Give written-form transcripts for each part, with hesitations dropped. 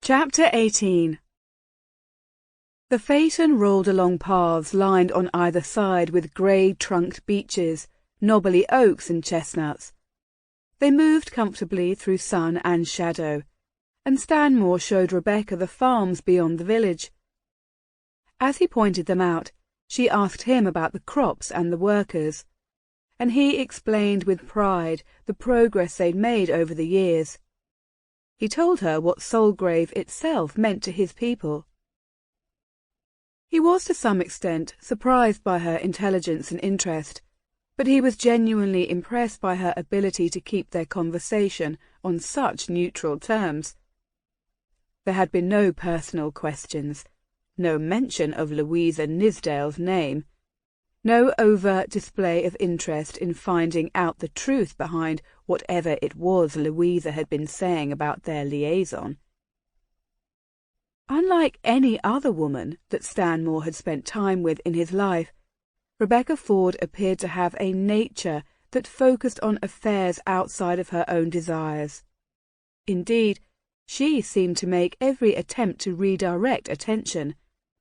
Chapter 18. The phaeton rolled along paths lined on either side with grey-trunked beeches, knobbly oaks and chestnuts. They moved comfortably through sun and shadow, and Stanmore showed Rebecca the farms beyond the village. As he pointed them out, she asked him about the crops and the workers, and he explained with pride the progress they'd made over the years. He told her what Solgrave itself meant to his people. He was to some extent surprised by her intelligence and interest, but he was genuinely impressed by her ability to keep their conversation on such neutral terms. There had been no personal questions, no mention of Louisa Nisdale's name, no overt display of interest in finding out the truth behind whatever it was Louisa had been saying about their liaison. Unlike any other woman that Stanmore had spent time with in his life, Rebecca Ford appeared to have a nature that focused on affairs outside of her own desires. Indeed, she seemed to make every attempt to redirect attention,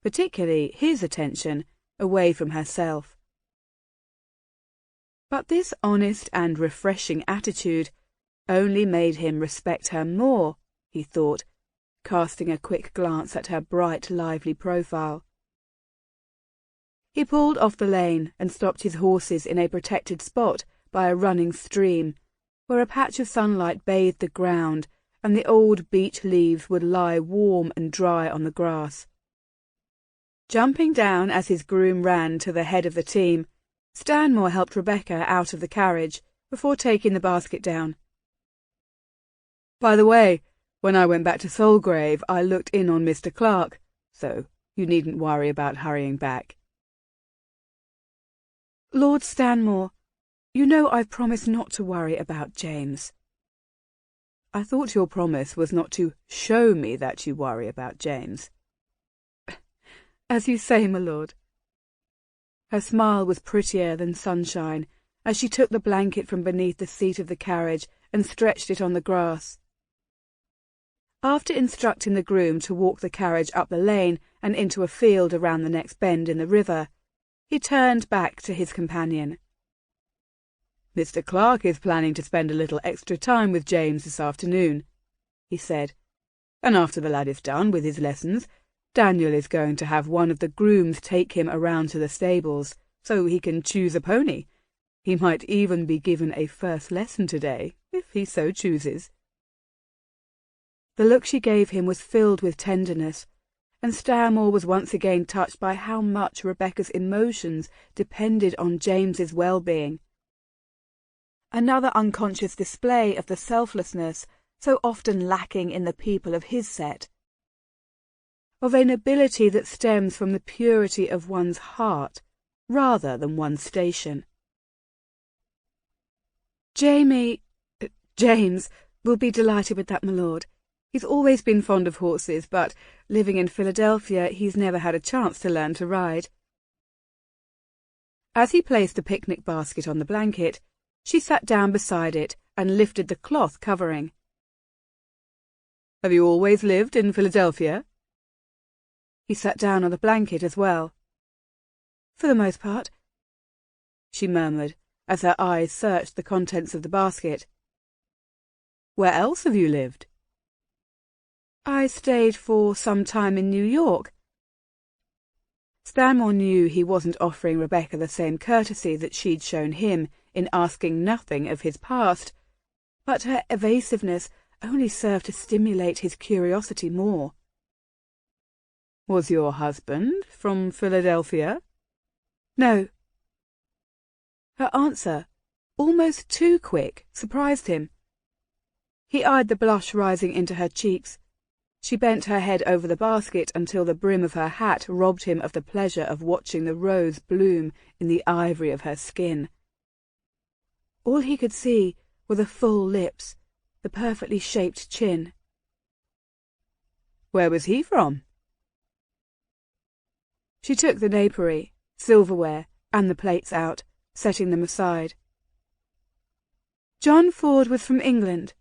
particularly his attention, away from herself. But this honest and refreshing attitude only made him respect her more, he thought, casting a quick glance at her bright, lively profile. He pulled off the lane and stopped his horses in a protected spot by a running stream, where a patch of sunlight bathed the ground and the old beech leaves would lie warm and dry on the grass. Jumping down as his groom ran to the head of the team, Stanmore helped Rebecca out of the carriage before taking the basket down. "By the way, when I went back to Solgrave, I looked in on Mr. Clark, so you needn't worry about hurrying back." "Lord Stanmore, you know I've promised not to worry about James." "I thought your promise was not to show me that you worry about James." "As you say, my lord." Her smile was prettier than sunshine as she took the blanket from beneath the seat of the carriage and stretched it on the grass. After instructing the groom to walk the carriage up the lane and into a field around the next bend in the river, he turned back to his companion. "Mr. Clark is planning to spend a little extra time with James this afternoon," he said, "and after the lad is done with his lessons, Daniel is going to have one of the grooms take him around to the stables, so he can choose a pony. He might even be given a first lesson today, if he so chooses." The look she gave him was filled with tenderness, and Stanmore was once again touched by how much Rebecca's emotions depended on James's well-being. Another unconscious display of the selflessness so often lacking in the people of his set, of a nobility that stems from the purity of one's heart rather than one's station. James will be delighted with that, my lord. He's always been fond of horses, but living in Philadelphia he's never had a chance to learn to ride." As he placed the picnic basket on the blanket, she sat down beside it and lifted the cloth covering. "Have you always lived in Philadelphia?" He sat down on the blanket as well. "For the most part," she murmured, as her eyes searched the contents of the basket. "Where else have you lived?" "I stayed for some time in New York." Stanmore knew he wasn't offering Rebecca the same courtesy that she'd shown him in asking nothing of his past, but her evasiveness only served to stimulate his curiosity more. "Was your husband from Philadelphia?" "No." Her answer, almost too quick, surprised him. He eyed the blush rising into her cheeks. She bent her head over the basket until the brim of her hat robbed him of the pleasure of watching the rose bloom in the ivory of her skin. All he could see were the full lips, the perfectly shaped chin. "Where was he from?" She took the napery, silverware, and the plates out, setting them aside. "John Ford was from England."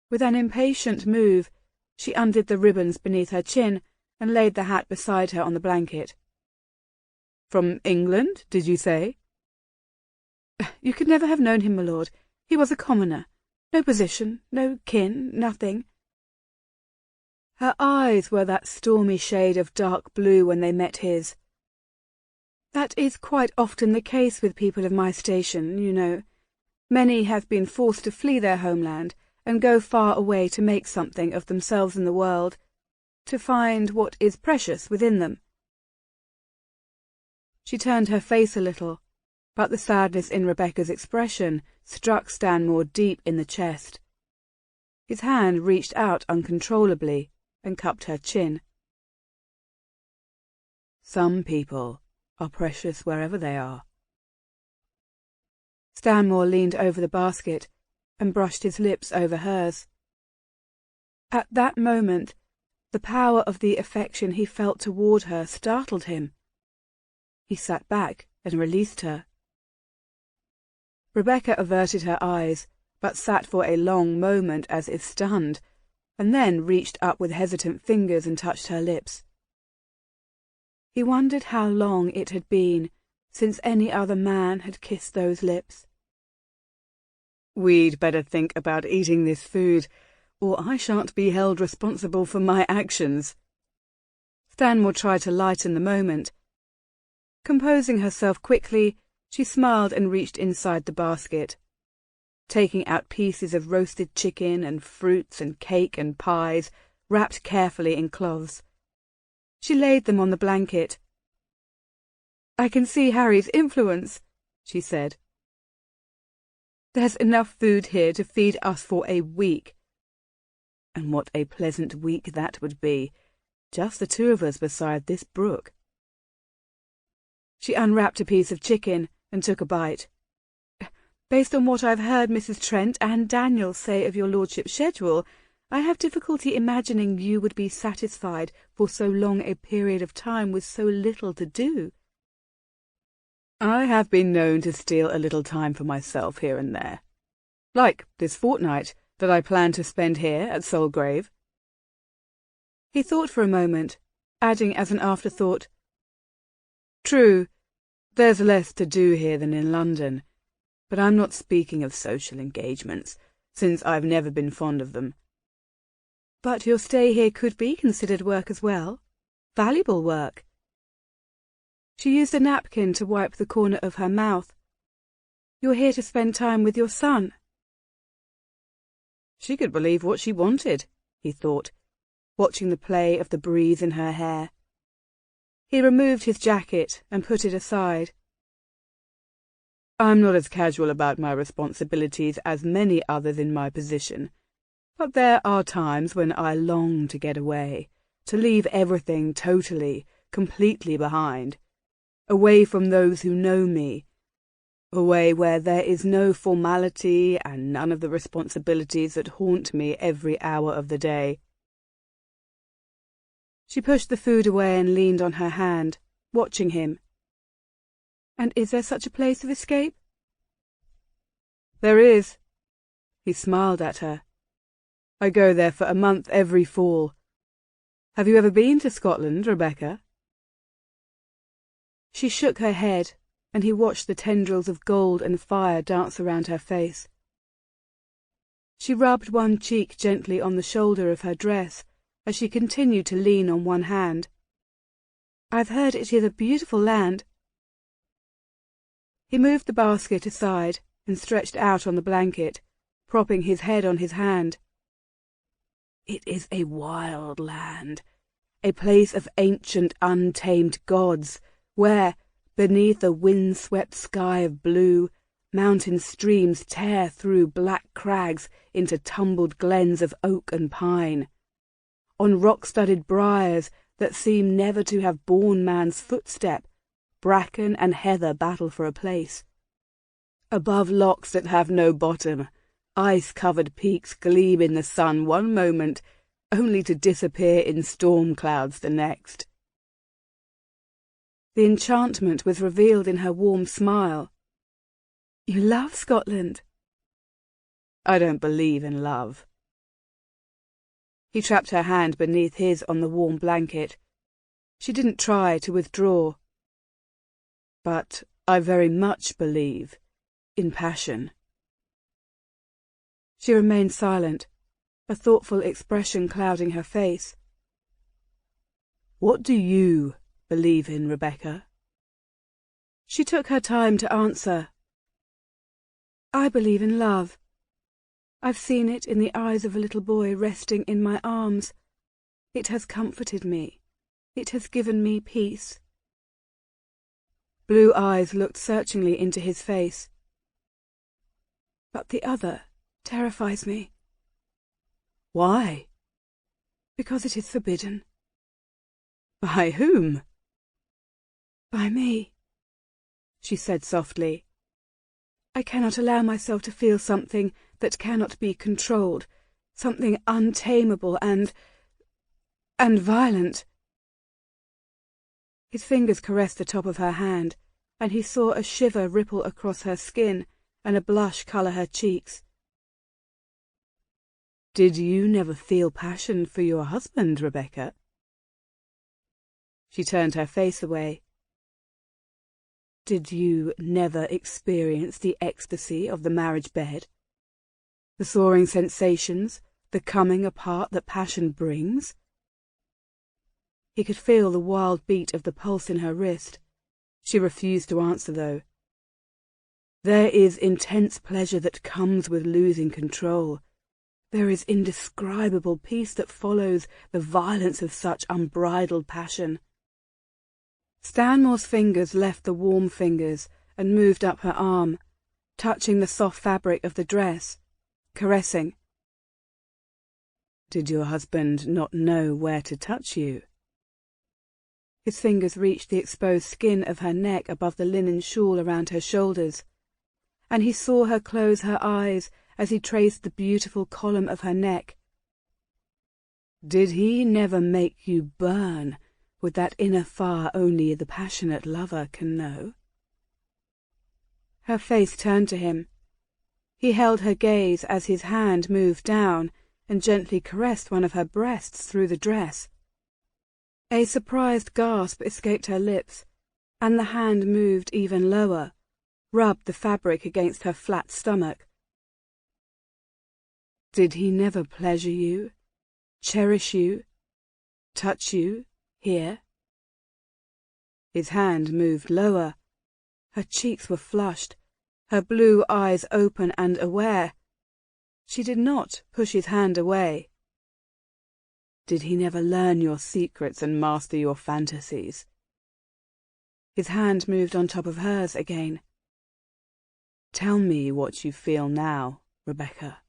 With an impatient move, She undid the ribbons beneath her chin and laid the hat beside her on the blanket. "From England, did you say?" "You could never have known him, my lord. He was a commoner. No position, no kin, nothing." Her eyes were that stormy shade of dark blue when they met his. "That is quite often the case with people of my station, you know. Many have been forced to flee their homeland and go far away to make something of themselves in the world, to find what is precious within them." She turned her face a little, but the sadness in Rebecca's expression struck Stanmore deep in the chest. His hand reached out uncontrollably and cupped her chin. "Some people are precious wherever they are." Stanmore leaned over the basket and brushed his lips over hers. At that moment, the power of the affection he felt toward her startled him. He sat back and released her. Rebecca averted her eyes, but sat for a long moment as if stunned, and then reached up with hesitant fingers and touched her lips. He wondered how long it had been since any other man had kissed those lips. "We'd better think about eating this food, or I shan't be held responsible for my actions." Stanmore tried to lighten the moment. Composing herself quickly, she smiled and reached inside the basket. Taking out pieces of roasted chicken and fruits and cake and pies, wrapped carefully in cloths, she laid them on the blanket. "I can see Harry's influence," she said. "There's enough food here to feed us for a week." And what a pleasant week that would be, just the two of us beside this brook. She unwrapped a piece of chicken and took a bite. "Based on what I've heard Mrs. Trent and Daniel say of your lordship's schedule, I have difficulty imagining you would be satisfied for so long a period of time with so little to do." "I have been known to steal a little time for myself here and there, like this fortnight that I plan to spend here at Solgrave." He thought for a moment, adding as an afterthought, "True, there's less to do here than in London, but I'm not speaking of social engagements, since I've never been fond of them." "But your stay here could be considered work as well. Valuable work." She used a napkin to wipe the corner of her mouth. "You're here to spend time with your son." She could believe what she wanted, he thought, watching the play of the breeze in her hair. He removed his jacket and put it aside. "I'm not as casual about my responsibilities as many others in my position, but there are times when I long to get away, to leave everything totally, completely behind, away from those who know me, away where there is no formality and none of the responsibilities that haunt me every hour of the day." She pushed the food away and leaned on her hand, watching him. "And is there such a place of escape?" "There is." He smiled at her. "I go there for a month every fall. Have you ever been to Scotland, Rebecca?" She shook her head, and he watched the tendrils of gold and fire dance around her face. She rubbed one cheek gently on the shoulder of her dress as she continued to lean on one hand. "I've heard it is a beautiful land." He moved the basket aside and stretched out on the blanket, propping his head on his hand. "It is a wild land, a place of ancient untamed gods, where, beneath a wind-swept sky of blue, mountain streams tear through black crags into tumbled glens of oak and pine. On rock-studded briars that seem never to have borne man's footstep, bracken and heather battle for a place. Above locks that have no bottom, ice-covered peaks gleam in the sun one moment, only to disappear in storm clouds the next." The enchantment was revealed in her warm smile. "You love Scotland?" "I don't believe in love." He trapped her hand beneath his on the warm blanket. She didn't try to withdraw. But I very much believe in passion. She remained silent, a thoughtful expression clouding her face. What do you believe in, Rebecca? She took her time to answer. I believe in love. I've seen it in the eyes of a little boy resting in my arms. It has comforted me. It has given me peace. Blue eyes looked searchingly into his face. But the other terrifies me. Why? Because it is forbidden. By whom? By me, she said softly. I cannot allow myself to feel something that cannot be controlled, something untamable and violent. His fingers caressed the top of her hand, and he saw a shiver ripple across her skin and a blush colour her cheeks. Did you never feel passion for your husband, Rebecca? She turned her face away. Did you never experience the ecstasy of the marriage bed? The soaring sensations, the coming apart that passion brings? He could feel the wild beat of the pulse in her wrist. She refused to answer, though. There is intense pleasure that comes with losing control. There is indescribable peace that follows the violence of such unbridled passion. Stanmore's fingers left the warm fingers and moved up her arm, touching the soft fabric of the dress, caressing. Did your husband not know where to touch you? His fingers reached the exposed skin of her neck above the linen shawl around her shoulders, and he saw her close her eyes as he traced the beautiful column of her neck. Did he never make you burn with that inner fire only the passionate lover can know? Her face turned to him. He held her gaze as his hand moved down and gently caressed one of her breasts through the dress. A surprised gasp escaped her lips, and the hand moved even lower, rubbed the fabric against her flat stomach. Did he never pleasure you, cherish you, touch you, here? His hand moved lower. Her cheeks were flushed, her blue eyes open and aware. She did not push his hand away. Did he never learn your secrets and master your fantasies? His hand moved on top of hers again. Tell me what you feel now, Rebecca.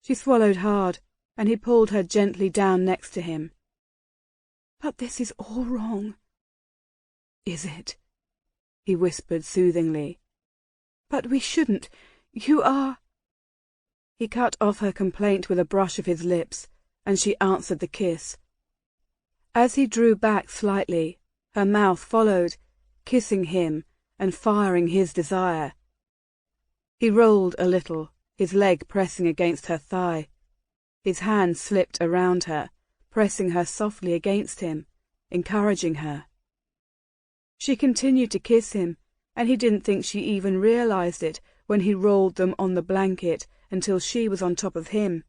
She swallowed hard, and he pulled her gently down next to him. But this is all wrong. Is it? He whispered soothingly. But we shouldn't. You are... He cut off her complaint with a brush of his lips, and she answered the kiss. As he drew back slightly, her mouth followed, kissing him and firing his desire. He rolled a little, his leg pressing against her thigh. His hand slipped around her, pressing her softly against him, encouraging her. She continued to kiss him, and he didn't think she even realized it when he rolled them on the blanket until she was on top of him.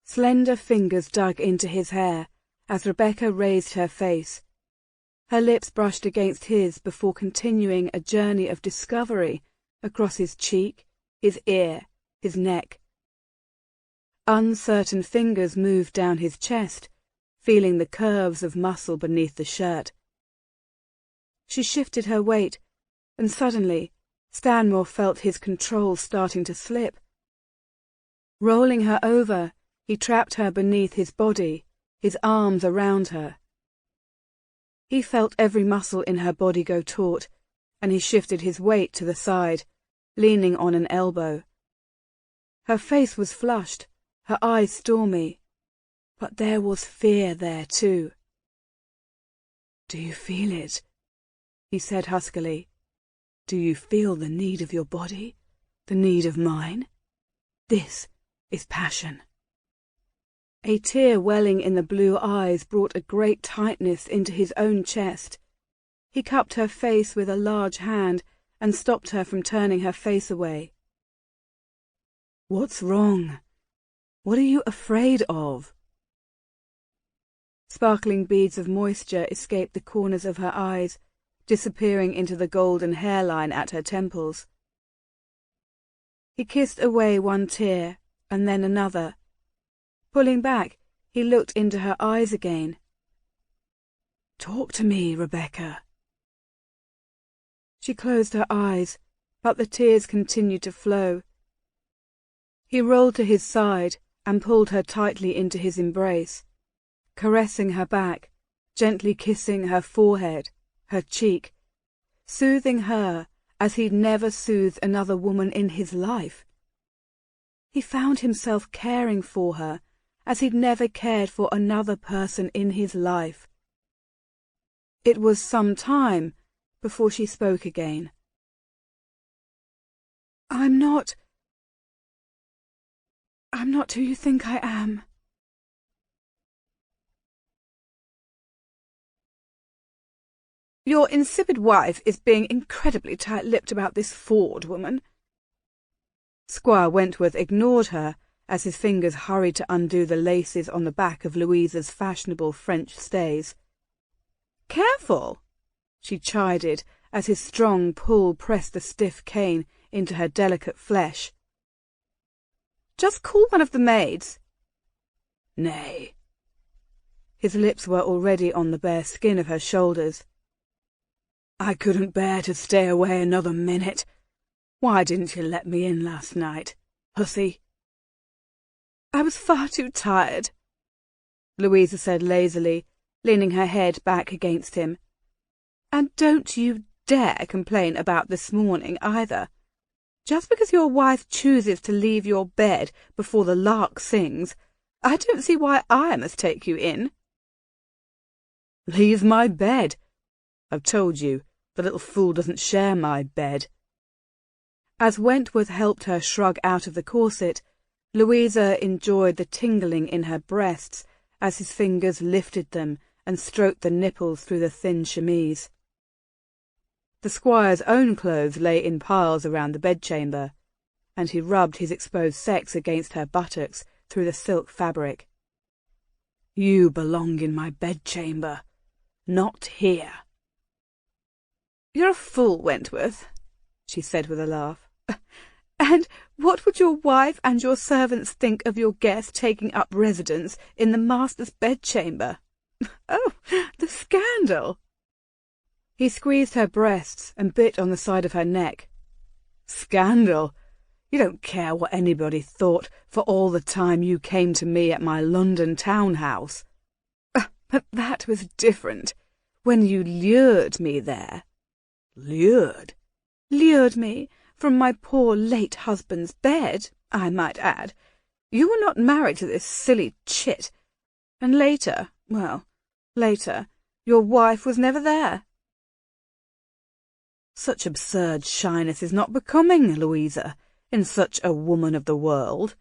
Slender fingers dug into his hair as Rebecca raised her face. Her lips brushed against his before continuing a journey of discovery across his cheek, his ear, his neck. Uncertain fingers moved down his chest, feeling the curves of muscle beneath the shirt. She shifted her weight, and suddenly Stanmore felt his control starting to slip. Rolling her over, he trapped her beneath his body, his arms around her. He felt every muscle in her body go taut, and he shifted his weight to the side, leaning on an elbow. Her face was flushed, her eyes stormy, but there was fear there too. "Do you feel it?" he said huskily. "Do you feel the need of your body, the need of mine? This is passion." A tear welling in the blue eyes brought a great tightness into his own chest. He cupped her face with a large hand and stopped her from turning her face away. "What's wrong? What are you afraid of?" Sparkling beads of moisture escaped the corners of her eyes, disappearing into the golden hairline at her temples. He kissed away one tear, and then another. Pulling back, he looked into her eyes again. "Talk to me, Rebecca." She closed her eyes, but the tears continued to flow. He rolled to his side and pulled her tightly into his embrace, caressing her back, gently kissing her forehead, her cheek, soothing her as he'd never soothed another woman in his life. He found himself caring for her as he'd never cared for another person in his life. It was some time before she spoke again. I'm not who you think I am." "Your insipid wife is being incredibly tight-lipped about this Ford woman." Squire Wentworth ignored her as his fingers hurried to undo the laces on the back of Louisa's fashionable French stays. "Careful," she chided as his strong pull pressed the stiff cane into her delicate flesh. "Just call one of the maids." "Nay." His lips were already on the bare skin of her shoulders. "I couldn't bear to stay away another minute. Why didn't you let me in last night, hussy?" "I was far too tired," Louisa said lazily, leaning her head back against him. "And don't you dare complain about this morning either. Just because your wife chooses to leave your bed before the lark sings, I don't see why I must take you in." "Leave my bed? I've told you, the little fool doesn't share my bed." As Wentworth helped her shrug out of the corset, Louisa enjoyed the tingling in her breasts as his fingers lifted them and stroked the nipples through the thin chemise. The squire's own clothes lay in piles around the bedchamber, and he rubbed his exposed sex against her buttocks through the silk fabric. "You belong in my bedchamber, not here." "You're a fool, Wentworth," she said with a laugh. "And what would your wife and your servants think of your guest taking up residence in the master's bedchamber? Oh, the scandal!" He squeezed her breasts and bit on the side of her neck. "Scandal? You don't care what anybody thought for all the time you came to me at my London townhouse. But that was different, when you lured me there." "Lured?" "Lured me from my poor late husband's bed, I might add. You were not married to this silly chit. And later, your wife was never there." "Such absurd shyness is not becoming, Louisa, in such a woman of the world."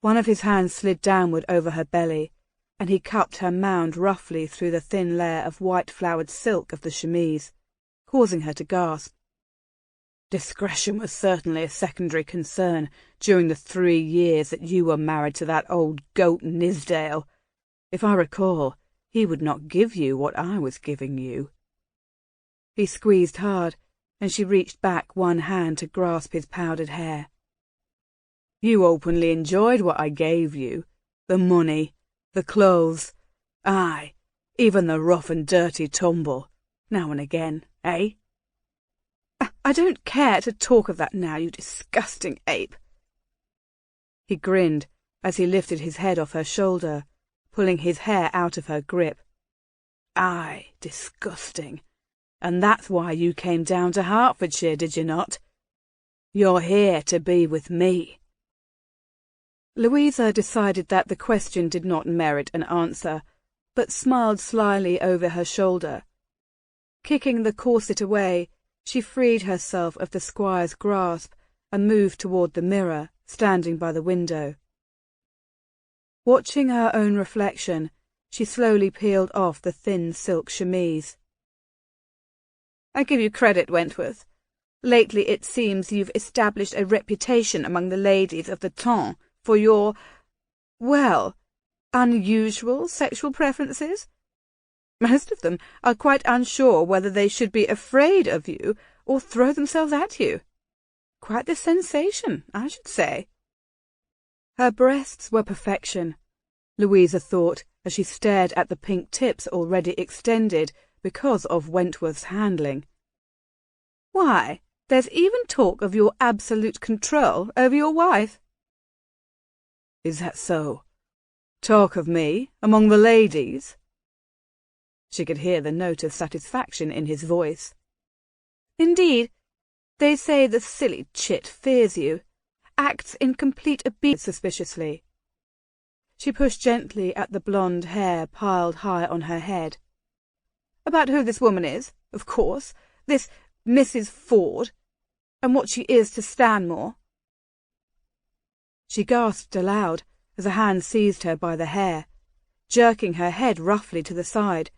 One of his hands slid downward over her belly, and he cupped her mound roughly through the thin layer of white-flowered silk of the chemise, causing her to gasp. "Discretion was certainly a secondary concern during the 3 years that you were married to that old goat Nisdale. If I recall, he would not give you what I was giving you." He squeezed hard, and she reached back one hand to grasp his powdered hair. "You openly enjoyed what I gave you, the money, the clothes, aye, even the rough and dirty tumble, now and again, eh?" "I don't care to talk of that now, you disgusting ape." He grinned as he lifted his head off her shoulder, pulling his hair out of her grip. "Aye, disgusting. And that's why you came down to Hertfordshire, did you not? You're here to be with me." Louisa decided that the question did not merit an answer, but smiled slyly over her shoulder. Kicking the corset away, she freed herself of the squire's grasp and moved toward the mirror, standing by the window. Watching her own reflection, she slowly peeled off the thin silk chemise. "I give you credit, Wentworth. Lately it seems you've established a reputation among the ladies of the temps for your, well, unusual sexual preferences. Most of them are quite unsure whether they should be afraid of you or throw themselves at you. Quite the sensation, I should say." Her breasts were perfection, Louisa thought as she stared at the pink tips already extended because of Wentworth's handling. "Why, there's even talk of your absolute control over your wife." "Is that so? Talk of me among the ladies?" She could hear the note of satisfaction in his voice. "Indeed, they say the silly chit fears you, acts in complete obedience suspiciously." She pushed gently at the blonde hair piled high on her head. "About who this woman is, of course, this Mrs. Ford, and what she is to Stanmore." She gasped aloud as a hand seized her by the hair, jerking her head roughly to the side.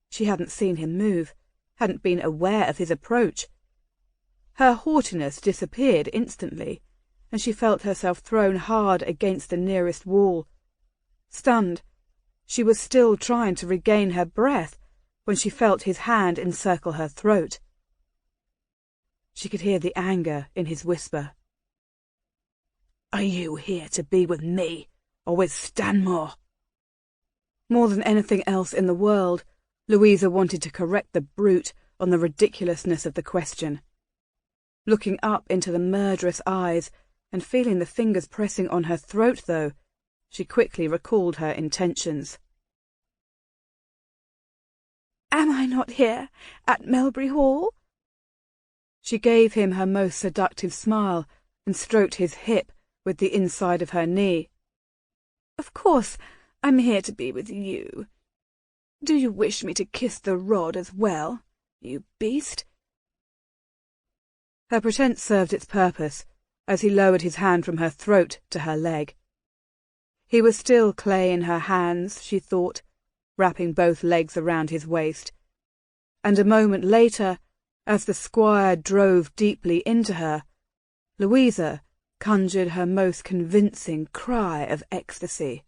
She hadn't seen him move, hadn't been aware of his approach. Her haughtiness disappeared instantly, and she felt herself thrown hard against the nearest wall. Stunned, she was still trying to regain her breath when she felt his hand encircle her throat. She could hear the anger in his whisper. "Are you here to be with me or with Stanmore?" More than anything else in the world, Louisa wanted to correct the brute on the ridiculousness of the question. Looking up into the murderous eyes and feeling the fingers pressing on her throat, though, she quickly recalled her intentions. "Am I not here at Melbury Hall?" She gave him her most seductive smile and stroked his hip with the inside of her knee. "Of course I'm here to be with you. Do you wish me to kiss the rod as well, you beast?" Her pretense served its purpose as he lowered his hand from her throat to her leg. He was still clay in her hands, she thought, wrapping both legs around his waist. And a moment later, as the squire drove deeply into her, Louisa conjured her most convincing cry of ecstasy.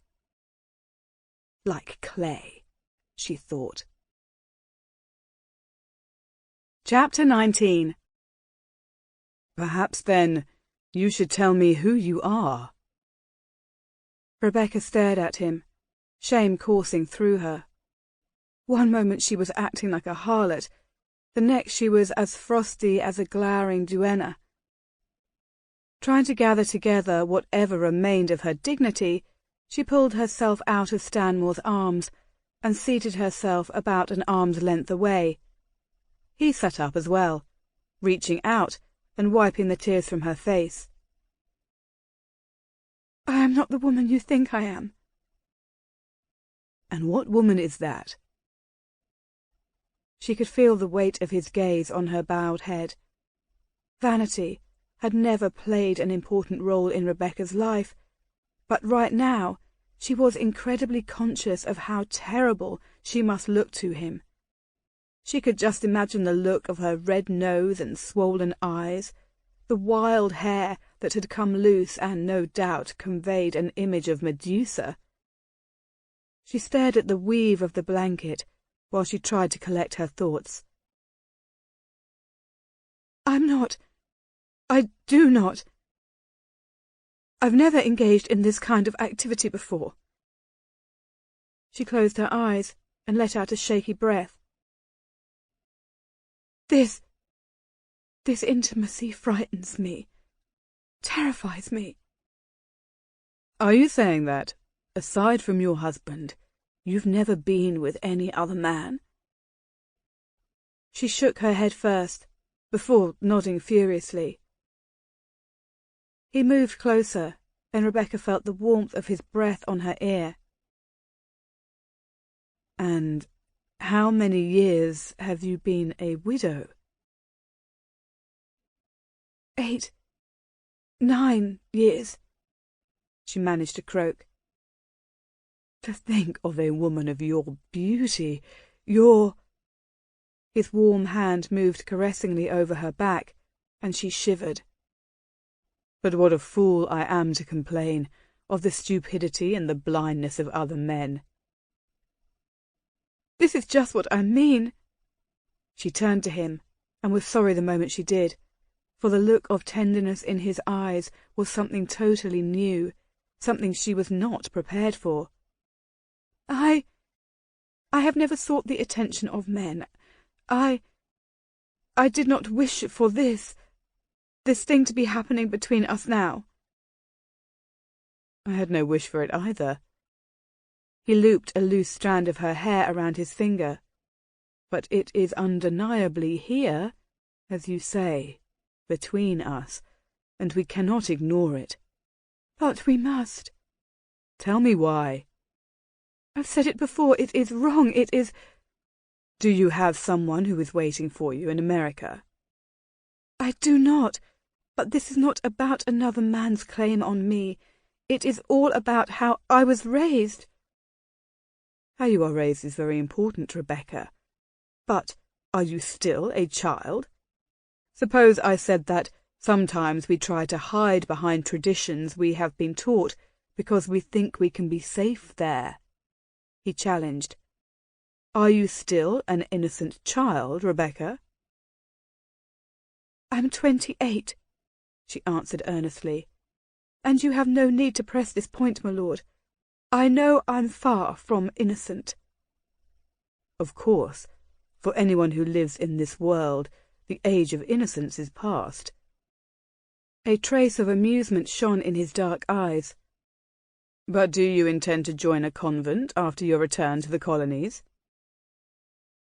Like clay, she thought. Chapter 19. "Perhaps, then, you should tell me who you are." Rebecca stared at him, shame coursing through her. One moment she was acting like a harlot, the next she was as frosty as a glowering duenna. Trying to gather together whatever remained of her dignity, she pulled herself out of Stanmore's arms and seated herself about an arm's length away. He sat up as well, reaching out and wiping the tears from her face. "I am not the woman you think I am." "And what woman is that?" She could feel the weight of his gaze on her bowed head. Vanity had never played an important role in Rebecca's life, but right now she was incredibly conscious of how terrible she must look to him. She could just imagine the look of her red nose and swollen eyes, the wild hair that had come loose and no doubt conveyed an image of Medusa. She stared at the weave of the blanket while she tried to collect her thoughts. I do not. I've never engaged in this kind of activity before." She closed her eyes and let out a shaky breath. This intimacy frightens me, terrifies me." "Are you saying that, aside from your husband, you've never been with any other man?" She shook her head first, before nodding furiously. He moved closer, and Rebecca felt the warmth of his breath on her ear. "And how many years have you been a widow?" 8, 9 years, she managed to croak. To think of a woman of your beauty, your—" His warm hand moved caressingly over her back, and she shivered. "But what a fool I am to complain of the stupidity and the blindness of other men." "This is just what I mean." She turned to him, and was sorry the moment she did, for the look of tenderness in his eyes was something totally new, something she was not prepared for. I have never sought the attention of men. I did not wish for this thing to be happening between us now." "I had no wish for it either." He looped a loose strand of her hair around his finger. "But it is undeniably here, as you say, between us, and we cannot ignore it." "But we must." "Tell me why." "I've said it before. It is wrong. It is—" "Do you have someone who is waiting for you in America?" "I do not. But this is not about another man's claim on me. It is all about how I was raised." "How you are raised is very important, Rebecca. But are you still a child? Suppose I said that sometimes we try to hide behind traditions we have been taught because we think we can be safe there," he challenged. "Are you still an innocent child, Rebecca?" "I'm 28, she answered earnestly, "and you have no need to press this point, my lord. I know I'm far from innocent." "Of course, for anyone who lives in this world, the age of innocence is past." A trace of amusement shone in his dark eyes. "But do you intend to join a convent after your return to the colonies?"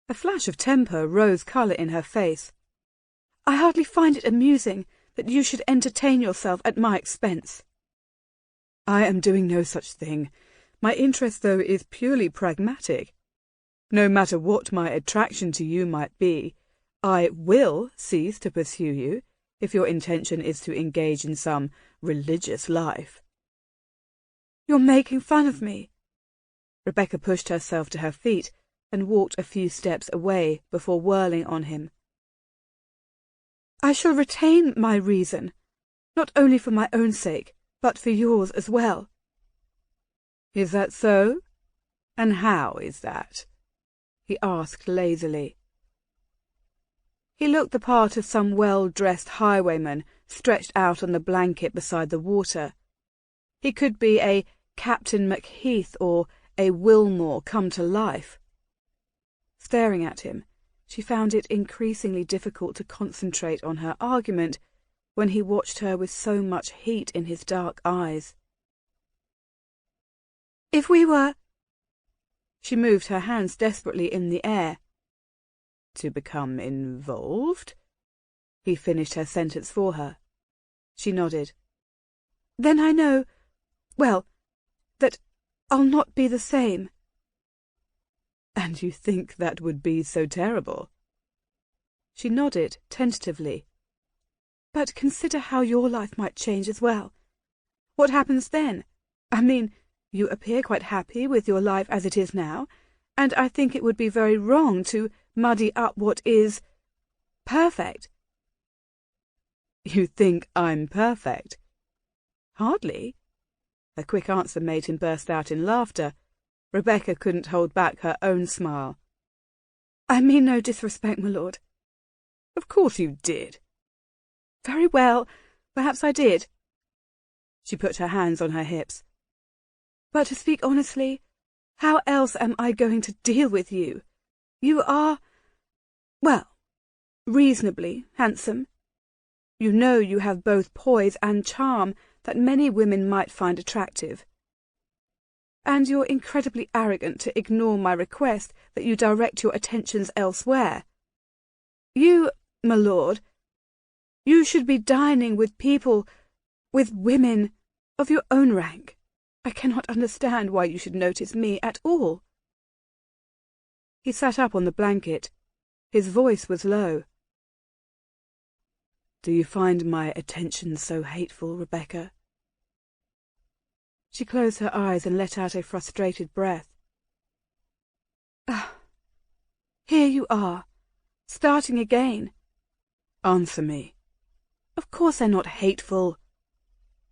A flash of temper, rose-colour in her face. "I hardly find it amusing that you should entertain yourself at my expense." "I am doing no such thing. My interest, though, is purely pragmatic. No matter what my attraction to you might be, I will cease to pursue you if your intention is to engage in some religious life." "You're making fun of me." Rebecca pushed herself to her feet and walked a few steps away before whirling on him. "I shall retain my reason, not only for my own sake, but for yours as well." "Is that so? And how is that?" he asked lazily. He looked the part of some well-dressed highwayman stretched out on the blanket beside the water. He could be a Captain Macheath or a Wilmore come to life. Staring at him, she found it increasingly difficult to concentrate on her argument when he watched her with so much heat in his dark eyes. "If we were—" She moved her hands desperately in the air. "To become involved?" He finished her sentence for her. She nodded. "Then I know, well, that I'll not be the same." "And you think that would be so terrible?" She nodded tentatively. "But consider how your life might change as well. What happens then? I mean, you appear quite happy with your life as it is now, and I think it would be very wrong to muddy up what is perfect." "You think I'm perfect?" "Hardly." Her quick answer made him burst out in laughter. Rebecca couldn't hold back her own smile. "I mean no disrespect, my lord." "Of course you did." "Very well, perhaps I did." She put her hands on her hips. "But to speak honestly, how else am I going to deal with you? You are, well, reasonably handsome. You know you have both poise and charm that many women might find attractive. And you're incredibly arrogant to ignore my request that you direct your attentions elsewhere. You, my lord, you should be dining with people, with women of your own rank. I cannot understand why you should notice me at all." He sat up on the blanket. His voice was low. "Do you find my attention so hateful, Rebecca?" She closed her eyes and let out a frustrated breath. Here you are, starting again. Answer me. Of course I'm not hateful.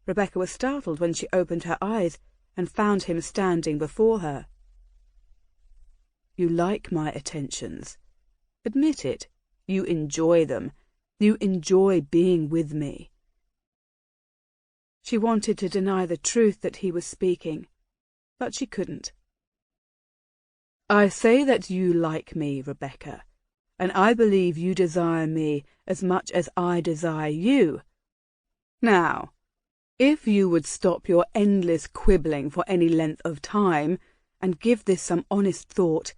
Rebecca was startled when she opened her eyes and found him standing before her. You like my attentions. Admit it. You enjoy them. You enjoy being with me. She wanted to deny the truth that he was speaking, but she couldn't. I say that you like me, Rebecca, and I believe you desire me as much as I desire you. Now, if you would stop your endless quibbling for any length of time and give this some honest thought,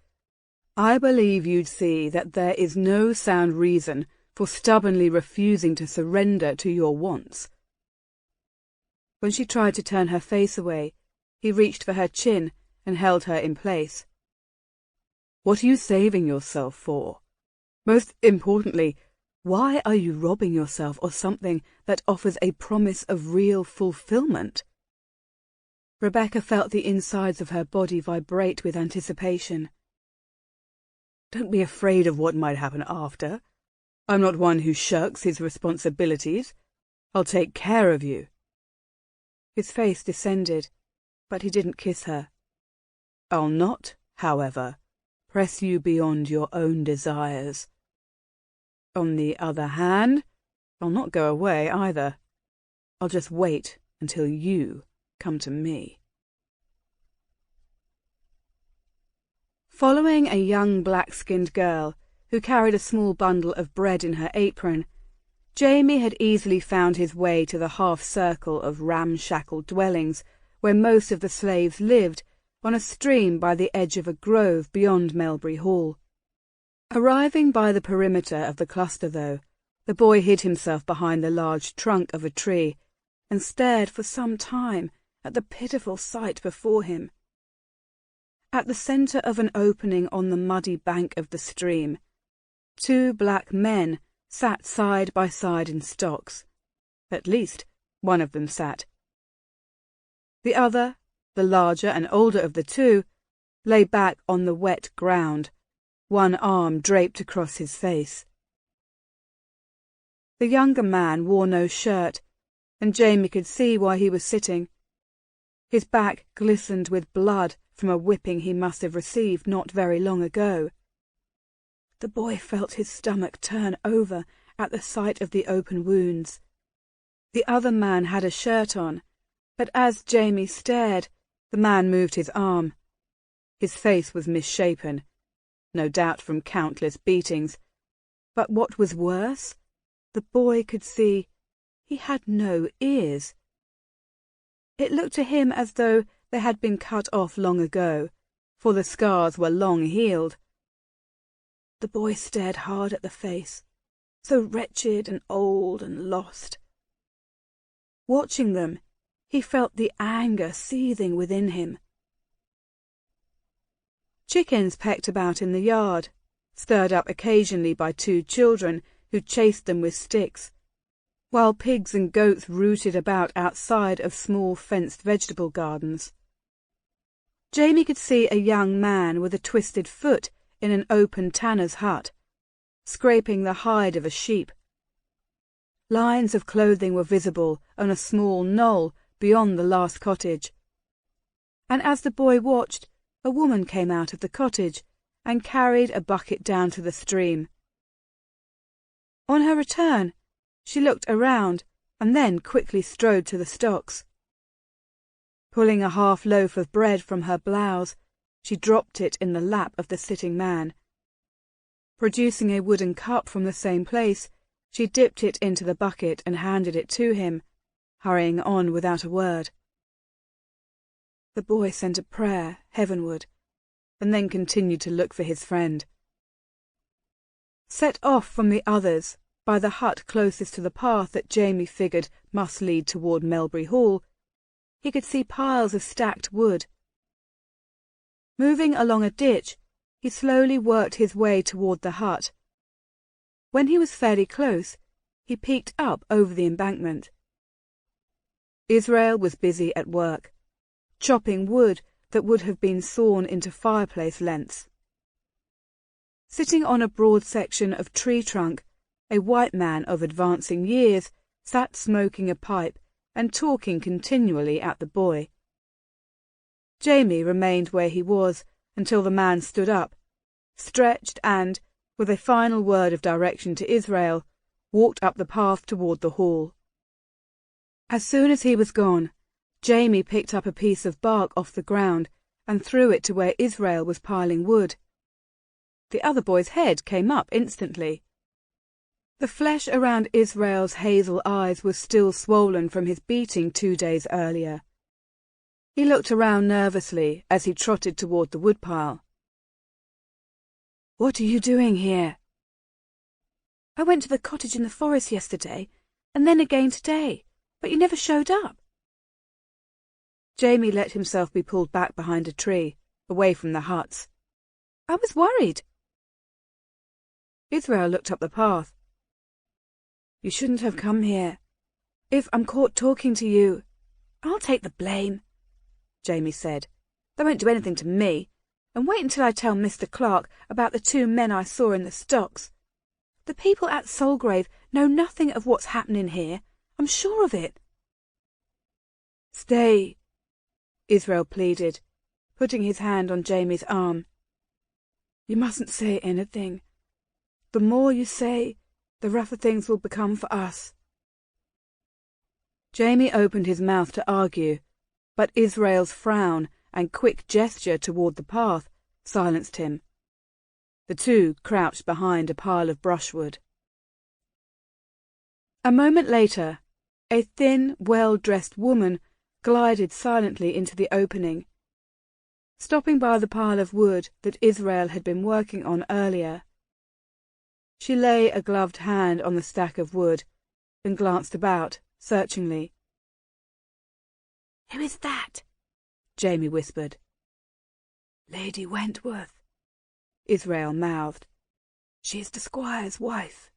I believe you'd see that there is no sound reason for stubbornly refusing to surrender to your wants. When she tried to turn her face away, he reached for her chin and held her in place. What are you saving yourself for? Most importantly, why are you robbing yourself of something that offers a promise of real fulfillment? Rebecca felt the insides of her body vibrate with anticipation. Don't be afraid of what might happen after. I'm not one who shirks his responsibilities. I'll take care of you. His face descended, but he didn't kiss her. I'll not, however, press you beyond your own desires. On the other hand, I'll not go away either. I'll just wait until you come to me. Following a young black-skinned girl who carried a small bundle of bread in her apron, Jamie had easily found his way to the half-circle of ramshackle dwellings where most of the slaves lived, on a stream by the edge of a grove beyond Melbury Hall. Arriving by the perimeter of the cluster, though, the boy hid himself behind the large trunk of a tree and stared for some time at the pitiful sight before him. At the centre of an opening on the muddy bank of the stream, 2 black men sat side by side in stocks. At least one of them sat. The other, the larger and older of the 2, lay back on the wet ground, one arm draped across his face. The younger man wore no shirt, and Jamie could see why he was sitting. His back glistened with blood from a whipping he must have received not very long ago. The boy felt his stomach turn over at the sight of the open wounds. The other man had a shirt on, but as Jamie stared, the man moved his arm. His face was misshapen, no doubt from countless beatings, but what was worse, the boy could see he had no ears. It looked to him as though they had been cut off long ago, for the scars were long healed. The boy stared hard at the face, so wretched and old and lost. Watching them, he felt the anger seething within him. Chickens pecked about in the yard, stirred up occasionally by 2 children who chased them with sticks, while pigs and goats rooted about outside of small fenced vegetable gardens. Jamie could see a young man with a twisted foot in an open tanner's hut, scraping the hide of a sheep. Lines of clothing were visible on a small knoll beyond the last cottage, and as the boy watched, a woman came out of the cottage and carried a bucket down to the stream. On her return, she looked around and then quickly strode to the stocks. Pulling a half loaf of bread from her blouse, she dropped it in the lap of the sitting man. Producing a wooden cup from the same place, she dipped it into the bucket and handed it to him, hurrying on without a word. The boy sent a prayer heavenward, and then continued to look for his friend. Set off from the others by the hut closest to the path that Jamie figured must lead toward Melbury Hall, he could see piles of stacked wood. Moving along a ditch, he slowly worked his way toward the hut. When he was fairly close, he peeked up over the embankment. Israel was busy at work, chopping wood that would have been sawn into fireplace lengths. Sitting on a broad section of tree trunk, a white man of advancing years sat smoking a pipe and talking continually at the boy. Jamie remained where he was until the man stood up, stretched and, with a final word of direction to Israel, walked up the path toward the hall. As soon as he was gone, Jamie picked up a piece of bark off the ground and threw it to where Israel was piling wood. The other boy's head came up instantly. The flesh around Israel's hazel eyes was still swollen from his beating 2 days earlier. He looked around nervously as he trotted toward the woodpile. "What are you doing here?" "I went to the cottage in the forest yesterday, and then again today, but you never showed up." Jamie let himself be pulled back behind a tree, away from the huts. "I was worried." Israel looked up the path. "You shouldn't have come here. If I'm caught talking to you, I'll take the blame," Jamie said. "They won't do anything to me, and wait until I tell Mr. Clark about the 2 men I saw in the stocks. The people at Solgrave know nothing of what's happening here. I'm sure of it." "Stay," Israel pleaded, putting his hand on Jamie's arm. "You mustn't say anything. The more you say, the rougher things will become for us." Jamie opened his mouth to argue, but Israel's frown and quick gesture toward the path silenced him. The two crouched behind a pile of brushwood. A moment later, a thin, well-dressed woman glided silently into the opening. Stopping by the pile of wood that Israel had been working on earlier, she lay a gloved hand on the stack of wood and glanced about searchingly. "Who is that?" Jamie whispered. "Lady Wentworth," Israel mouthed. "She is the squire's wife."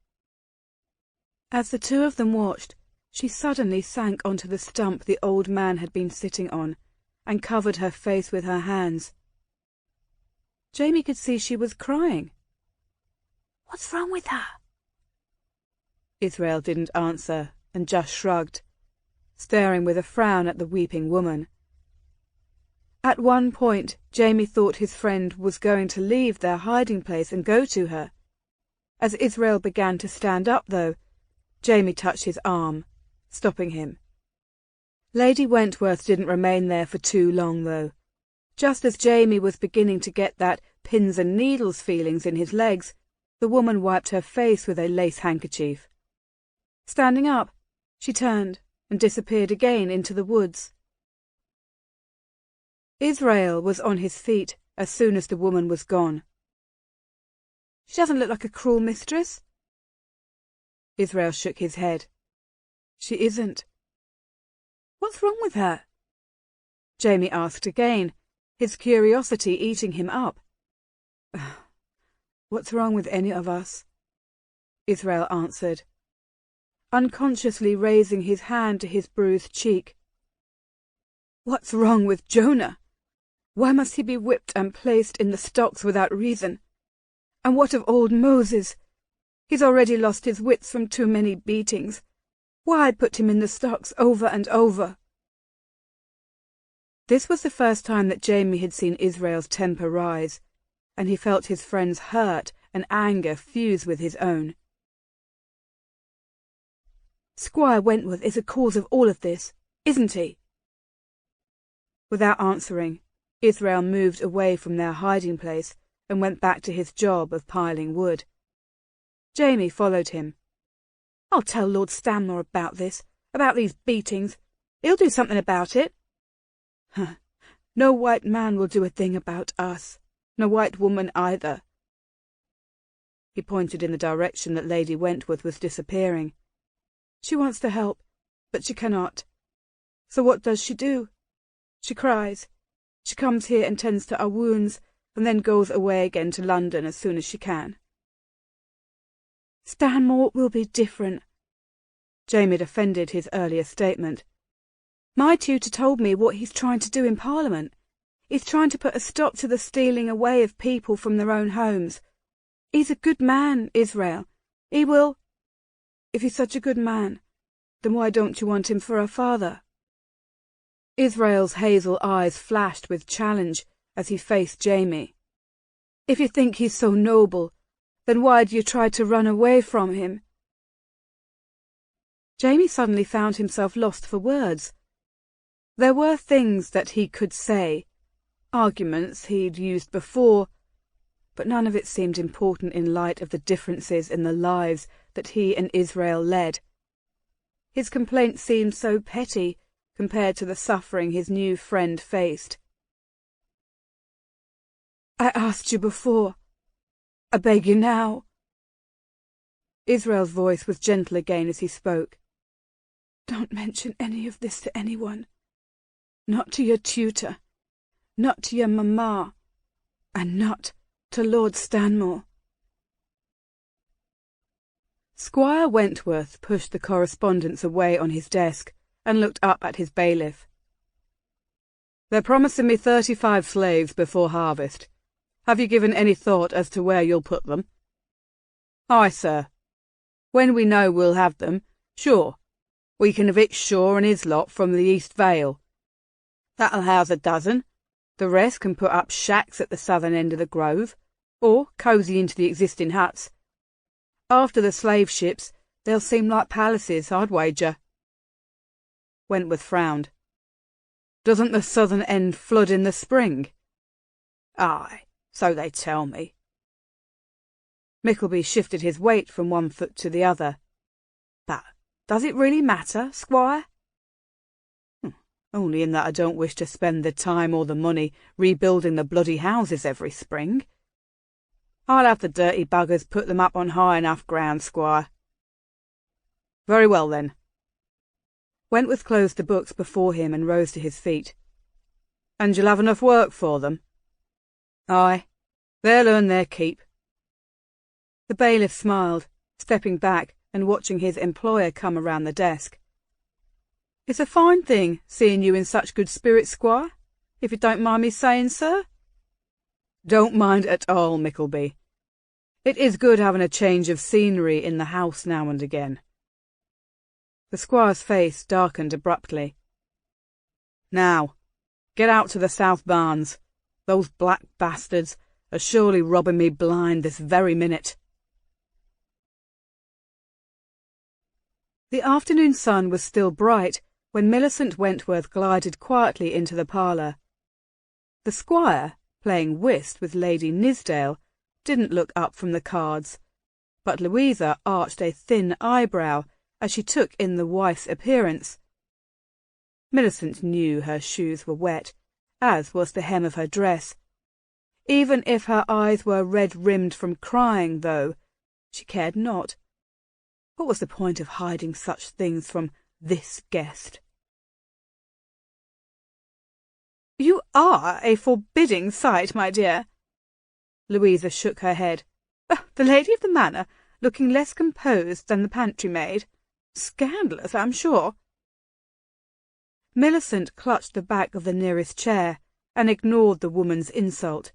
As the two of them watched, she suddenly sank onto the stump the old man had been sitting on and covered her face with her hands. Jamie could see she was crying. "What's wrong with her?" Israel didn't answer and just shrugged, staring with a frown at the weeping woman. At one point, Jamie thought his friend was going to leave their hiding place and go to her. As Israel began to stand up, though, Jamie touched his arm, stopping him. Lady Wentworth didn't remain there for too long, though. Just as Jamie was beginning to get that pins and needles feelings in his legs, the woman wiped her face with a lace handkerchief. Standing up, she turned and disappeared again into the woods. Israel was on his feet as soon as the woman was gone. "She doesn't look like a cruel mistress." Israel shook his head. "She isn't." "What's wrong with her?" Jamie asked again, his curiosity eating him up. "What's wrong with any of us?" Israel answered, unconsciously raising his hand to his bruised cheek. "What's wrong with Jonah? Why must he be whipped and placed in the stocks without reason? And what of old Moses? He's already lost his wits from too many beatings. Why put him in the stocks over and over?" This was the first time that Jamie had seen Israel's temper rise, and he felt his friend's hurt and anger fuse with his own. "Squire Wentworth is the cause of all of this, isn't he?" Without answering, Israel moved away from their hiding place and went back to his job of piling wood. Jamie followed him. "I'll tell Lord Stanmore about this, about these beatings. He'll do something about it." "No white man will do a thing about us. No white woman either." He pointed in the direction that Lady Wentworth was disappearing. "She wants to help, but she cannot. So what does she do? She cries. She comes here and tends to our wounds, and then goes away again to London as soon as she can." "Stanmore will be different." Jamie defended his earlier statement. My tutor told me what he's trying to do in Parliament. He's trying to put a stop to the stealing away of people from their own homes. He's a good man, Israel. He will... If he's such a good man, then why don't you want him for a father? Israel's hazel eyes flashed with challenge as he faced Jamie. If you think he's so noble, then why do you try to run away from him? Jamie suddenly found himself lost for words. There were things that he could say, arguments he'd used before, but none of it seemed important in light of the differences in the lives that he and Israel led. His complaints seemed so petty compared to the suffering his new friend faced. I asked you before. I beg you now. Israel's voice was gentle again as he spoke. Don't mention any of this to anyone. Not to your tutor, not to your mamma, and not to Lord Stanmore. Squire Wentworth pushed the correspondence away on his desk and looked up at his bailiff. They're promising me 35 slaves before harvest. Have you given any thought as to where you'll put them? Aye, sir. When we know we'll have them, sure, we can evict Shaw and his lot from the East Vale. That'll house a dozen. The rest can put up shacks at the southern end of the grove, or cosy into the existing huts. After the slave ships, they'll seem like palaces, I'd wager. Wentworth frowned. Doesn't the southern end flood in the spring? Aye, so they tell me. Mickleby shifted his weight from one foot to the other. But does it really matter, Squire? Only in that I don't wish to spend the time or the money rebuilding the bloody houses every spring. I'll have the dirty buggers put them up on high enough ground, Squire. Very well, then. Wentworth closed the books before him and rose to his feet. And you'll have enough work for them? Aye, they'll earn their keep. The bailiff smiled, stepping back and watching his employer come around the desk. It's a fine thing, seeing you in such good spirits, Squire, if you don't mind me saying, sir. Don't mind at all, Mickleby. It is good having a change of scenery in the house now and again. The squire's face darkened abruptly. Now, get out to the south barns. Those black bastards are surely robbing me blind this very minute. The afternoon sun was still bright when Millicent Wentworth glided quietly into the parlour. The squire, playing whist with Lady Nisdale, didn't look up from the cards, but Louisa arched a thin eyebrow as she took in the wife's appearance. Millicent knew her shoes were wet, as was the hem of her dress. Even if her eyes were red-rimmed from crying, though, she cared not. What was the point of hiding such things from this guest? You are a forbidding sight, my dear. Louisa shook her head. The lady of the manor looking less composed than the pantry maid. Scandalous, I'm sure. Millicent clutched the back of the nearest chair and ignored the woman's insult.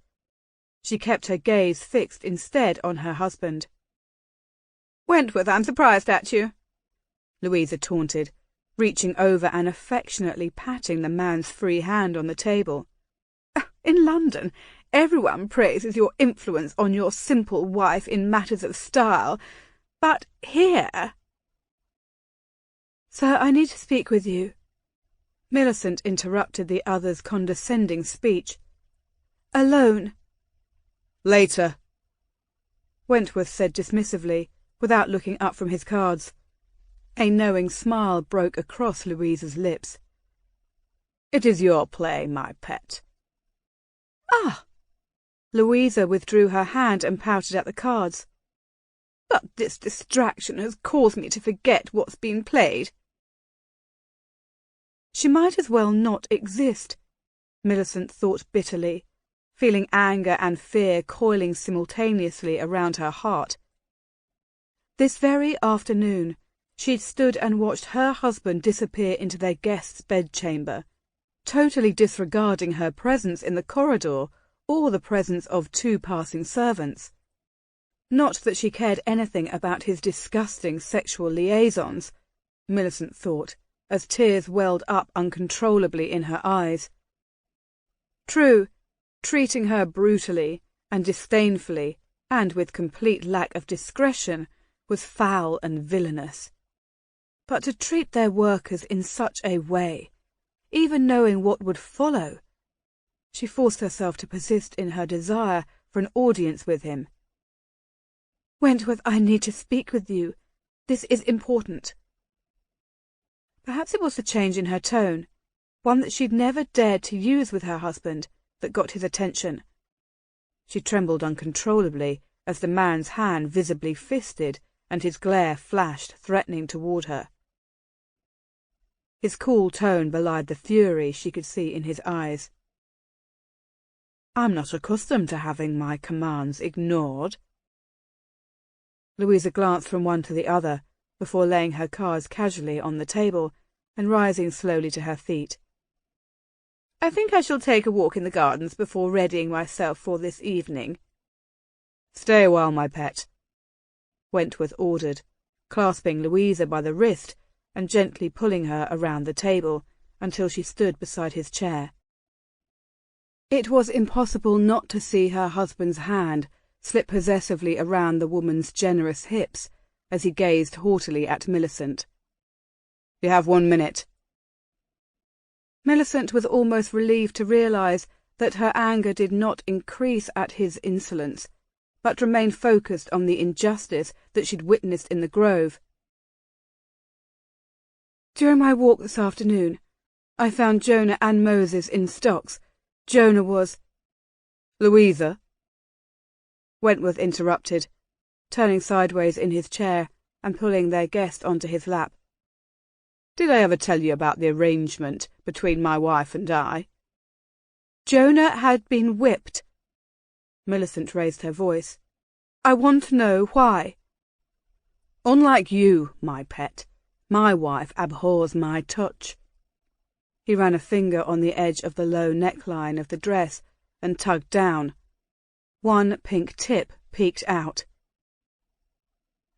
She kept her gaze fixed instead on her husband. Wentworth, I'm surprised at you, Louisa taunted, reaching over and affectionately patting the man's free hand on the table. In London, everyone praises your influence on your simple wife in matters of style, but here... Sir, I need to speak with you. Millicent interrupted the other's condescending speech. Alone. Later, Wentworth said dismissively, without looking up from his cards. A knowing smile broke across Louisa's lips. It is your play, my pet. Ah! Louisa withdrew her hand and pouted at the cards. But this distraction has caused me to forget what's been played. She might as well not exist, Millicent thought bitterly, feeling anger and fear coiling simultaneously around her heart. This very afternoon, She'd stood and watched her husband disappear into their guest's bedchamber, totally disregarding her presence in the corridor or the presence of 2 passing servants. Not that she cared anything about his disgusting sexual liaisons, Millicent thought, as tears welled up uncontrollably in her eyes. True, treating her brutally and disdainfully and with complete lack of discretion was foul and villainous. But to treat their workers in such a way, even knowing what would follow, she forced herself to persist in her desire for an audience with him. "Wentworth, I need to speak with you. This is important." Perhaps it was the change in her tone, one that she'd never dared to use with her husband, that got his attention. She trembled uncontrollably as the man's hand visibly fisted and his glare flashed threatening toward her. His cool tone belied the fury she could see in his eyes. "I'm not accustomed to having my commands ignored." Louisa glanced from one to the other before laying her cards casually on the table and rising slowly to her feet. "I think I shall take a walk in the gardens before readying myself for this evening." "Stay a while, my pet," Wentworth ordered, clasping Louisa by the wrist and gently pulling her around the table until she stood beside his chair. It was impossible not to see her husband's hand slip possessively around the woman's generous hips as he gazed haughtily at Millicent. "You have 1 minute." Millicent was almost relieved to realize that her anger did not increase at his insolence, but remained focused on the injustice that she'd witnessed in the grove. "During my walk this afternoon, I found Jonah and Moses in stocks. Jonah was—" "Louisa," Wentworth interrupted, turning sideways in his chair and pulling their guest onto his lap. "Did I ever tell you about the arrangement between my wife and I?" "Jonah had been whipped." Millicent raised her voice. "I want to know why." "Unlike you, my pet, my wife abhors my touch." He ran a finger on the edge of the low neckline of the dress and tugged down. One pink tip peeked out.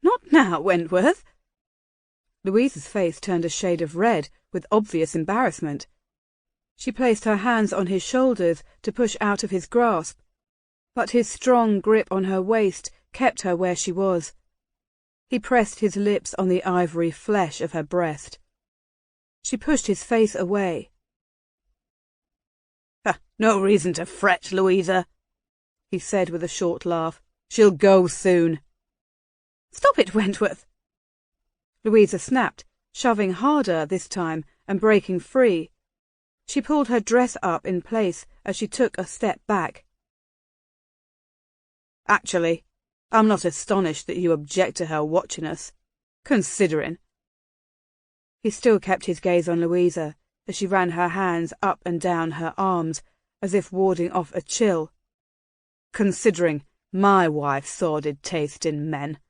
"Not now, Wentworth." Louisa's face turned a shade of red with obvious embarrassment. She placed her hands on his shoulders to push out of his grasp, but his strong grip on her waist kept her where she was. He pressed his lips on the ivory flesh of her breast. She pushed his face away. "No reason to fret, Louisa," he said with a short laugh. "She'll go soon." "Stop it, Wentworth." Louisa snapped, shoving harder this time and breaking free. She pulled her dress up in place as she took a step back. "Actually, I'm not astonished that you object to her watching us, considering." He still kept his gaze on Louisa as she ran her hands up and down her arms as if warding off a chill. "Considering my wife's sordid taste in men.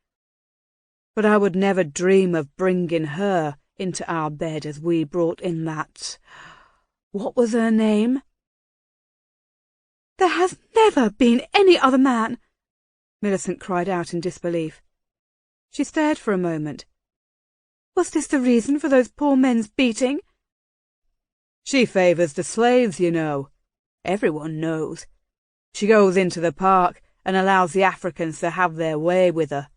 But I would never dream of bringing her into our bed as we brought in that... What was her name?" "There has never been any other man!" Millicent cried out in disbelief. She stared for a moment. "Was this the reason for those poor men's beating?" "She favours the slaves, you know. Everyone knows. She goes into the park and allows the Africans to have their way with her.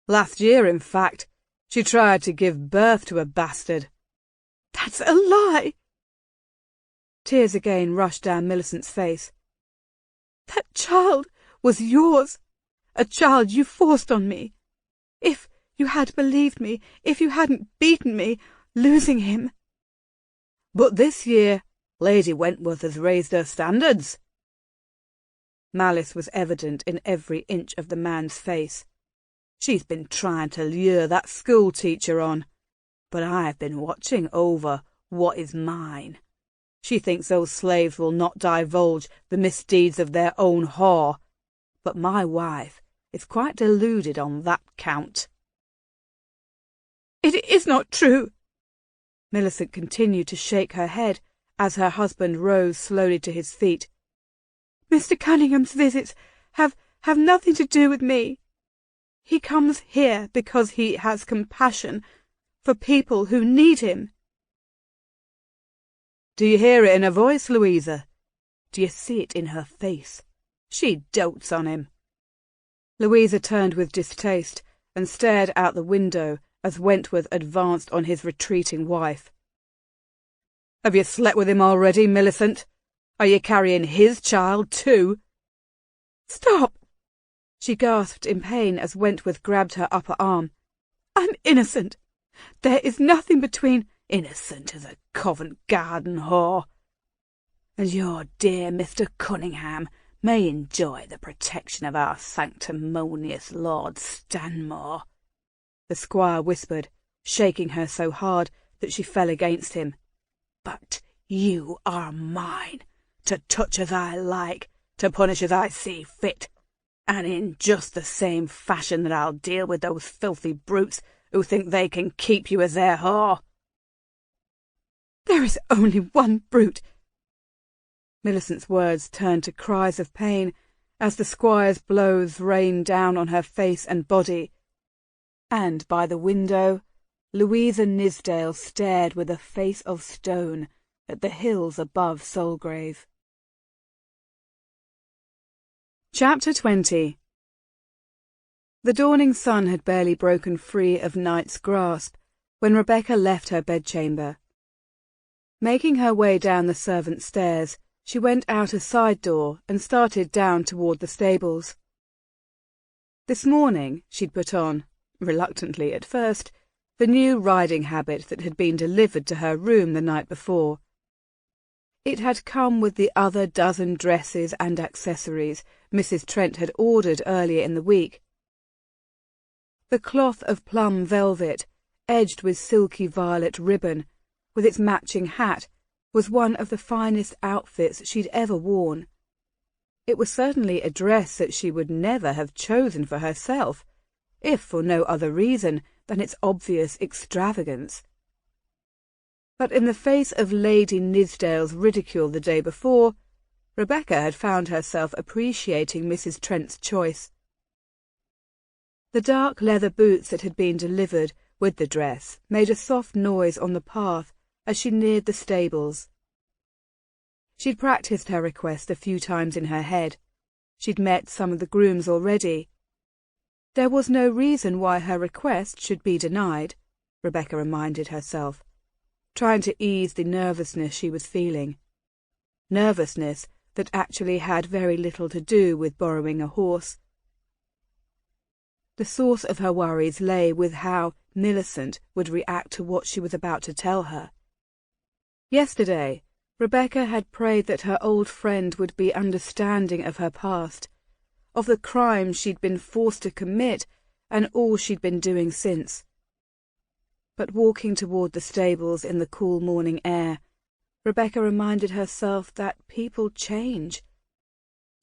Last year, in fact, she tried to give birth to a bastard." "That's a lie!" Tears again rushed down Millicent's face. "That child was yours, a child you forced on me. If you had believed me, if you hadn't beaten me, losing him—" "But this year, Lady Wentworth has raised her standards." Malice was evident in every inch of the man's face. "She's been trying to lure that school teacher on, but I've been watching over what is mine. She thinks those slaves will not divulge the misdeeds of their own whore, but my wife is quite deluded on that count." It is not true. Millicent continued to shake her head as her husband rose slowly to his feet. Mr. Cunningham's visits have nothing to do with me. He comes here because he has compassion for people who need him. Do you hear it in her voice, Louisa? Do you see it in her face? She dotes on him. Louisa turned with distaste and stared out the window as Wentworth advanced on his retreating wife. Have you slept with him already, Millicent? Are you carrying his child too? Stop! She gasped in pain as Wentworth grabbed her upper arm. I'm innocent. There is nothing between... Innocent as a Covent Garden whore. And your dear Mr. Cunningham may enjoy the protection of our sanctimonious Lord Stanmore, the squire whispered, shaking her so hard that she fell against him. But you are mine, to touch as I like, to punish as I see fit, and in just the same fashion that I'll deal with those filthy brutes who think they can keep you as their whore. There is only one brute. Millicent's words turned to cries of pain as the squire's blows rained down on her face and body, and by the window Louisa Nisdale stared with a face of stone at the hills above Solgrave. Chapter 20. The dawning sun had barely broken free of night's grasp when Rebecca left her bedchamber. Making her way down the servants' stairs, she went out a side door and started down toward the stables. This morning she'd put on, reluctantly at first, the new riding habit that had been delivered to her room the night before. It had come with the other dozen dresses and accessories Mrs. Trent had ordered earlier in the week. The cloth of plum velvet, edged with silky violet ribbon, with its matching hat, was one of the finest outfits she'd ever worn. It was certainly a dress that she would never have chosen for herself, if for no other reason than its obvious extravagance. But in the face of Lady Nisdale's ridicule the day before, Rebecca had found herself appreciating Mrs. Trent's choice. The dark leather boots that had been delivered with the dress made a soft noise on the path as she neared the stables. She'd practised her request a few times in her head. She'd met some of the grooms already. There was no reason why her request should be denied, Rebecca reminded herself, trying to ease the nervousness she was feeling. Nervousness that actually had very little to do with borrowing a horse. The source of her worries lay with how Millicent would react to what she was about to tell her. Yesterday, Rebecca had prayed that her old friend would be understanding of her past, of the crimes she'd been forced to commit and all she'd been doing since. But walking toward the stables in the cool morning air, Rebecca reminded herself that people change.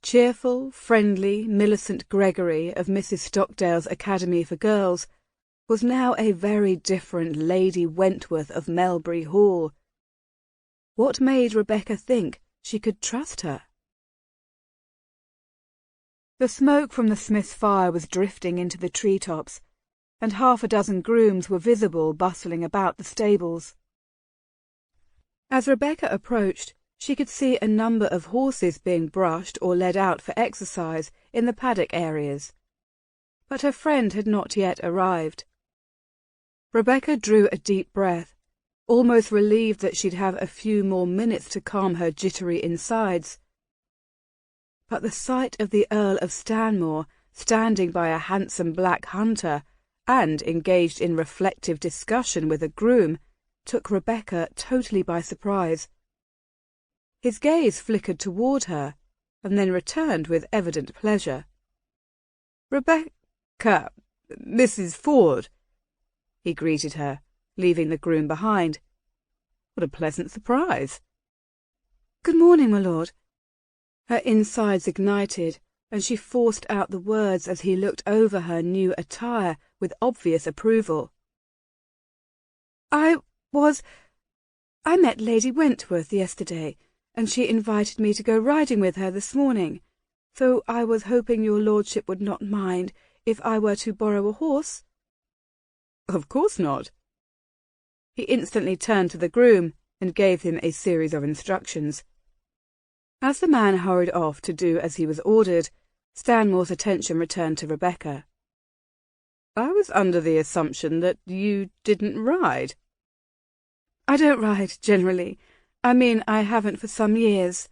Cheerful, friendly Millicent Gregory of Mrs. Stockdale's Academy for Girls was now a very different Lady Wentworth of Melbury Hall. What made Rebecca think she could trust her? The smoke from the Smith's fire was drifting into the treetops, and half a dozen grooms were visible bustling about the stables. As Rebecca approached, she could see a number of horses being brushed or led out for exercise in the paddock areas. But her friend had not yet arrived. Rebecca drew a deep breath, almost relieved that she'd have a few more minutes to calm her jittery insides. But the sight of the Earl of Stanmore standing by a handsome black hunter and engaged in reflective discussion with a groom took Rebecca totally by surprise. His gaze flickered toward her, and then returned with evident pleasure. "Rebecca, Mrs. Ford," he greeted her, leaving the groom behind. "What a pleasant surprise." "Good morning, my lord." Her insides ignited, and she forced out the words as he looked over her new attire with obvious approval. I met Lady Wentworth yesterday, and she invited me to go riding with her this morning, so I was hoping your lordship would not mind if I were to borrow a horse." "Of course not." He instantly turned to the groom and gave him a series of instructions. As the man hurried off to do as he was ordered, Stanmore's attention returned to Rebecca. "I was under the assumption that you didn't ride." "I don't ride, generally. I mean, I haven't for some years."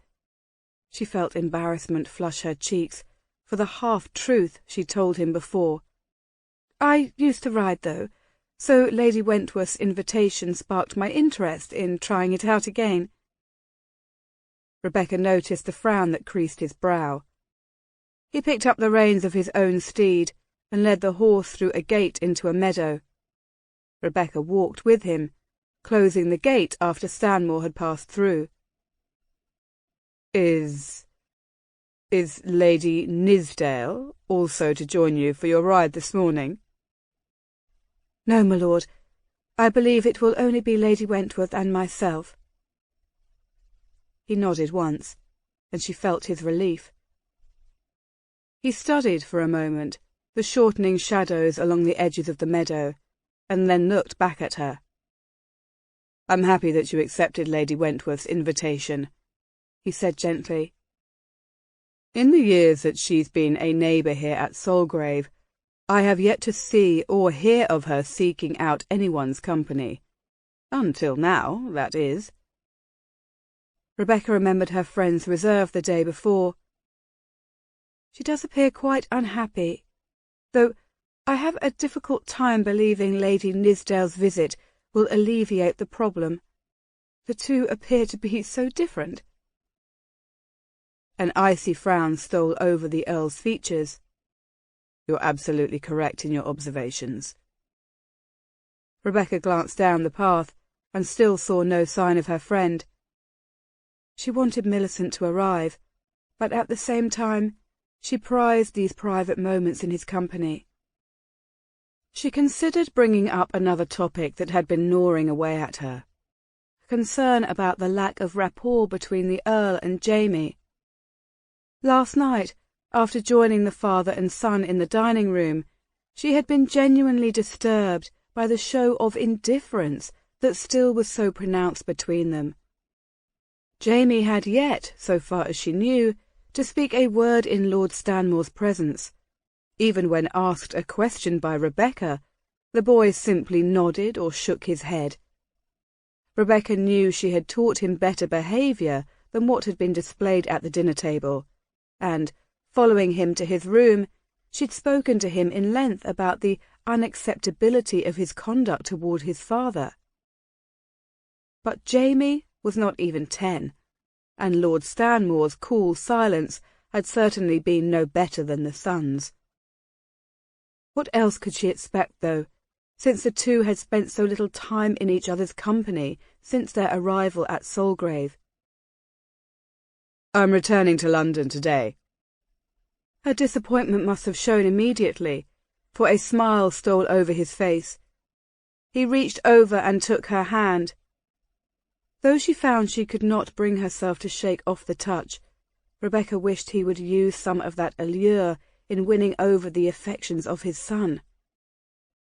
She felt embarrassment flush her cheeks for the half-truth she told him before. "I used to ride, though, so Lady Wentworth's invitation sparked my interest in trying it out again." Rebecca noticed the frown that creased his brow. He picked up the reins of his own steed and led the horse through a gate into a meadow. Rebecca walked with him, closing the gate after Stanmore had passed through. Is Lady Nithsdale also to join you for your ride this morning?" "No, my lord. I believe it will only be Lady Wentworth and myself." He nodded once, and she felt his relief. He studied for a moment the shortening shadows along the edges of the meadow, and then looked back at her. "I'm happy that you accepted Lady Wentworth's invitation," he said gently. "In the years that she's been a neighbour here at Solgrave, I have yet to see or hear of her seeking out anyone's company. Until now, that is." Rebecca remembered her friend's reserve the day before. "She does appear quite unhappy, though I have a difficult time believing Lady Nithsdale's visit will alleviate the problem. The two appear to be so different." An icy frown stole over the Earl's features. "You're absolutely correct in your observations." Rebecca glanced down the path and still saw no sign of her friend. She wanted Millicent to arrive, but at the same time she prized these private moments in his company. She considered bringing up another topic that had been gnawing away at her, concern about the lack of rapport between the Earl and Jamie. Last night, after joining the father and son in the dining room, she had been genuinely disturbed by the show of indifference that still was so pronounced between them. Jamie had yet, so far as she knew, to speak a word in Lord Stanmore's presence. Even when asked a question by Rebecca, the boy simply nodded or shook his head. Rebecca knew she had taught him better behaviour than what had been displayed at the dinner table, and, following him to his room, she'd spoken to him in length about the unacceptability of his conduct toward his father. But Jamie was not even 10, and Lord Stanmore's cool silence had certainly been no better than the son's. What else could she expect, though, since the two had spent so little time in each other's company since their arrival at Solgrave? "I'm returning to London today." Her disappointment must have shown immediately, for a smile stole over his face. He reached over and took her hand. Though she found she could not bring herself to shake off the touch, Rebecca wished he would use some of that allure in winning over the affections of his son.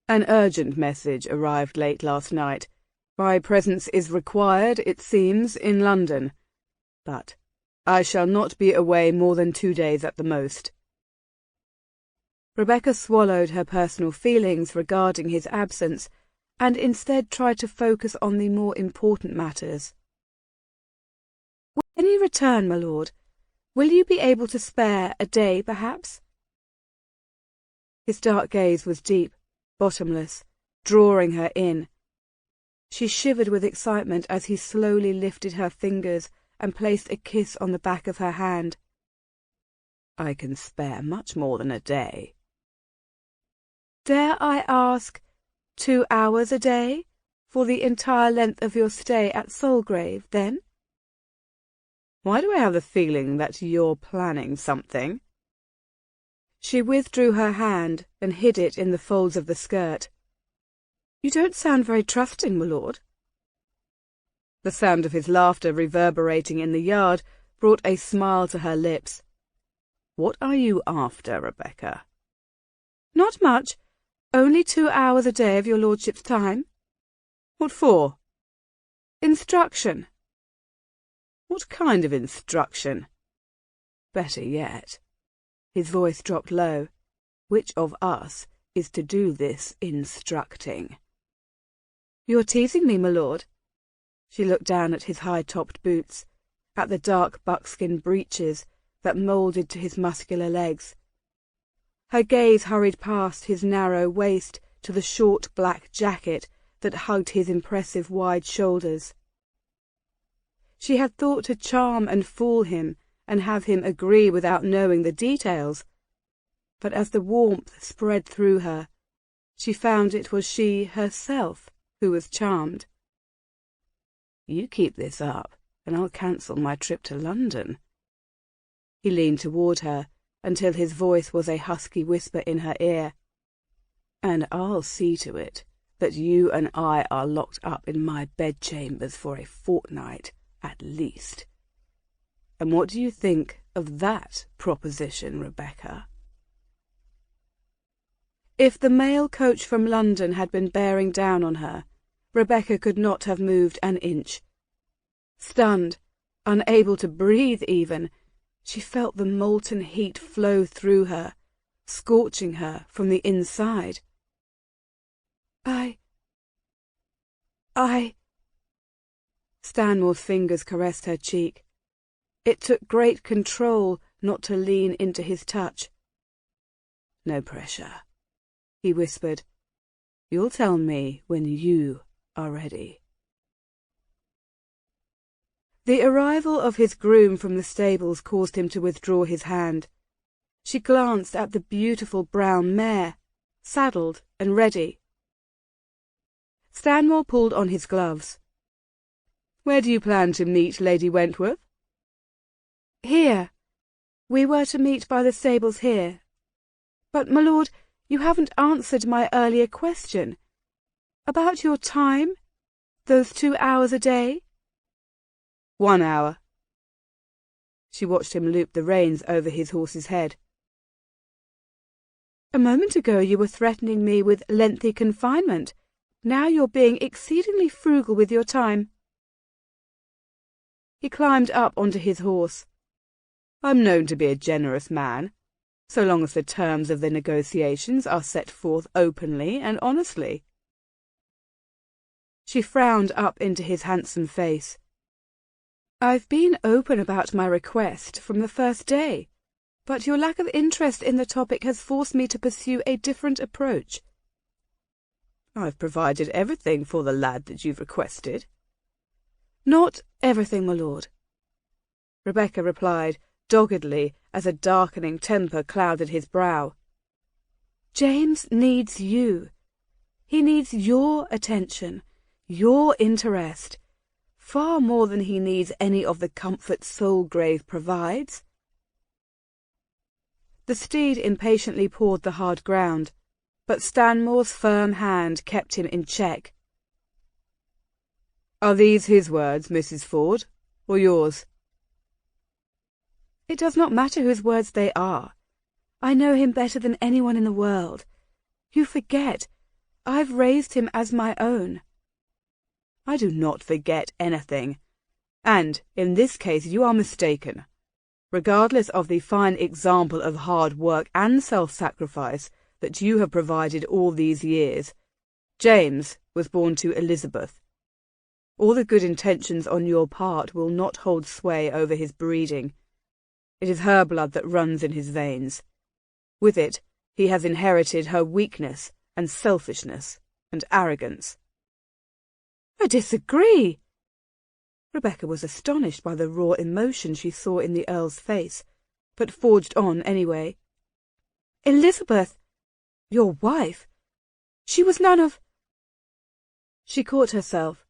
"An urgent message arrived late last night. My presence is required, it seems, in London. But I shall not be away more than 2 days at the most." Rebecca swallowed her personal feelings regarding his absence and instead tried to focus on the more important matters. "When you return, my lord, will you be able to spare a day, perhaps?" His dark gaze was deep, bottomless, drawing her in. She shivered with excitement as he slowly lifted her fingers and placed a kiss on the back of her hand. "I can spare much more than a day." "Dare I ask, 2 hours a day, for the entire length of your stay at Solgrave, then?" "Why do I have the feeling that you're planning something?" She withdrew her hand and hid it in the folds of the skirt. You don't sound very trusting, my lord. The sound of his laughter reverberating in the yard brought a smile to her lips. What are you after, Rebecca? Not much. Only 2 hours a day of your lordship's time. What for? Instruction. What kind of instruction? Better yet. His voice dropped low. Which of us is to do this instructing? You're teasing me, my lord. She looked down at his high-topped boots, at the dark buckskin breeches that moulded to his muscular legs. Her gaze hurried past his narrow waist to the short black jacket that hugged his impressive wide shoulders. She had thought to charm and fool him and have him agree without knowing the details, but as the warmth spread through her, she found it was she herself who was charmed. You keep this up, and I'll cancel my trip to London. He leaned toward her until his voice was a husky whisper in her ear. And I'll see to it that you and I are locked up in my bedchambers for a fortnight, at least. And what do you think of that proposition, Rebecca? If the mail coach from London had been bearing down on her, Rebecca could not have moved an inch. Stunned, unable to breathe even, she felt the molten heat flow through her, scorching her from the inside. Stanmore's fingers caressed her cheek. It took great control not to lean into his touch. No pressure, he whispered. You'll tell me when you are ready. The arrival of his groom from the stables caused him to withdraw his hand. She glanced at the beautiful brown mare, saddled and ready. Stanmore pulled on his gloves. Where do you plan to meet Lady Wentworth? Here. We were to meet by the stables here. But, my lord, you haven't answered my earlier question. About your time? Those 2 hours a day? 1 hour. She watched him loop the reins over his horse's head. A moment ago you were threatening me with lengthy confinement. Now you're being exceedingly frugal with your time. He climbed up onto his horse. I'm known to be a generous man, so long as the terms of the negotiations are set forth openly and honestly. She frowned up into his handsome face. I've been open about my request from the first day, but your lack of interest in the topic has forced me to pursue a different approach. I've provided everything for the lad that you've requested. Not everything, my lord, Rebecca replied doggedly as a darkening temper clouded his brow. James needs you. He needs your attention, your interest, far more than he needs any of the comfort Soulgrave provides. The steed impatiently pawed the hard ground, but Stanmore's firm hand kept him in check. Are these his words, Mrs. Ford, or yours? It does not matter whose words they are. I know him better than anyone in the world. You forget. I've raised him as my own. I do not forget anything, and in this case you are mistaken. Regardless of the fine example of hard work and self-sacrifice that you have provided all these years, James was born to Elizabeth. All the good intentions on your part will not hold sway over his breeding. It is her blood that runs in his veins. With it, he has inherited her weakness and selfishness and arrogance. I disagree. Rebecca was astonished by the raw emotion she saw in the Earl's face, but forged on anyway. Elizabeth, your wife, she was none of... She caught herself.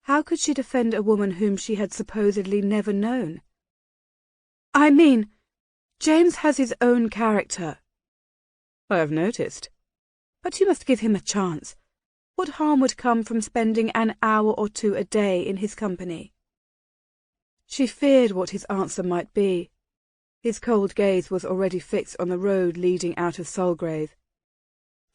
How could she defend a woman whom she had supposedly never known? I mean, James has his own character. I have noticed. But you must give him a chance. What harm would come from spending an hour or two a day in his company? She feared what his answer might be. His cold gaze was already fixed on the road leading out of Solgrave.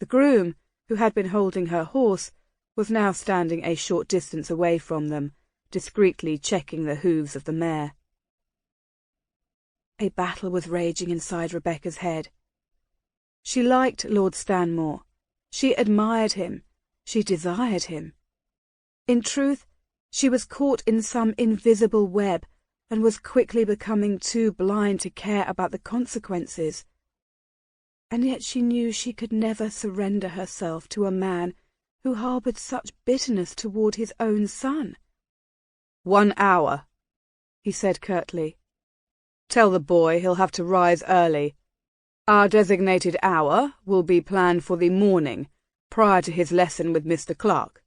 The groom, who had been holding her horse, was now standing a short distance away from them, discreetly checking the hooves of the mare. A battle was raging inside Rebecca's head. She liked Lord Stanmore. She admired him. She desired him. In truth, she was caught in some invisible web and was quickly becoming too blind to care about the consequences. And yet she knew she could never surrender herself to a man who harboured such bitterness toward his own son. 1 hour, he said curtly. Tell the boy he'll have to rise early. Our designated hour will be planned for the morning, prior to his lesson with Mr. Clark.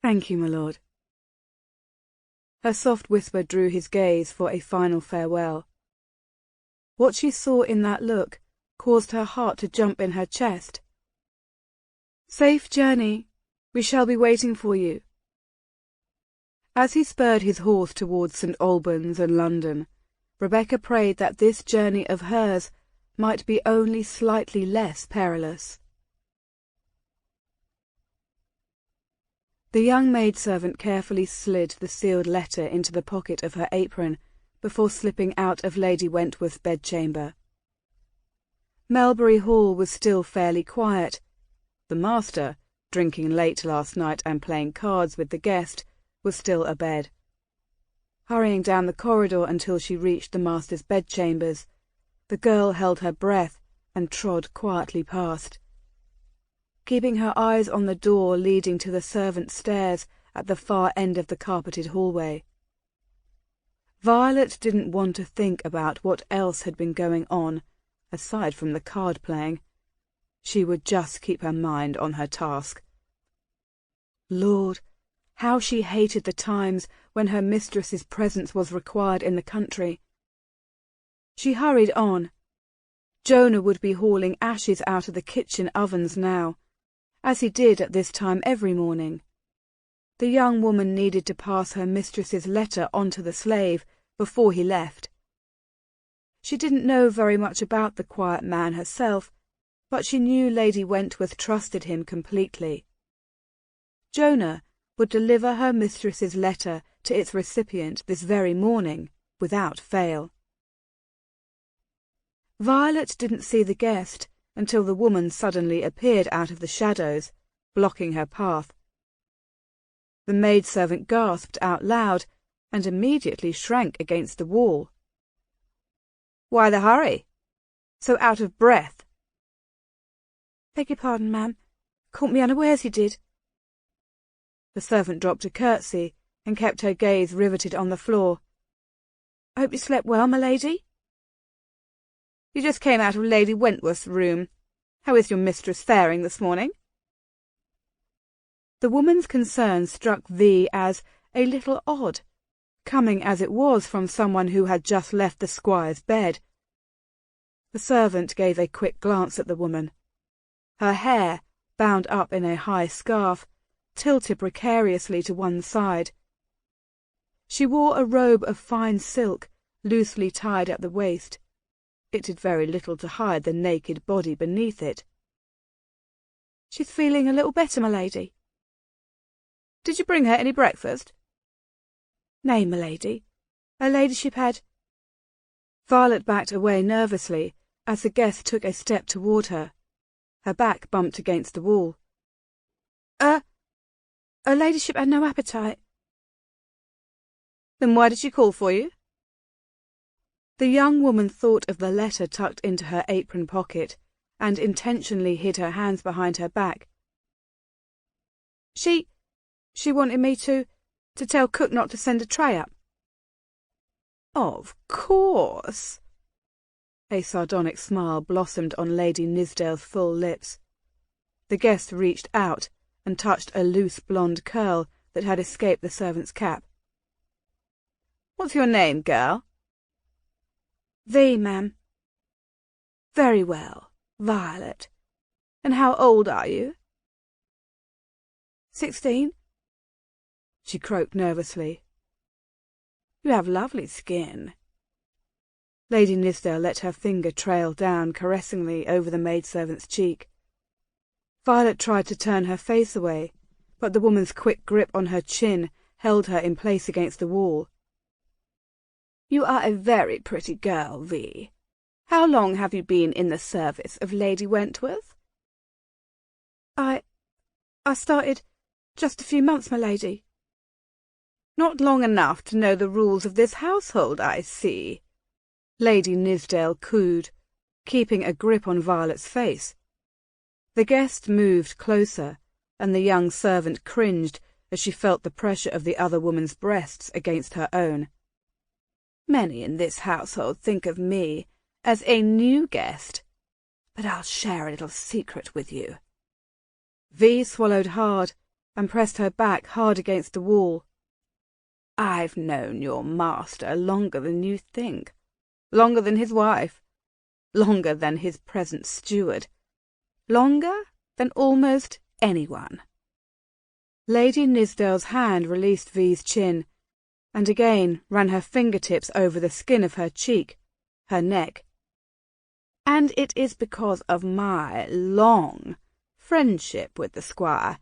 Thank you, my lord. Her soft whisper drew his gaze for a final farewell. What she saw in that look caused her heart to jump in her chest. Safe journey. We shall be waiting for you. As he spurred his horse towards St. Albans and London, Rebecca prayed that this journey of hers might be only slightly less perilous. The young maidservant carefully slid the sealed letter into the pocket of her apron before slipping out of Lady Wentworth's bedchamber. Melbury Hall was still fairly quiet. The master, drinking late last night and playing cards with the guest, was still abed. Hurrying down the corridor until she reached the master's bedchambers, the girl held her breath and trod quietly past, keeping her eyes on the door leading to the servants' stairs at the far end of the carpeted hallway. Violet didn't want to think about what else had been going on, aside from the card-playing. She would just keep her mind on her task. Lord, how she hated the times when her mistress's presence was required in the country. She hurried on. Jonah would be hauling ashes out of the kitchen ovens now, as he did at this time every morning. The young woman needed to pass her mistress's letter on to the slave before he left. She didn't know very much about the quiet man herself, but she knew Lady Wentworth trusted him completely. Jonah would deliver her mistress's letter to its recipient this very morning, without fail. Violet didn't see the guest until the woman suddenly appeared out of the shadows, blocking her path. The maidservant gasped out loud and immediately shrank against the wall. "Why the hurry? So out of breath?" "Beg your pardon, ma'am. Caught me unawares, he did." The servant dropped a curtsy and kept her gaze riveted on the floor. "I hope you slept well, my lady?" "You just came out of Lady Wentworth's room. How is your mistress faring this morning?" The woman's concern struck V as a little odd, coming as it was from someone who had just left the squire's bed. The servant gave a quick glance at the woman. Her hair, bound up in a high scarf, tilted precariously to one side. She wore a robe of fine silk, loosely tied at the waist. It did very little to hide the naked body beneath it. "She's feeling a little better, my lady." "Did you bring her any breakfast?" "Nay, my lady. Her ladyship had—" Violet backed away nervously as the guest took a step toward her. Her back bumped against the wall. Her ladyship had no appetite." "Then why did she call for you?" The young woman thought of the letter tucked into her apron pocket and intentionally hid her hands behind her back. She wanted me to tell cook not to send a tray up." "Of course." A sardonic smile blossomed on Lady Nithsdale's full lips. The guest reached out and touched a loose blonde curl that had escaped the servant's cap. "What's your name, girl?" "V, ma'am." "Very well, Violet. And how old are you?" 16? She croaked nervously. You have lovely skin. Lady Nithsdale let her finger trail down caressingly over the maidservant's cheek. Violet tried to turn her face away, but the woman's quick grip on her chin held her in place against the wall. You are a very pretty girl, V. How long have you been in the service of Lady Wentworth? I started just a few months, my lady. Not long enough to know the rules of this household, I see, Lady Nithsdale cooed, keeping a grip on Violet's face. The guest moved closer, and the young servant cringed as she felt the pressure of the other woman's breasts against her own. Many in this household think of me as a new guest, but I'll share a little secret with you. V swallowed hard and pressed her back hard against the wall. I've known your master longer than you think, longer than his wife, longer than his present steward, longer than almost anyone. Lady Nithsdale's hand released V's chin, and again ran her fingertips over the skin of her cheek, her neck. And it is because of my long friendship with the squire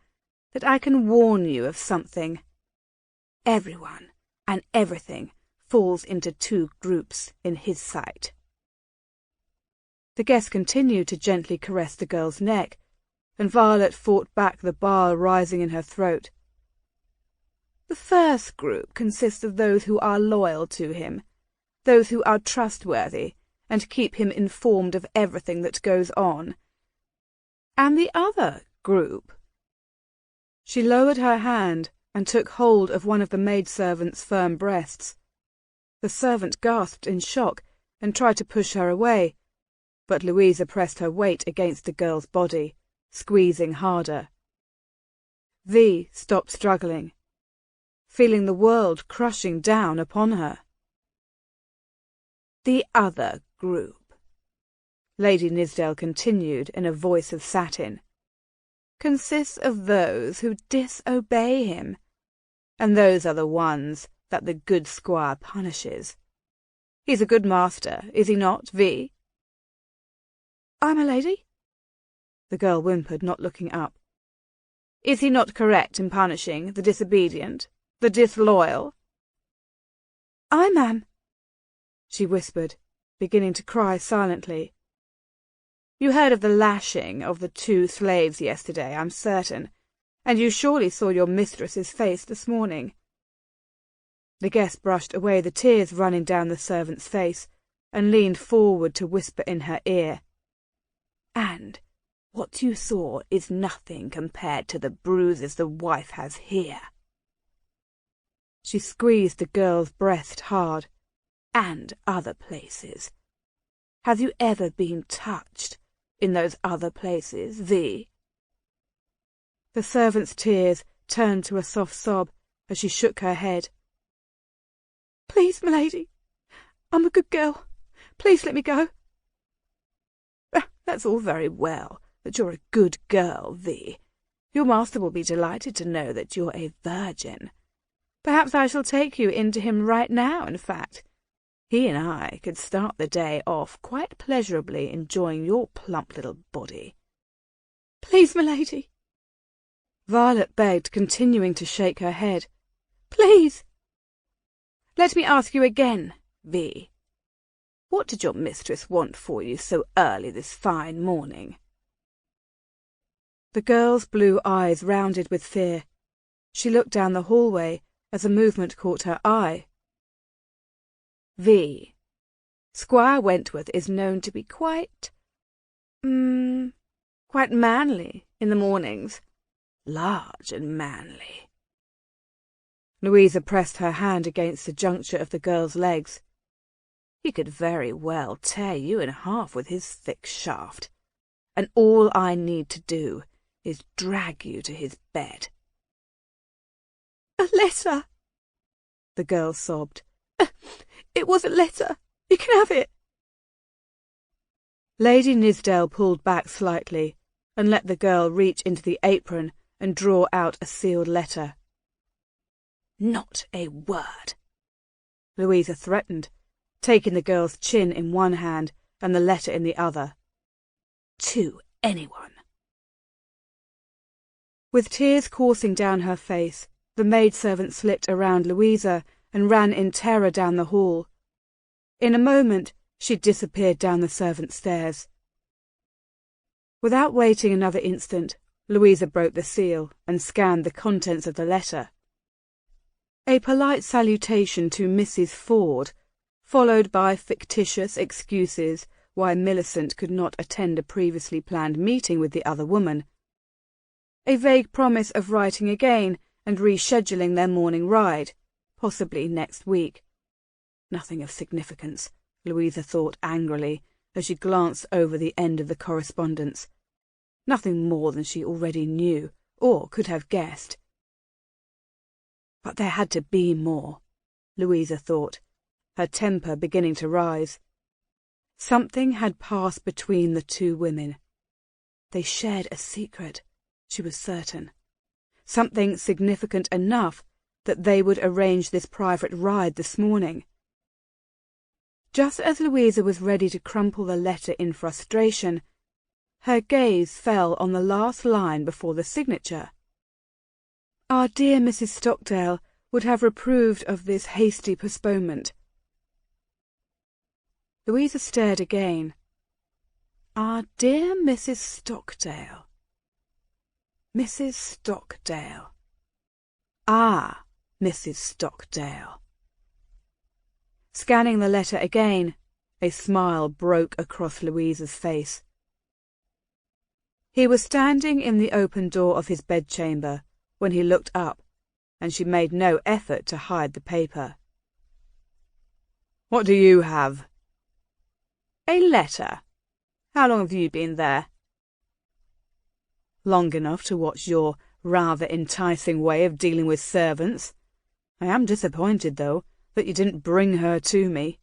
that I can warn you of something. Everyone and everything falls into two groups in his sight. The guest continued to gently caress the girl's neck, and Violet fought back the bile rising in her throat. The first group consists of those who are loyal to him, those who are trustworthy and keep him informed of everything that goes on. And the other group... She lowered her hand and took hold of one of the maidservant's firm breasts. The servant gasped in shock and tried to push her away, but Louisa pressed her weight against the girl's body, squeezing harder. V stopped struggling, feeling the world crushing down upon her. The other group, Lady Nithsdale continued in a voice of satin, consists of those who disobey him, and those are the ones that the good squire punishes. He's a good master, is he not, V? Aye, my lady? The girl whimpered, not looking up. Is he not correct in punishing the disobedient, the disloyal? Aye, ma'am, she whispered, beginning to cry silently. You heard of the lashing of the 2 slaves yesterday, I'm certain, and you surely saw your mistress's face this morning. The guest brushed away the tears running down the servant's face and leaned forward to whisper in her ear. And what you saw is nothing compared to the bruises the wife has here. She squeezed the girl's breast hard. And other places. Have you ever been touched in those other places, V? The servant's tears turned to a soft sob as she shook her head. Please, m'lady, I'm a good girl. Please let me go. That's all very well, that you're a good girl, V. Your master will be delighted to know that you're a virgin. Perhaps I shall take you into him right now, in fact. He and I could start the day off quite pleasurably enjoying your plump little body. Please, m'lady, Violet begged, continuing to shake her head. Please. Let me ask you again, V. What did your mistress want for you so early this fine morning? The girl's blue eyes rounded with fear. She looked down the hallway as a movement caught her eye. V. Squire Wentworth is known to be quite manly in the mornings. Large and manly. Louisa pressed her hand against the juncture of the girl's legs. He could very well tear you in half with his thick shaft, and all I need to do is drag you to his bed. A letter, the girl sobbed. It was a letter. You can have it. Lady Nithsdale pulled back slightly and let the girl reach into the apron and draw out a sealed letter. "Not a word," Louisa threatened, taking the girl's chin in one hand and the letter in the other. "To anyone." With tears coursing down her face, the maidservant slipped around Louisa and ran in terror down the hall. In a moment, she disappeared down the servants' stairs. Without waiting another instant, Louisa broke the seal and scanned the contents of the letter. A polite salutation to Mrs. Ford, followed by fictitious excuses why Millicent could not attend a previously planned meeting with the other woman. A vague promise of writing again and rescheduling their morning ride, possibly next week. Nothing of significance, Louisa thought angrily as she glanced over the end of the correspondence. Nothing more than she already knew, or could have guessed. But there had to be more, Louisa thought, her temper beginning to rise. Something had passed between the two women. They shared a secret, she was certain. Something significant enough that they would arrange this private ride this morning. Just as Louisa was ready to crumple the letter in frustration, her gaze fell on the last line before the signature. Our dear Mrs. Stockdale would have reproved of this hasty postponement. Louisa stared again. Our dear Mrs. Stockdale. Mrs. Stockdale. Ah, Mrs. Stockdale. Scanning the letter again, a smile broke across Louisa's face. He was standing in the open door of his bedchamber when he looked up, and she made no effort to hide the paper. What do you have? A letter. How long have you been there? Long enough to watch your rather enticing way of dealing with servants. I am disappointed, though, that you didn't bring her to me.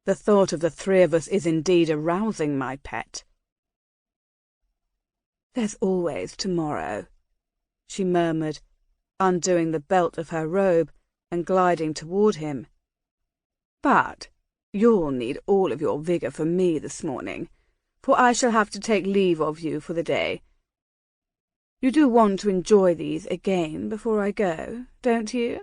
The thought of the three of us is indeed arousing, my pet. There's always tomorrow, she murmured, undoing the belt of her robe and gliding toward him. But you'll need all of your vigour for me this morning, for I shall have to take leave of you for the day. You do want to enjoy these again before I go, don't you?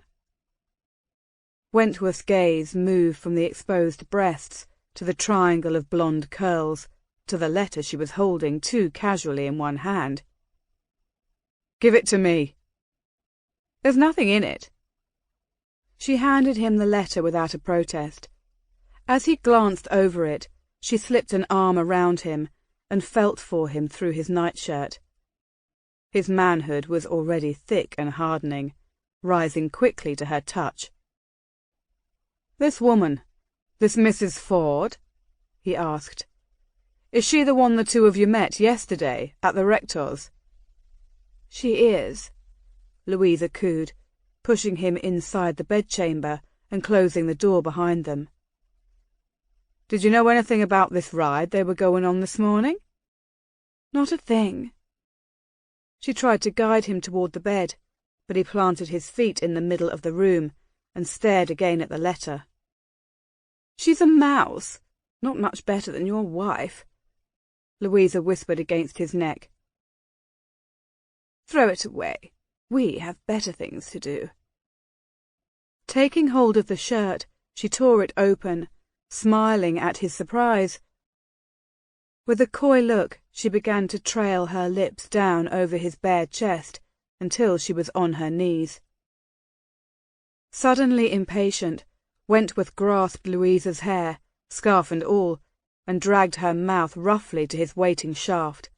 Wentworth's gaze moved from the exposed breasts to the triangle of blonde curls to the letter she was holding too casually in one hand. Give it to me. There's nothing in it. She handed him the letter without a protest. As he glanced over it, she slipped an arm around him and felt for him through his nightshirt. His manhood was already thick and hardening, rising quickly to her touch. This woman, this Mrs. Ford, he asked. Is she the one the two of you met yesterday at the rector's? She is, Louisa cooed, pushing him inside the bedchamber and closing the door behind them. Did you know anything about this ride they were going on this morning? Not a thing. She tried to guide him toward the bed, but he planted his feet in the middle of the room and stared again at the letter. She's a mouse, not much better than your wife, Louisa whispered against his neck. Throw it away. We have better things to do. Taking hold of the shirt, she tore it open, smiling at his surprise. With a coy look, she began to trail her lips down over his bare chest until she was on her knees. Suddenly impatient, Wentworth grasped Louisa's hair, scarf and all, and dragged her mouth roughly to his waiting shaft.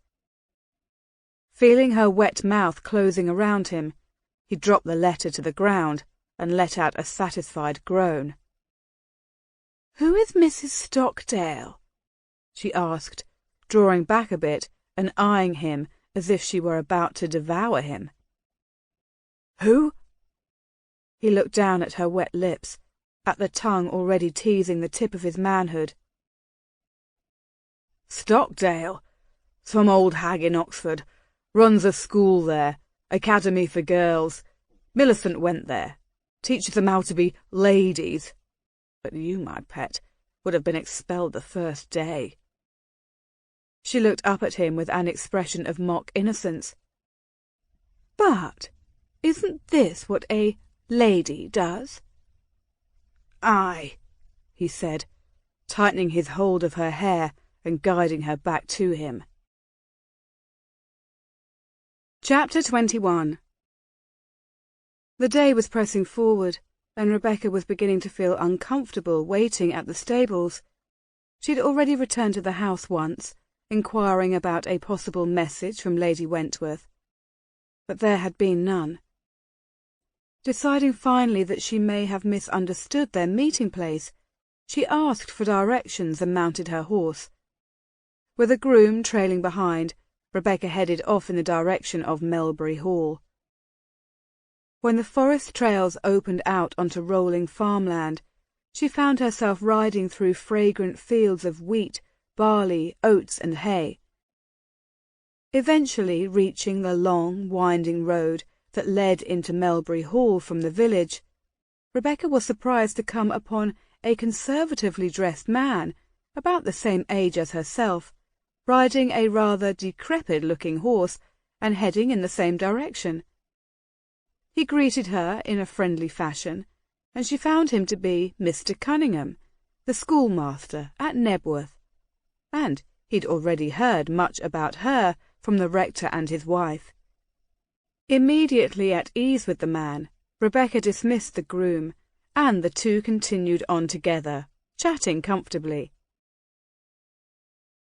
Feeling her wet mouth closing around him, he dropped the letter to the ground and let out a satisfied groan. Who is Mrs. Stockdale? She asked, drawing back a bit and eyeing him as if she were about to devour him. Who? He looked down at her wet lips, at the tongue already teasing the tip of his manhood. Stockdale? Some old hag in Oxford. Runs a school there, academy for girls. Millicent went there. Teaches them how to be ladies. But you, my pet, would have been expelled the first day." She looked up at him with an expression of mock innocence. "But isn't this what a lady does?" "Aye," he said, tightening his hold of her hair and guiding her back to him. Chapter 21. The day was pressing forward, and Rebecca was beginning to feel uncomfortable waiting at the stables. She'd already returned to the house once, inquiring about a possible message from Lady Wentworth, but there had been none. Deciding finally that she may have misunderstood their meeting place, she asked for directions and mounted her horse. With a groom trailing behind, Rebecca headed off in the direction of Melbury Hall. When the forest trails opened out onto rolling farmland, she found herself riding through fragrant fields of wheat, barley, oats, and hay. Eventually reaching the long, winding road that led into Melbury Hall from the village, Rebecca was surprised to come upon a conservatively dressed man, about the same age as herself, riding a rather decrepit-looking horse and heading in the same direction. He greeted her in a friendly fashion, and she found him to be Mr. Cunningham, the schoolmaster at Knebworth, and he'd already heard much about her from the rector and his wife. Immediately at ease with the man, Rebecca dismissed the groom, and the two continued on together, chatting comfortably.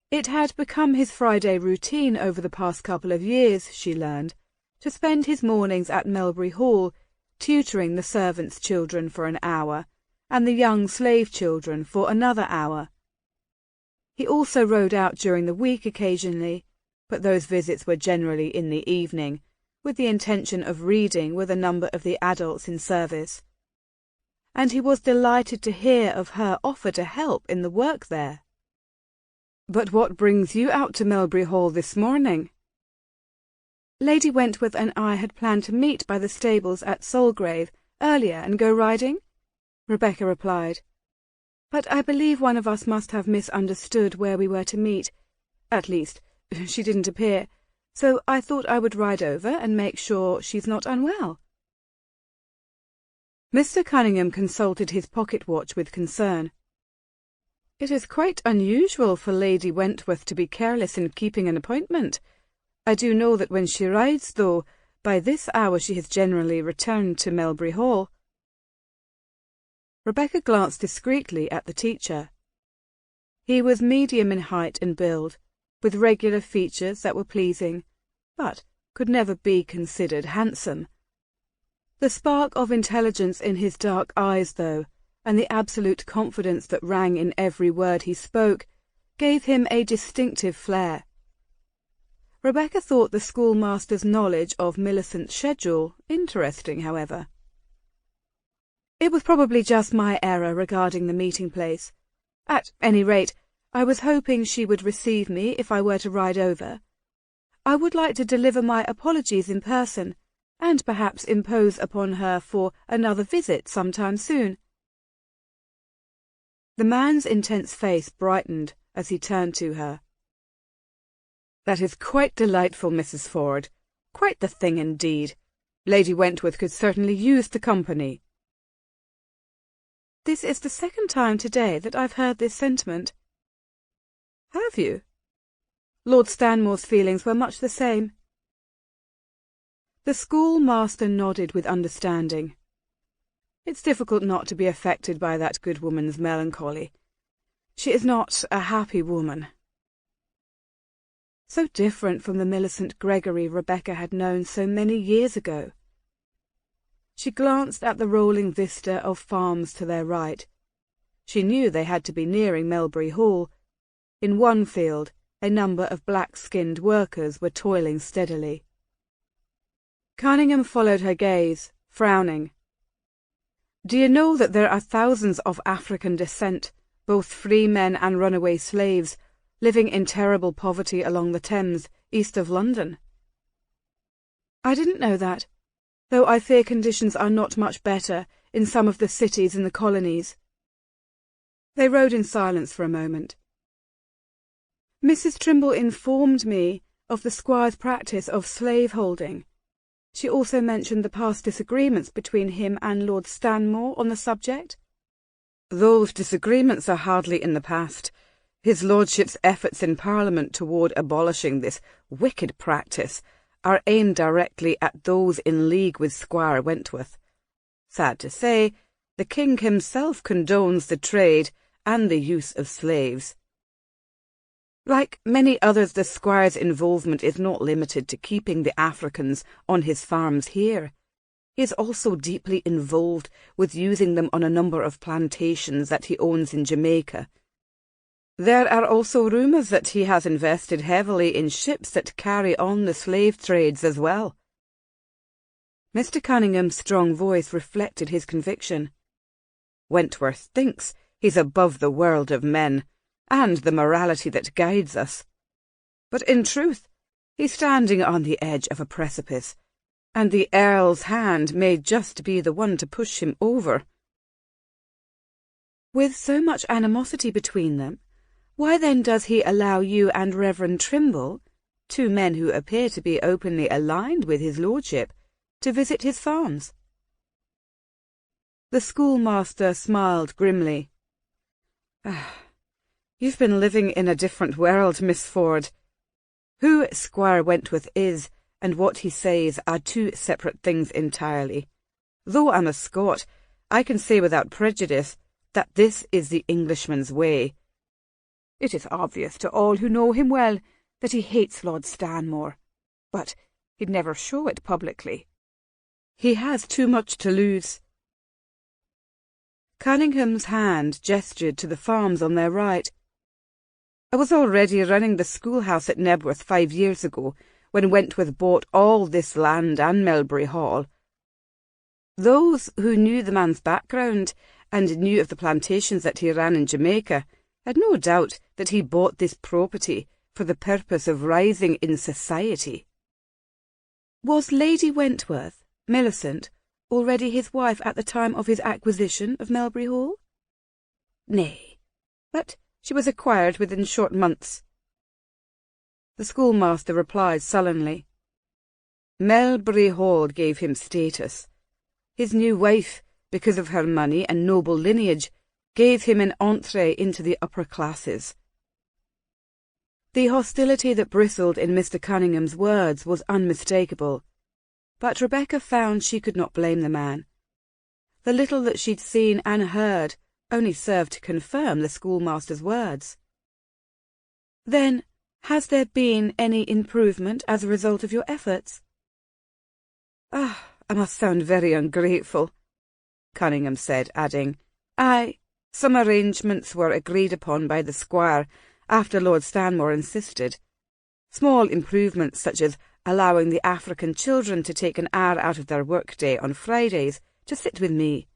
It had become his Friday routine over the past couple of years, she learned, to spend his mornings at Melbury Hall, tutoring the servants' children for an hour, and the young slave children for another hour. He also rode out during the week occasionally, but those visits were generally in the evening, with the intention of reading with a number of the adults in service. And he was delighted to hear of her offer to help in the work there. "But what brings you out to Melbury Hall this morning?" "Lady Wentworth and I had planned to meet by the stables at Solgrave earlier and go riding," Rebecca replied. "But I believe one of us must have misunderstood where we were to meet. At least, she didn't appear, so I thought I would ride over and make sure she's not unwell." Mr. Cunningham consulted his pocket-watch with concern. "It is quite unusual for Lady Wentworth to be careless in keeping an appointment. I do know that when she rides, though, by this hour she has generally returned to Melbury Hall." Rebecca glanced discreetly at the teacher. He was medium in height and build, with regular features that were pleasing, but could never be considered handsome. The spark of intelligence in his dark eyes, though, and the absolute confidence that rang in every word he spoke, gave him a distinctive flair. Rebecca thought the schoolmaster's knowledge of Millicent's schedule interesting, however. "It was probably just my error regarding the meeting place. At any rate, I was hoping she would receive me if I were to ride over. I would like to deliver my apologies in person, and perhaps impose upon her for another visit sometime soon." The man's intense face brightened as he turned to her. "That is quite delightful, Mrs. Ford. Quite the thing indeed. Lady Wentworth could certainly use the company." "This is the second time today that I've heard this sentiment." "Have you?" Lord Stanmore's feelings were much the same. The schoolmaster nodded with understanding. "It's difficult not to be affected by that good woman's melancholy. She is not a happy woman." So different from the Millicent Gregory Rebecca had known so many years ago. She glanced at the rolling vista of farms to their right. She knew they had to be nearing Melbury Hall. In one field, a number of black-skinned workers were toiling steadily. Cunningham followed her gaze, frowning. "Do you know that there are thousands of African descent, both free men and runaway slaves, living in terrible poverty along the Thames, east of London?" I didn't know that, though I fear conditions are not much better in some of the cities in the colonies. They rode in silence for a moment. Mrs. Trimble informed me of the squire's practice of slave-holding. She also mentioned the past disagreements between him and Lord Stanmore on the subject. Those disagreements are hardly in the past. His lordship's efforts in Parliament toward abolishing this wicked practice are aimed directly at those in league with Squire Wentworth. Sad to say, the king himself condones the trade and the use of slaves. Like many others, the squire's involvement is not limited to keeping the Africans on his farms here. He is also deeply involved with using them on a number of plantations that he owns in Jamaica. There are also rumours that he has invested heavily in ships that carry on the slave trades as well. Mr. Cunningham's strong voice reflected his conviction. Wentworth thinks he's above the world of men and the morality that guides us. But in truth, he's standing on the edge of a precipice, and the Earl's hand may just be the one to push him over. With so much animosity between them, why then does he allow you and Reverend Trimble, two men who appear to be openly aligned with his lordship, to visit his farms? The schoolmaster smiled grimly. You've been living in a different world, Miss Ford. Who Squire Wentworth is and what he says are two separate things entirely. Though I'm a Scot, I can say without prejudice that this is the Englishman's way. It is obvious to all who know him well that he hates Lord Stanmore, but he'd never show it publicly. He has too much to lose. Cunningham's hand gestured to the farms on their right. I was already running the schoolhouse at Nebworth 5 years ago, when Wentworth bought all this land and Melbury Hall. Those who knew the man's background and knew of the plantations that he ran in Jamaica had no doubt that he bought this property for the purpose of rising in society. Was Lady Wentworth, Millicent, already his wife at the time of his acquisition of Melbury Hall? Nay, but she was acquired within short months. The schoolmaster replied sullenly. Melbury Hall gave him status. His new wife, because of her money and noble lineage, gave him an entree into the upper classes. The hostility that bristled in Mr. Cunningham's words was unmistakable, but Rebecca found she could not blame the man. The little that she'd seen and heard only served to confirm the schoolmaster's words. Then, has there been any improvement as a result of your efforts? I must sound very ungrateful, Cunningham said, adding, some arrangements were agreed upon by the squire after Lord Stanmore insisted. Small improvements such as allowing the African children to take an hour out of their workday on Fridays to sit with me,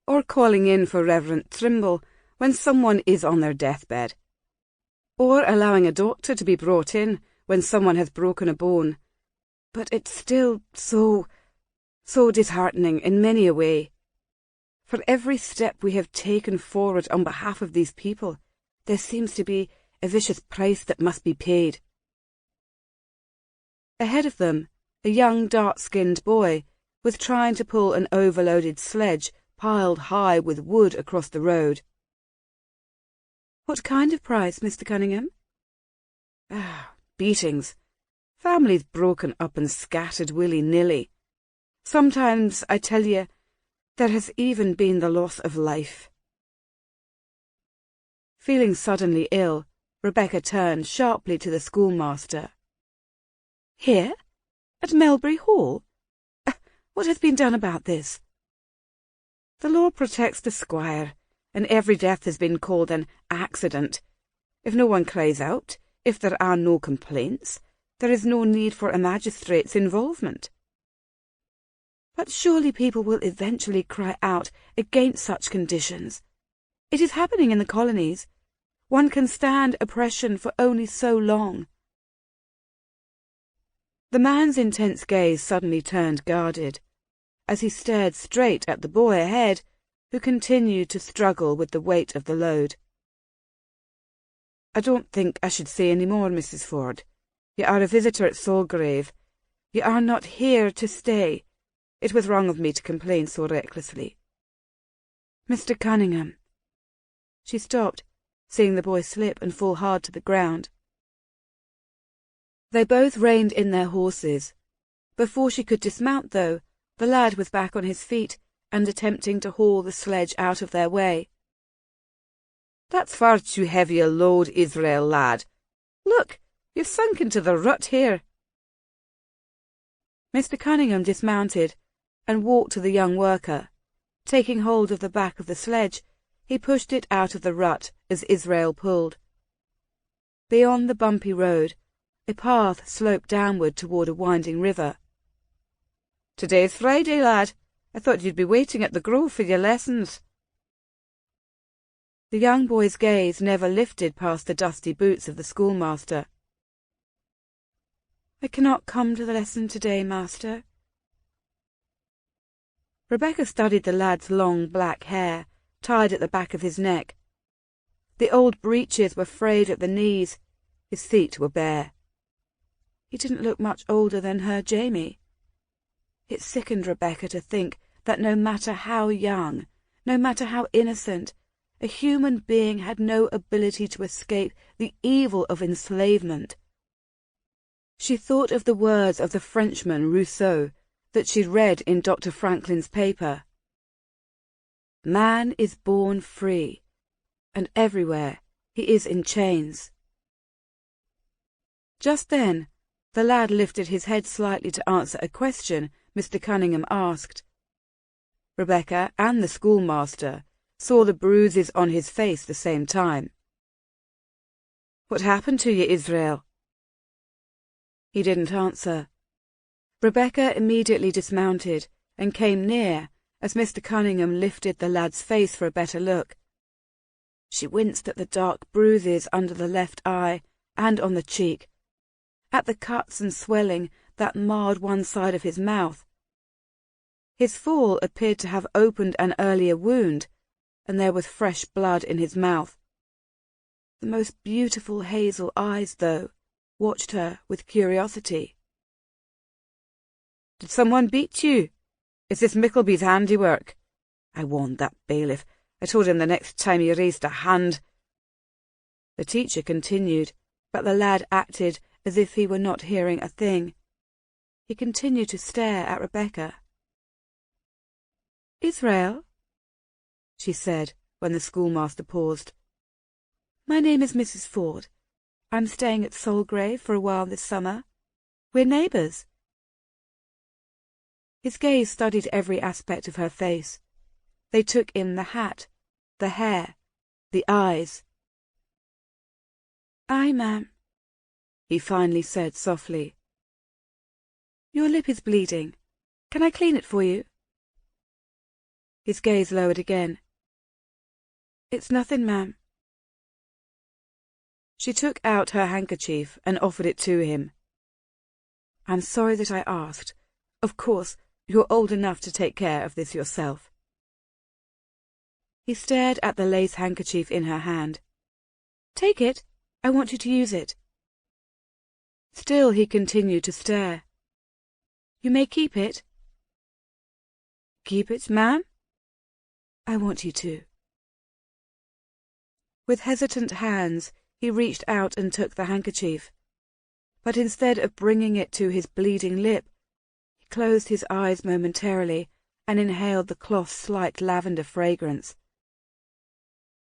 or calling in for Reverend Trimble when someone is on their deathbed, or allowing a doctor to be brought in when someone has broken a bone. But it's still so disheartening in many a way. For every step we have taken forward on behalf of these people, there seems to be a vicious price that must be paid. Ahead of them, a young dark-skinned boy was trying to pull an overloaded sledge piled high with wood across the road. What kind of price, Mr. Cunningham? Beatings. Families broken up and scattered willy-nilly. Sometimes, I tell you, there has even been the loss of life. Feeling suddenly ill, Rebecca turned sharply to the schoolmaster. Here? At Melbury Hall? What has been done about this? The law protects the squire, and every death has been called an accident. If no one cries out, if there are no complaints, there is no need for a magistrate's involvement. But surely people will eventually cry out against such conditions. It is happening in the colonies. One can stand oppression for only so long. The man's intense gaze suddenly turned guarded, as he stared straight at the boy ahead, who continued to struggle with the weight of the load. "I don't think I should say any more, Mrs. Ford. You are a visitor at Solgrave. You are not here to stay. It was wrong of me to complain so recklessly." "Mr. Cunningham." She stopped, seeing the boy slip and fall hard to the ground. They both reined in their horses. Before she could dismount, though, the lad was back on his feet and attempting to haul the sledge out of their way. "That's far too heavy a load, Israel, lad. Look, you've sunk into the rut here." Mr. Cunningham dismounted and walked to the young worker. Taking hold of the back of the sledge, he pushed it out of the rut as Israel pulled. Beyond the bumpy road, a path sloped downward toward a winding river. "Today's Friday, lad. I thought you'd be waiting at the grove for your lessons." The young boy's gaze never lifted past the dusty boots of the schoolmaster. "I cannot come to the lesson today, master." Rebecca studied the lad's long black hair, tied at the back of his neck. The old breeches were frayed at the knees. His feet were bare. He didn't look much older than her Jamie. It sickened Rebecca to think that no matter how young, no matter how innocent, a human being had no ability to escape the evil of enslavement. She thought of the words of the Frenchman Rousseau that she'd read in Dr. Franklin's paper. "Man is born free, and everywhere he is in chains." Just then, the lad lifted his head slightly to answer a question Mr. Cunningham asked. Rebecca and the schoolmaster saw the bruises on his face the same time. "What happened to you, Israel?" He didn't answer. Rebecca immediately dismounted and came near as Mr. Cunningham lifted the lad's face for a better look. She winced at the dark bruises under the left eye and on the cheek, at the cuts and swelling that marred one side of his mouth. His fall appeared to have opened an earlier wound, and there was fresh blood in his mouth. The most beautiful hazel eyes, though, watched her with curiosity. "Did someone beat you? Is this Mickleby's handiwork? I warned that bailiff. I told him the next time he raised a hand." The teacher continued, but the lad acted as if he were not hearing a thing. He continued to stare at Rebecca. "Israel," she said when the schoolmaster paused. "My name is Mrs. Ford. I'm staying at Solgrave for a while this summer. We're neighbours." His gaze studied every aspect of her face. They took in the hat, the hair, the eyes. "Aye, ma'am," he finally said softly. "Your lip is bleeding. Can I clean it for you?" His gaze lowered again. "It's nothing, ma'am." She took out her handkerchief and offered it to him. "I'm sorry that I asked. Of course, you're old enough to take care of this yourself." He stared at the lace handkerchief in her hand. "Take it. I want you to use it." Still he continued to stare. "You may keep it." "Keep it, ma'am?" "I want you to." With hesitant hands, he reached out and took the handkerchief. But instead of bringing it to his bleeding lip, he closed his eyes momentarily and inhaled the cloth's slight lavender fragrance.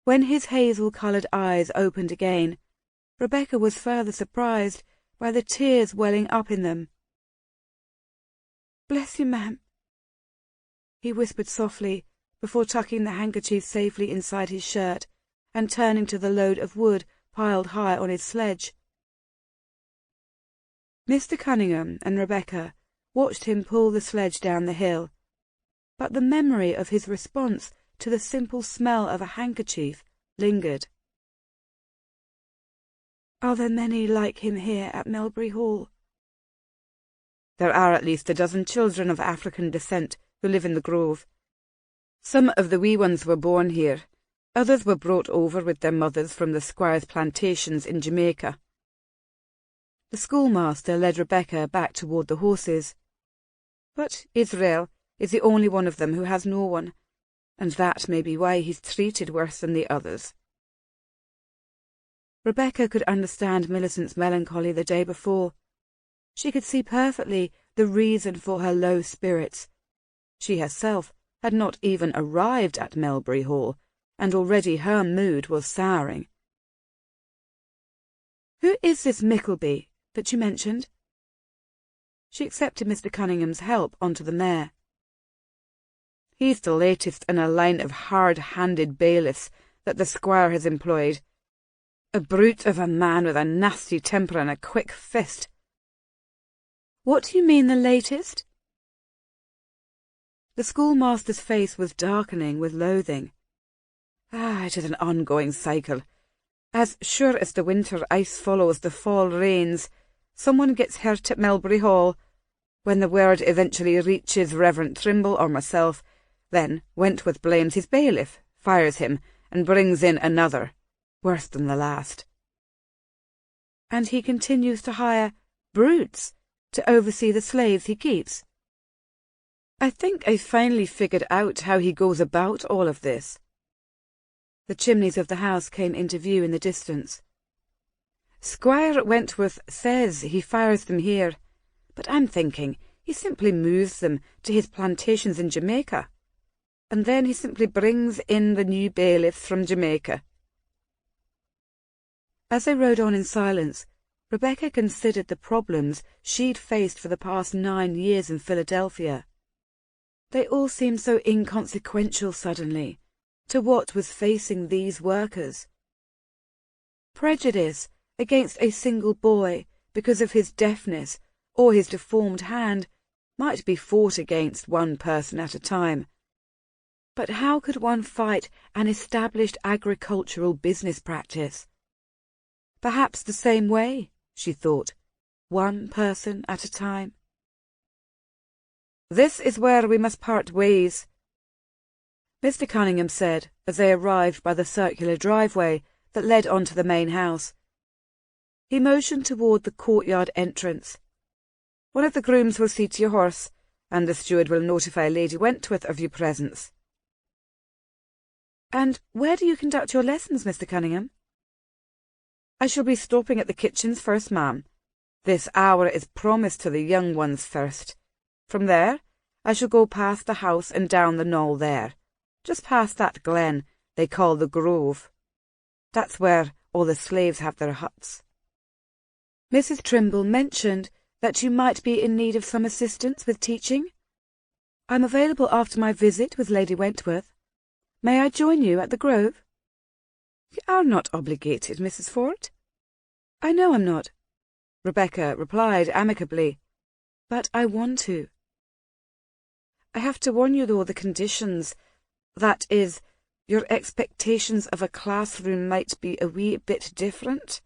When his hazel-coloured eyes opened again, Rebecca was further surprised by the tears welling up in them. "Bless you, ma'am," he whispered softly before tucking the handkerchief safely inside his shirt and turning to the load of wood piled high on his sledge. Mr. Cunningham and Rebecca watched him pull the sledge down the hill, but the memory of his response to the simple smell of a handkerchief lingered. "Are there many like him here at Melbury Hall?" There are at least a dozen children of African descent who live in the grove. Some of the wee ones were born here. Others were brought over with their mothers from the squire's plantations in Jamaica. The schoolmaster led Rebecca back toward the horses. But Israel is the only one of them who has no one, and that may be why he's treated worse than the others. Rebecca could understand Millicent's melancholy the day before. She could see perfectly the reason for her low spirits. She herself had not even arrived at Melbury Hall, and already her mood was souring. "Who is this Mickleby that you mentioned?" She accepted Mr. Cunningham's help onto the mare. "He's the latest in a line of hard-handed bailiffs that the squire has employed. A brute of a man with a nasty temper and a quick fist." "What do you mean, the latest?" The schoolmaster's face was darkening with loathing. It is an ongoing cycle. As sure as the winter ice follows the fall rains, someone gets hurt at Melbury Hall. When the word eventually reaches Reverend Trimble or myself, then Wentworth blames his bailiff, fires him, and brings in another, worse than the last. And he continues to hire brutes to oversee the slaves he keeps. I think I finally figured out how he goes about all of this. The chimneys of the house came into view in the distance. Squire Wentworth says he fires them here, but I'm thinking he simply moves them to his plantations in Jamaica, and then he simply brings in the new bailiffs from Jamaica. As they rode on in silence, Rebecca considered the problems she'd faced for the past 9 years in Philadelphia. They all seemed so inconsequential suddenly to what was facing these workers. Prejudice against a single boy because of his deafness or his deformed hand might be fought against one person at a time. But how could one fight an established agricultural business practice? Perhaps the same way, she thought, one person at a time. "This is where we must part ways," Mr. Cunningham said as they arrived by the circular driveway that led onto the main house. He motioned toward the courtyard entrance. "One of the grooms will see to your horse, and the steward will notify Lady Wentworth of your presence." "And where do you conduct your lessons, Mr. Cunningham?" "I shall be stopping at the kitchens first, ma'am. This hour is promised to the young ones first. From there, I shall go past the house and down the knoll there, just past that glen they call the Grove. That's where all the slaves have their huts." "Mrs. Trimble mentioned that you might be in need of some assistance with teaching. I'm available after my visit with Lady Wentworth. May I join you at the Grove?" "You are not obligated, Mrs. Ford." "I know I'm not," Rebecca replied amicably, "but I want to. I have to warn you, though, the conditions, that is, your expectations of a classroom might be a wee bit different."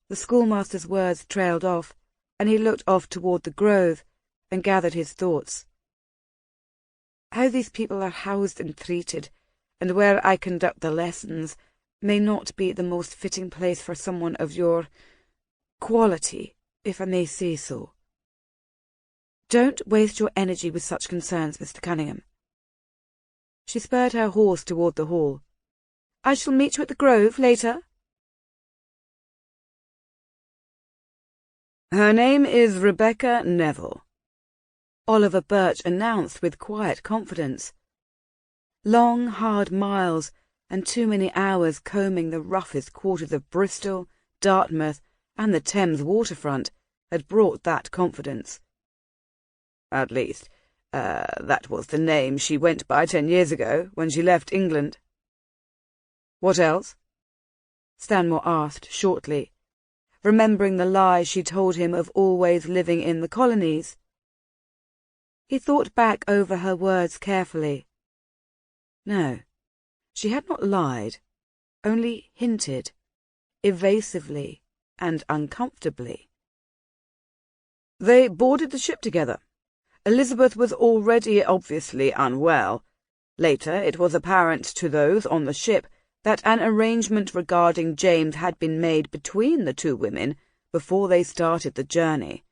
The schoolmaster's words trailed off, and he looked off toward the Grove and gathered his thoughts. How these people are housed and treated, and where I conduct the lessons, may not be the most fitting place for someone of your quality, if I may say so. Don't waste your energy with such concerns, Mr. Cunningham. She spurred her horse toward the hall. "I shall meet you at the Grove later." "Her name is Rebecca Neville," Oliver Birch announced with quiet confidence. Long, hard miles and too many hours combing the roughest quarters of Bristol, Dartmouth, and the Thames waterfront had brought that confidence. "At least, that was the name she went by 10 years ago, when she left England." "What else?" Stanmore asked shortly, remembering the lie she told him of always living in the colonies. He thought back over her words carefully. No, she had not lied, only hinted, evasively and uncomfortably. They boarded the ship together. Elizabeth was already obviously unwell. Later, it was apparent to those on the ship that an arrangement regarding James had been made between the two women before they started the journey.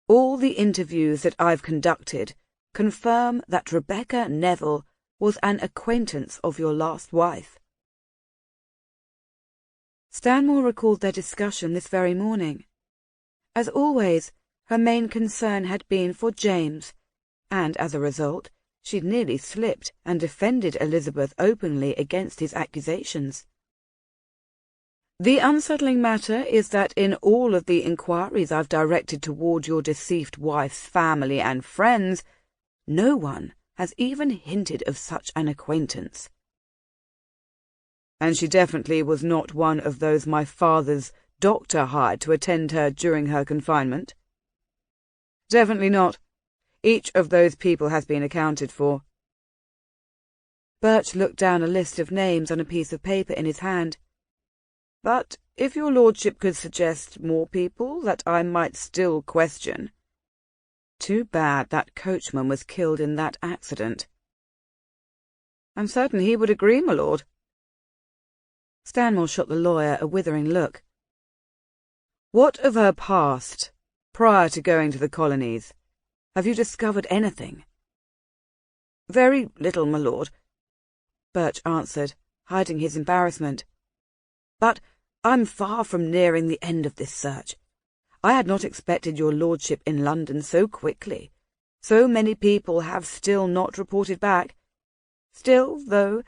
All the interviews that I've conducted confirm that Rebecca Neville was an acquaintance of your last wife. Stanmore recalled their discussion this very morning. As always, her main concern had been for James, and as a result, she'd nearly slipped and defended Elizabeth openly against his accusations. The unsettling matter is that in all of the inquiries I've directed toward your deceased wife's family and friends, no one has even hinted of such an acquaintance. And she definitely was not one of those my father's doctor hired to attend her during her confinement? Definitely not. Each of those people has been accounted for. Birch looked down a list of names on a piece of paper in his hand. But if your lordship could suggest more people that I might still question. Too bad that coachman was killed in that accident. I'm certain he would agree, my lord. Stanmore shot the lawyer a withering look. What of her past, prior to going to the colonies? Have you discovered anything? Very little, my lord, Birch answered, hiding his embarrassment. But I'm far from nearing the end of this search. I had not expected your lordship in London so quickly. So many people have still not reported back. Still, though,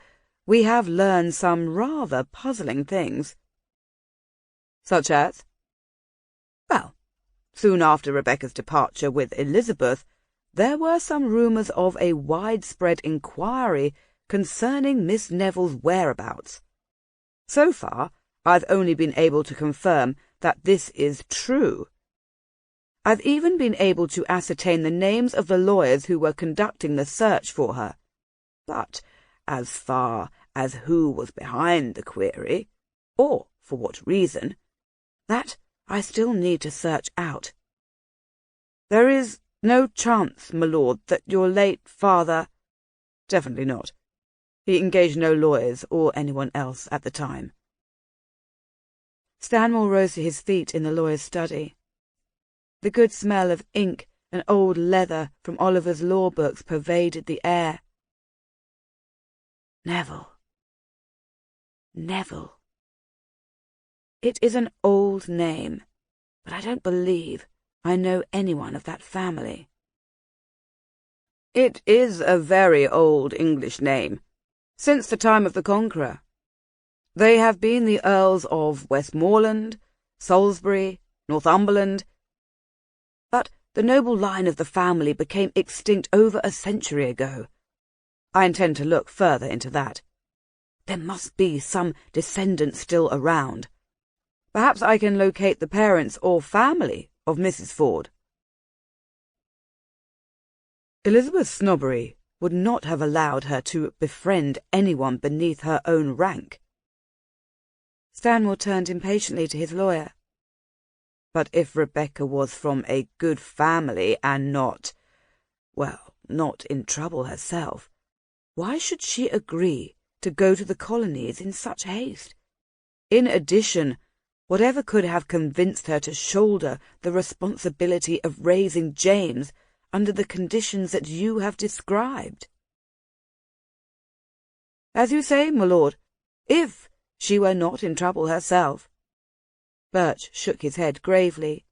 we have learned some rather puzzling things. Such as? Well, soon after Rebecca's departure with Elizabeth, there were some rumours of a widespread inquiry concerning Miss Neville's whereabouts. So far, I've only been able to confirm that this is true. I've even been able to ascertain the names of the lawyers who were conducting the search for her. But as far as who was behind the query, or for what reason, that I still need to search out. There is no chance, my lord, that your late father— Definitely not. He engaged no lawyers or anyone else at the time. Stanmore rose to his feet in the lawyer's study. The good smell of ink and old leather from Oliver's law books pervaded the air. Neville. Neville. It is an old name, but I don't believe I know anyone of that family. It is a very old English name, since the time of the Conqueror. They have been the Earls of Westmoreland, Salisbury, Northumberland, but the noble line of the family became extinct over a century ago. I intend to look further into that. There must be some descendants still around. Perhaps I can locate the parents or family of Mrs. Ford. Elizabeth's snobbery would not have allowed her to befriend anyone beneath her own rank. Stanmore turned impatiently to his lawyer. But if Rebecca was from a good family and not in trouble herself, why should she agree to go to the colonies in such haste? In addition, whatever could have convinced her to shoulder the responsibility of raising James under the conditions that you have described? As you say, my lord, if she were not in trouble herself. Birch shook his head gravely.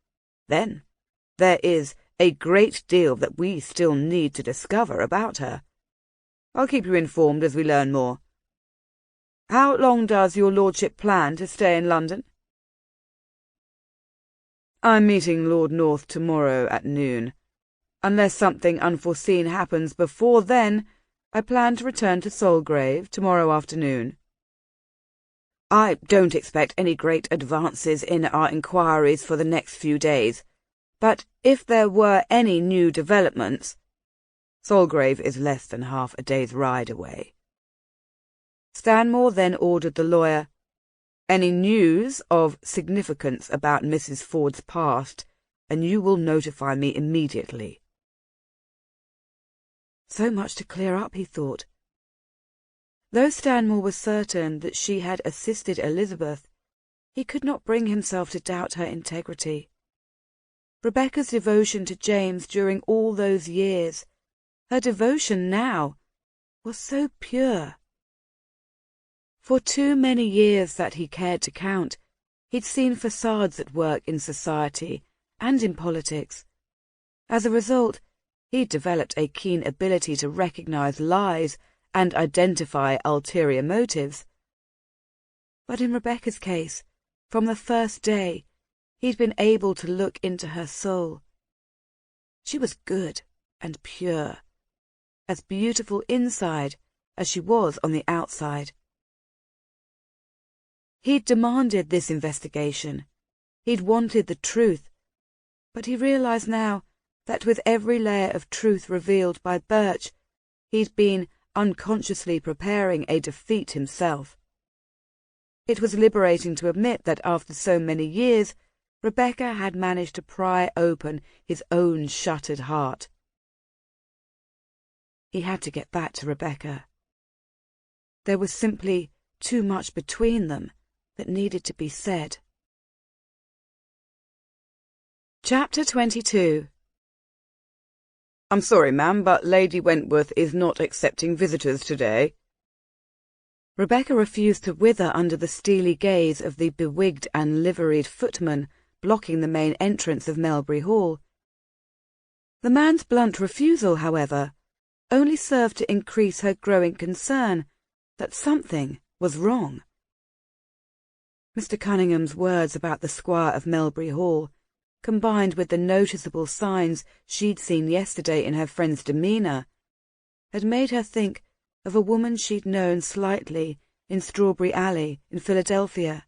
Then there is a great deal that we still need to discover about her. I'll keep you informed as we learn more. How long does your lordship plan to stay in London? I'm meeting Lord North tomorrow at noon. Unless something unforeseen happens before then, I plan to return to Solgrave tomorrow afternoon. I don't expect any great advances in our inquiries for the next few days, but if there were any new developments— Solgrave is less than half a day's ride away. Stanmore then ordered the lawyer, any news of significance about Mrs. Ford's past, and you will notify me immediately." So much to clear up, he thought. Though Stanmore was certain that she had assisted Elizabeth, he could not bring himself to doubt her integrity. Rebecca's devotion to James during all those years, her devotion now, was so pure. For too many years that he cared to count, he'd seen facades at work in society and in politics. As a result, he'd developed a keen ability to recognize lies and identify ulterior motives. But in Rebecca's case, from the first day, he'd been able to look into her soul. She was good and pure, as beautiful inside as she was on the outside. He'd demanded this investigation. He'd wanted the truth, but he realized now that with every layer of truth revealed by Birch, he'd been unconsciously preparing a defeat himself. It was liberating to admit that after so many years, Rebecca had managed to pry open his own shuttered heart. He had to get back to Rebecca. There was simply too much between them that needed to be said. Chapter 22. "I'm sorry, ma'am, but Lady Wentworth is not accepting visitors today." Rebecca refused to wither under the steely gaze of the bewigged and liveried footman blocking the main entrance of Melbury Hall. The man's blunt refusal, however, only served to increase her growing concern that something was wrong. Mr. Cunningham's words about the squire of Melbury Hall, combined with the noticeable signs she'd seen yesterday in her friend's demeanour, had made her think of a woman she'd known slightly in Strawberry Alley in Philadelphia.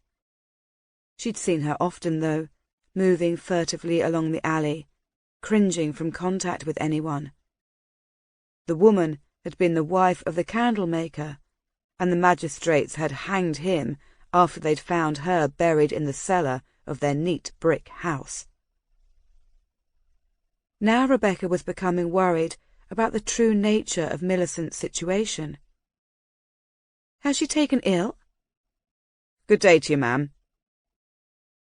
She'd seen her often, though, moving furtively along the alley, cringing from contact with anyone. The woman had been the wife of the candlemaker, and the magistrates had hanged him after they'd found her buried in the cellar of their neat brick house. Now Rebecca was becoming worried about the true nature of Millicent's situation. "Has she taken ill?" "Good day to you, ma'am."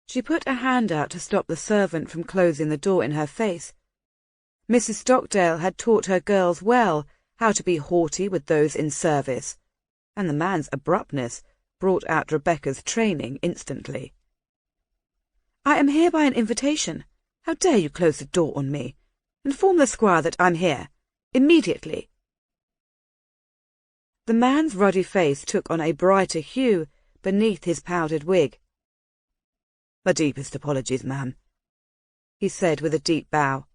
She put a hand out to stop the servant from closing the door in her face. Mrs. Stockdale had taught her girls well how to be haughty with those in service, and the man's abruptness brought out Rebecca's training instantly. "I am here by an invitation. How dare you close the door on me? Inform the squire that I'm here. Immediately." The man's ruddy face took on a brighter hue beneath his powdered wig. "My deepest apologies, ma'am," he said with a deep bow.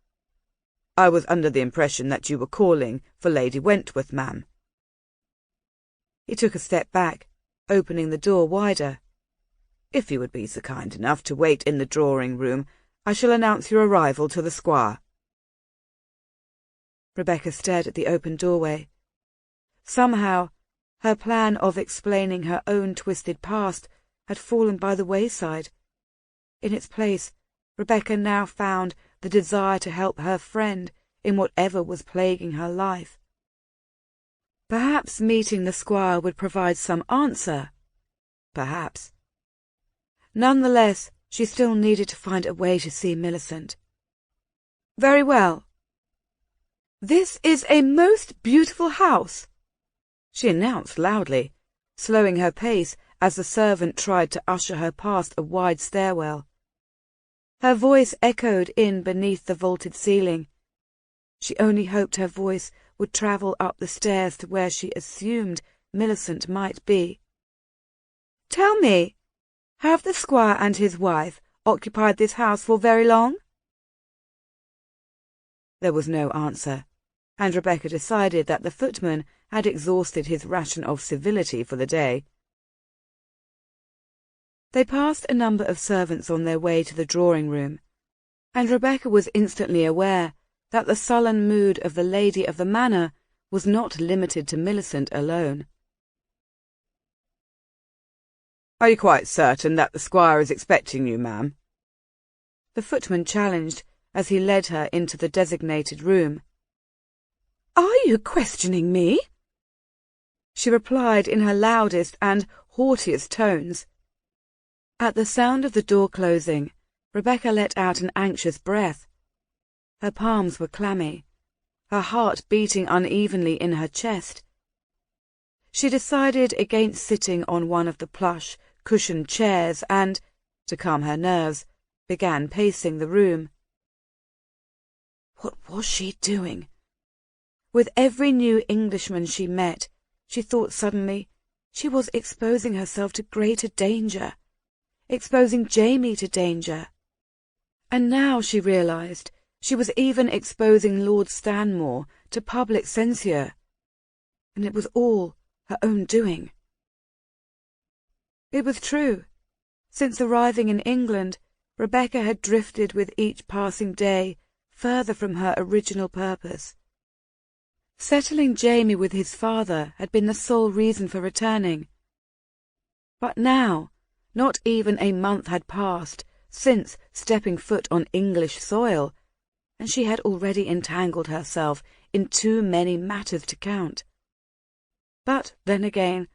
"I was under the impression that you were calling for Lady Wentworth, ma'am." He took a step back, opening the door wider. "If you would be so kind enough to wait in the drawing-room, I shall announce your arrival to the squire." Rebecca stared at the open doorway. Somehow, her plan of explaining her own twisted past had fallen by the wayside. In its place, Rebecca now found the desire to help her friend in whatever was plaguing her life. Perhaps meeting the squire would provide some answer. Perhaps. Nonetheless, she still needed to find a way to see Millicent. "Very well. This is a most beautiful house," she announced loudly, slowing her pace as the servant tried to usher her past a wide stairwell. Her voice echoed in beneath the vaulted ceiling. She only hoped her voice would travel up the stairs to where she assumed Millicent might be. "Tell me, have the squire and his wife occupied this house for very long?" There was no answer, and Rebecca decided that the footman had exhausted his ration of civility for the day. They passed a number of servants on their way to the drawing-room, and Rebecca was instantly aware that the sullen mood of the lady of the manor was not limited to Millicent alone. "Are you quite certain that the squire is expecting you, ma'am?" The footman challenged, as he led her into the designated room. "Are you questioning me?" she replied in her loudest and haughtiest tones. At the sound of the door closing, Rebecca let out an anxious breath. Her palms were clammy, her heart beating unevenly in her chest. She decided against sitting on one of the plush, cushioned chairs and, to calm her nerves, began pacing the room. What was she doing? With every new Englishman she met, she thought suddenly, she was exposing herself to greater danger, exposing Jamie to danger. And now she realized she was even exposing Lord Stanmore to public censure. And it was all her own doing. It was true. Since arriving in England, Rebecca had drifted with each passing day further from her original purpose. Settling Jamie with his father had been the sole reason for returning. But now, not even a month had passed since stepping foot on English soil, and she had already entangled herself in too many matters to count. But then again,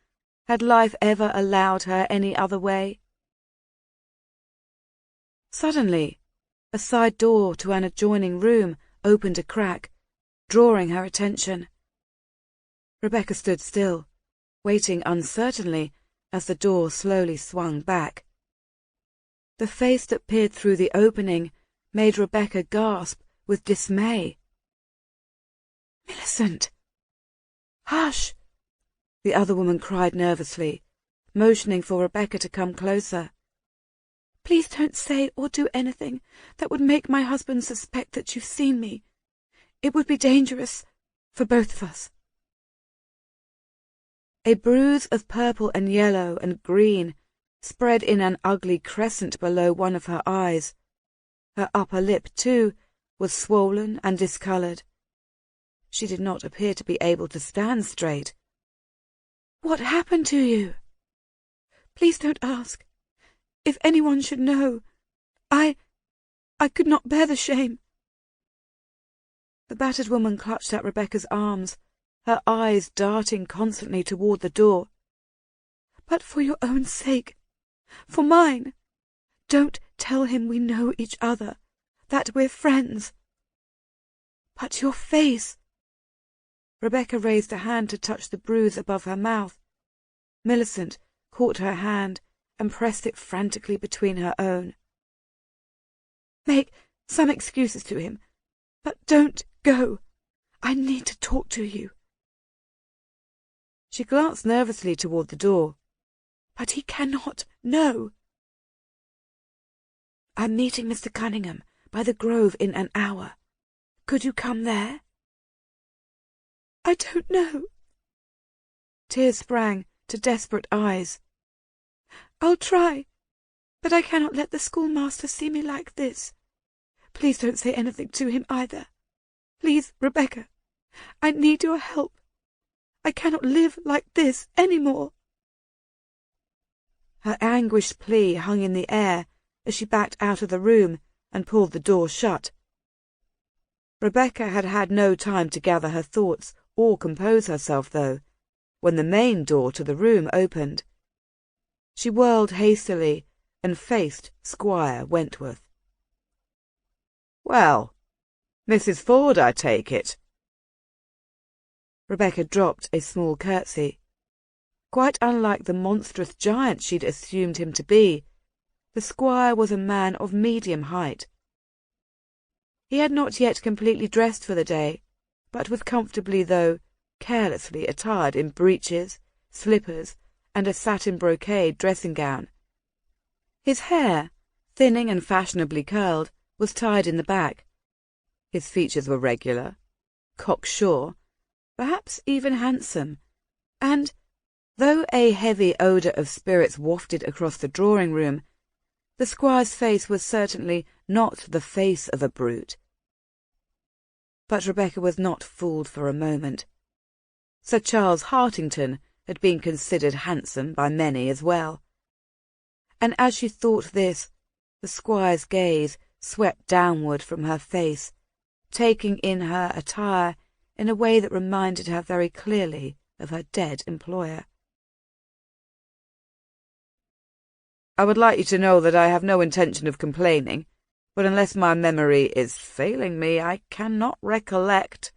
had life ever allowed her any other way? Suddenly, a side door to an adjoining room opened a crack, drawing her attention. Rebecca stood still, waiting uncertainly as the door slowly swung back. The face that peered through the opening made Rebecca gasp with dismay. "Millicent!" "Hush!" the other woman cried nervously, motioning for Rebecca to come closer. "Please don't say or do anything that would make my husband suspect that you've seen me. It would be dangerous for both of us." A bruise of purple and yellow and green spread in an ugly crescent below one of her eyes. Her upper lip, too, was swollen and discoloured. She did not appear to be able to stand straight. "What happened to you?" "Please don't ask. If anyone should know, I could not bear the shame." The battered woman clutched at Rebecca's arms, her eyes darting constantly toward the door. "But for your own sake, for mine, don't tell him we know each other, that we're friends." "But your face—" Rebecca raised a hand to touch the bruise above her mouth. Millicent caught her hand and pressed it frantically between her own. "Make some excuses to him, but don't go. I need to talk to you." She glanced nervously toward the door. "But he cannot know." "I'm meeting Mr. Cunningham by the Grove in an hour. Could you come there?" "I don't know." Tears sprang to desperate eyes. "I'll try, but I cannot let the schoolmaster see me like this. Please don't say anything to him either. Please, Rebecca, I need your help. I cannot live like this any more." Her anguished plea hung in the air as she backed out of the room and pulled the door shut. Rebecca had had no time to gather her thoughts or compose herself, though, when the main door to the room opened. She whirled hastily and faced Squire Wentworth. "Well, Mrs. Ford, I take it." Rebecca dropped a small curtsy. Quite unlike the monstrous giant she'd assumed him to be, the squire was a man of medium height. He had not yet completely dressed for the day, but was comfortably, though carelessly, attired in breeches, slippers, and a satin brocade dressing-gown. His hair, thinning and fashionably curled, was tied in the back. His features were regular, cocksure, perhaps even handsome, and, though a heavy odour of spirits wafted across the drawing-room, the squire's face was certainly not the face of a brute. But Rebecca was not fooled for a moment. Sir Charles Hartington had been considered handsome by many as well. And as she thought this, the squire's gaze swept downward from her face, taking in her attire in a way that reminded her very clearly of her dead employer. I would like you to know that I have no intention of complaining, but unless my memory is failing me, I cannot recollect.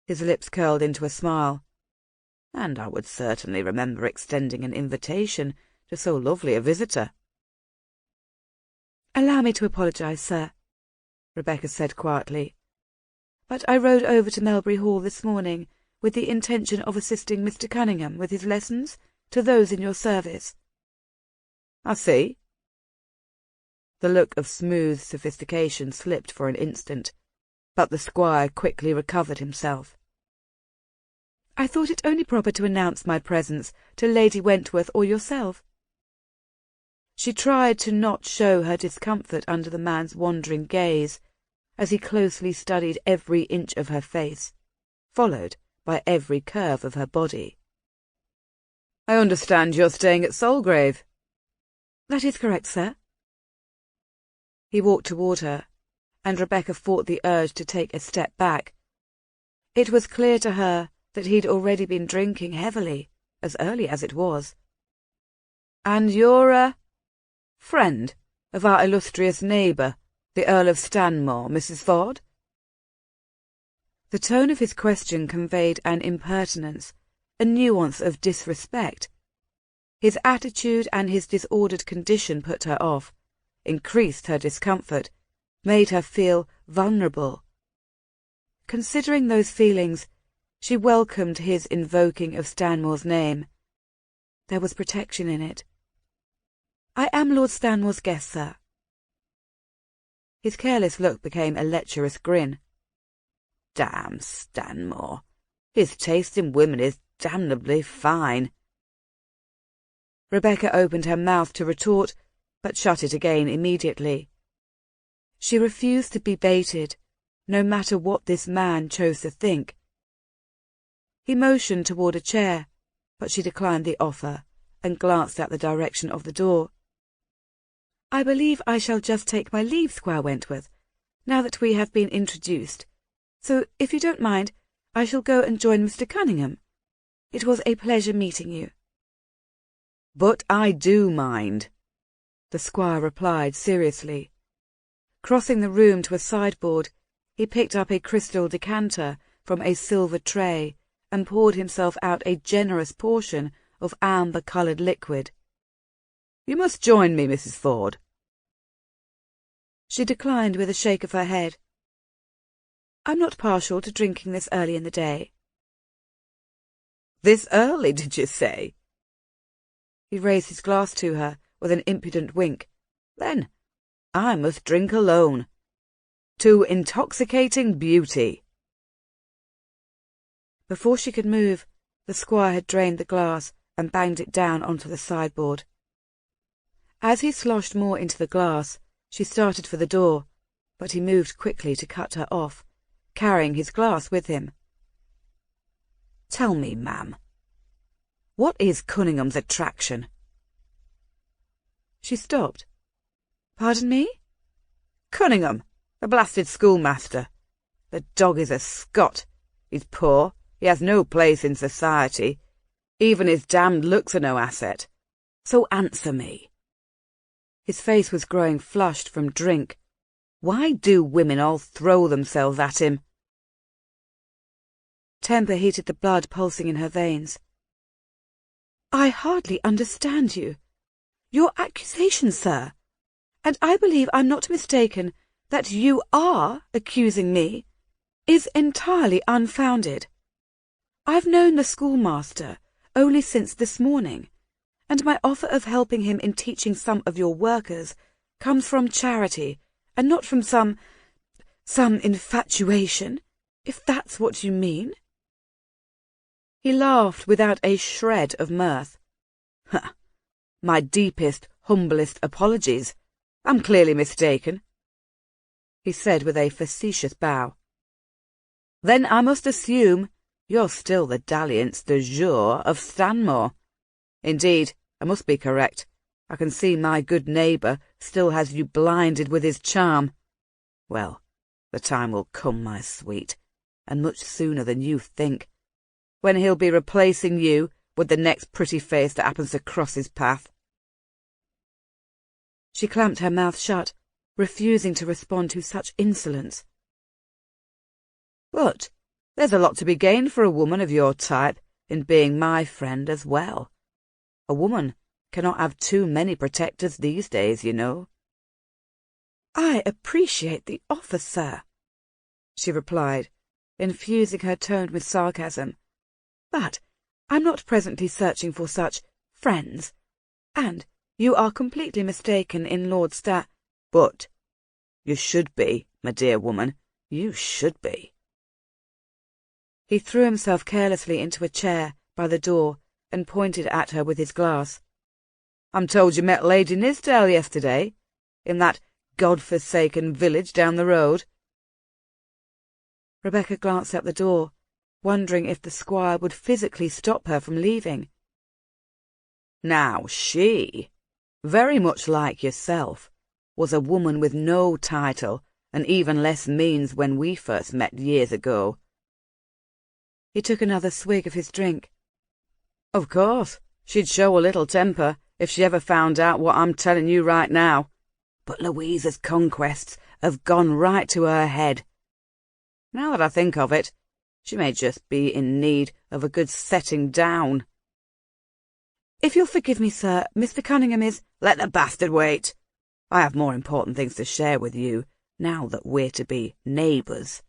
His lips curled into a smile. And I would certainly remember extending an invitation to so lovely a visitor. Allow me to apologise, sir, Rebecca said quietly. But I rode over to Melbury Hall this morning with the intention of assisting Mr. Cunningham with his lessons to those in your service. I see. The look of smooth sophistication slipped for an instant, but the squire quickly recovered himself. I thought it only proper to announce my presence to Lady Wentworth or yourself. She tried to not show her discomfort under the man's wandering gaze, as he closely studied every inch of her face, followed by every curve of her body. I understand you're staying at Solgrave. That is correct, sir. He walked toward her, and Rebecca fought the urge to take a step back. It was clear to her that he'd already been drinking heavily, as early as it was. And you're a friend of our illustrious neighbour, the Earl of Stanmore, Mrs. Ford? The tone of his question conveyed an impertinence, a nuance of disrespect. His attitude and his disordered condition put her off, increased her discomfort, made her feel vulnerable. Considering those feelings, she welcomed his invoking of Stanmore's name. There was protection in it. I am Lord Stanmore's guest, sir. His careless look became a lecherous grin. Damn Stanmore. His taste in women is damnably fine. Rebecca opened her mouth to retort, but shut it again immediately. She refused to be baited, no matter what this man chose to think. He motioned toward a chair, but she declined the offer and glanced at the direction of the door. I believe I shall just take my leave, Squire Wentworth, now that we have been introduced. So, if you don't mind, I shall go and join Mr. Cunningham. It was a pleasure meeting you. But I do mind, the squire replied seriously. Crossing the room to a sideboard, he picked up a crystal decanter from a silver tray and poured himself out a generous portion of amber-coloured liquid. You must join me, Mrs. Ford. She declined with a shake of her head. I'm not partial to drinking this early in the day. This early, did you say? He raised his glass to her with an impudent wink. Then I must drink alone. To intoxicating beauty. Before she could move, the squire had drained the glass and banged it down onto the sideboard. As he sloshed more into the glass, she started for the door, but he moved quickly to cut her off, carrying his glass with him. Tell me, ma'am, what is Cunningham's attraction? She stopped. Pardon me? Cunningham, the blasted schoolmaster. The dog is a Scot. He's poor. He has no place in society. Even his damned looks are no asset. So answer me. His face was growing flushed from drink. Why do women all throw themselves at him? Temper heated the blood pulsing in her veins. I hardly understand you. Your accusation, sir. And I believe I'm not mistaken that you are accusing me, is entirely unfounded. I've known the schoolmaster only since this morning, and my offer of helping him in teaching some of your workers comes from charity and not from some infatuation, if that's what you mean. He laughed without a shred of mirth. My deepest, humblest apologies. I'm clearly mistaken, he said with a facetious bow. Then I must assume you're still the dalliance du jour of Stanmore. Indeed, I must be correct. I can see my good neighbour still has you blinded with his charm. Well, the time will come, my sweet, and much sooner than you think, when he'll be replacing you with the next pretty face that happens to cross his path." She clamped her mouth shut, refusing to respond to such insolence. "But there's a lot to be gained for a woman of your type in being my friend as well. A woman cannot have too many protectors these days, you know." "I appreciate the offer, sir," she replied, infusing her tone with sarcasm. "But I'm not presently searching for such friends, and you are completely mistaken in Lord Stat—" "But you should be, my dear woman, you should be." He threw himself carelessly into a chair by the door and pointed at her with his glass. "I'm told you met Lady Nithsdale yesterday, in that God-forsaken village down the road." Rebecca glanced at the door, wondering if the squire would physically stop her from leaving. Now she, very much like yourself, was a woman with no title and even less means when we first met years ago. He took another swig of his drink. "Of course, she'd show a little temper if she ever found out what I'm telling you right now. But Louisa's conquests have gone right to her head. Now that I think of it, she may just be in need of a good setting down." "If you'll forgive me, sir, Mr. Cunningham is—" "Let the bastard wait. I have more important things to share with you, now that we're to be neighbours."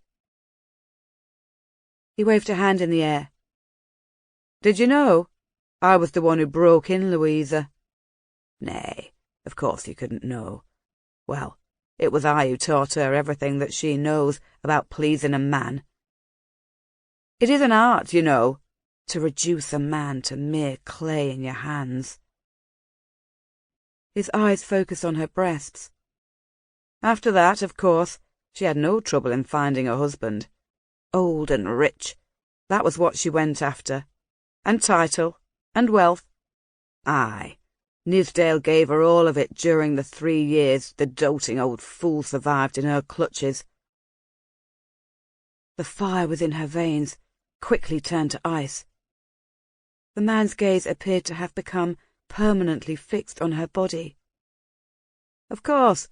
He waved a hand in the air. "Did you know I was the one who broke in Louisa? Nay, of course you couldn't know. Well, it was I who taught her everything that she knows about pleasing a man. It is an art, you know, to reduce a man to mere clay in your hands." His eyes focused on her breasts. "After that, of course, she had no trouble in finding a husband. Old and rich, that was what she went after. And title, and wealth. Aye, Nithsdale gave her all of it during the 3 years the doting old fool survived in her clutches." The fire within her veins quickly turned to ice. The man's gaze appeared to have become permanently fixed on her body. "Of course,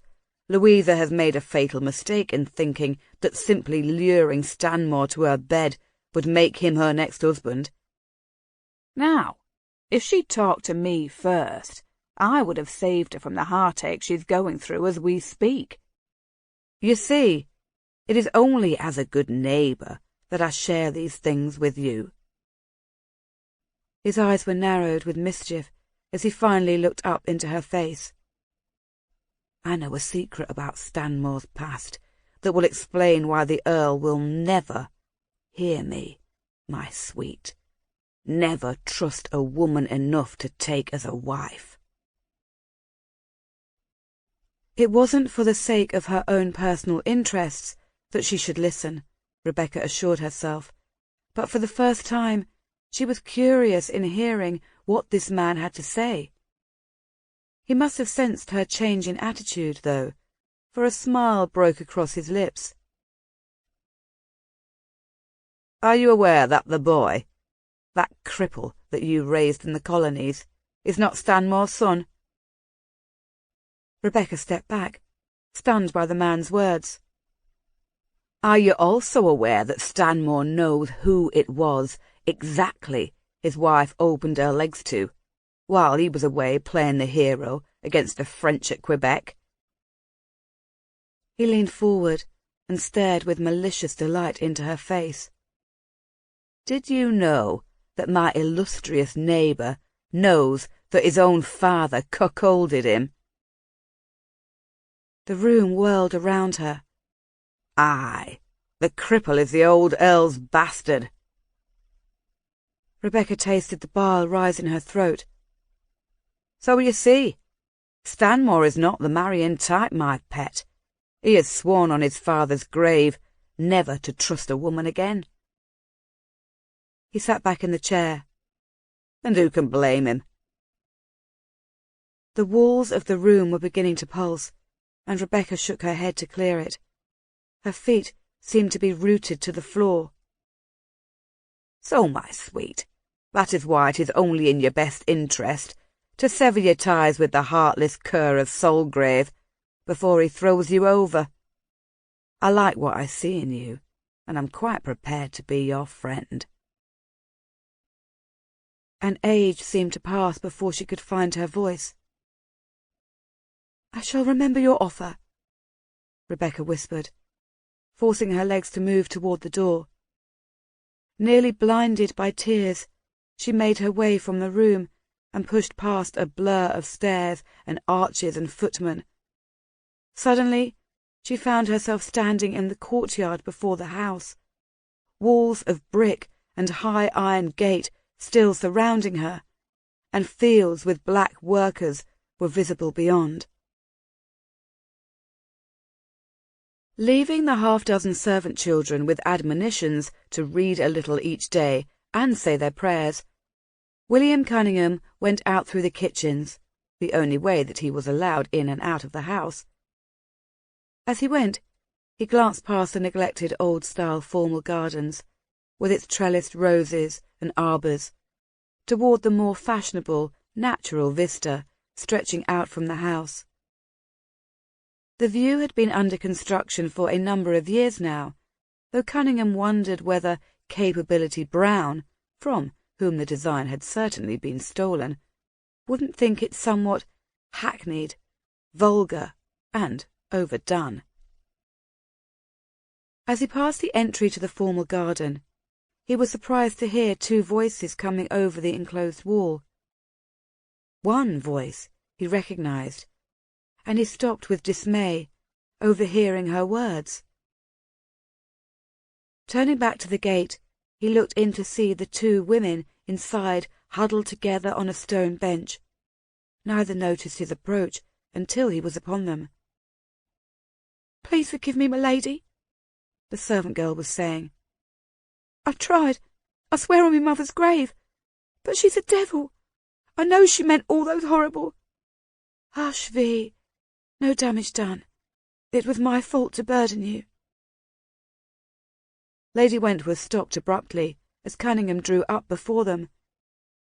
Louisa has made a fatal mistake in thinking that simply luring Stanmore to her bed would make him her next husband. Now, if she'd talked to me first, I would have saved her from the heartache she's going through as we speak. You see, it is only as a good neighbour that I share these things with you." His eyes were narrowed with mischief as he finally looked up into her face. "I know a secret about Stanmore's past that will explain why the Earl will never, hear me, my sweet, never trust a woman enough to take as a wife." It wasn't for the sake of her own personal interests that she should listen, Rebecca assured herself, but for the first time she was curious in hearing what this man had to say. He must have sensed her change in attitude, though, for a smile broke across his lips. "Are you aware that the boy, that cripple that you raised in the colonies, is not Stanmore's son?" Rebecca stepped back, stunned by the man's words. "Are you also aware that Stanmore knows who it was exactly his wife opened her legs to, while he was away playing the hero against the French at Quebec?" He leaned forward and stared with malicious delight into her face. "Did you know that my illustrious neighbour knows that his own father cuckolded him?" The room whirled around her. "Aye, the cripple is the old Earl's bastard." Rebecca tasted the bile rise in her throat. "So you see, Stanmore is not the marrying type, my pet. He has sworn on his father's grave never to trust a woman again." He sat back in the chair. "And who can blame him? The walls of the room were beginning to pulse, and Rebecca shook her head to clear it. Her feet seemed to be rooted to the floor. "So, my sweet, that is why it is only in your best interest to sever your ties with the heartless cur of Solgrave before he throws you over. I like what I see in you, and I'm quite prepared to be your friend." An age seemed to pass before she could find her voice. "I shall remember your offer," Rebecca whispered, forcing her legs to move toward the door. Nearly blinded by tears, she made her way from the room and pushed past a blur of stairs and arches and footmen. Suddenly, she found herself standing in the courtyard before the house, walls of brick and high iron gate still surrounding her, and fields with black workers were visible beyond. Leaving the half-dozen servant children with admonitions to read a little each day and say their prayers, William Cunningham went out through the kitchens, the only way that he was allowed in and out of the house. As he went, he glanced past the neglected old-style formal gardens, with its trellised roses and arbours, toward the more fashionable, natural vista stretching out from the house. The view had been under construction for a number of years now, though Cunningham wondered whether Capability Brown, from whom the design had certainly been stolen, wouldn't think it somewhat hackneyed, vulgar, and overdone. As he passed the entry to the formal garden, he was surprised to hear two voices coming over the enclosed wall. One voice he recognized, and he stopped with dismay, overhearing her words. Turning back to the gate, he looked in to see the two women inside huddled together on a stone bench. Neither noticed his approach until he was upon them. "Please forgive me, my lady," the servant girl was saying. "I've tried, I swear on my mother's grave, but she's a devil. I know she meant all those horrible—" "Hush, Vi. No damage done. It was my fault to burden you." Lady Wentworth stopped abruptly as Cunningham drew up before them,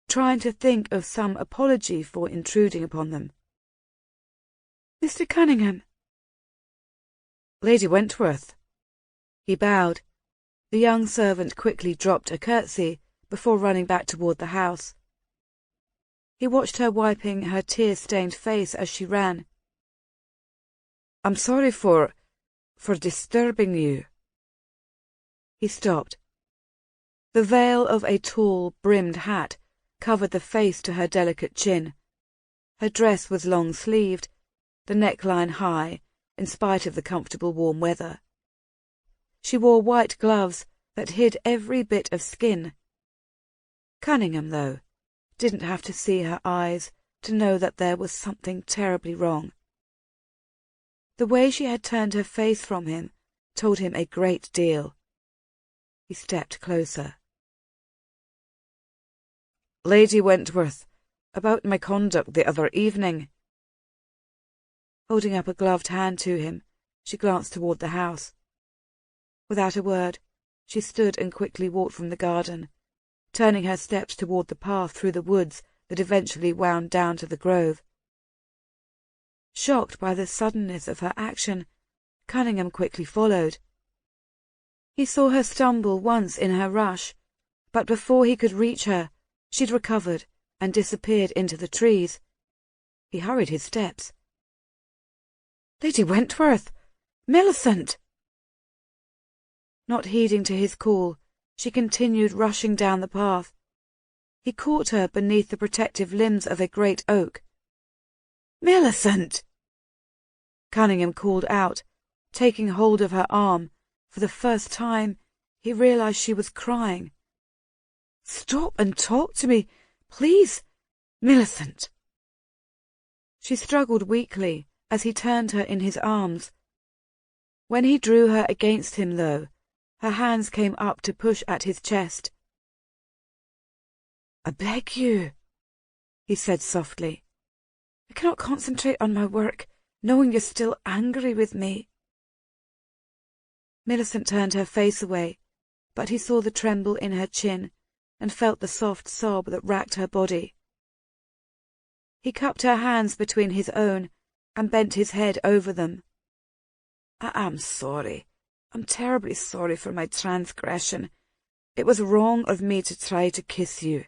trying to think of some apology for intruding upon them. "Mr. Cunningham." "Lady Wentworth." He bowed. The young servant quickly dropped a curtsy before running back toward the house. He watched her wiping her tear-stained face as she ran. "I'm sorry for disturbing you." He stopped. The veil of a tall, brimmed hat covered the face to her delicate chin. Her dress was long-sleeved, the neckline high, in spite of the comfortable warm weather. She wore white gloves that hid every bit of skin. Cunningham, though, didn't have to see her eyes to know that there was something terribly wrong. The way she had turned her face from him told him a great deal. He stepped closer. "Lady Wentworth, about my conduct the other evening." Holding up a gloved hand to him, she glanced toward the house. Without a word, she stood and quickly walked from the garden, turning her steps toward the path through the woods that eventually wound down to the grove. Shocked by the suddenness of her action, Cunningham quickly followed. He saw her stumble once in her rush, but before he could reach her, she'd recovered and disappeared into the trees. He hurried his steps. "Lady Wentworth! Millicent!" Not heeding to his call, she continued rushing down the path. He caught her beneath the protective limbs of a great oak. "Millicent!" Cunningham called out, taking hold of her arm. For the first time, he realized she was crying. "Stop and talk to me, please, Millicent." She struggled weakly as he turned her in his arms. When he drew her against him, though, her hands came up to push at his chest. "I beg you," he said softly. I cannot concentrate on my work, knowing you're still angry with me. Millicent turned her face away, but he saw the tremble in her chin and felt the soft sob that racked her body. He cupped her hands between his own and bent his head over them. I am sorry. I'm terribly sorry for my transgression. It was wrong of me to try to kiss you.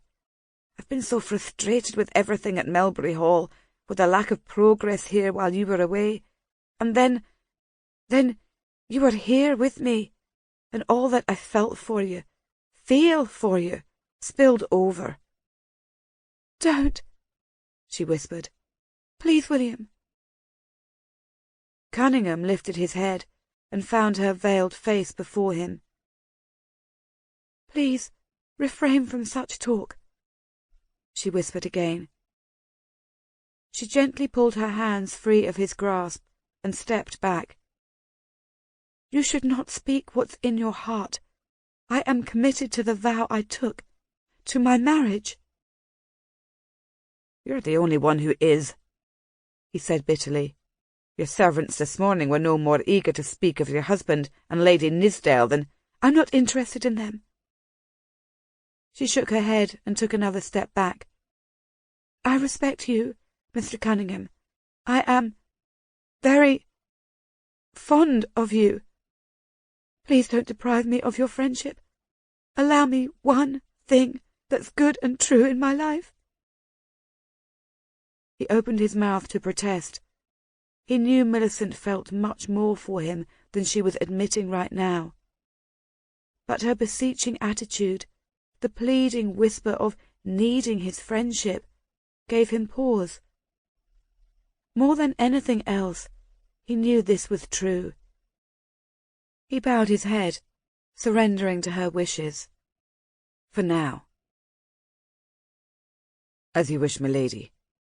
I've been so frustrated with everything at Melbury Hall, with the lack of progress here while you were away. And then you were here with me, and all that I felt for you, feel for you, spilled over. Don't, she whispered. Please, William. Cunningham lifted his head and found her veiled face before him. Please, refrain from such talk, she whispered again. She gently pulled her hands free of his grasp and stepped back. You should not speak what's in your heart. I am committed to the vow I took, to my marriage. You're the only one who is, he said bitterly. Your servants this morning were no more eager to speak of your husband and Lady Nithsdale than— I'm not interested in them. She shook her head and took another step back. I respect you, Mr. Cunningham. I am very fond of you. Please don't deprive me of your friendship. Allow me one thing that's good and true in my life. He opened his mouth to protest. He knew Millicent felt much more for him than she was admitting right now. But her beseeching attitude, the pleading whisper of needing his friendship, gave him pause. More than anything else, he knew this was true. He bowed his head, surrendering to her wishes. For now. As you wish, milady.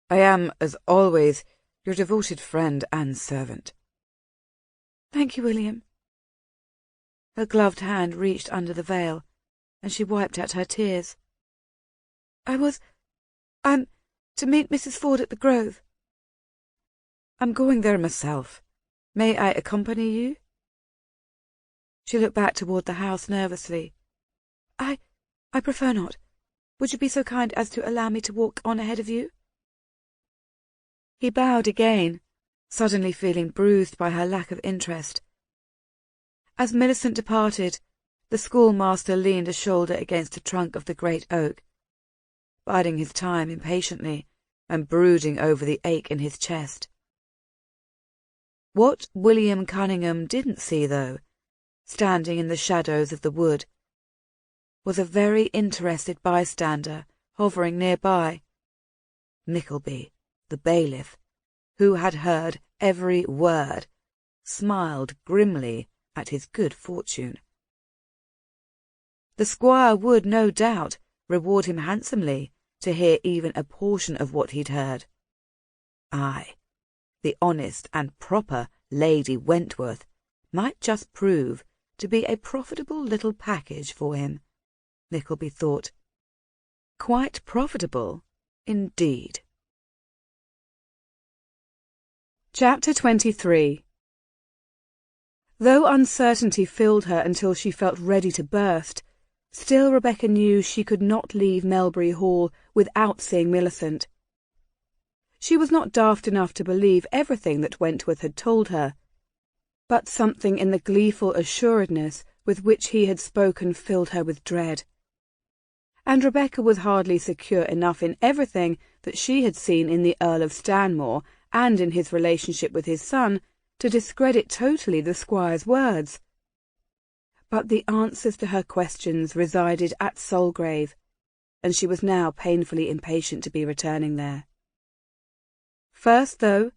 I am, as always, your devoted friend and servant. Thank you, William. Her gloved hand reached under the veil, and she wiped at her tears. I'm to meet Mrs. Ford at the Grove. I'm going there myself. May I accompany you? She looked back toward the house nervously. I prefer not. Would you be so kind as to allow me to walk on ahead of you? He bowed again, suddenly feeling bruised by her lack of interest. As Millicent departed, the schoolmaster leaned a shoulder against the trunk of the great oak, biding his time impatiently and brooding over the ache in his chest. What William Cunningham didn't see, though, standing in the shadows of the wood, was a very interested bystander hovering nearby. Nickleby, the bailiff, who had heard every word, smiled grimly at his good fortune. The squire would, no doubt, reward him handsomely to hear even a portion of what he'd heard. Aye, the honest and proper Lady Wentworth might just prove to be a profitable little package for him, Nickleby thought. Quite profitable, indeed. Chapter 23. Though uncertainty filled her until she felt ready to burst, still Rebecca knew she could not leave Melbury Hall without seeing Millicent. She was not daft enough to believe everything that Wentworth had told her, but something in the gleeful assuredness with which he had spoken filled her with dread. And Rebecca was hardly secure enough in everything that she had seen in the Earl of Stanmore and in his relationship with his son to discredit totally the squire's words. But the answers to her questions resided at Solgrave, and she was now painfully impatient to be returning there. First, though,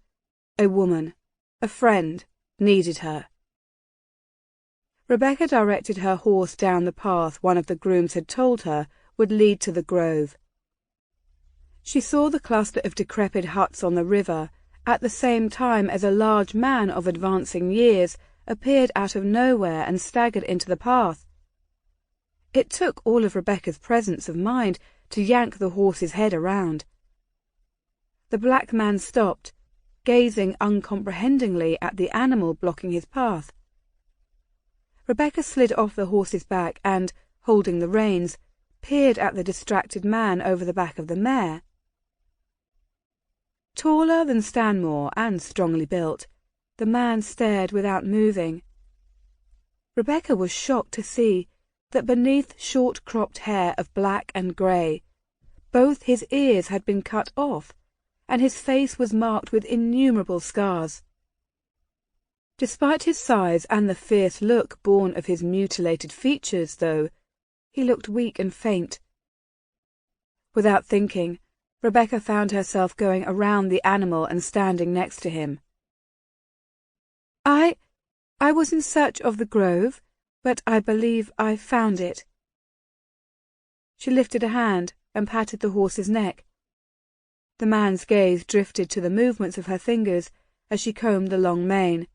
a woman, a friend, needed her. Rebecca directed her horse down the path one of the grooms had told her would lead to the grove. She saw the cluster of decrepit huts on the river at the same time as a large man of advancing years appeared out of nowhere and staggered into the path. It took all of Rebecca's presence of mind to yank the horse's head around. The black man stopped, gazing uncomprehendingly at the animal blocking his path. Rebecca slid off the horse's back and, holding the reins, peered at the distracted man over the back of the mare. Taller than Stanmore and strongly built, the man stared without moving. Rebecca was shocked to see that beneath short-cropped hair of black and grey, both his ears had been cut off, and his face was marked with innumerable scars. Despite his size and the fierce look born of his mutilated features, though, he looked weak and faint. Without thinking, Rebecca found herself going around the animal and standing next to him. I was in search of the grove, but I believe I found it." She lifted a hand and patted the horse's neck. The man's gaze drifted to the movements of her fingers as she combed the long mane.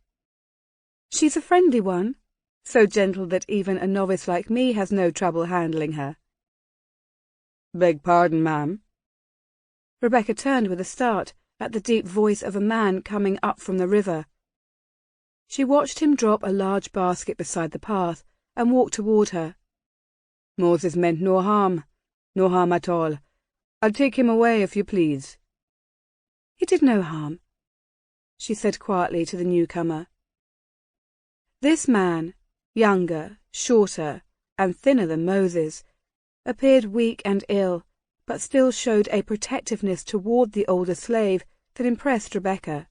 "She's a friendly one, so gentle that even a novice like me has no trouble handling her." "Beg pardon, ma'am." Rebecca turned with a start at the deep voice of a man coming up from the river. She watched him drop a large basket beside the path and walk toward her. "Moses meant no harm at all. I'll take him away if you please." "He did no harm," she said quietly to the newcomer. This man, younger, shorter, and thinner than Moses, appeared weak and ill, but still showed a protectiveness toward the older slave that impressed Rebecca.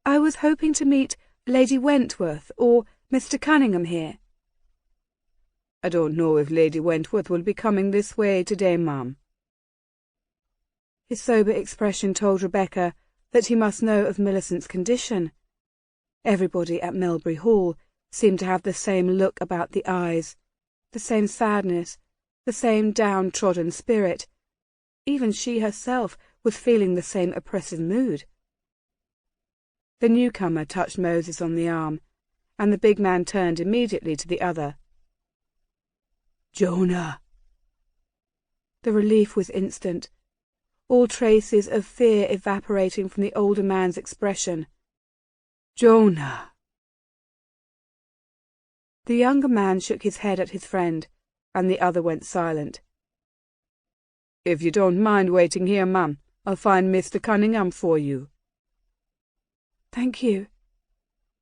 "I was hoping to meet Lady Wentworth or Mr. Cunningham here." "I don't know if Lady Wentworth will be coming this way today, ma'am." His sober expression told Rebecca that he must know of Millicent's condition. Everybody at Melbury Hall seemed to have the same look about the eyes, the same sadness, the same downtrodden spirit. Even she herself was feeling the same oppressive mood. The newcomer touched Moses on the arm, and the big man turned immediately to the other. "Jonah!" The relief was instant, all traces of fear evaporating from the older man's expression. "Jonah!" The younger man shook his head at his friend, and the other went silent. "If you don't mind waiting here, ma'am, I'll find Mr. Cunningham for you." "Thank you,"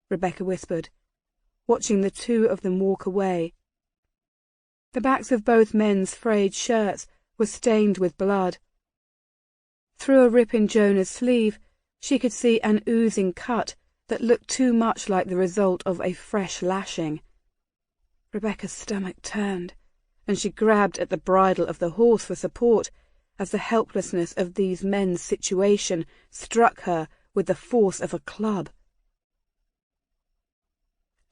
Rebecca whispered, watching the two of them walk away. The backs of both men's frayed shirts were stained with blood. Through a rip in Jonah's sleeve, she could see an oozing cut that looked too much like the result of a fresh lashing. Rebecca's stomach turned, and she grabbed at the bridle of the horse for support as the helplessness of these men's situation struck her with the force of a club.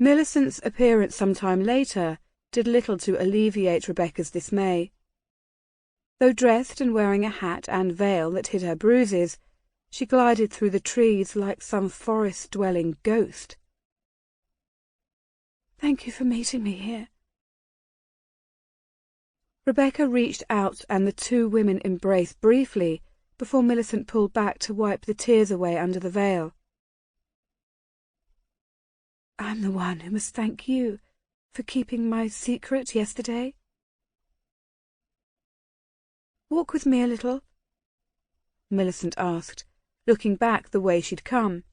Millicent's appearance some time later did little to alleviate Rebecca's dismay. Though dressed and wearing a hat and veil that hid her bruises, she glided through the trees like some forest-dwelling ghost. "Thank you for meeting me here." Rebecca reached out and the two women embraced briefly before Millicent pulled back to wipe the tears away under the veil. "I'm the one who must thank you for keeping my secret yesterday." "Walk with me a little?" Millicent asked, looking back the way she'd come.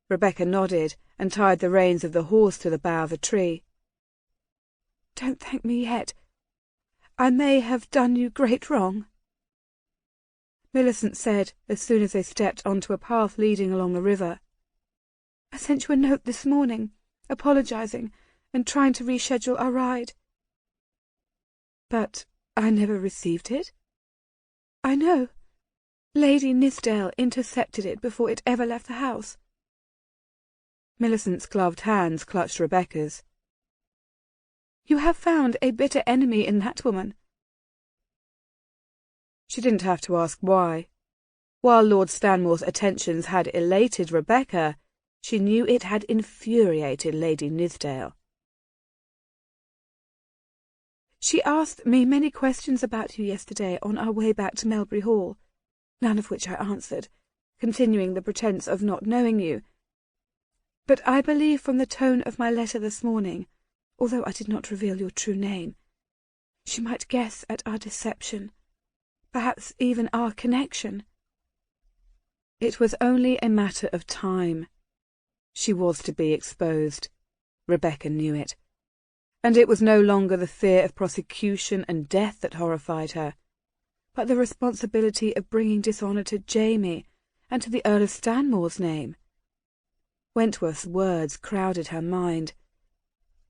Rebecca nodded and tied the reins of the horse to the bough of a tree. "Don't thank me yet. I may have done you great wrong," Millicent said as soon as they stepped onto a path leading along the river. "I sent you a note this morning, apologizing and trying to reschedule our ride." "But I never received it." "I know. Lady Nithsdale intercepted it before it ever left the house." Millicent's gloved hands clutched Rebecca's. "You have found a bitter enemy in that woman." She didn't have to ask why. While Lord Stanmore's attentions had elated Rebecca, she knew it had infuriated Lady Nithsdale. She asked me many questions about you yesterday on our way back to Melbury Hall, none of which I answered, continuing the pretence of not knowing you. But I believe from the tone of my letter this morning, although I did not reveal your true name, she might guess at our deception, perhaps even our connection. It was only a matter of time. She was to be exposed. Rebecca knew it. And it was no longer the fear of prosecution and death that horrified her, but the responsibility of bringing dishonour to Jamie and to the Earl of Stanmore's name. Wentworth's words crowded her mind.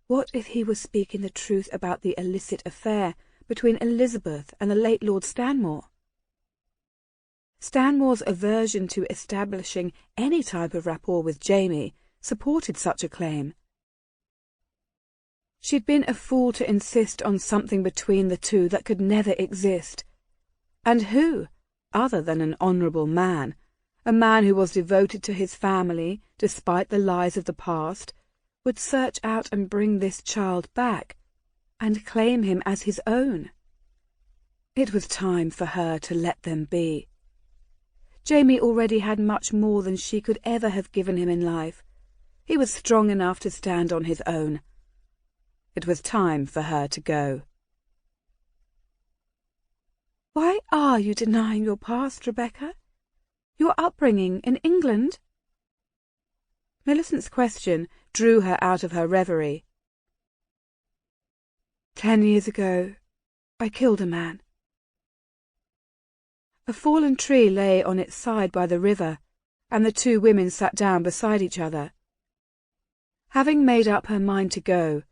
What if he was speaking the truth about the illicit affair between Elizabeth and the late Lord Stanmore? Stanmore's aversion to establishing any type of rapport with Jamie supported such a claim. She'd been a fool to insist on something between the two that could never exist. And who, other than an honourable man, a man who was devoted to his family despite the lies of the past, would search out and bring this child back and claim him as his own? It was time for her to let them be. Jamie already had much more than she could ever have given him in life. He was strong enough to stand on his own. It was time for her to go. Why are you denying your past, Rebecca? Your upbringing in England? Millicent's question drew her out of her reverie. 10 years ago, I killed a man. A fallen tree lay on its side by the river, and the two women sat down beside each other. Having made up her mind to go,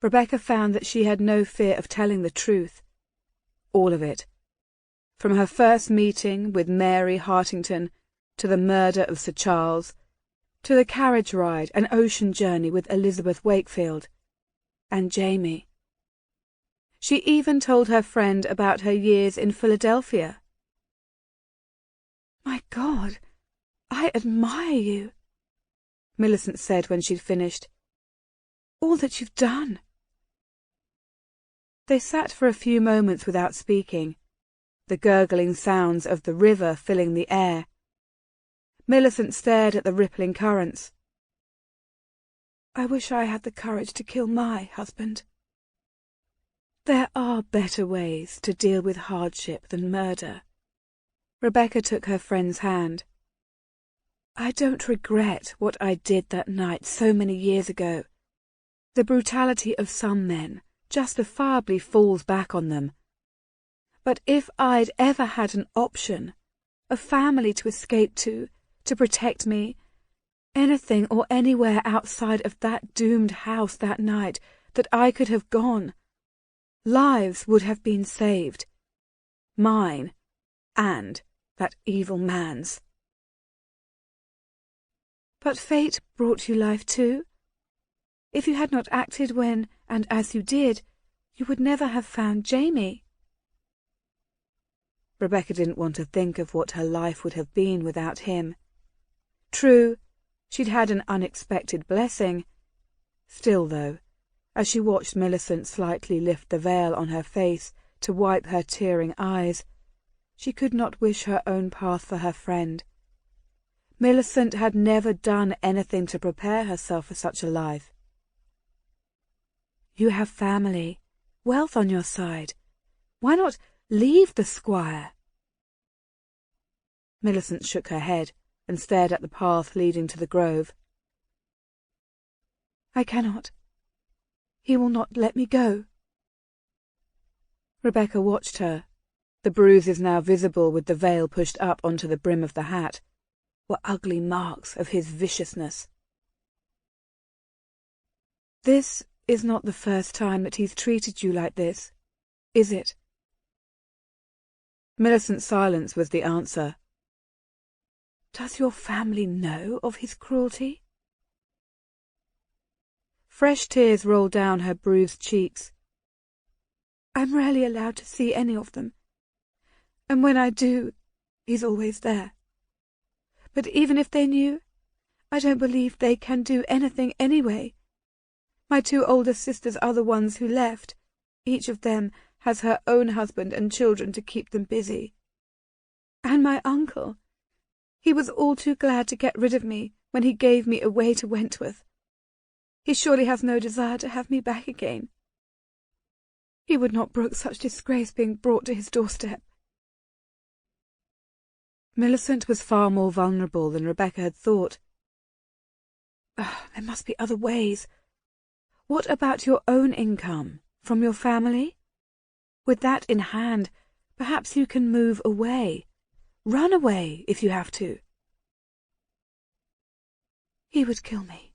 Rebecca found that she had no fear of telling the truth. All of it. From her first meeting with Mary Hartington, to the murder of Sir Charles, to the carriage ride and ocean journey with Elizabeth Wakefield, and Jamie. She even told her friend about her years in Philadelphia. My God, I admire you, Millicent said when she'd finished. All that you've done. They sat for a few moments without speaking, the gurgling sounds of the river filling the air. Millicent stared at the rippling currents. I wish I had the courage to kill my husband. There are better ways to deal with hardship than murder. Rebecca took her friend's hand. I don't regret what I did that night so many years ago. The brutality of some men justifiably falls back on them. But if I'd ever had an option, a family to escape to protect me, anything or anywhere outside of that doomed house that night that I could have gone, lives would have been saved. Mine, and that evil man's. But fate brought you life too. If you had not acted when and as you did, you would never have found Jamie. Rebecca didn't want to think of what her life would have been without him. True, she'd had an unexpected blessing. Still, though, as she watched Millicent slightly lift the veil on her face to wipe her tearing eyes, she could not wish her own path for her friend. Millicent had never done anything to prepare herself for such a life. You have family, wealth on your side. Why not leave the squire? Millicent shook her head and stared at the path leading to the grove. I cannot. He will not let me go. Rebecca watched her. The bruises now visible with the veil pushed up onto the brim of the hat were ugly marks of his viciousness. This is not the first time that he's treated you like this, is it? Millicent's silence was the answer. Does your family know of his cruelty? Fresh tears rolled down her bruised cheeks. I'm rarely allowed to see any of them, and when I do, he's always there. But even if they knew, I don't believe they can do anything anyway. My two older sisters are the ones who left, Each of them has her own husband and children to keep them busy. And my uncle, he was all too glad to get rid of me when he gave me away to Wentworth. He surely has no desire to have me back again. He would not brook such disgrace being brought to his doorstep. Millicent was far more vulnerable than Rebecca had thought. There must be other ways. What about your own income, from your family? With that in hand, perhaps you can move away. Run away, if you have to. He would kill me.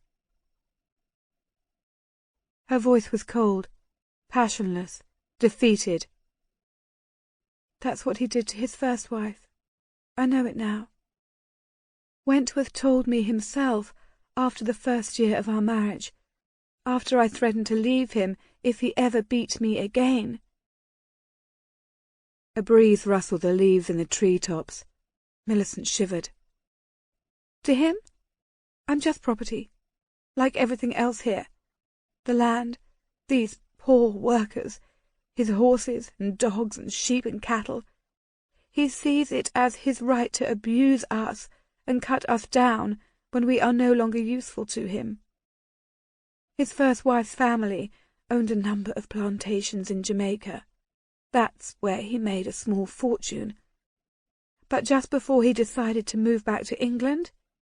Her voice was cold, passionless, defeated. That's what he did to his first wife. I know it now. Wentworth told me himself after the first year of our marriage, after I threatened to leave him if he ever beat me again. A breeze rustled the leaves in the tree-tops. Millicent shivered. To him, I'm just property, like everything else here. The land, these poor workers, his horses and dogs and sheep and cattle. He sees it as his right to abuse us and cut us down when we are no longer useful to him. His first wife's family owned a number of plantations in Jamaica. That's where he made a small fortune. But just before he decided to move back to England,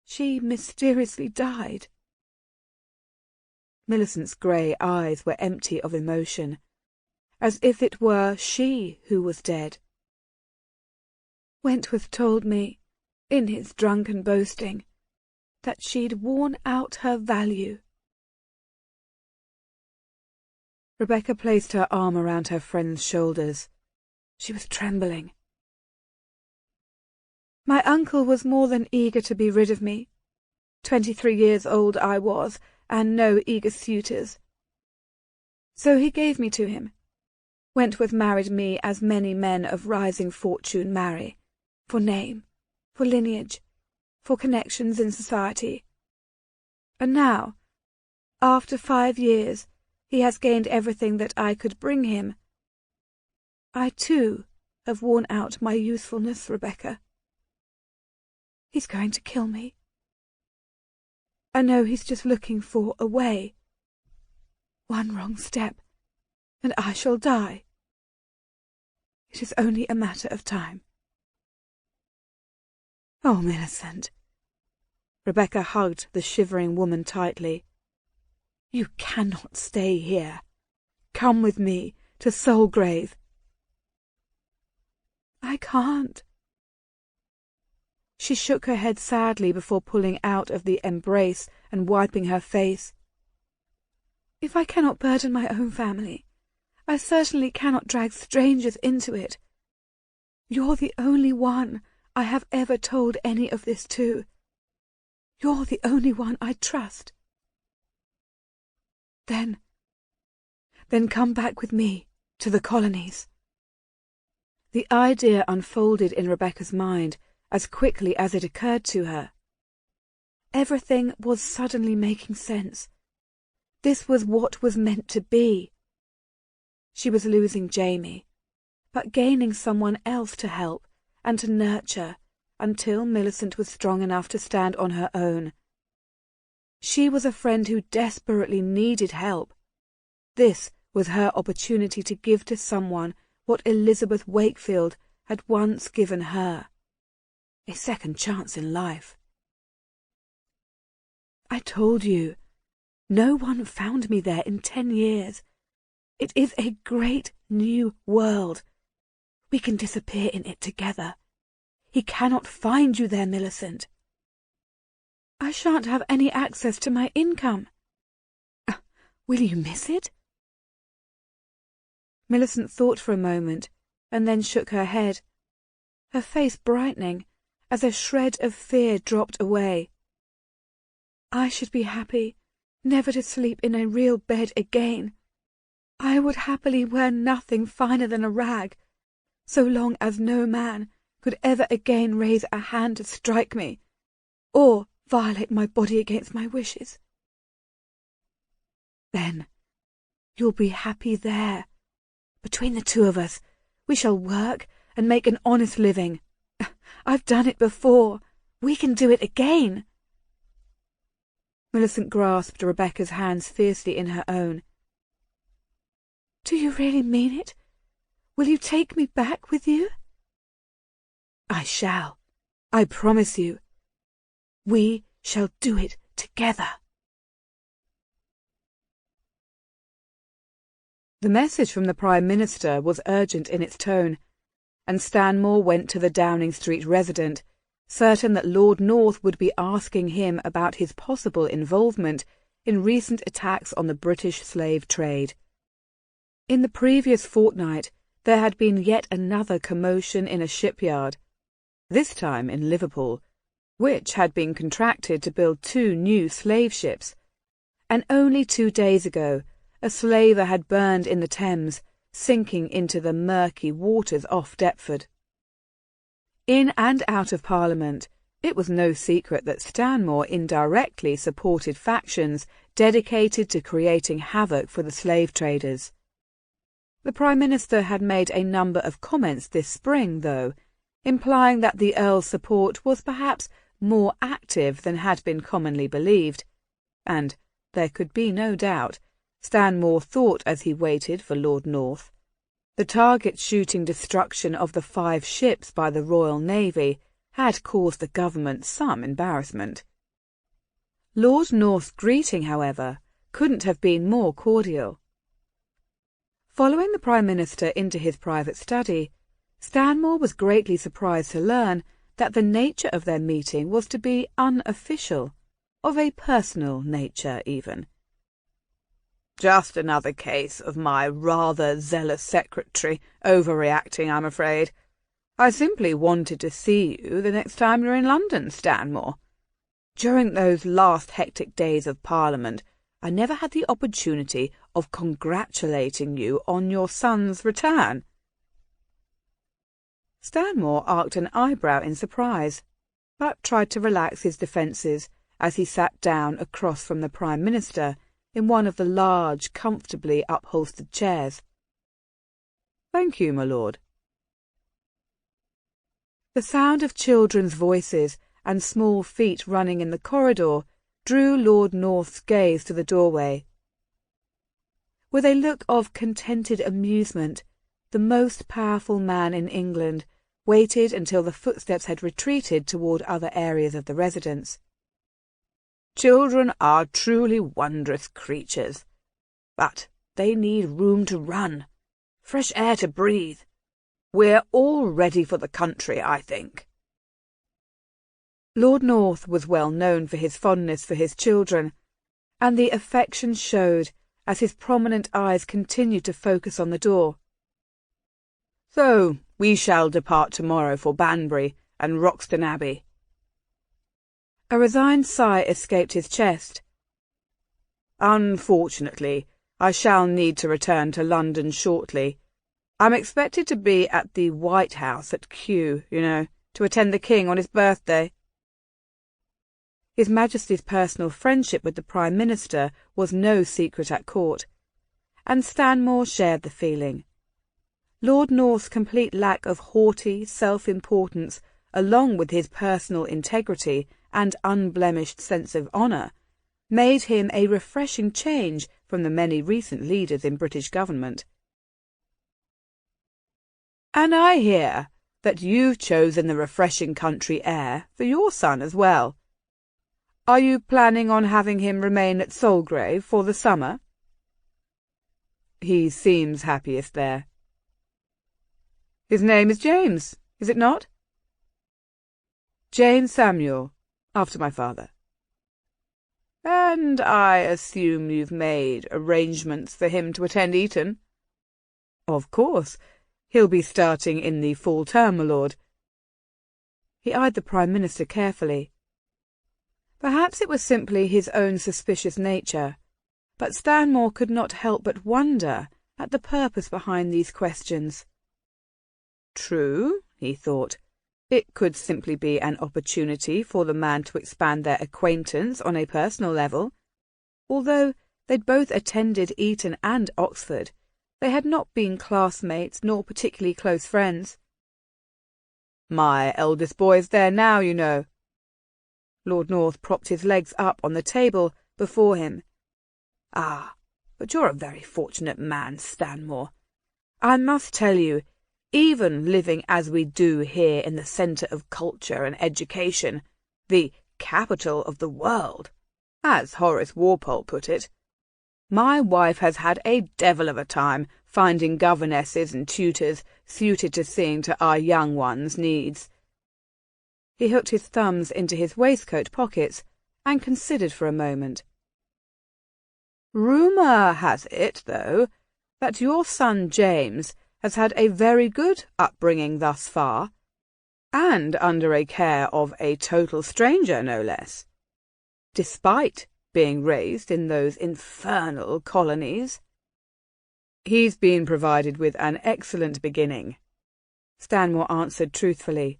she mysteriously died. Millicent's grey eyes were empty of emotion, as if it were she who was dead. Wentworth told me, in his drunken boasting, that she'd worn out her value. Rebecca placed her arm around her friend's shoulders. She was trembling. My uncle was more than eager to be rid of me. 23 years old I was, and no eager suitors. So he gave me to him. Wentworth married me as many men of rising fortune marry, for name, for lineage, for connections in society. And now, after 5 years, he has gained everything that I could bring him. I, too, have worn out my usefulness, Rebecca. He's going to kill me. I know he's just looking for a way. One wrong step, and I shall die. It is only a matter of time. Oh, Millicent. Rebecca hugged the shivering woman tightly. You cannot stay here. Come with me to Soulgrave. I can't. She shook her head sadly before pulling out of the embrace and wiping her face. If I cannot burden my own family, I certainly cannot drag strangers into it. You're the only one I have ever told any of this to. You're the only one I trust. Then come back with me to the colonies. The idea unfolded in Rebecca's mind as quickly as it occurred to her. Everything was suddenly making sense. This was what was meant to be. She was losing Jamie, but gaining someone else to help and to nurture until Millicent was strong enough to stand on her own. She was a friend who desperately needed help. This was her opportunity to give to someone what Elizabeth Wakefield had once given her. A second chance in life. I told you, no one found me there in 10 years. It is a great new world. We can disappear in it together. He cannot find you there, Millicent. I shan't have any access to my income. Will you miss it? Millicent thought for a moment, and then shook her head, her face brightening as a shred of fear dropped away. I should be happy never to sleep in a real bed again. I would happily wear nothing finer than a rag, so long as no man could ever again raise a hand to strike me, or violate my body against my wishes. Then you'll be happy there, Between the two of us, we shall work and make an honest living. I've done it before. We can do it again." Millicent grasped Rebecca's hands fiercely in her own. "Do you really mean it? Will you take me back with you?" "I shall. I promise you. We shall do it together." The message from the Prime Minister was urgent in its tone, and Stanmore went to the Downing Street resident, certain that Lord North would be asking him about his possible involvement in recent attacks on the British slave trade. In the previous fortnight, there had been yet another commotion in a shipyard, this time in Liverpool, which had been contracted to build 2 new slave ships, and only 2 days ago a slaver had burned in the Thames, sinking into the murky waters off Deptford. In and out of Parliament, it was no secret that Stanmore indirectly supported factions dedicated to creating havoc for the slave traders. The Prime Minister had made a number of comments this spring, though, implying that the Earl's support was perhaps more active than had been commonly believed, and there could be no doubt, Stanmore thought as he waited for Lord North, the target shooting destruction of the 5 ships by the Royal Navy had caused the government some embarrassment. Lord North's greeting, however, couldn't have been more cordial. Following the Prime Minister into his private study, Stanmore was greatly surprised to learn that the nature of their meeting was to be unofficial, of a personal nature even. "Just another case of my rather zealous secretary overreacting, I'm afraid. I simply wanted to see you the next time you're in London, Stanmore. During those last hectic days of Parliament, I never had the opportunity of congratulating you on your son's return." Stanmore arched an eyebrow in surprise, but tried to relax his defences as he sat down across from the Prime Minister in one of the large, comfortably upholstered chairs. "Thank you, my lord." The sound of children's voices and small feet running in the corridor drew Lord North's gaze to the doorway. With a look of contented amusement, the most powerful man in England waited until the footsteps had retreated toward other areas of the residence. "Children are truly wondrous creatures, but they need room to run, fresh air to breathe. We're all ready for the country, I think." Lord North was well known for his fondness for his children, and the affection showed as his prominent eyes continued to focus on the door. "So we shall depart tomorrow for Banbury and Roxton Abbey." A resigned sigh escaped his chest. "Unfortunately, I shall need to return to London shortly. I'm expected to be at the White House at Kew, to attend the King on his birthday." His Majesty's personal friendship with the Prime Minister was no secret at court, and Stanmore shared the feeling. Lord North's complete lack of haughty self-importance, along with his personal integrity and unblemished sense of honour, made him a refreshing change from the many recent leaders in British government. "And I hear that you've chosen the refreshing country air for your son as well. Are you planning on having him remain at Solgrave for the summer?" "He seems happiest there." "His name is James, is it not?" "James Samuel, after my father." "And I assume you've made arrangements for him to attend Eton?" "Of course. He'll be starting in the fall term, my lord." He eyed the Prime Minister carefully. Perhaps it was simply his own suspicious nature, but Stanmore could not help but wonder at the purpose behind these questions. True, he thought, it could simply be an opportunity for the man to expand their acquaintance on a personal level. Although they'd both attended Eton and Oxford, They had not been classmates nor particularly close friends. "My eldest boy's there now, you know." Lord North propped his legs up on the table before him. "Ah, but you're a very fortunate man, Stanmore. I must tell you, even living as we do here in the centre of culture and education, the capital of the world, as Horace Walpole put it, my wife has had a devil of a time finding governesses and tutors suited to seeing to our young ones' needs." He hooked his thumbs into his waistcoat pockets and considered for a moment. "Rumour has it, though, that your son James has had a very good upbringing thus far, and under a care of a total stranger, no less, despite being raised in those infernal colonies." "He's been provided with an excellent beginning," Stanmore answered truthfully.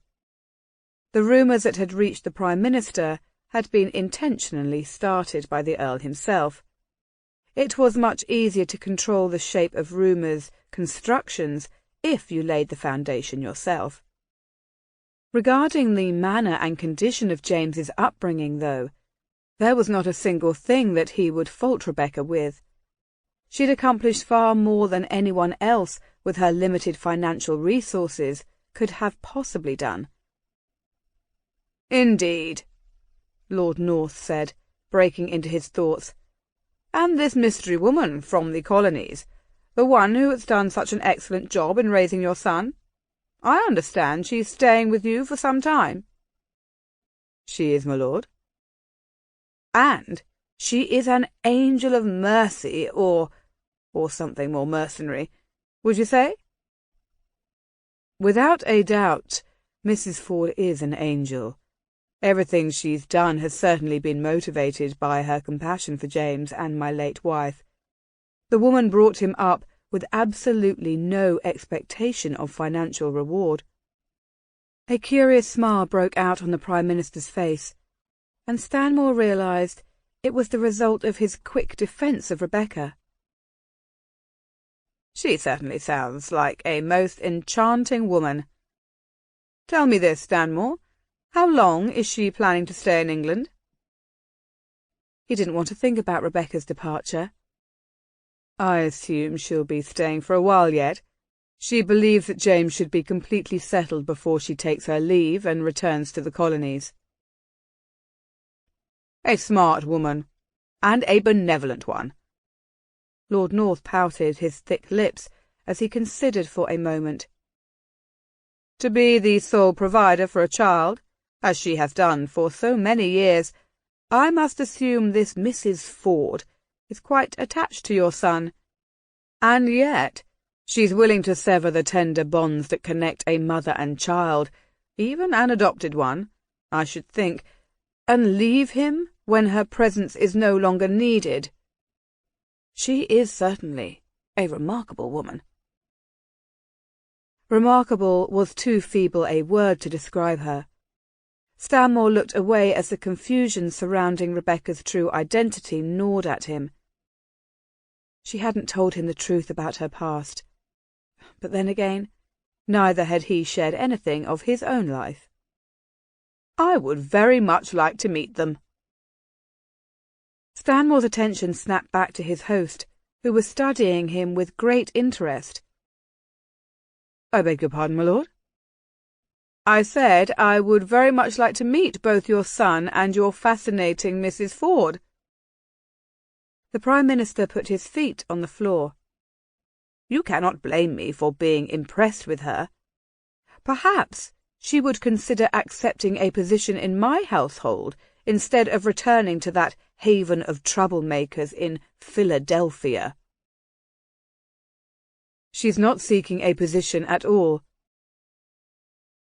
The rumours that had reached the Prime Minister had been intentionally started by the Earl himself. It was much easier to control the shape of rumours' constructions if you laid the foundation yourself. Regarding the manner and condition of James's upbringing, though, there was not a single thing that he would fault Rebecca with. She'd accomplished far more than anyone else with her limited financial resources could have possibly done. "Indeed," Lord North said, breaking into his thoughts. "And this mystery woman from the colonies, the one who has done such an excellent job in raising your son, I understand she's staying with you for some time." "She is, my lord." "And she is an angel of mercy, or something more mercenary, would you say?" "Without a doubt, Mrs. Ford is an angel. Everything she's done has certainly been motivated by her compassion for James and my late wife. The woman brought him up with absolutely no expectation of financial reward." A curious smile broke out on the Prime Minister's face, and Stanmore realised it was the result of his quick defence of Rebecca. "She certainly sounds like a most enchanting woman. Tell me this, Stanmore. How long is she planning to stay in England?" He didn't want to think about Rebecca's departure. "I assume she'll be staying for a while yet. She believes that James should be completely settled before she takes her leave and returns to the colonies." "A smart woman, and a benevolent one." Lord North pouted his thick lips as he considered for a moment. "To be the sole provider for a child, as she has done for so many years, I must assume this Mrs. Ford is quite attached to your son, and yet she's willing to sever the tender bonds that connect a mother and child, even an adopted one, I should think, and leave him when her presence is no longer needed. She is certainly a remarkable woman." Remarkable was too feeble a word to describe her. Stanmore looked away as the confusion surrounding Rebecca's true identity gnawed at him. She hadn't told him the truth about her past. But then again, neither had he shared anything of his own life. "I would very much like to meet them." Stanmore's attention snapped back to his host, who was studying him with great interest. "I beg your pardon, my lord?" "I said I would very much like to meet both your son and your fascinating Mrs. Ford." The Prime Minister put his feet on the floor. "You cannot blame me for being impressed with her. Perhaps she would consider accepting a position in my household instead of returning to that haven of troublemakers in Philadelphia." "She's not seeking a position at all."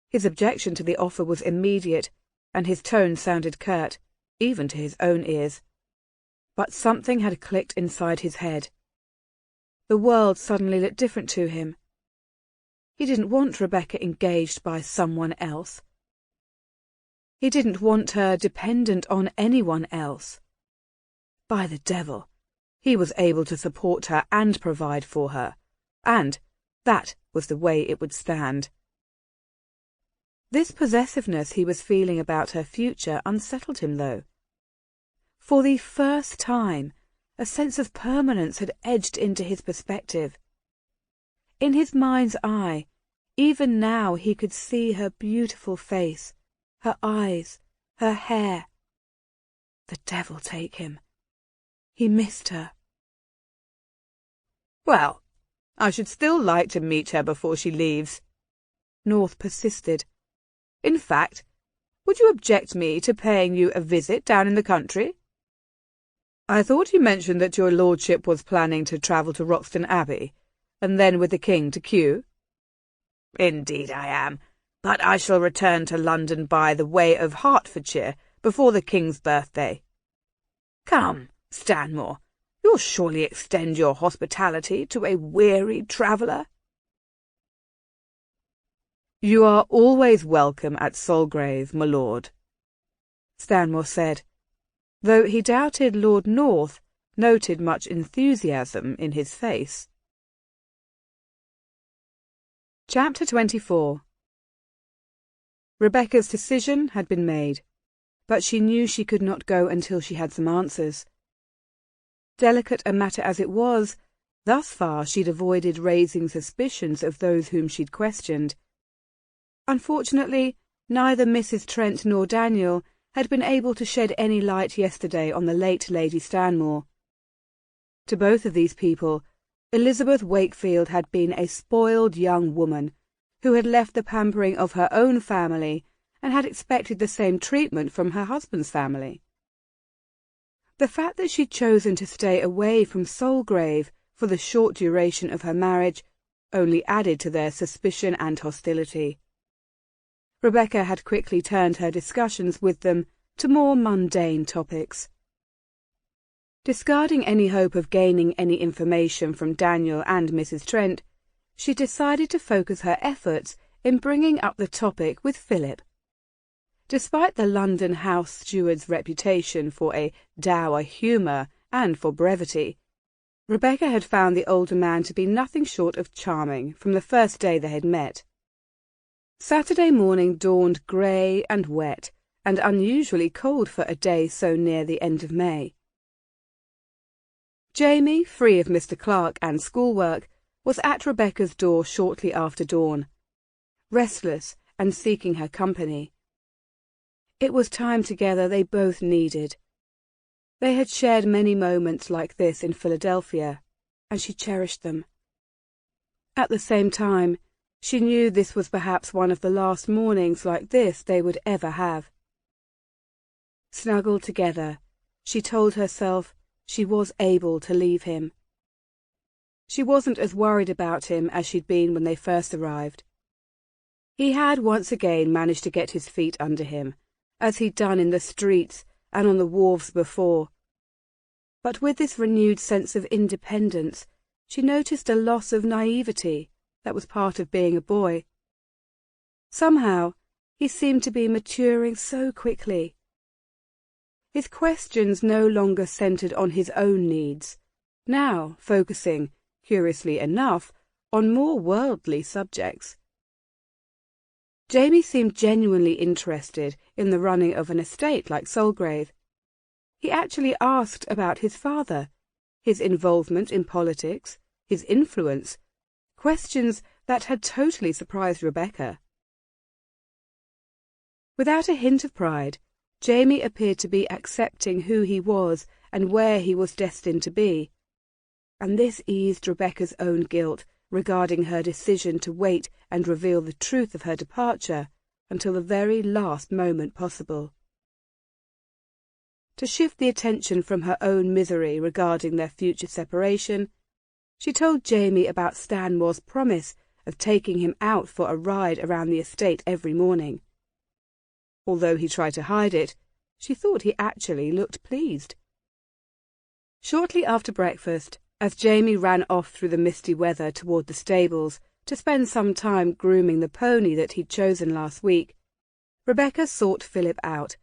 His objection to the offer was immediate, and his tone sounded curt, even to his own ears. But something had clicked inside his head. The world suddenly looked different to him. He didn't want Rebecca engaged by someone else. He didn't want her dependent on anyone else. By the devil, he was able to support her and provide for her, and that was the way it would stand. This possessiveness he was feeling about her future unsettled him, though. For the first time, a sense of permanence had edged into his perspective. In his mind's eye, even now he could see her beautiful face, her eyes, her hair. The devil take him. He missed her. Well, I should still like to meet her before she leaves, North persisted. In fact, would you object me to paying you a visit down in the country? I thought you mentioned that your lordship was planning to travel to Roxton Abbey, and then with the king to Kew. Indeed I am, but I shall return to London by the way of Hertfordshire before the king's birthday. Come, Stanmore, you'll surely extend your hospitality to a weary traveller. You are always welcome at Solgrave, my lord, Stanmore said, though he doubted Lord North noted much enthusiasm in his face. Chapter 24. Rebecca's decision had been made, but she knew she could not go until she had some answers. Delicate a matter as it was, thus far she'd avoided raising suspicions of those whom she'd questioned. Unfortunately, neither Mrs. Trent nor Daniel had been able to shed any light yesterday on the late Lady Stanmore. To both of these people, Elizabeth Wakefield had been a spoiled young woman who had left the pampering of her own family and had expected the same treatment from her husband's family. The fact that she'd chosen to stay away from Solgrave for the short duration of her marriage only added to their suspicion and hostility. Rebecca had quickly turned her discussions with them to more mundane topics. Discarding any hope of gaining any information from Daniel and Mrs. Trent, she decided to focus her efforts in bringing up the topic with Philip. Despite the London house steward's reputation for a dour humour and for brevity, Rebecca had found the older man to be nothing short of charming from the first day they had met. Saturday morning dawned grey and wet, and unusually cold for a day so near the end of May. Jamie, free of Mr. Clark and schoolwork, was at Rebecca's door shortly after dawn, restless and seeking her company. It was time together they both needed. They had shared many moments like this in Philadelphia, and she cherished them. At the same time, she knew this was perhaps one of the last mornings like this they would ever have. Snuggled together, she told herself she was able to leave him. She wasn't as worried about him as she'd been when they first arrived. He had once again managed to get his feet under him, as he'd done in the streets and on the wharves before. But with this renewed sense of independence, she noticed a loss of naivety that was part of being a boy. Somehow, he seemed to be maturing so quickly. His questions no longer centred on his own needs, now focusing, curiously enough, on more worldly subjects. Jamie seemed genuinely interested in the running of an estate like Solgrave. He actually asked about his father, his involvement in politics, his influence, questions that had totally surprised Rebecca. Without a hint of pride, Jamie appeared to be accepting who he was and where he was destined to be, and this eased Rebecca's own guilt regarding her decision to wait and reveal the truth of her departure until the very last moment possible. To shift the attention from her own misery regarding their future separation, she told Jamie about Stanmore's promise of taking him out for a ride around the estate every morning. Although he tried to hide it, she thought he actually looked pleased. Shortly after breakfast, as Jamie ran off through the misty weather toward the stables to spend some time grooming the pony that he'd chosen last week, Rebecca sought Philip out.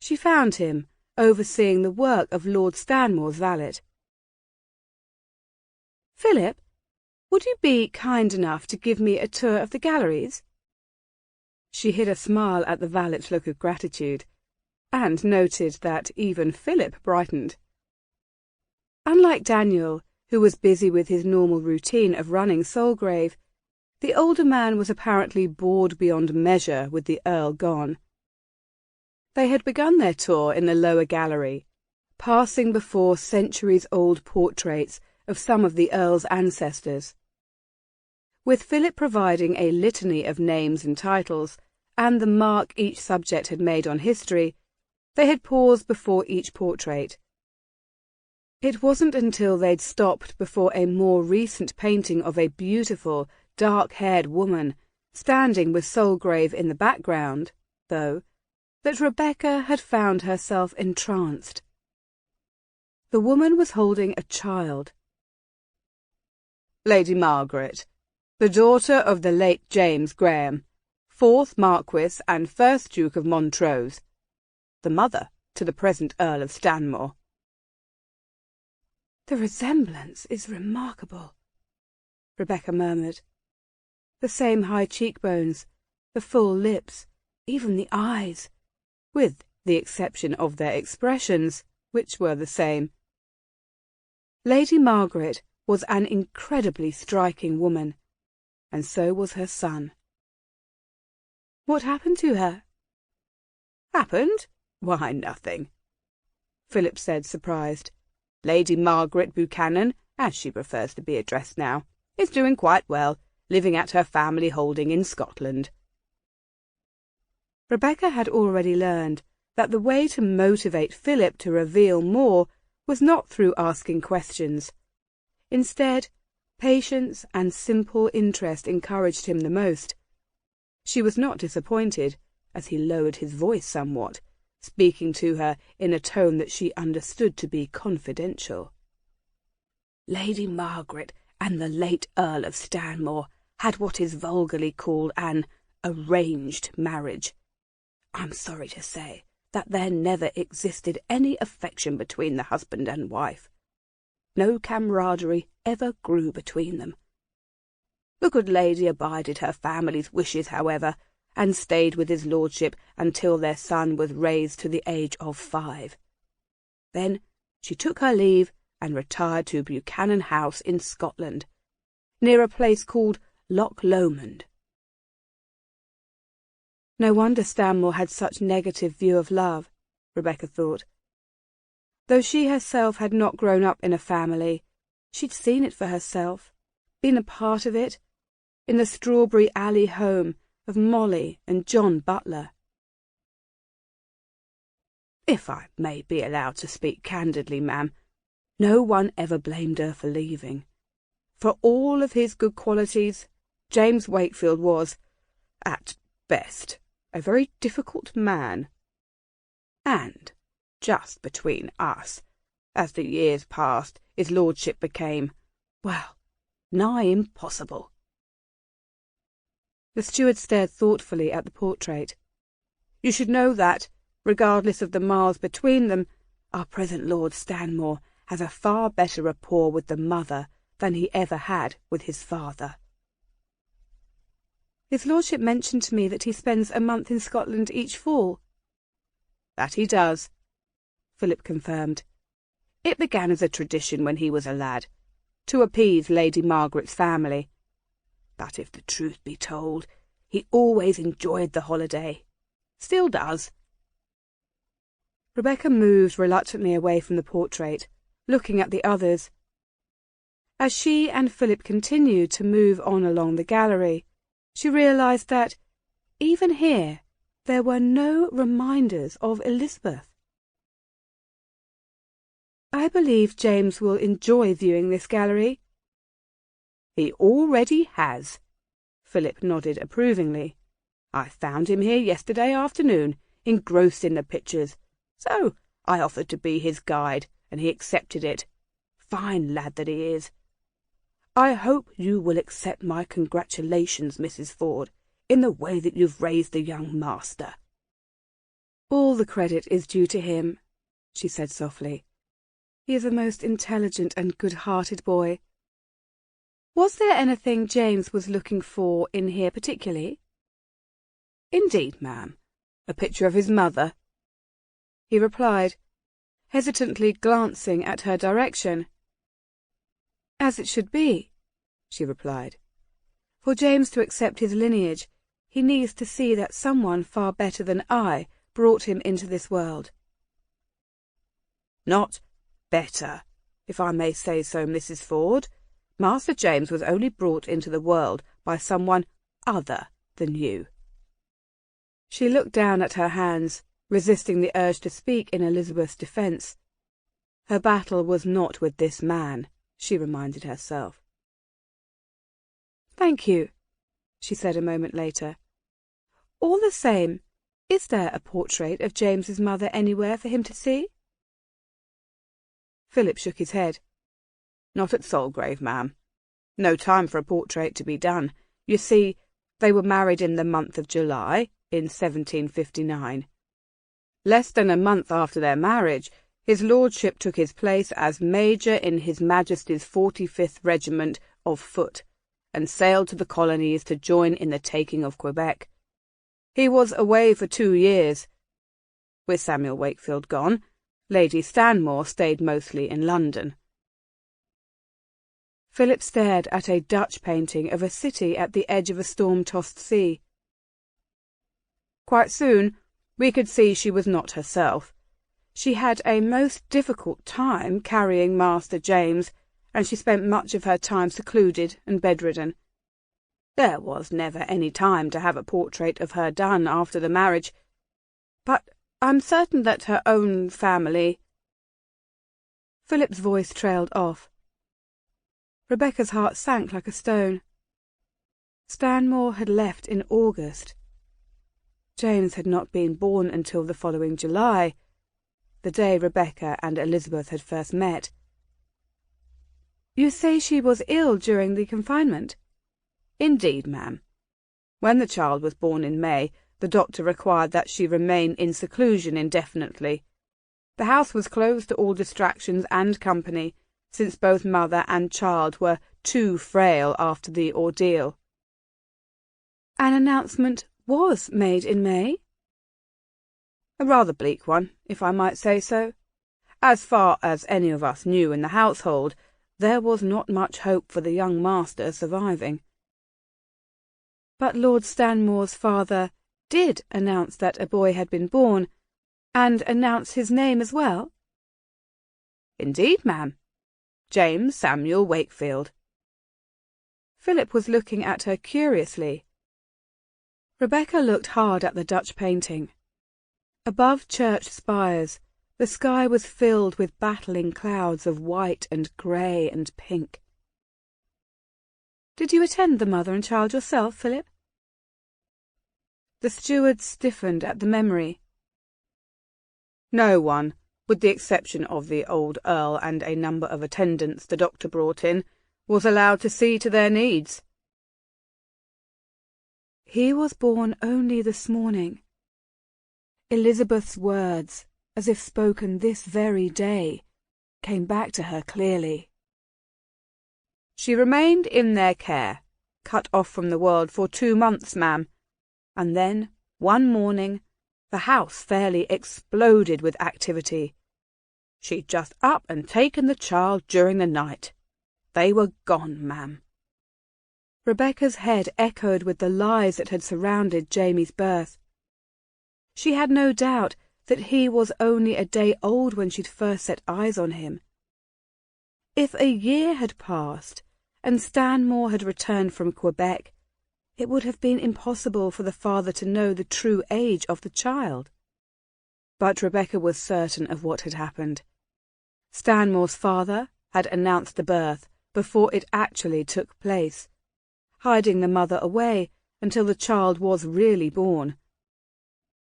She found him overseeing the work of Lord Stanmore's valet. "Philip, Would you be kind enough to give me a tour of the galleries?" She hid a smile at the valet's look of gratitude, and noted that even Philip brightened. Unlike Daniel, who was busy with his normal routine of running Solgrave, the older man was apparently bored beyond measure with the Earl gone. They had begun their tour in the lower gallery, passing before centuries-old portraits of some of the Earl's ancestors. With Philip providing a litany of names and titles, and the mark each subject had made on history, they had paused before each portrait. It wasn't until they'd stopped before a more recent painting of a beautiful, dark-haired woman, standing with Solgrave in the background, though, that Rebecca had found herself entranced. The woman was holding a child. "Lady Margaret, the daughter of the late James Graham, 4th Marquis and 1st Duke of Montrose, the mother to the present Earl of Stanmore." "The resemblance is remarkable," Rebecca murmured. The same high cheekbones, the full lips, even the eyes, with the exception of their expressions, which were the same. Lady Margaret was an incredibly striking woman, and so was her son. "What happened to her?" "Happened? Why, nothing," Philip said, surprised. "Lady Margaret Buchanan, as she prefers to be addressed now, is doing quite well, living at her family holding in Scotland." Rebecca had already learned that the way to motivate Philip to reveal more was not through asking questions. Instead, patience and simple interest encouraged him the most. She was not disappointed, as he lowered his voice somewhat, speaking to her in a tone that she understood to be confidential. "Lady Margaret and the late Earl of Stanmore had what is vulgarly called an arranged marriage. I'm sorry to say that there never existed any affection between the husband and wife. No camaraderie ever grew between them. The good lady abided her family's wishes, however, and stayed with his lordship until their son was raised to the age of 5. Then she took her leave and retired to Buchanan House in Scotland, near a place called Loch Lomond." No wonder Stanmore had such negative view of love, Rebecca thought. Though she herself had not grown up in a family, she'd seen it for herself, been a part of it, in the Strawberry Alley home of Molly and John Butler. "If I may be allowed to speak candidly, ma'am, no one ever blamed her for leaving. For all of his good qualities, James Wakefield was, at best, a very difficult man. And, just between us, as the years passed, his lordship became, well, nigh impossible." The steward stared thoughtfully at the portrait. "You should know that, regardless of the miles between them, our present Lord Stanmore has a far better rapport with the mother than he ever had with his father." "His lordship mentioned to me that he spends a month in Scotland each fall." "That he does," Philip confirmed. "It began as a tradition when he was a lad, to appease Lady Margaret's family. But if the truth be told, he always enjoyed the holiday. Still does." Rebecca moved reluctantly away from the portrait, looking at the others. As she and Philip continued to move on along the gallery, she realised that, even here, there were no reminders of Elizabeth. "I believe James will enjoy viewing this gallery." "He already has," Philip nodded approvingly. "I found him here yesterday afternoon, engrossed in the pictures, so I offered to be his guide, and he accepted it. Fine lad that he is. I hope you will accept my congratulations, Mrs. Ford, in the way that you've raised the young master." "All the credit is due to him," she said softly. "He is a most intelligent and good-hearted boy." Was there anything James was looking for in here particularly? Indeed, ma'am. A picture of his mother, he replied, hesitantly glancing at her direction. As it should be, she replied. For James to accept his lineage, he needs to see that someone far better than I brought him into this world. Not better, if I may say so, Mrs. Ford. Master James was only brought into the world by someone other than you. She looked down at her hands, resisting the urge to speak in Elizabeth's defence. Her battle was not with this man, she reminded herself. Thank you, she said a moment later. All the same, is there a portrait of James's mother anywhere for him to see? Philip shook his head. Not at Solgrave, ma'am. No time for a portrait to be done. You see, they were married in the month of July, in 1759. Less than a month after their marriage, his lordship took his place as Major in His Majesty's 45th Regiment of Foot, and sailed to the colonies to join in the taking of Quebec. He was away for 2 years. With Samuel Wakefield gone, Lady Stanmore stayed mostly in London. Philip stared at a Dutch painting of a city at the edge of a storm-tossed sea. Quite soon, we could see she was not herself. She had a most difficult time carrying Master James, and she spent much of her time secluded and bedridden. There was never any time to have a portrait of her done after the marriage, but I'm certain that her own family— Philip's voice trailed off. Rebecca's heart sank like a stone. Stanmore had left in August. James had not been born until the following July, the day Rebecca and Elizabeth had first met. You say she was ill during the confinement? Indeed, ma'am. When the child was born in May, the doctor required that she remain in seclusion indefinitely. The house was closed to all distractions and company, since both mother and child were too frail after the ordeal. An announcement was made in May? A rather bleak one, if I might say so. As far as any of us knew in the household, there was not much hope for the young master surviving. But Lord Stanmore's father did announce that a boy had been born, and announce his name as well? Indeed, ma'am. James Samuel Wakefield. Philip was looking at her curiously. Rebecca looked hard at the Dutch painting. Above church spires, the sky was filled with battling clouds of white and grey and pink. Did you attend the mother and child yourself, Philip? The steward stiffened at the memory. No one, with the exception of the old Earl and a number of attendants the doctor brought in, was allowed to see to their needs. He was born only this morning. Elizabeth's words, as if spoken this very day, came back to her clearly. She remained in their care, cut off from the world for 2 months, ma'am, and then, one morning, the house fairly exploded with activity. She'd just up and taken the child during the night. They were gone, ma'am. Rebecca's head echoed with the lies that had surrounded Jamie's birth. She had no doubt that he was only a day old when she'd first set eyes on him. If a year had passed, and Stanmore had returned from Quebec, it would have been impossible for the father to know the true age of the child. But Rebecca was certain of what had happened. Stanmore's father had announced the birth before it actually took place, hiding the mother away until the child was really born.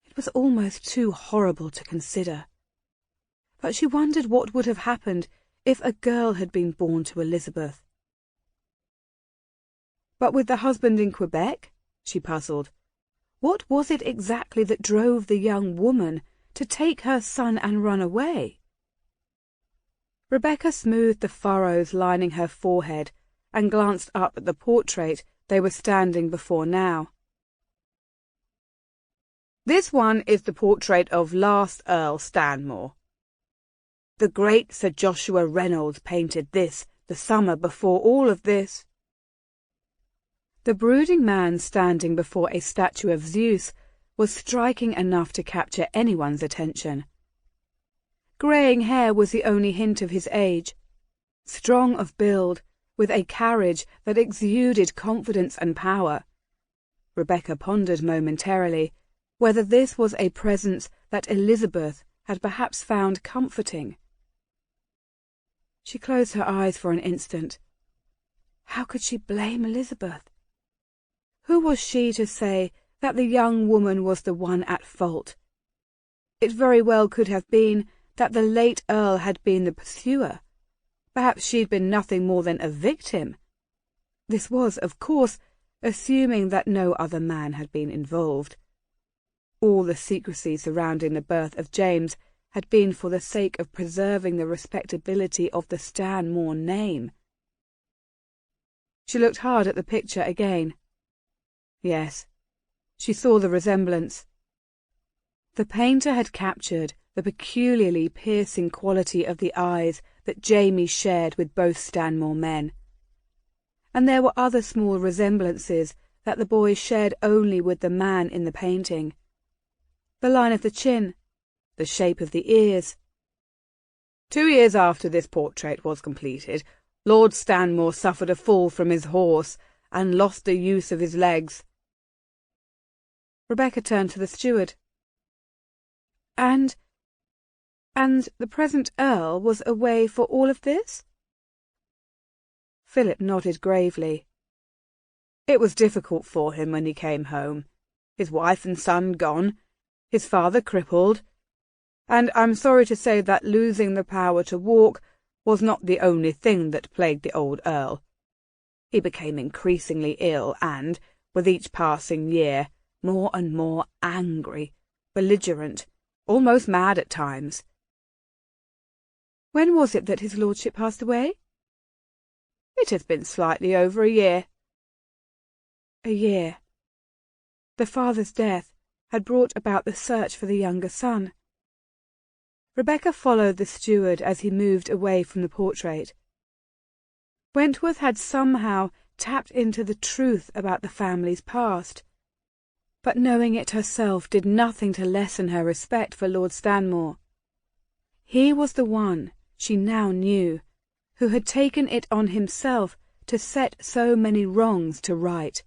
It was almost too horrible to consider. But she wondered what would have happened if a girl had been born to Elizabeth. But with the husband in Quebec, she puzzled, what was it exactly that drove the young woman to take her son and run away? Rebecca smoothed the furrows lining her forehead and glanced up at the portrait they were standing before now. "This one is the portrait of last Earl Stanmore. The great Sir Joshua Reynolds painted this the summer before all of this." The brooding man standing before a statue of Zeus was striking enough to capture anyone's attention. Greying hair was the only hint of his age. Strong of build, with a carriage that exuded confidence and power. Rebecca pondered momentarily whether this was a presence that Elizabeth had perhaps found comforting. She closed her eyes for an instant. How could she blame Elizabeth? Who was she to say that the young woman was the one at fault? It very well could have been that the late Earl had been the pursuer. Perhaps she'd been nothing more than a victim. This was, of course, assuming that no other man had been involved. All the secrecy surrounding the birth of James had been for the sake of preserving the respectability of the Stanmore name. She looked hard at the picture again. Yes, she saw the resemblance. The painter had captured the peculiarly piercing quality of the eyes that Jamie shared with both Stanmore men. And there were other small resemblances that the boy shared only with the man in the painting. The line of the chin, the shape of the ears. 2 years after this portrait was completed, Lord Stanmore suffered a fall from his horse and lost the use of his legs. Rebecca turned to the steward. And the present Earl was away for all of this? Philip nodded gravely. It was difficult for him when he came home. His wife and son gone, his father crippled, and I'm sorry to say that losing the power to walk was not the only thing that plagued the old Earl. He became increasingly ill and, with each passing year, more and more angry, belligerent, almost mad at times. When was it that his lordship passed away? It has been slightly over a year. A year. The father's death had brought about the search for the younger son. Rebecca followed the steward as he moved away from the portrait. Wentworth had somehow tapped into the truth about the family's past, but knowing it herself did nothing to lessen her respect for Lord Stanmore. He was the one, she now knew, who had taken it on himself to set so many wrongs to right.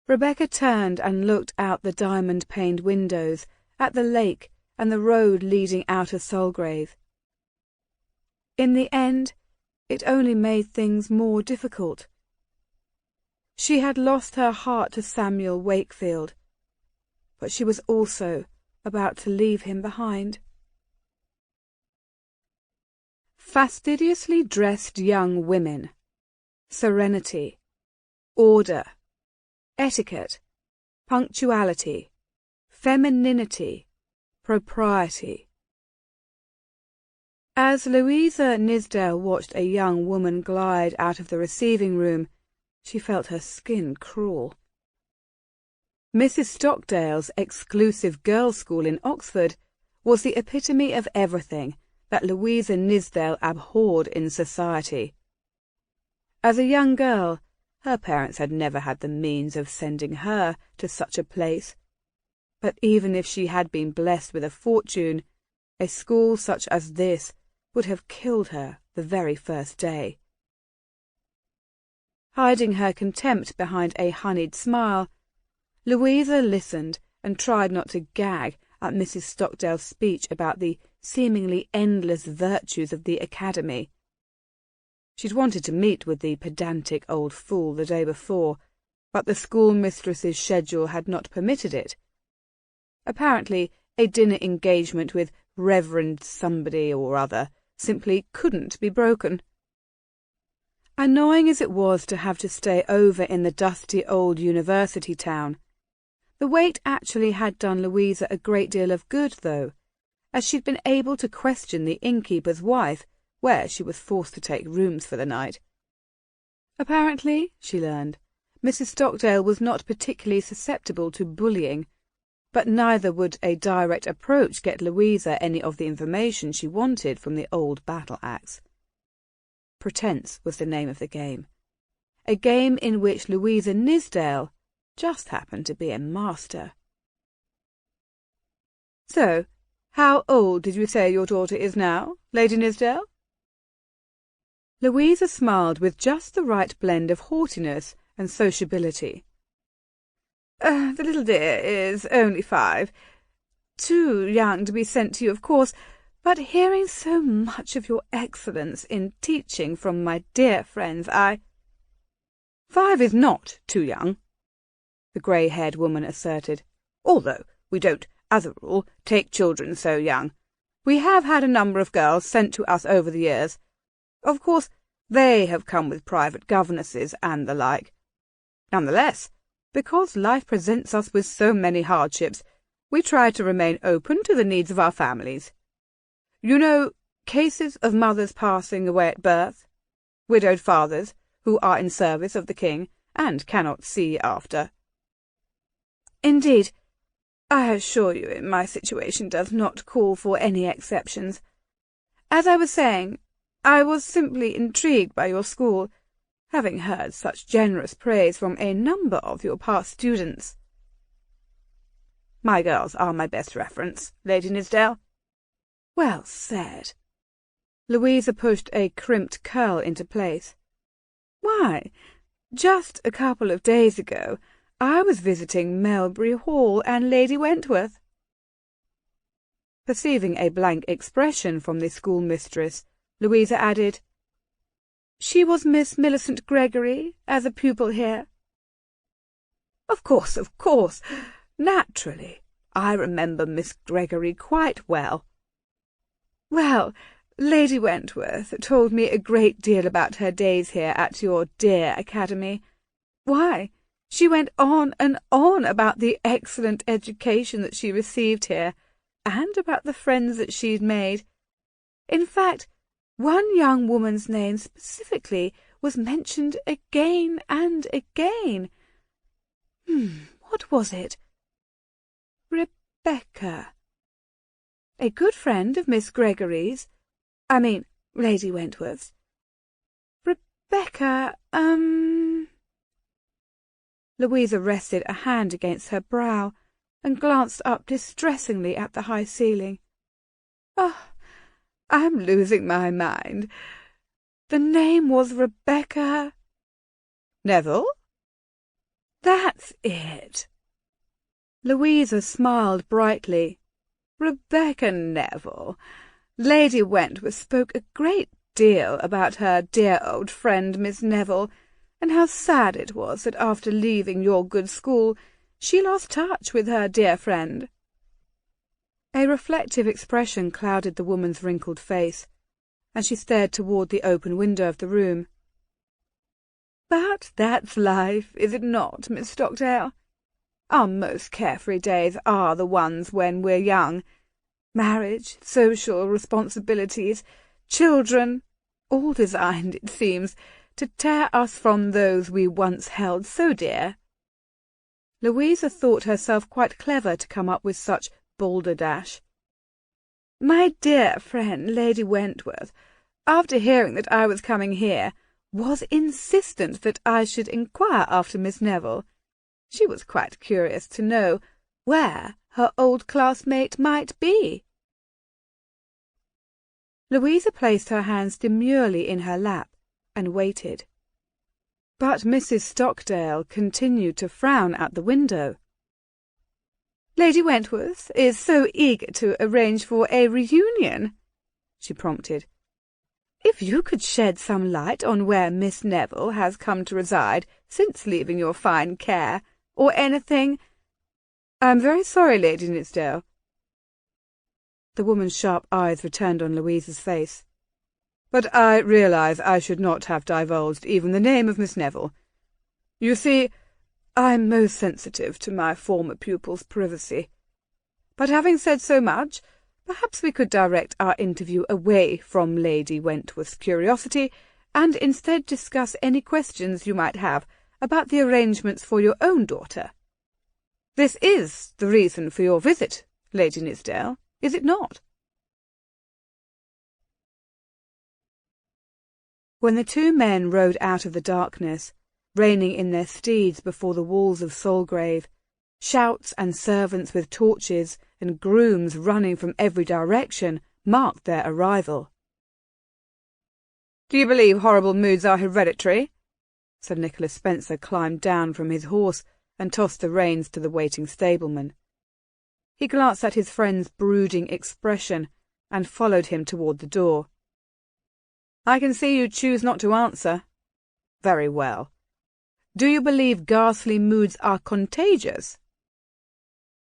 Rebecca turned and looked out the diamond-paned windows, at the lake and the road leading out of Solgrave. In the end, it only made things more difficult. She had lost her heart to Samuel Wakefield, but she was also about to leave him behind. Fastidiously dressed young women. Serenity. Order. Etiquette. Punctuality. Femininity. Propriety. As Louisa Nisdale watched a young woman glide out of the receiving room, she felt her skin crawl. Mrs. Stockdale's exclusive girls' school in Oxford was the epitome of everything that Louisa Nisdale abhorred in society. As a young girl, her parents had never had the means of sending her to such a place, but even if she had been blessed with a fortune, a school such as this would have killed her the very first day. Hiding her contempt behind a honeyed smile, Louisa listened and tried not to gag at Mrs. Stockdale's speech about the seemingly endless virtues of the academy. She'd wanted to meet with the pedantic old fool the day before, but the schoolmistress's schedule had not permitted it. Apparently, a dinner engagement with Reverend somebody or other simply couldn't be broken. Annoying as it was to have to stay over in the dusty old university town, the wait actually had done Louisa a great deal of good, though, as she'd been able to question the innkeeper's wife where she was forced to take rooms for the night, Apparently, she learned, Mrs. Stockdale was not particularly susceptible to bullying, but neither would a direct approach get Louisa any of the information she wanted from the old battle-axe. Pretence was the name of the game, a game in which Louisa Nisdale just happened to be a master. "So, how old did you say your daughter is now, Lady Nisdale?" Louisa smiled with just the right blend of haughtiness and sociability. The little dear is only 5. Too young to be sent to you, of course, but hearing so much of your excellence in teaching from my dear friends, 5 is not too young," the grey-haired woman asserted, "although we don't, as a rule, take children so young. We have had a number of girls sent to us over the years. Of course, they have come with private governesses and the like. Nonetheless, because life presents us with so many hardships, we try to remain open to the needs of our families. You know, cases of mothers passing away at birth, widowed fathers who are in service of the king and cannot see after." "Indeed, I assure you my situation does not call for any exceptions. As I was saying, I was simply intrigued by your school, having heard such generous praise from a number of your past students." "My girls are my best reference, Lady Nisdale." "Well said." Louisa pushed a crimped curl into place. "Why, just a couple of days ago I was visiting Melbury Hall and Lady Wentworth." Perceiving a blank expression from the schoolmistress, Louisa added, "She was Miss Millicent Gregory as a pupil here." Of course, naturally. I remember Miss Gregory quite well." "Well, Lady Wentworth told me a great deal about her days here at your dear academy. Why, she went on and on about the excellent education that she received here, and about the friends that she'd made. In fact, one young woman's name specifically was mentioned again and again. What was it? Rebecca. A good friend of Miss Gregory's. I mean, Lady Wentworth's. Rebecca, Louisa rested a hand against her brow and glanced up distressingly at the high ceiling. "Oh, I'm losing my mind. The name was Rebecca—" "Neville?" "That's it." Louisa smiled brightly. "Rebecca Neville. Lady Wentworth spoke a great deal about her dear old friend Miss Neville, and how sad it was that after leaving your good school she lost touch with her dear friend." A reflective expression clouded the woman's wrinkled face, and she stared toward the open window of the room. "But that's life, is it not, Miss Stockdale? Our most carefree days are the ones when we're young. Marriage, social responsibilities, children, all designed, it seems, to tear us from those we once held so dear." Louisa thought herself quite clever to come up with such balderdash. "My dear friend Lady Wentworth, after hearing that I was coming here, was insistent that I should inquire after Miss Neville. She was quite curious to know where her old classmate might be." Louisa placed her hands demurely in her lap and waited. But Mrs. Stockdale continued to frown at the window. "Lady Wentworth is so eager to arrange for a reunion," she prompted. "If you could shed some light on where Miss Neville has come to reside since leaving your fine care, or anything—" "I'm very sorry, Lady Nisdale." The woman's sharp eyes returned on Louisa's face. "But I realize I should not have divulged even the name of Miss Neville. You see, I'm most sensitive to my former pupil's privacy. But having said so much, perhaps we could direct our interview away from Lady Wentworth's curiosity and instead discuss any questions you might have about the arrangements for your own daughter. This is the reason for your visit, Lady Nithsdale, is it not?" When the two men rode out of the darkness, reining in their steeds before the walls of Solgrave, shouts and servants with torches and grooms running from every direction marked their arrival. "Do you believe horrible moods are hereditary?" Sir Nicholas Spencer climbed down from his horse and tossed the reins to the waiting stableman. He glanced at his friend's brooding expression and followed him toward the door. "I can see you choose not to answer. Very well. Do you believe ghastly moods are contagious?"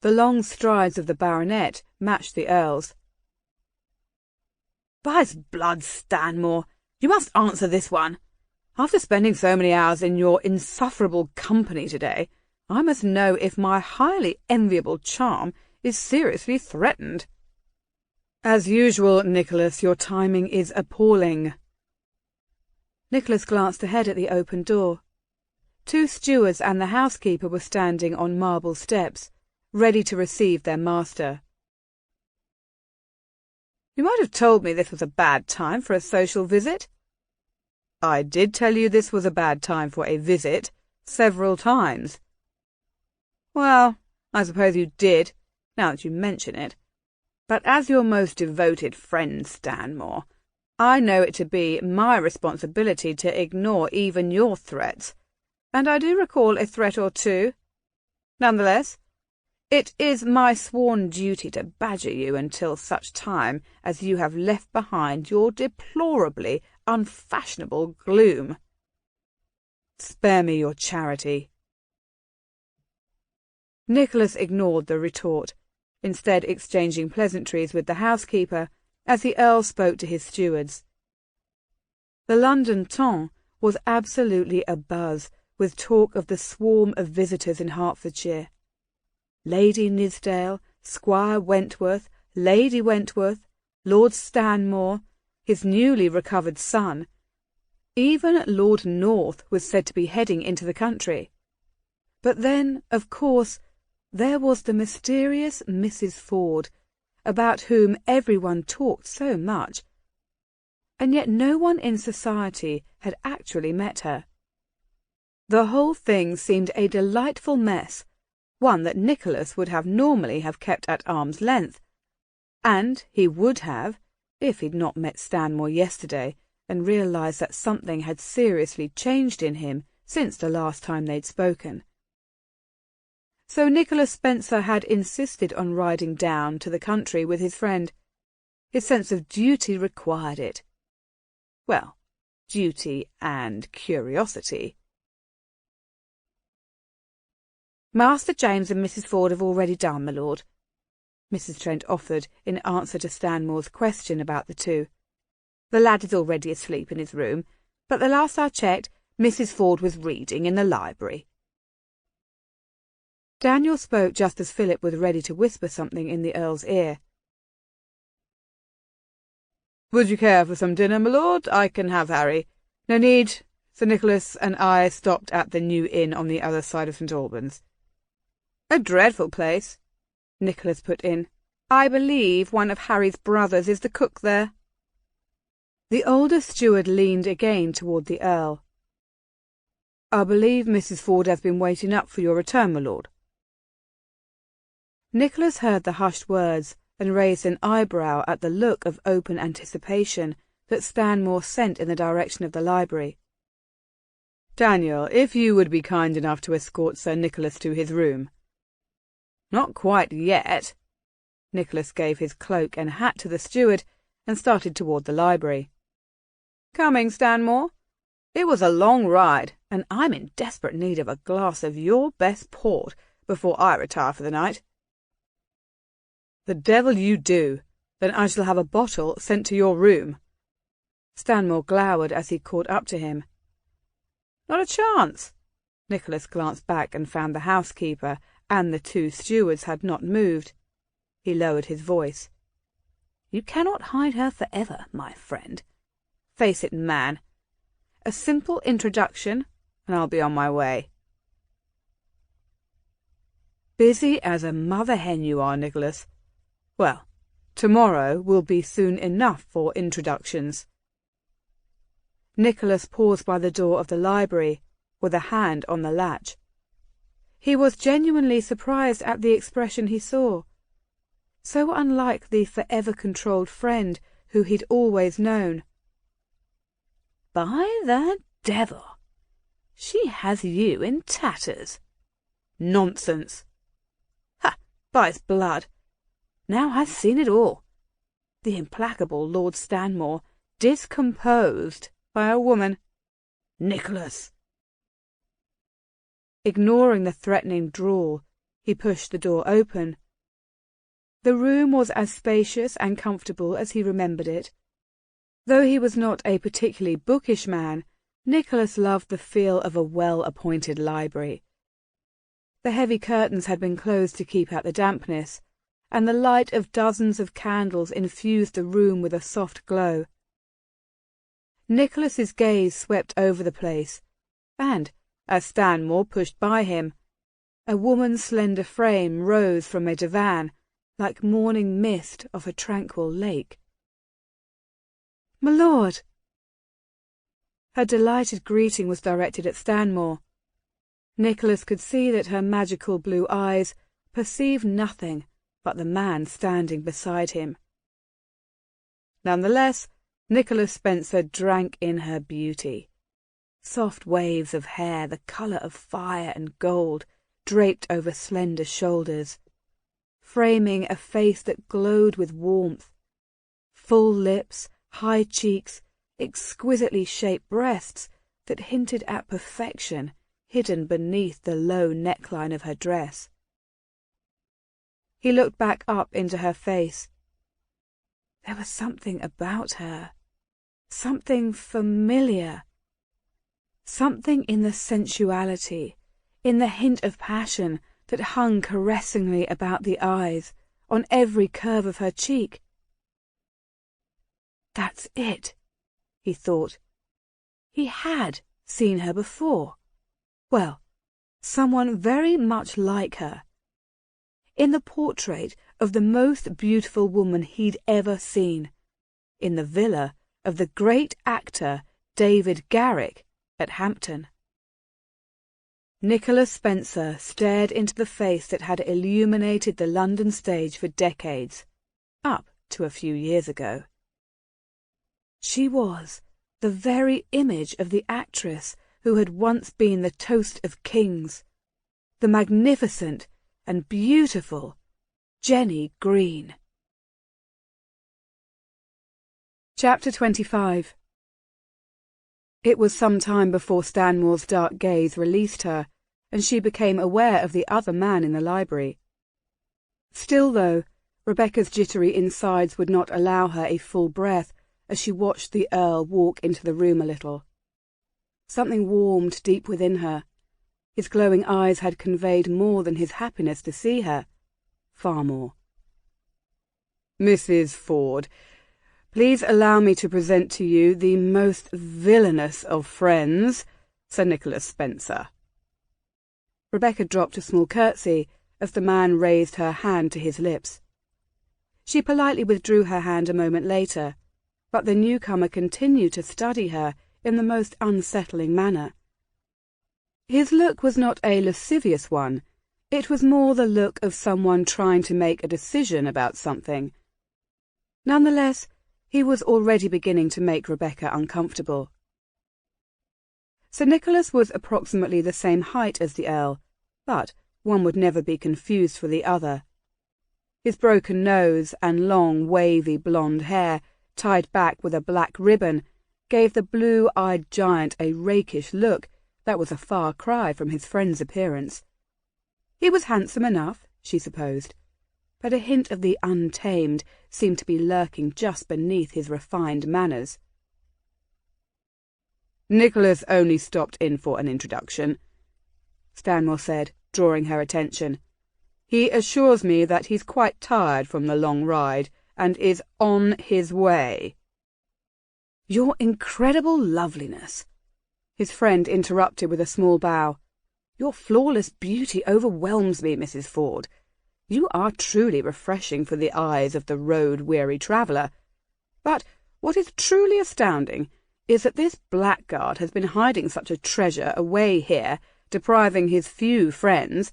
The long strides of the baronet matched the Earl's. "By's blood, Stanmore, you must answer this one. After spending so many hours in your insufferable company today, I must know if my highly enviable charm is seriously threatened." "As usual, Nicholas, your timing is appalling." Nicholas glanced ahead at the open door. Two stewards and the housekeeper were standing on marble steps, ready to receive their master. "You might have told me this was a bad time for a social visit." "I did tell you this was a bad time for a visit, several times." "Well, I suppose you did, now that you mention it. But as your most devoted friend, Stanmore, I know it to be my responsibility to ignore even your threats, and I do recall a threat or two. Nonetheless, it is my sworn duty to badger you until such time as you have left behind your deplorably unfashionable gloom." "Spare me your charity." Nicholas ignored the retort, instead exchanging pleasantries with the housekeeper as the Earl spoke to his stewards. The London tongue was absolutely abuzz with talk of the swarm of visitors in Hertfordshire. Lady Nithsdale, Squire Wentworth, Lady Wentworth, Lord Stanmore, his newly recovered son. Even Lord North was said to be heading into the country. But then, of course, there was the mysterious Mrs. Ford, about whom everyone talked so much, and yet no one in society had actually met her. The whole thing seemed a delightful mess, one that Nicholas would normally have kept at arm's length, and he would have, if he'd not met Stanmore yesterday and realized that something had seriously changed in him since the last time they'd spoken. So Nicholas Spencer had insisted on riding down to the country with his friend. His sense of duty required it. Well, duty and curiosity. "Master James and Mrs. Ford have already done, my lord," Mrs. Trent offered in answer to Stanmore's question about the two. "The lad is already asleep in his room, but the last I checked, Mrs. Ford was reading in the library." Daniel spoke just as Philip was ready to whisper something in the Earl's ear. "Would you care for some dinner, my lord? I can have Harry. No need. Sir Nicholas and I stopped at the new inn on the other side of St. Albans." "A dreadful place," Nicholas put in. "I believe one of Harry's brothers is the cook there." The older steward leaned again toward the Earl. "I believe Mrs. Ford has been waiting up for your return, my lord." Nicholas heard the hushed words and raised an eyebrow at the look of open anticipation that Stanmore sent in the direction of the library. "Daniel, if you would be kind enough to escort Sir Nicholas to his room." "Not quite yet." Nicholas gave his cloak and hat to the steward and started toward the library. "Coming, Stanmore? It was a long ride, and I'm in desperate need of a glass of your best port before I retire for the night." "The devil you do! Then I shall have a bottle sent to your room." Stanmore glowered as he caught up to him. "Not a chance." Nicholas glanced back and found the housekeeper and the two stewards had not moved. He lowered his voice. "You cannot hide her forever, my friend. Face it, man. A simple introduction, and I'll be on my way." "Busy as a mother hen you are, Nicholas. Well, tomorrow will be soon enough for introductions." Nicholas paused by the door of the library, with a hand on the latch. He was genuinely surprised at the expression he saw. So unlike the forever controlled friend who he'd always known. "By the devil! She has you in tatters." "Nonsense." "Ha! By his blood! Now I've seen it all. The implacable Lord Stanmore discomposed by a woman. Nicholas!" Ignoring the threatening drawl, he pushed the door open. The room was as spacious and comfortable as he remembered it. Though he was not a particularly bookish man, Nicholas loved the feel of a well-appointed library. The heavy curtains had been closed to keep out the dampness, and the light of dozens of candles infused the room with a soft glow. Nicholas's gaze swept over the place, and, as Stanmore pushed by him, a woman's slender frame rose from a divan like morning mist off a tranquil lake. "My lord!" Her delighted greeting was directed at Stanmore. Nicholas could see that her magical blue eyes perceived nothing but the man standing beside him. Nonetheless, Nicholas Spencer drank in her beauty. Soft waves of hair, the colour of fire and gold, draped over slender shoulders, framing a face that glowed with warmth. Full lips, high cheeks, exquisitely shaped breasts that hinted at perfection hidden beneath the low neckline of her dress. He looked back up into her face. There was something about her, something familiar, something in the sensuality, in the hint of passion that hung caressingly about the eyes, on every curve of her cheek. That's it, he thought. He had seen her before. Well, someone very much like her. In the portrait of the most beautiful woman he'd ever seen, in the villa of the great actor David Garrick at Hampton. Nicholas Spencer stared into the face that had illuminated the London stage for decades, up to a few years ago. She was the very image of the actress who had once been the toast of kings, the magnificent and beautiful Jenny Green. Chapter 25. It was some time before Stanmore's dark gaze released her, and she became aware of the other man in the library. Still, though, Rebecca's jittery insides would not allow her a full breath as she watched the Earl walk into the room a little. Something warmed deep within her. His glowing eyes had conveyed more than his happiness to see her. Far more. "Mrs. Ford, please allow me to present to you the most villainous of friends, Sir Nicholas Spencer." Rebecca dropped a small curtsy as the man raised her hand to his lips. She politely withdrew her hand a moment later, but the newcomer continued to study her in the most unsettling manner. His look was not a lascivious one. It was more the look of someone trying to make a decision about something. Nonetheless, he was already beginning to make Rebecca uncomfortable. Sir Nicholas was approximately the same height as the Earl, but one would never be confused for the other. His broken nose and long, wavy blonde hair, tied back with a black ribbon, gave the blue-eyed giant a rakish look that was a far cry from his friend's appearance. He was handsome enough, she supposed, but a hint of the untamed seemed to be lurking just beneath his refined manners. "Nicholas only stopped in for an introduction," Stanmore said, drawing her attention. "He assures me that he's quite tired from the long ride and is on his way." "Your incredible loveliness," His friend interrupted with a small bow. "Your flawless beauty overwhelms me, Mrs. Ford. You are truly refreshing for the eyes of the road-weary traveller. But what is truly astounding is that this blackguard has been hiding such a treasure away here, depriving his few friends,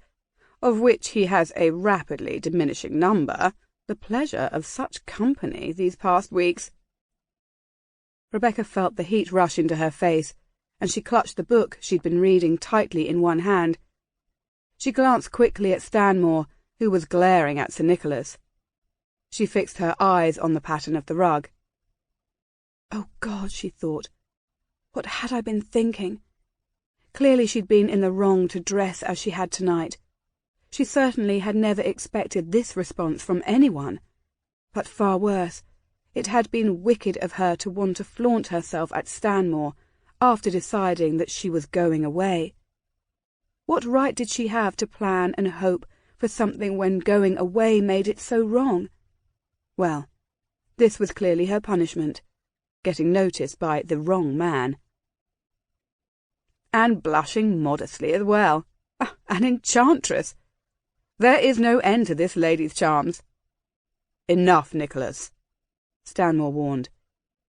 of which he has a rapidly diminishing number, the pleasure of such company these past weeks." Rebecca felt the heat rush into her face, and she clutched the book she'd been reading tightly in one hand. She glanced quickly at Stanmore, who was glaring at Sir Nicholas. She fixed her eyes on the pattern of the rug. "Oh God," she thought, "what had I been thinking?" Clearly she'd been in the wrong to dress as she had tonight. She certainly had never expected this response from anyone. But far worse, it had been wicked of her to want to flaunt herself at Stanmore after deciding that she was going away. What right did she have to plan and hope for something when going away made it so wrong? Well, this was clearly her punishment, getting noticed by the wrong man. And blushing modestly as well. An enchantress! There is no end to this lady's charms. "Enough, Nicholas," Stanmore warned.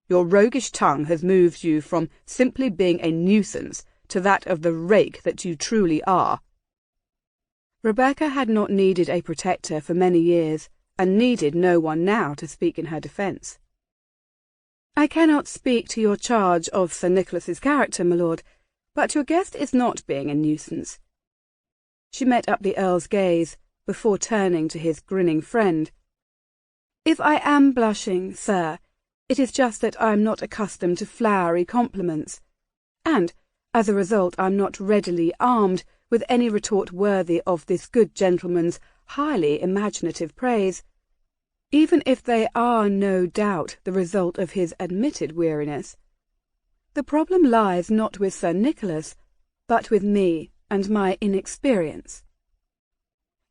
"Your roguish tongue has moved you from simply being a nuisance to that of the rake that you truly are." Rebecca had not needed a protector for many years, and needed no one now to speak in her defence. "I cannot speak to your charge of Sir Nicholas's character, my lord, but your guest is not being a nuisance." She met up the Earl's gaze before turning to his grinning friend. "If I am blushing, sir, it is just that I'm not accustomed to flowery compliments, and, as a result, I'm not readily armed with any retort worthy of this good gentleman's highly imaginative praise, even if they are no doubt the result of his admitted weariness. The problem lies not with Sir Nicholas, but with me and my inexperience."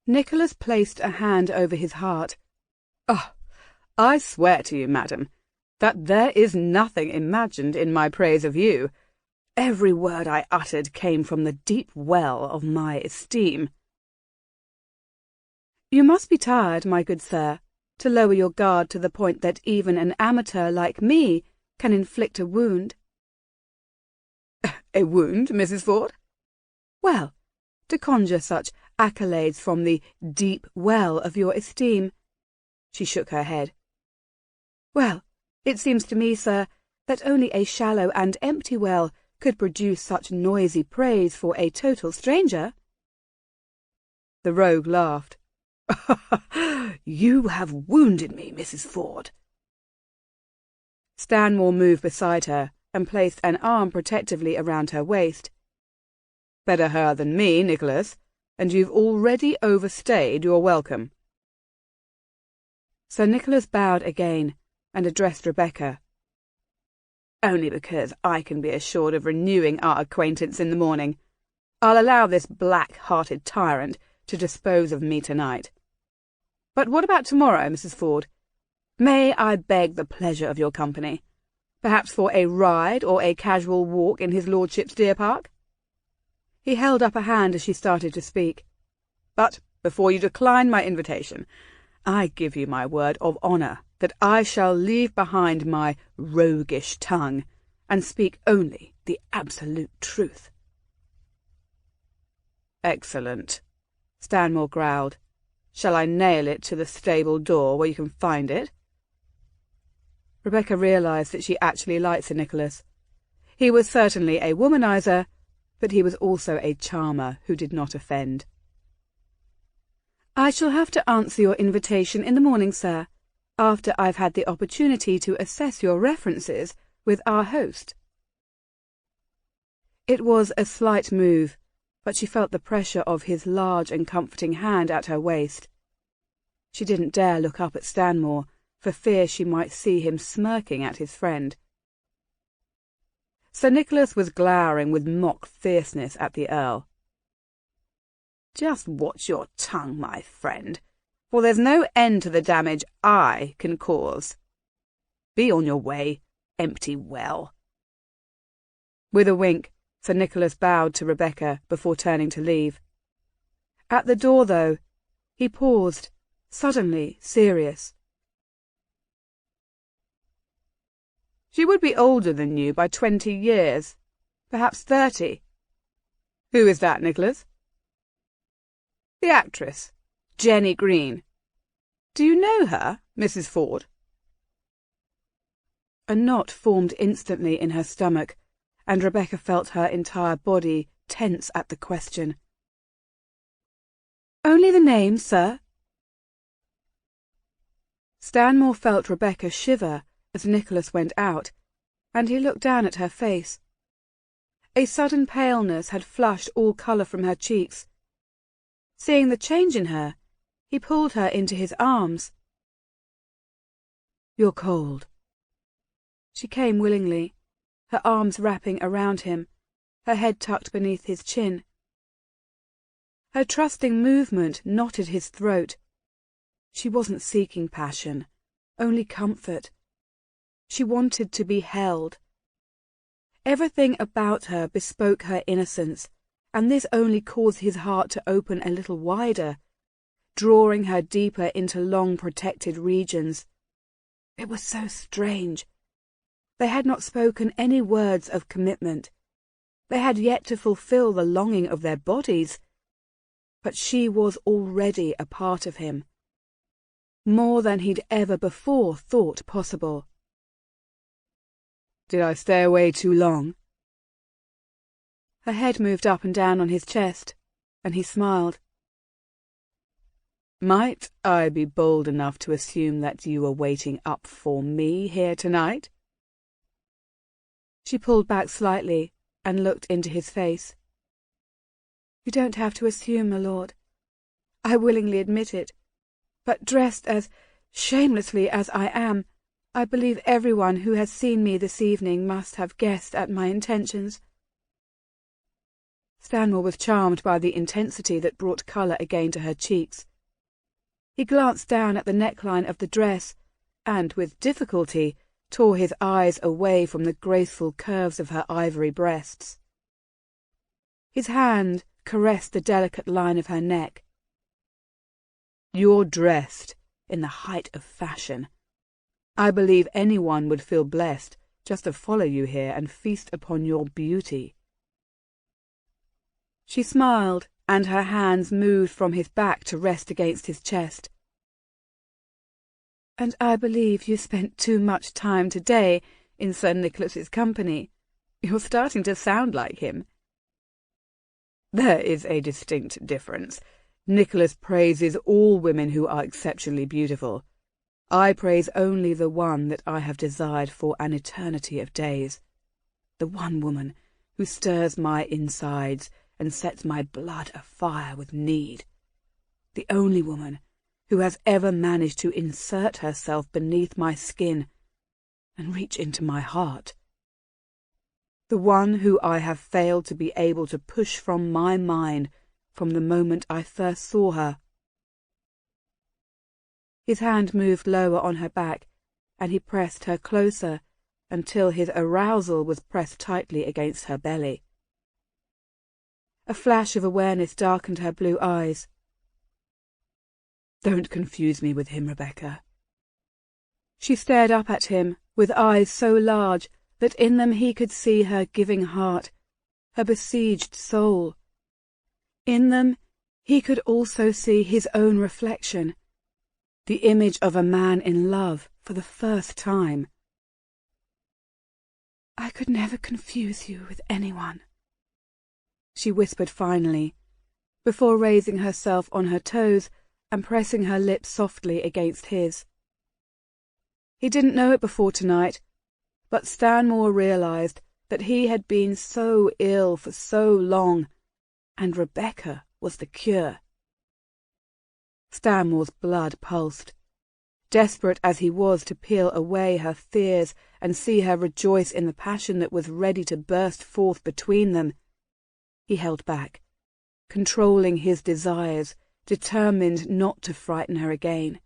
Nicholas placed a hand over his heart. "Oh, I swear to you, madam, that there is nothing imagined in my praise of you. Every word I uttered came from the deep well of my esteem." "You must be tired, my good sir, to lower your guard to the point that even an amateur like me can inflict a wound." "A wound, Mrs. Ford?" "Well, to conjure such accolades from the deep well of your esteem." She shook her head. "Well, it seems to me, sir, that only a shallow and empty well could produce such noisy praise for a total stranger." The rogue laughed. "You have wounded me, Mrs. Ford." Stanmore moved beside her and placed an arm protectively around her waist. "Better her than me, Nicholas, and you've already overstayed your welcome." Sir Nicholas bowed again and addressed Rebecca. "Only because I can be assured of renewing our acquaintance in the morning. I'll allow this black-hearted tyrant to dispose of me tonight. But what about tomorrow, Mrs. Ford? May I beg the pleasure of your company? Perhaps for a ride or a casual walk in his lordship's deer park?" He held up a hand as she started to speak. "But before you decline my invitation, I give you my word of honour that I shall leave behind my roguish tongue and speak only the absolute truth." "Excellent," Stanmore growled. "Shall I nail it to the stable door where you can find it?" Rebecca realised that she actually liked Sir Nicholas. He was certainly a womanizer, but he was also a charmer who did not offend. "I shall have to answer your invitation in the morning, sir, after I've had the opportunity to assess your references with our host." It was a slight move, but she felt the pressure of his large and comforting hand at her waist. She didn't dare look up at Stanmore, for fear she might see him smirking at his friend. Sir Nicholas was glowering with mock fierceness at the Earl. "Just watch your tongue, my friend, for there's no end to the damage I can cause. Be on your way, empty well." With a wink, Sir Nicholas bowed to Rebecca before turning to leave. At the door, though, he paused, suddenly serious. She would be older than you by 20 years, perhaps 30. Who is that, Nicholas? The actress, Jenny Green. Do you know her, Mrs. Ford? A knot formed instantly in her stomach, and Rebecca felt her entire body tense at the question. Only the name, sir. Stanmore felt Rebecca shiver as Nicholas went out, and he looked down at her face. A sudden paleness had flushed all colour from her cheeks. Seeing the change in her, he pulled her into his arms. You're cold. She came willingly, her arms wrapping around him, her head tucked beneath his chin. Her trusting movement knotted his throat. She wasn't seeking passion, only comfort. She wanted to be held. Everything about her bespoke her innocence, and this only caused his heart to open a little wider, drawing her deeper into long-protected regions. It was so strange. They had not spoken any words of commitment. They had yet to fulfill the longing of their bodies. But she was already a part of him, more than he'd ever before thought possible. Did I stay away too long? Her head moved up and down on his chest, and he smiled. Might I be bold enough to assume that you were waiting up for me here tonight? She pulled back slightly and looked into his face. You don't have to assume, my lord. I willingly admit it. But dressed as shamelessly as I am, I believe everyone who has seen me this evening must have guessed at my intentions. Stanmore was charmed by the intensity that brought colour again to her cheeks. He glanced down at the neckline of the dress, and with difficulty tore his eyes away from the graceful curves of her ivory breasts. His hand caressed the delicate line of her neck. You're dressed in the height of fashion. I believe anyone would feel blessed just to follow you here and feast upon your beauty. She smiled, and her hands moved from his back to rest against his chest. And I believe you spent too much time today in Sir Nicholas's company. You're starting to sound like him. There is a distinct difference. Nicholas praises all women who are exceptionally beautiful. I praise only the one that I have desired for an eternity of days. The one woman who stirs my insides and sets my blood afire with need. The only woman who has ever managed to insert herself beneath my skin and reach into my heart. The one who I have failed to be able to push from my mind from the moment I first saw her. His hand moved lower on her back, and he pressed her closer until his arousal was pressed tightly against her belly. A flash of awareness darkened her blue eyes. Don't confuse me with him, Rebecca. She stared up at him with eyes so large that in them he could see her giving heart, her besieged soul. In them he could also see his own reflection, the image of a man in love for the first time. I could never confuse you with anyone, she whispered finally, before raising herself on her toes and pressing her lips softly against his. He didn't know it before tonight, but Stanmore realized that he had been so ill for so long, and Rebecca was the cure. Stanmore's blood pulsed. Desperate as he was to peel away her fears and see her rejoice in the passion that was ready to burst forth between them, he held back, controlling his desires, determined not to frighten her again.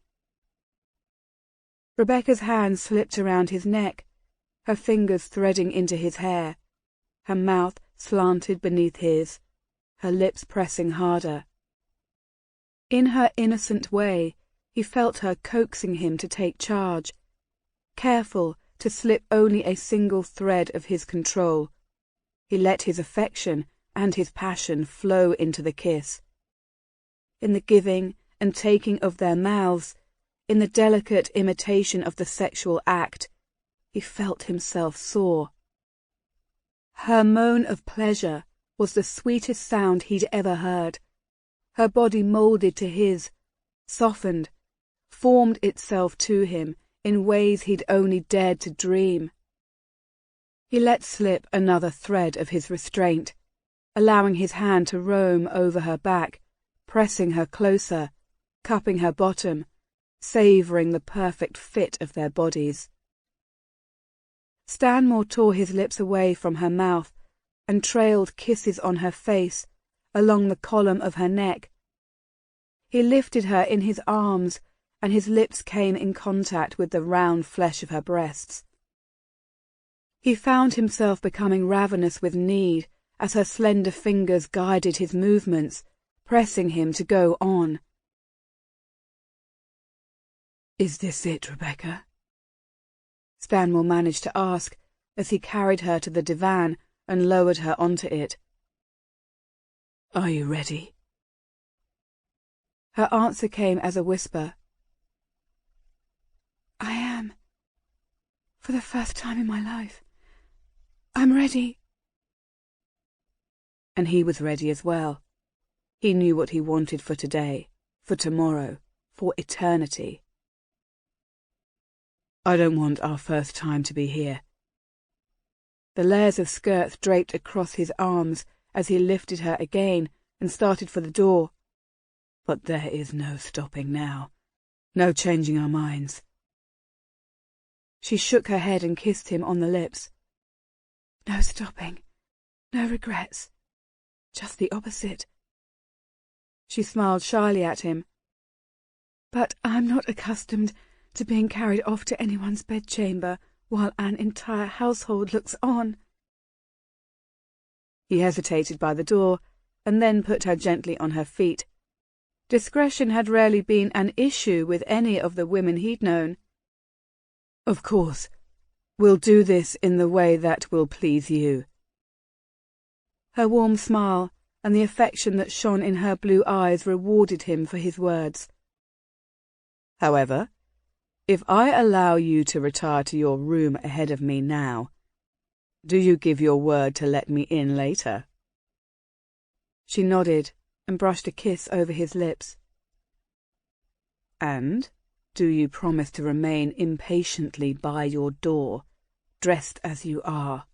Rebecca's hand slipped around his neck, her fingers threading into his hair, her mouth slanted beneath his, her lips pressing harder. In her innocent way, he felt her coaxing him to take charge, careful to slip only a single thread of his control. He let his affection and his passion flow into the kiss. In the giving and taking of their mouths, in the delicate imitation of the sexual act, he felt himself soar. Her moan of pleasure was the sweetest sound he'd ever heard. Her body moulded to his, softened, formed itself to him in ways he'd only dared to dream. He let slip another thread of his restraint, allowing his hand to roam over her back, pressing her closer, cupping her bottom, savouring the perfect fit of their bodies. Stanmore tore his lips away from her mouth and trailed kisses on her face, along the column of her neck. He lifted her in his arms, and his lips came in contact with the round flesh of her breasts. He found himself becoming ravenous with need as her slender fingers guided his movements, pressing him to go on. "Is this it, Rebecca?" Stanmore managed to ask as he carried her to the divan and lowered her onto it. "Are you ready?" Her answer came as a whisper. "I am. For the first time in my life. I'm ready." And he was ready as well. He knew what he wanted for today, for tomorrow, for eternity. "I don't want our first time to be here." The layers of skirts draped across his arms as he lifted her again and started for the door. "But there is no stopping now. No changing our minds." She shook her head and kissed him on the lips. "No stopping. No regrets. Just the opposite." She smiled shyly at him. "But I'm not accustomed to being carried off to anyone's bedchamber while an entire household looks on." He hesitated by the door and then put her gently on her feet. Discretion had rarely been an issue with any of the women he'd known. "Of course. We'll do this in the way that will please you." Her warm smile and the affection that shone in her blue eyes rewarded him for his words. "However, if I allow you to retire to your room ahead of me now, do you give your word to let me in later?" She nodded and brushed a kiss over his lips. "And do you promise to remain impatiently by your door, dressed as you are?"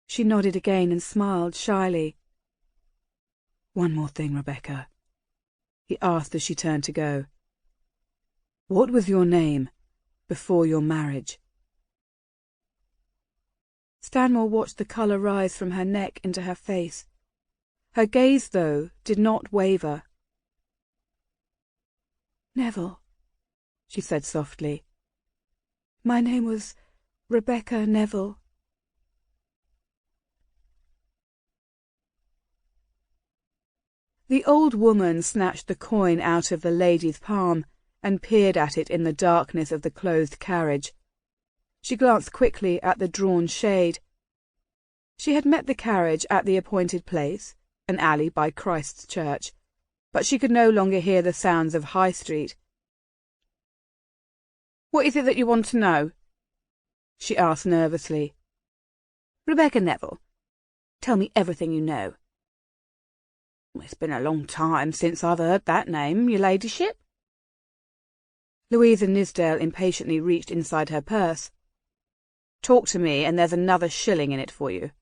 She nodded again and smiled shyly. "One more thing, Rebecca," he asked as she turned to go. "What was your name before your marriage?" Stanmore watched the colour rise from her neck into her face. Her gaze, though, did not waver. "Neville," she said softly. "My name was Rebecca Neville." The old woman snatched the coin out of the lady's palm and peered at it in the darkness of the closed carriage. She glanced quickly at the drawn shade. She had met the carriage at the appointed place, an alley by Christ's Church, but she could no longer hear the sounds of High Street. "What is it that you want to know?" she asked nervously. "Rebecca Neville. Tell me everything you know." "It's been a long time since I've heard that name, your ladyship." Louisa Nisdale impatiently reached inside her purse. "Talk to me, and there's another shilling in it for you."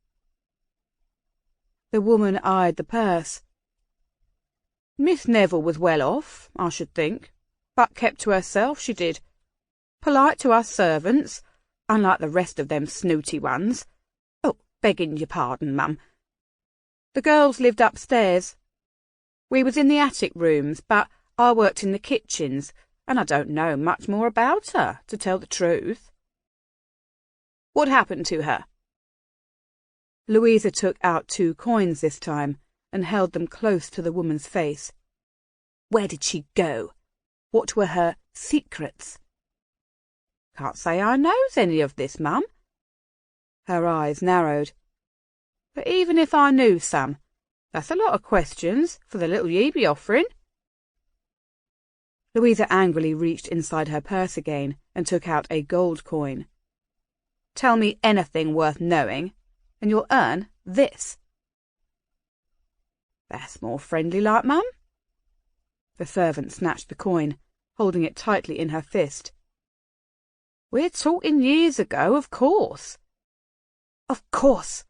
The woman eyed the purse. "Miss Neville was well off, I should think, but kept to herself, she did. Polite to us servants, unlike the rest of them snooty ones. Oh, begging your pardon, mum. The girls lived upstairs. We was in the attic rooms, but I worked in the kitchens, and I don't know much more about her, to tell the truth." "What happened to her?" Louisa took out 2 coins this time and held them close to the woman's face. Where did she go? What were her secrets? Can't say I knows any of this, mum. Her eyes narrowed. But even if I knew some, that's a lot of questions for the little ye be offering. Louisa angrily reached inside her purse again and took out a gold coin. Tell me anything worth knowing, and you'll earn this. That's more friendly like, mum. The servant snatched the coin, holding it tightly in her fist. We're talking years ago, of course. Of course,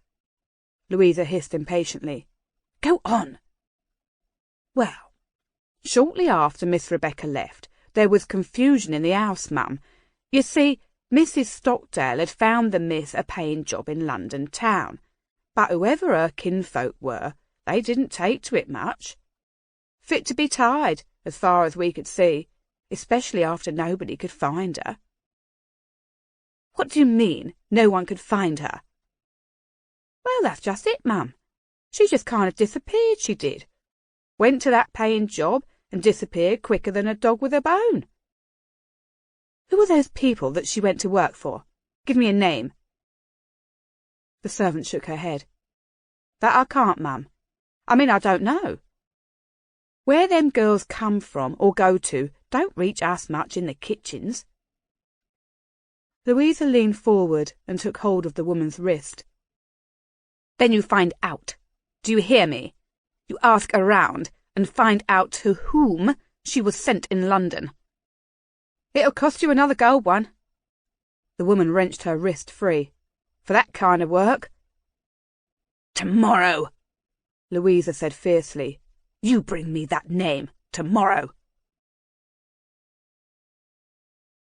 Louisa hissed impatiently. Go on. Well, shortly after Miss Rebecca left, there was confusion in the house, mum. You see, Mrs. Stockdale had found the miss a paying job in London town, but whoever her kinfolk were, they didn't take to it much. Fit to be tied, as far as we could see, especially after nobody could find her. What do you mean, no one could find her? Well, that's just it, mum. She just kind of disappeared, she did. Went to that paying job and disappeared quicker than a dog with a bone. Who were those people that she went to work for? Give me a name. The servant shook her head. That I can't, mum. I mean, I don't know. Where them girls come from or go to don't reach us much in the kitchens. Louisa leaned forward and took hold of the woman's wrist. Then you find out. Do you hear me? You ask around and find out to whom she was sent in London. It'll cost you another gold one. The woman wrenched her wrist free. For that kind of work. Tomorrow, Louisa said fiercely. You bring me that name tomorrow.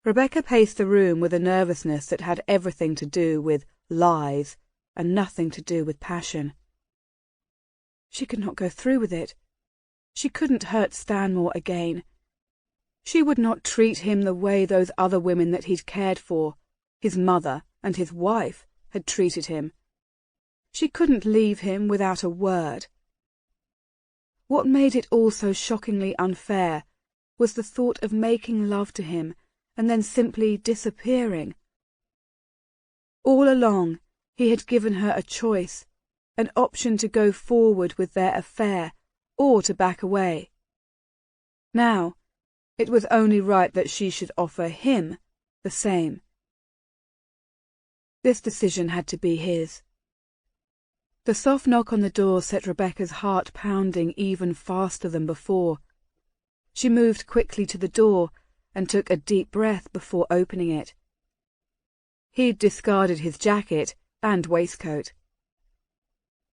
Rebecca paced the room with a nervousness that had everything to do with lies and nothing to do with passion. She could not go through with it. She couldn't hurt Stanmore again. She would not treat him the way those other women that he'd cared for, his mother and his wife, had treated him. She couldn't leave him without a word. What made it all so shockingly unfair was the thought of making love to him and then simply disappearing. All along he had given her a choice, an option to go forward with their affair or to back away. Now, it was only right that she should offer him the same. This decision had to be his. The soft knock on the door set Rebecca's heart pounding even faster than before. She moved quickly to the door and took a deep breath before opening it. He'd discarded his jacket and waistcoat.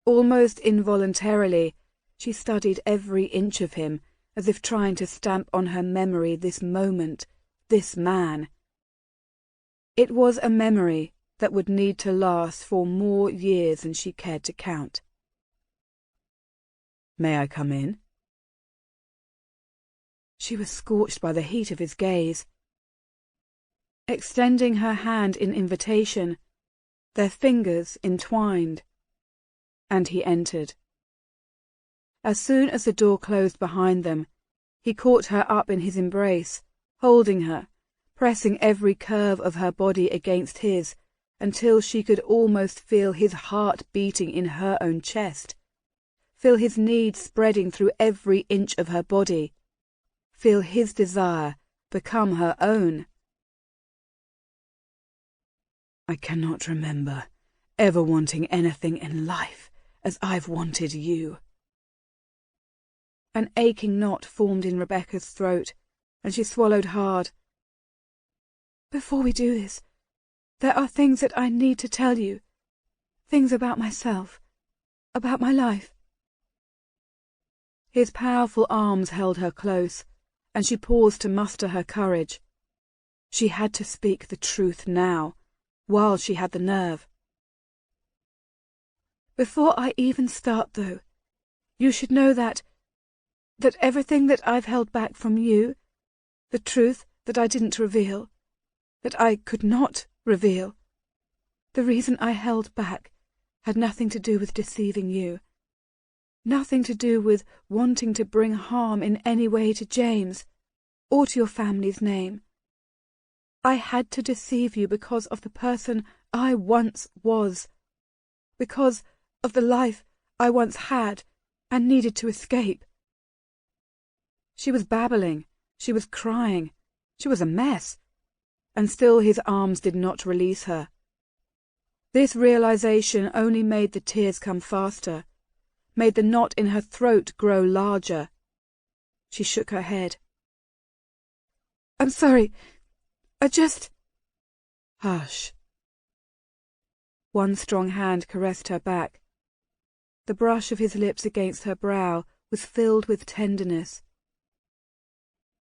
Almost involuntarily, she studied every inch of him, as if trying to stamp on her memory this moment, this man. It was a memory that would need to last for more years than she cared to count. May I come in? She was scorched by the heat of his gaze. Extending her hand in invitation, their fingers entwined, and he entered. As soon as the door closed behind them, he caught her up in his embrace, holding her, pressing every curve of her body against his, until she could almost feel his heart beating in her own chest, feel his need spreading through every inch of her body, feel his desire become her own. I cannot remember ever wanting anything in life as I've wanted you. An aching knot formed in Rebecca's throat, and she swallowed hard. Before we do this, there are things that I need to tell you. Things about myself, about my life. His powerful arms held her close, and she paused to muster her courage. She had to speak the truth now, while she had the nerve. Before I even start, though, you should know that everything that I've held back from you, the truth that I didn't reveal, that I could not reveal, the reason I held back had nothing to do with deceiving you. Nothing to do with wanting to bring harm in any way to James, or to your family's name. I had to deceive you because of the person I once was, because of the life I once had and needed to escape. She was babbling, she was crying, she was a mess, and still his arms did not release her. This realization only made the tears come faster, made the knot in her throat grow larger. She shook her head. I'm sorry. I just... Hush. One strong hand caressed her back. The brush of his lips against her brow was filled with tenderness.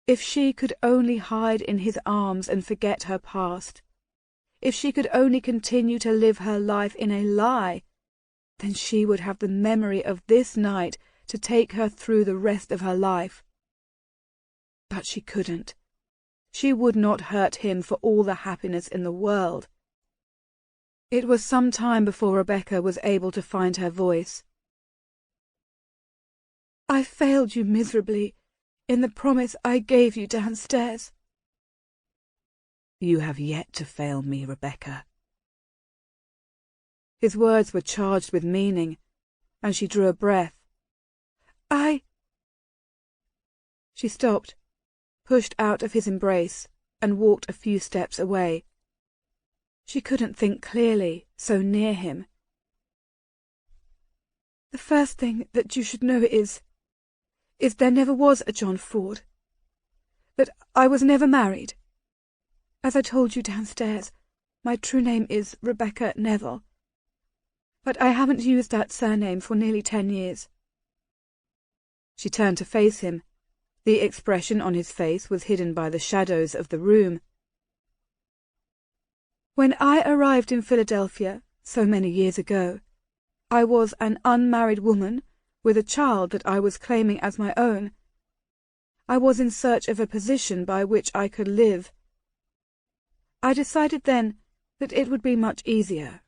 If she could only hide in his arms and forget her past, if she could only continue to live her life in a lie, then she would have the memory of this night to take her through the rest of her life. But she couldn't. She would not hurt him for all the happiness in the world. It was some time before Rebecca was able to find her voice. I failed you miserably in the promise I gave you downstairs. You have yet to fail me, Rebecca. His words were charged with meaning, and she drew a breath. She stopped, pushed out of his embrace, and walked a few steps away. She couldn't think clearly, so near him. The first thing that you should know is there never was a John Ford. That I was never married. As I told you downstairs, my true name is Rebecca Neville. But I haven't used that surname for nearly 10 years. She turned to face him. The expression on his face was hidden by the shadows of the room. When I arrived in Philadelphia, so many years ago, I was an unmarried woman with a child that I was claiming as my own. I was in search of a position by which I could live. I decided then that it would be much easier,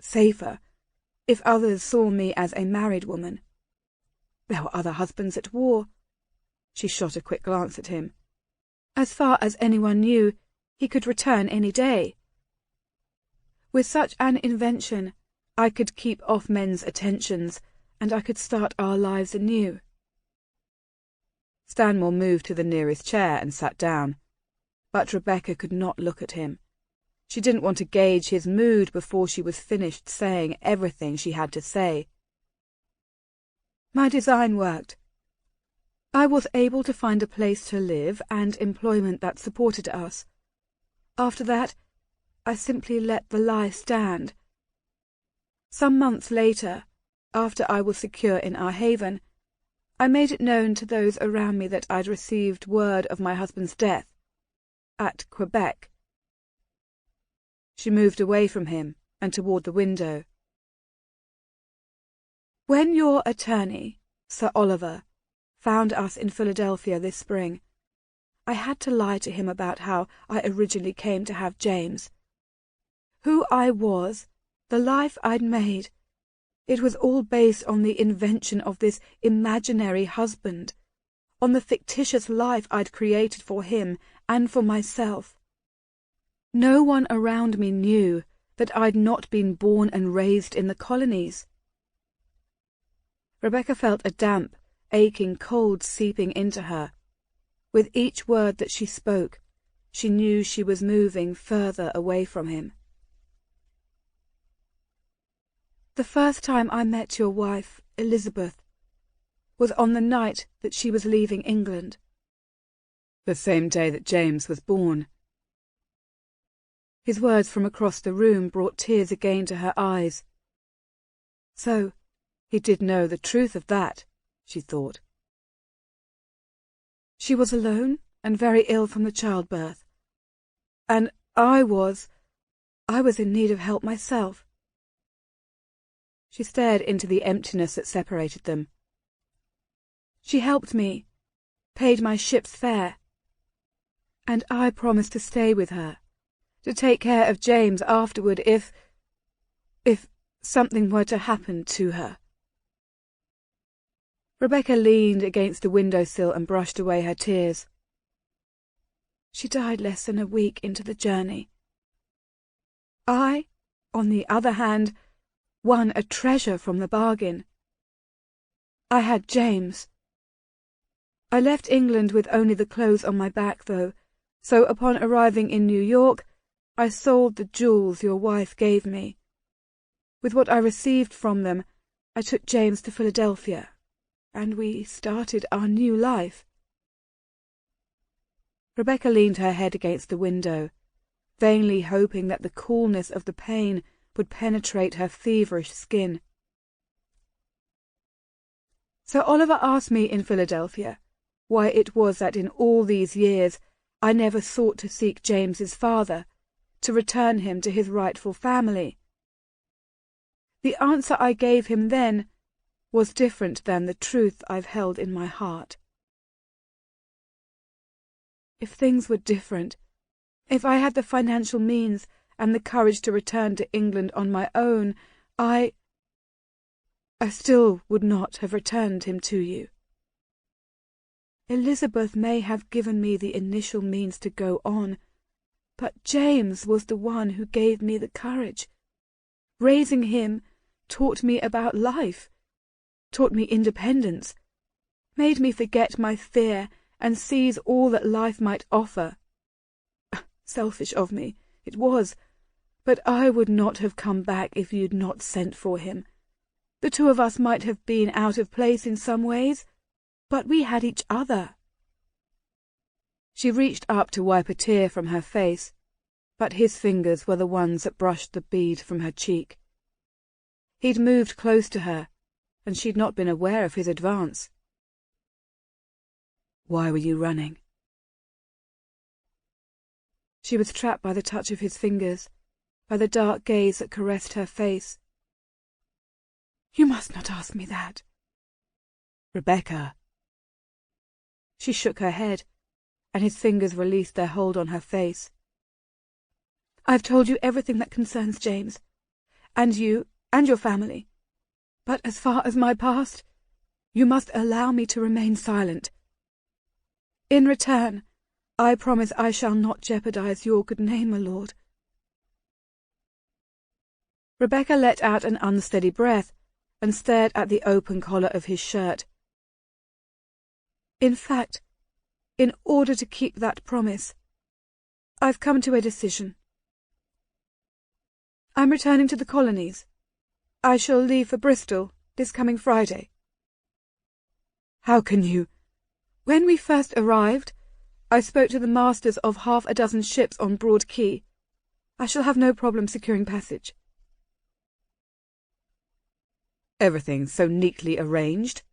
safer, if others saw me as a married woman. There were other husbands at war. She shot a quick glance at him. As far as anyone knew, he could return any day. With such an invention, I could keep off men's attentions, and I could start our lives anew. Stanmore moved to the nearest chair and sat down, but Rebecca could not look at him. She didn't want to gauge his mood before she was finished saying everything she had to say. My design worked. I was able to find a place to live and employment that supported us. After that, I simply let the lie stand. Some months later, after I was secure in our haven, I made it known to those around me that I'd received word of my husband's death, at Quebec. She moved away from him and toward the window. When your attorney, Sir Oliver, found us in Philadelphia this spring, I had to lie to him about how I originally came to have James. Who I was, the life I'd made, it was all based on the invention of this imaginary husband, on the fictitious life I'd created for him and for myself. No one around me knew that I'd not been born and raised in the colonies. Rebecca felt a damp, aching cold seeping into her. With each word that she spoke, she knew she was moving further away from him. The first time I met your wife, Elizabeth, was on the night that she was leaving England. The same day that James was born. His words from across the room brought tears again to her eyes. So, he did know the truth of that, she thought. She was alone and very ill from the childbirth. And I was in need of help myself. She stared into the emptiness that separated them. She helped me, paid my ship's fare. And I promised to stay with her, to take care of James afterward if something were to happen to her. Rebecca leaned against the windowsill and brushed away her tears. She died less than a week into the journey. I, on the other hand, won a treasure from the bargain. I had James. I left England with only the clothes on my back, though, so upon arriving in New York, I sold the jewels your wife gave me. With what I received from them, I took James to Philadelphia, and we started our new life. Rebecca leaned her head against the window, vainly hoping that the coolness of the pain would penetrate her feverish skin. Sir Oliver asked me in Philadelphia why it was that in all these years I never sought to seek James's father, to return him to his rightful family. The answer I gave him then was different than the truth I've held in my heart. If things were different, if I had the financial means and the courage to return to England on my own, I still would not have returned him to you. Elizabeth may have given me the initial means to go on, but James was the one who gave me the courage. Raising him taught me about life, taught me independence, made me forget my fear and seize all that life might offer. Selfish of me, it was, but I would not have come back if you'd not sent for him. The two of us might have been out of place in some ways, but we had each other. She reached up to wipe a tear from her face, but his fingers were the ones that brushed the bead from her cheek. He'd moved close to her, and she'd not been aware of his advance. Why were you running? She was trapped by the touch of his fingers, by the dark gaze that caressed her face. You must not ask me that. Rebecca. She shook her head, and his fingers released their hold on her face. I've told you everything that concerns James, and you, and your family. But as far as my past, you must allow me to remain silent. In return, I promise I shall not jeopardize your good name, my lord. Rebecca let out an unsteady breath and stared at the open collar of his shirt. In fact, in order to keep that promise, I've come to a decision. I'm returning to the colonies. I shall leave for Bristol this coming Friday. How can you? When we first arrived, I spoke to the masters of 6 ships on Broad Quay. I shall have no problem securing passage. Everything so neatly arranged?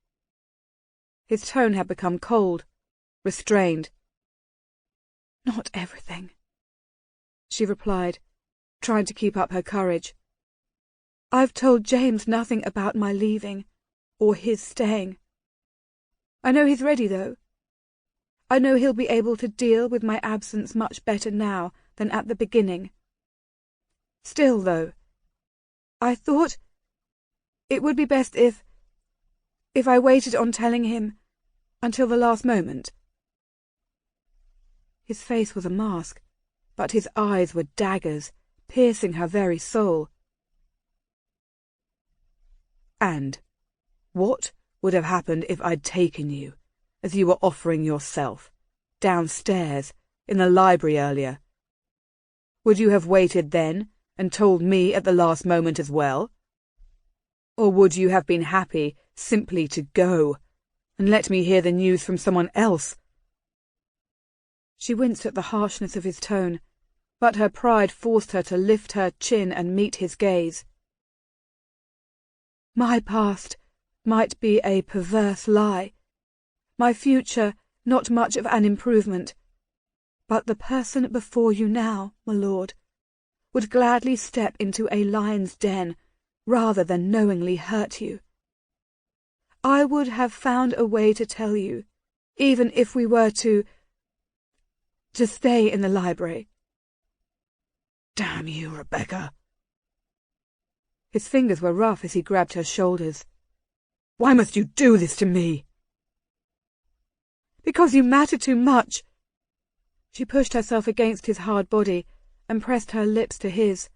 His tone had become cold, restrained. Not everything, she replied, trying to keep up her courage. I've told James nothing about my leaving, or his staying. I know he's ready, though. I know he'll be able to deal with my absence much better now than at the beginning. Still, though, I thought it would be best if I waited on telling him until the last moment. His face was a mask, but his eyes were daggers, piercing her very soul. And what would have happened if I'd taken you, as you were offering yourself, downstairs, in the library earlier? Would you have waited then, and told me at the last moment as well? Or would you have been happy simply to go, and let me hear the news from someone else? She winced at the harshness of his tone, but her pride forced her to lift her chin and meet his gaze. My past might be a perverse lie, my future not much of an improvement, but the person before you now, my lord, would gladly step into a lion's den rather than knowingly hurt you. I would have found a way to tell you, even if we were to stay in the library. Damn you, Rebecca. His fingers were rough as he grabbed her shoulders. "Why must you do this to me?" "Because you matter too much." She pushed herself against his hard body and pressed her lips to his.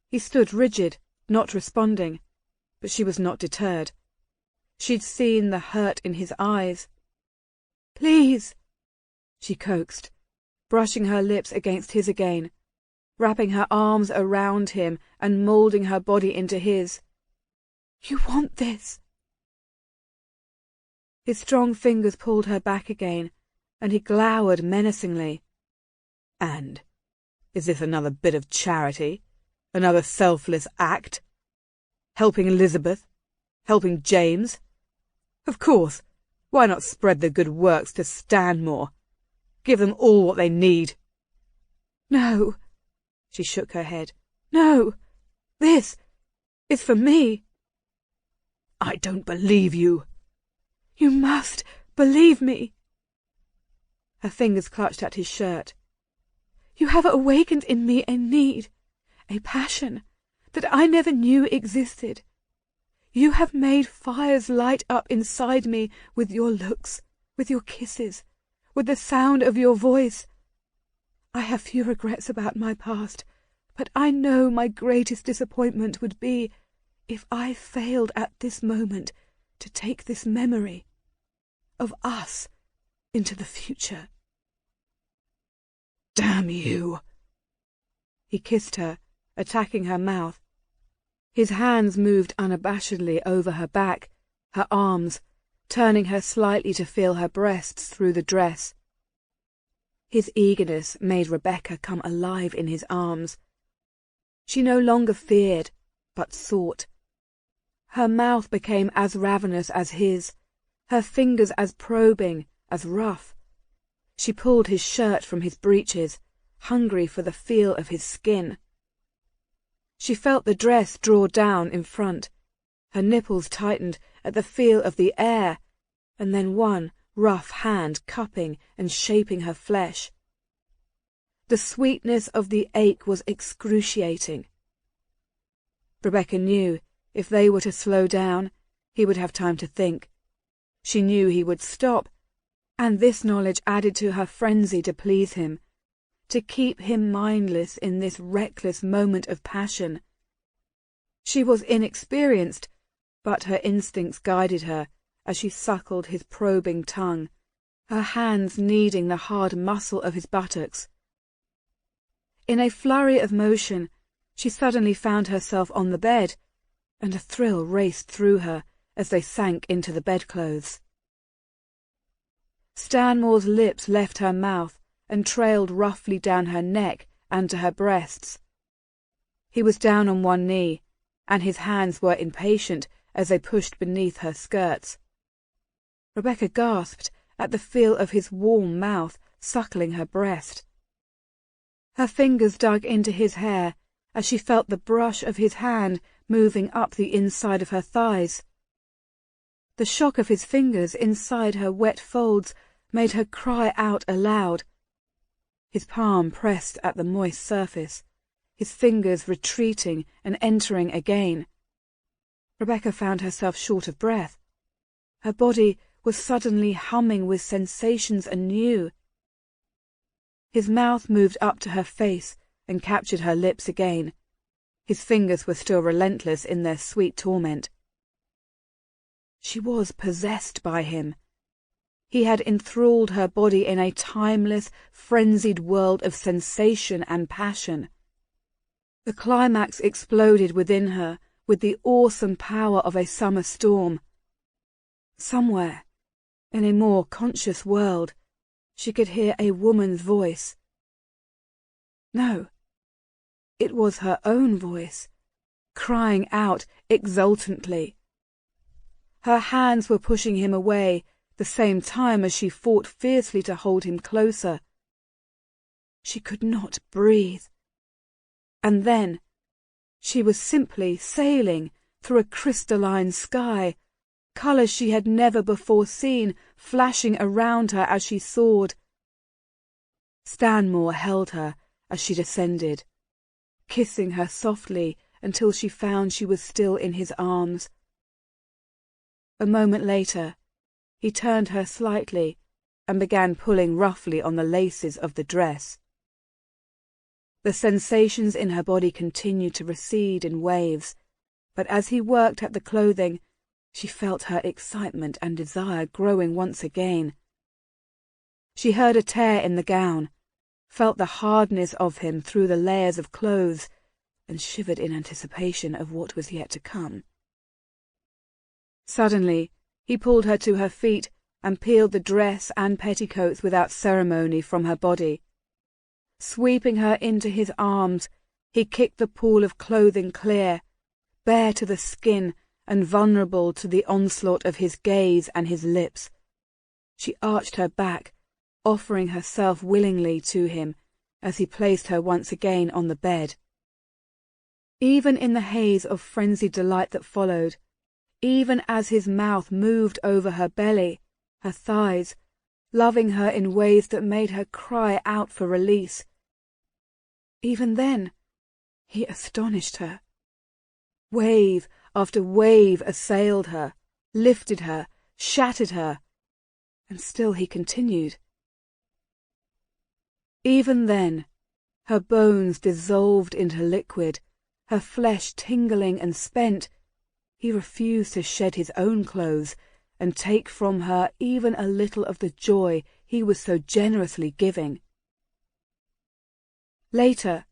He stood rigid, not responding, but she was not deterred. She'd seen the hurt in his eyes. "Please," she coaxed, brushing her lips against his again, wrapping her arms around him and moulding her body into his. "You want this." His strong fingers pulled her back again, and he glowered menacingly. "And is this another bit of charity? Another selfless act? Helping Elizabeth? Helping James? Of course, why not spread the good works to Stanmore? Give them all what they need." "No," she shook her head. "No, this is for me." "I don't believe you." "You must believe me." Her fingers clutched at his shirt. "You have awakened in me a need, a passion that I never knew existed. You have made fires light up inside me with your looks, with your kisses, with the sound of your voice. I have few regrets about my past, but I know my greatest disappointment would be if I failed at this moment to take this memory of us into the future." "Damn you!" He kissed her, attacking her mouth. His hands moved unabashedly over her back, her arms, turning her slightly to feel her breasts through the dress. His eagerness made Rebecca come alive in his arms. She no longer feared, but sought. Her mouth became as ravenous as his, her fingers as probing, as rough. She pulled his shirt from his breeches, hungry for the feel of his skin. She felt the dress draw down in front. Her nipples tightened at the feel of the air, and then one rough hand cupping and shaping her flesh. The sweetness of the ache was excruciating. Rebecca knew if they were to slow down, he would have time to think. She knew he would stop, and this knowledge added to her frenzy to please him, to keep him mindless in this reckless moment of passion. She was inexperienced, but her instincts guided her as she suckled his probing tongue, her hands kneading the hard muscle of his buttocks. In a flurry of motion, she suddenly found herself on the bed, and a thrill raced through her as they sank into the bedclothes. Stanmore's lips left her mouth and trailed roughly down her neck and to her breasts. He was down on one knee, and his hands were impatient as they pushed beneath her skirts. Rebecca gasped at the feel of his warm mouth suckling her breast. Her fingers dug into his hair as she felt the brush of his hand moving up the inside of her thighs. The shock of his fingers inside her wet folds made her cry out aloud. His palm pressed at the moist surface, his fingers retreating and entering again. Rebecca found herself short of breath. Her body was suddenly humming with sensations anew. His mouth moved up to her face and captured her lips again. His fingers were still relentless in their sweet torment. She was possessed by him. He had enthralled her body in a timeless, frenzied world of sensation and passion. The climax exploded within her with the awesome power of a summer storm. Somewhere, in a more conscious world, she could hear a woman's voice. No, it was her own voice, crying out exultantly. Her hands were pushing him away, the same time as she fought fiercely to hold him closer. She could not breathe. And then she was simply sailing through a crystalline sky, colours she had never before seen flashing around her as she soared. Stanmore held her as she descended, kissing her softly until she found she was still in his arms. A moment later, he turned her slightly and began pulling roughly on the laces of the dress. The sensations in her body continued to recede in waves, but as he worked at the clothing, she felt her excitement and desire growing once again. She heard a tear in the gown, felt the hardness of him through the layers of clothes, and shivered in anticipation of what was yet to come. Suddenly, he pulled her to her feet and peeled the dress and petticoats without ceremony from her body. Sweeping her into his arms, he kicked the pool of clothing clear, bare to the skin and vulnerable to the onslaught of his gaze and his lips. She arched her back, offering herself willingly to him as he placed her once again on the bed. Even in the haze of frenzied delight that followed, even as his mouth moved over her belly, her thighs, loving her in ways that made her cry out for release, even then he astonished her. Wave after wave assailed her, lifted her, shattered her, and still he continued. Even then, her bones dissolved into liquid, her flesh tingling and spent, he refused to shed his own clothes and take from her even a little of the joy he was so generously giving. Later,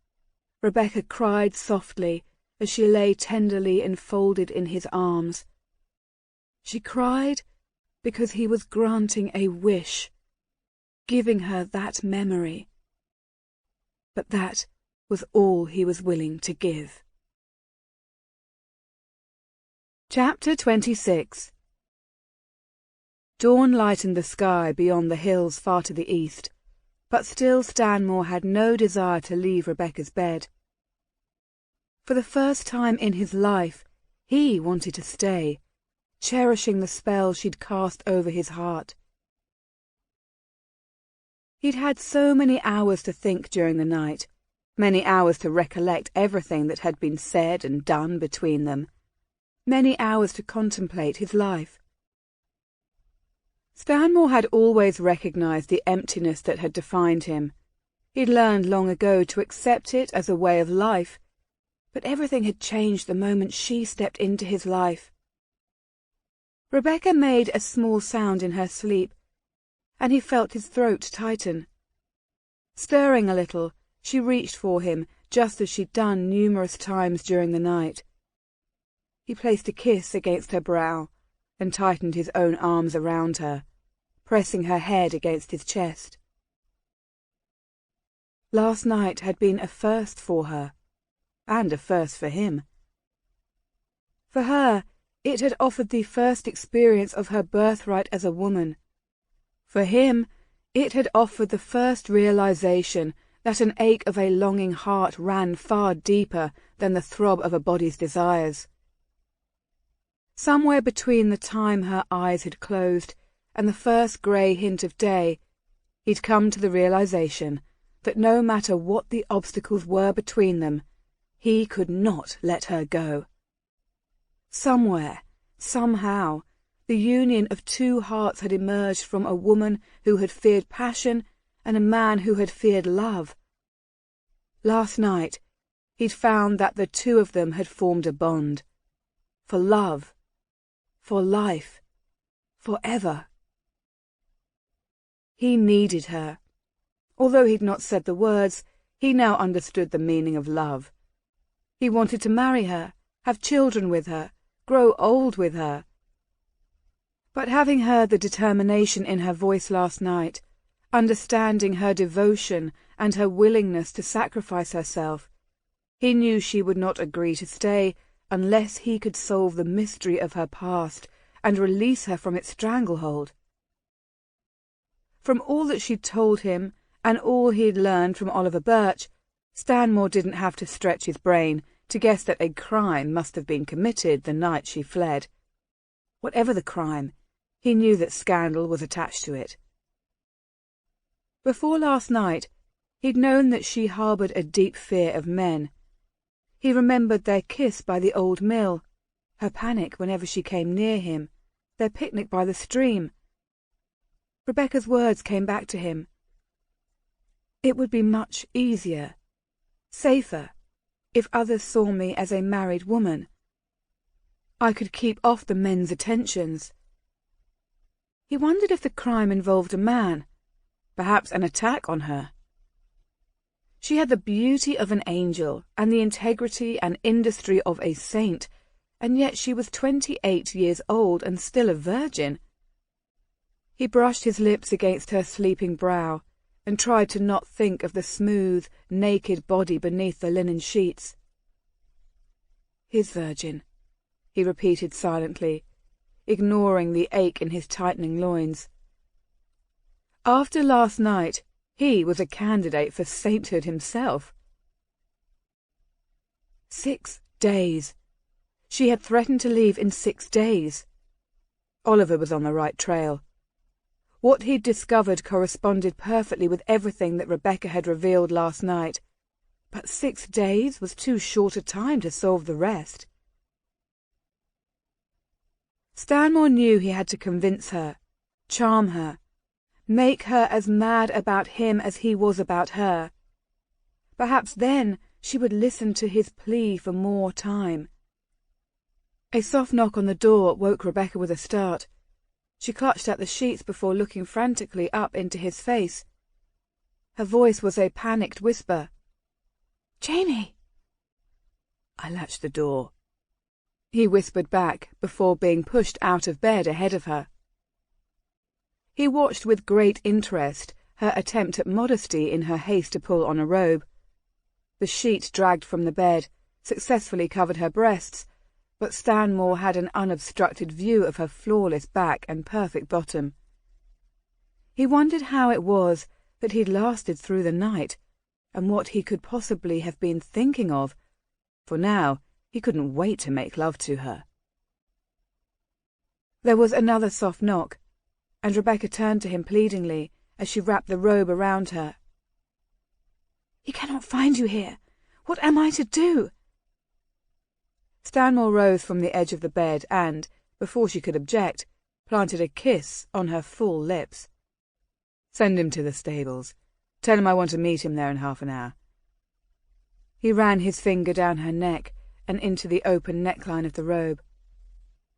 Rebecca cried softly as she lay tenderly enfolded in his arms. She cried because he was granting a wish, giving her that memory. But that was all he was willing to give. Chapter 26. Dawn lightened the sky beyond the hills far to the east, but still Stanmore had no desire to leave Rebecca's bed. For the first time in his life, he wanted to stay, cherishing the spell she'd cast over his heart. He'd had so many hours to think during the night, many hours to recollect everything that had been said and done between them, many hours to contemplate his life. Stanmore had always recognized the emptiness that had defined him. He'd learned long ago to accept it as a way of life, but everything had changed the moment she stepped into his life. Rebecca made a small sound in her sleep, and he felt his throat tighten. Stirring a little, she reached for him, just as she'd done numerous times during the night. He placed a kiss against her brow, and tightened his own arms around her, pressing her head against his chest. Last night had been a first for her, and a first for him. For her, it had offered the first experience of her birthright as a woman. For him, it had offered the first realization that an ache of a longing heart ran far deeper than the throb of a body's desires. Somewhere between the time her eyes had closed and the first grey hint of day, he'd come to the realization that no matter what the obstacles were between them, he could not let her go. Somewhere, somehow, the union of two hearts had emerged from a woman who had feared passion and a man who had feared love. Last night, he'd found that the two of them had formed a bond. For love. For life. Forever. He needed her. Although he'd not said the words, he now understood the meaning of love. He wanted to marry her, have children with her, grow old with her. But having heard the determination in her voice last night, understanding her devotion and her willingness to sacrifice herself, he knew she would not agree to stay unless he could solve the mystery of her past and release her from its stranglehold. From all that she'd told him, and all he'd learned from Oliver Birch, Stanmore didn't have to stretch his brain to guess that a crime must have been committed the night she fled. Whatever the crime, he knew that scandal was attached to it. Before last night, he'd known that she harboured a deep fear of men. He remembered their kiss by the old mill, her panic whenever she came near him, their picnic by the stream. Rebecca's words came back to him. It would be much easier, safer, if others saw me as a married woman. I could keep off the men's attentions. He wondered if the crime involved a man, perhaps an attack on her. She had the beauty of an angel and the integrity and industry of a saint, and yet she was 28 years old and still a virgin. He brushed his lips against her sleeping brow and tried to not think of the smooth, naked body beneath the linen sheets. His virgin, he repeated silently, ignoring the ache in his tightening loins. After last night, he was a candidate for sainthood himself. 6 days. She had threatened to leave in 6 days. Oliver was on the right trail. What he'd discovered corresponded perfectly with everything that Rebecca had revealed last night, but 6 days was too short a time to solve the rest. Stanmore knew he had to convince her, charm her, make her as mad about him as he was about her. Perhaps then she would listen to his plea for more time. A soft knock on the door woke Rebecca with a start. She clutched at the sheets before looking frantically up into his face. Her voice was a panicked whisper. "Jamie!" I latched the door, he whispered back before being pushed out of bed ahead of her. He watched with great interest her attempt at modesty in her haste to pull on a robe. The sheet dragged from the bed successfully covered her breasts, but Stanmore had an unobstructed view of her flawless back and perfect bottom. He wondered how it was that he'd lasted through the night, and what he could possibly have been thinking of, for now he couldn't wait to make love to her. There was another soft knock, and Rebecca turned to him pleadingly as she wrapped the robe around her. "He cannot find you here. What am I to do?" Stanmore rose from the edge of the bed and, before she could object, planted a kiss on her full lips. "Send him to the stables. Tell him I want to meet him there in half an hour." He ran his finger down her neck and into the open neckline of the robe.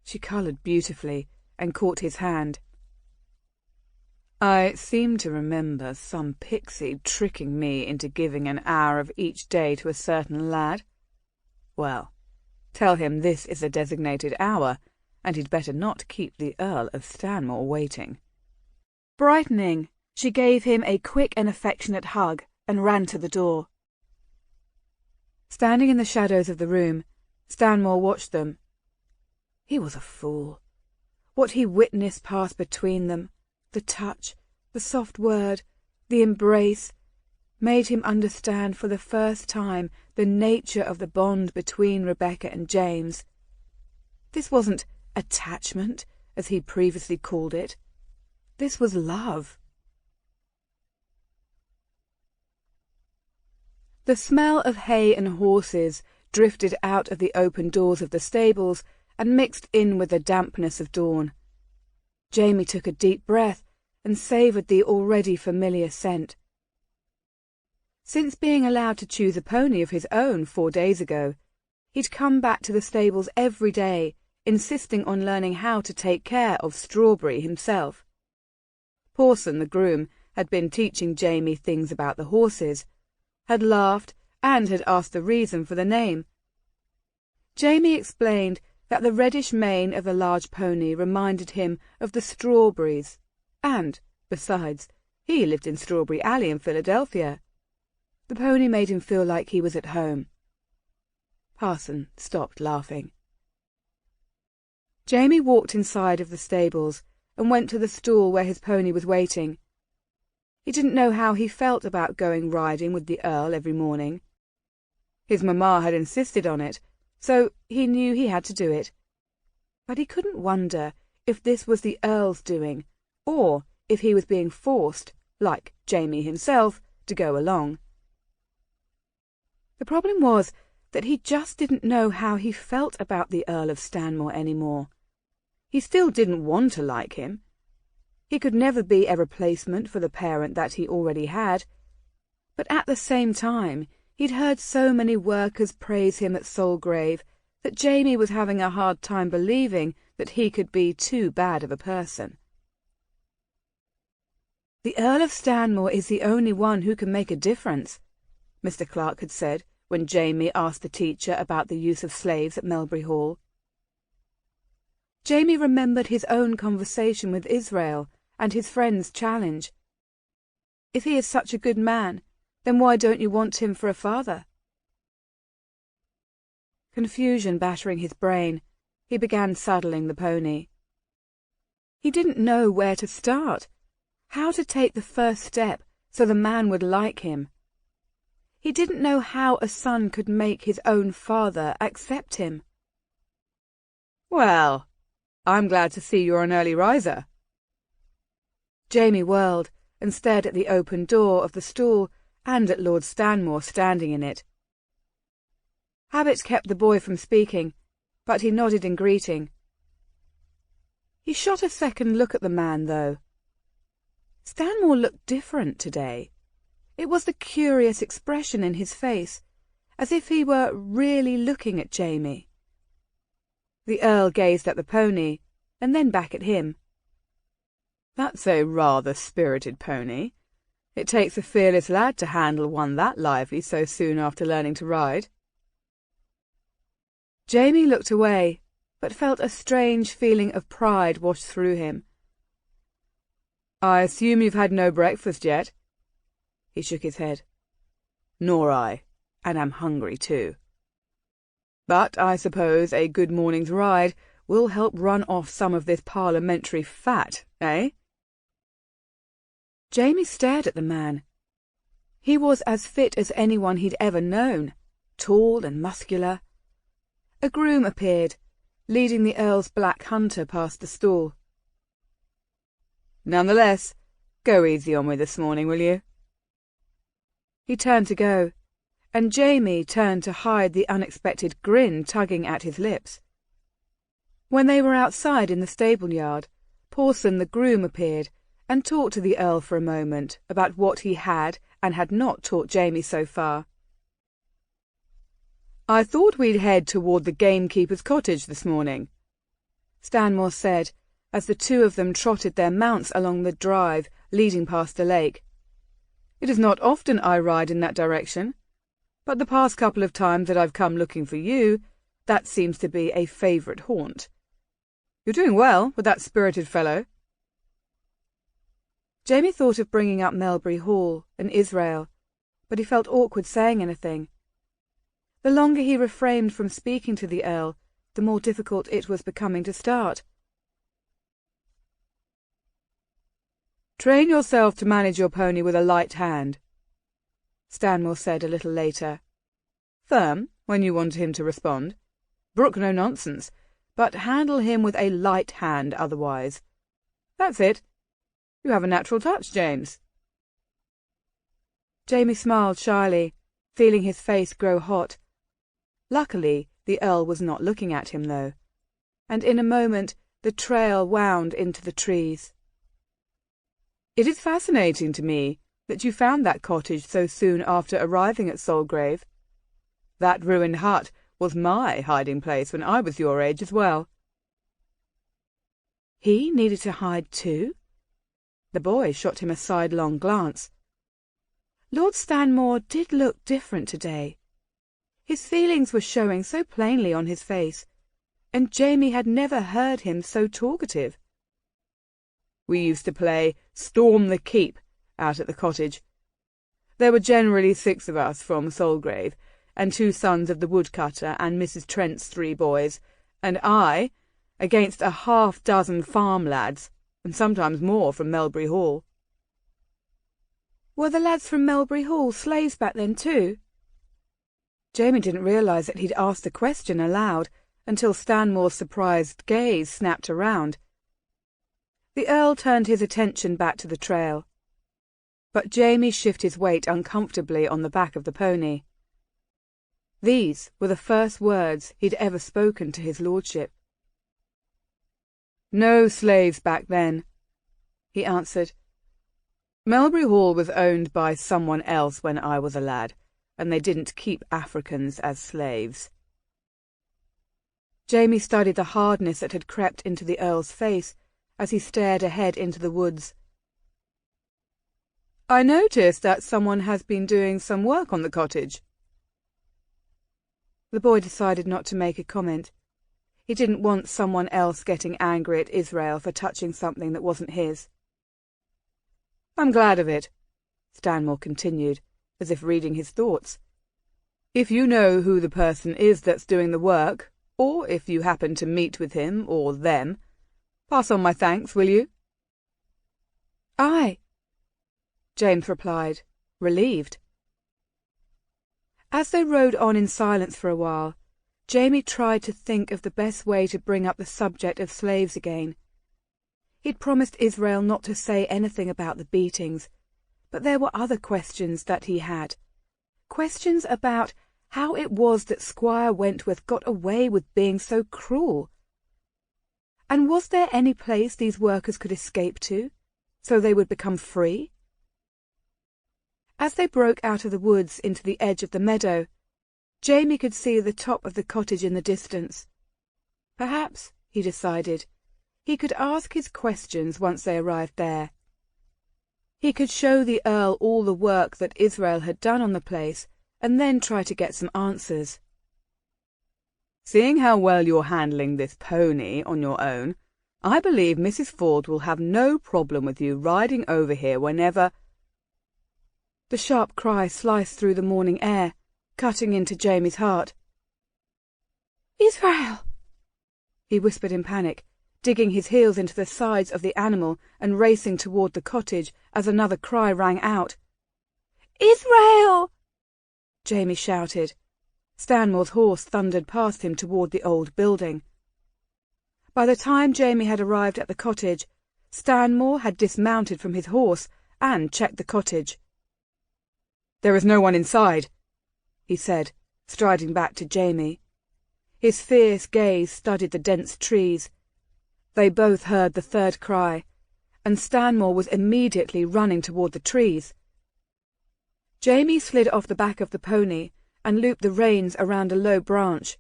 She coloured beautifully and caught his hand. "I seem to remember some pixie tricking me into giving an hour of each day to a certain lad. Well, tell him this is a designated hour, and he'd better not keep the Earl of Stanmore waiting." Brightening, she gave him a quick and affectionate hug and ran to the door. Standing in the shadows of the room, Stanmore watched them. He was a fool. What he witnessed pass between them, the touch, the soft word, the embrace, made him understand for the first time the nature of the bond between Rebecca and James. This wasn't attachment, as he previously called it. This was love. The smell of hay and horses drifted out of the open doors of the stables and mixed in with the dampness of dawn. Jamie took a deep breath and savoured the already familiar scent. Since being allowed to choose a pony of his own 4 days ago, he'd come back to the stables every day, insisting on learning how to take care of Strawberry himself. Pawson, the groom, had been teaching Jamie things about the horses, had laughed and had asked the reason for the name. Jamie explained that the reddish mane of the large pony reminded him of the Strawberries, and, besides, he lived in Strawberry Alley in Philadelphia. The pony made him feel like he was at home. Parson stopped laughing. Jamie walked inside of the stables and went to the stall where his pony was waiting. He didn't know how he felt about going riding with the Earl every morning. His mamma had insisted on it, so he knew he had to do it. But he couldn't wonder if this was the Earl's doing, or if he was being forced, like Jamie himself, to go along. The problem was that he just didn't know how he felt about the Earl of Stanmore anymore. He still didn't want to like him. He could never be a replacement for the parent that he already had, but at the same time he'd heard so many workers praise him at Solgrave that Jamie was having a hard time believing that he could be too bad of a person. "The Earl of Stanmore is the only one who can make a difference," Mr. Clark had said when Jamie asked the teacher about the use of slaves at Melbury Hall. Jamie remembered his own conversation with Israel and his friend's challenge. "If he is such a good man, then why don't you want him for a father?" Confusion battering his brain, he began saddling the pony. He didn't know where to start, how to take the first step so the man would like him. He didn't know how a son could make his own father accept him. "Well, I'm glad to see you're an early riser." Jamie whirled and stared at the open door of the stall and at Lord Stanmore standing in it. Habit kept the boy from speaking, but he nodded in greeting. He shot a second look at the man, though. Stanmore looked different today. It was the curious expression in his face, as if he were really looking at Jamie. The Earl gazed at the pony, and then back at him. "That's a rather spirited pony. It takes a fearless lad to handle one that lively so soon after learning to ride." Jamie looked away, but felt a strange feeling of pride wash through him. "I assume you've had no breakfast yet?" He shook his head. "Nor I, and am hungry too. But I suppose a good morning's ride will help run off some of this parliamentary fat, eh?" Jamie stared at the man. He was as fit as anyone he'd ever known, tall and muscular. A groom appeared, leading the Earl's black hunter past the stall. "Nonetheless, go easy on me this morning, will you?" He turned to go, and Jamie turned to hide the unexpected grin tugging at his lips. When they were outside in the stable-yard, Pawson the groom appeared and talked to the Earl for a moment about what he had and had not taught Jamie so far. "I thought we'd head toward the gamekeeper's cottage this morning," Stanmore said, as the two of them trotted their mounts along the drive leading past the lake. "It is not often I ride in that direction, but the past couple of times that I've come looking for you, that seems to be a favourite haunt. You're doing well with that spirited fellow." Jamie thought of bringing up Melbury Hall and Israel, but he felt awkward saying anything. The longer he refrained from speaking to the Earl, the more difficult it was becoming to start. "Train yourself to manage your pony with a light hand," Stanmore said a little later. "Firm when you want him to respond. Brook no nonsense, but handle him with a light hand otherwise. That's it. You have a natural touch, James." Jamie smiled shyly, feeling his face grow hot. Luckily, the Earl was not looking at him, though, and in a moment the trail wound into the trees. "It is fascinating to me that you found that cottage so soon after arriving at Solgrave. That ruined hut was my hiding place when I was your age as well." He needed to hide too? The boy shot him a sidelong glance. Lord Stanmore did look different today. His feelings were showing so plainly on his face, and Jamie had never heard him so talkative. "We used to play Storm the Keep out at the cottage. There were generally 6 of us from Solgrave, and 2 sons of the woodcutter and Mrs. Trent's 3 boys, and I, against a half-dozen farm lads, and sometimes more from Melbury Hall." "Were the lads from Melbury Hall slaves back then too?" Jamie didn't realise that he'd asked the question aloud until Stanmore's surprised gaze snapped around. The Earl turned his attention back to the trail, but Jamie shifted his weight uncomfortably on the back of the pony. These were the first words he'd ever spoken to his lordship. "No slaves back then," he answered. "Melbury Hall was owned by someone else when I was a lad, and they didn't keep Africans as slaves." Jamie studied the hardness that had crept into the Earl's face as he stared ahead into the woods. "I noticed that someone has been doing some work on the cottage." The boy decided not to make a comment. He didn't want someone else getting angry at Israel for touching something that wasn't his. "I'm glad of it," Stanmore continued, as if reading his thoughts. "If you know who the person is that's doing the work, or if you happen to meet with him or them, pass on my thanks, will you?" "Aye," James replied, relieved. As they rode on in silence for a while, Jamie tried to think of the best way to bring up the subject of slaves again. He'd promised Israel not to say anything about the beatings, but there were other questions that he had. Questions about how it was that Squire Wentworth got away with being so cruel. And was there any place these workers could escape to, so they would become free? As they broke out of the woods into the edge of the meadow, Jamie could see the top of the cottage in the distance. Perhaps, he decided, he could ask his questions once they arrived there. He could show the Earl all the work that Israel had done on the place, and then try to get some answers. "Seeing how well you're handling this pony on your own, I believe Mrs. Ford will have no problem with you riding over here whenever—" The sharp cry sliced through the morning air, cutting into Jamie's heart. "Israel!" he whispered in panic, digging his heels into the sides of the animal and racing toward the cottage as another cry rang out. "Israel!" Jamie shouted. Stanmore's horse thundered past him toward the old building. By the time Jamie had arrived at the cottage, Stanmore had dismounted from his horse and checked the cottage. "There is no one inside," he said, striding back to Jamie. His fierce gaze studied the dense trees. They both heard the third cry, and Stanmore was immediately running toward the trees. Jamie slid off the back of the pony and looped the reins around a low branch.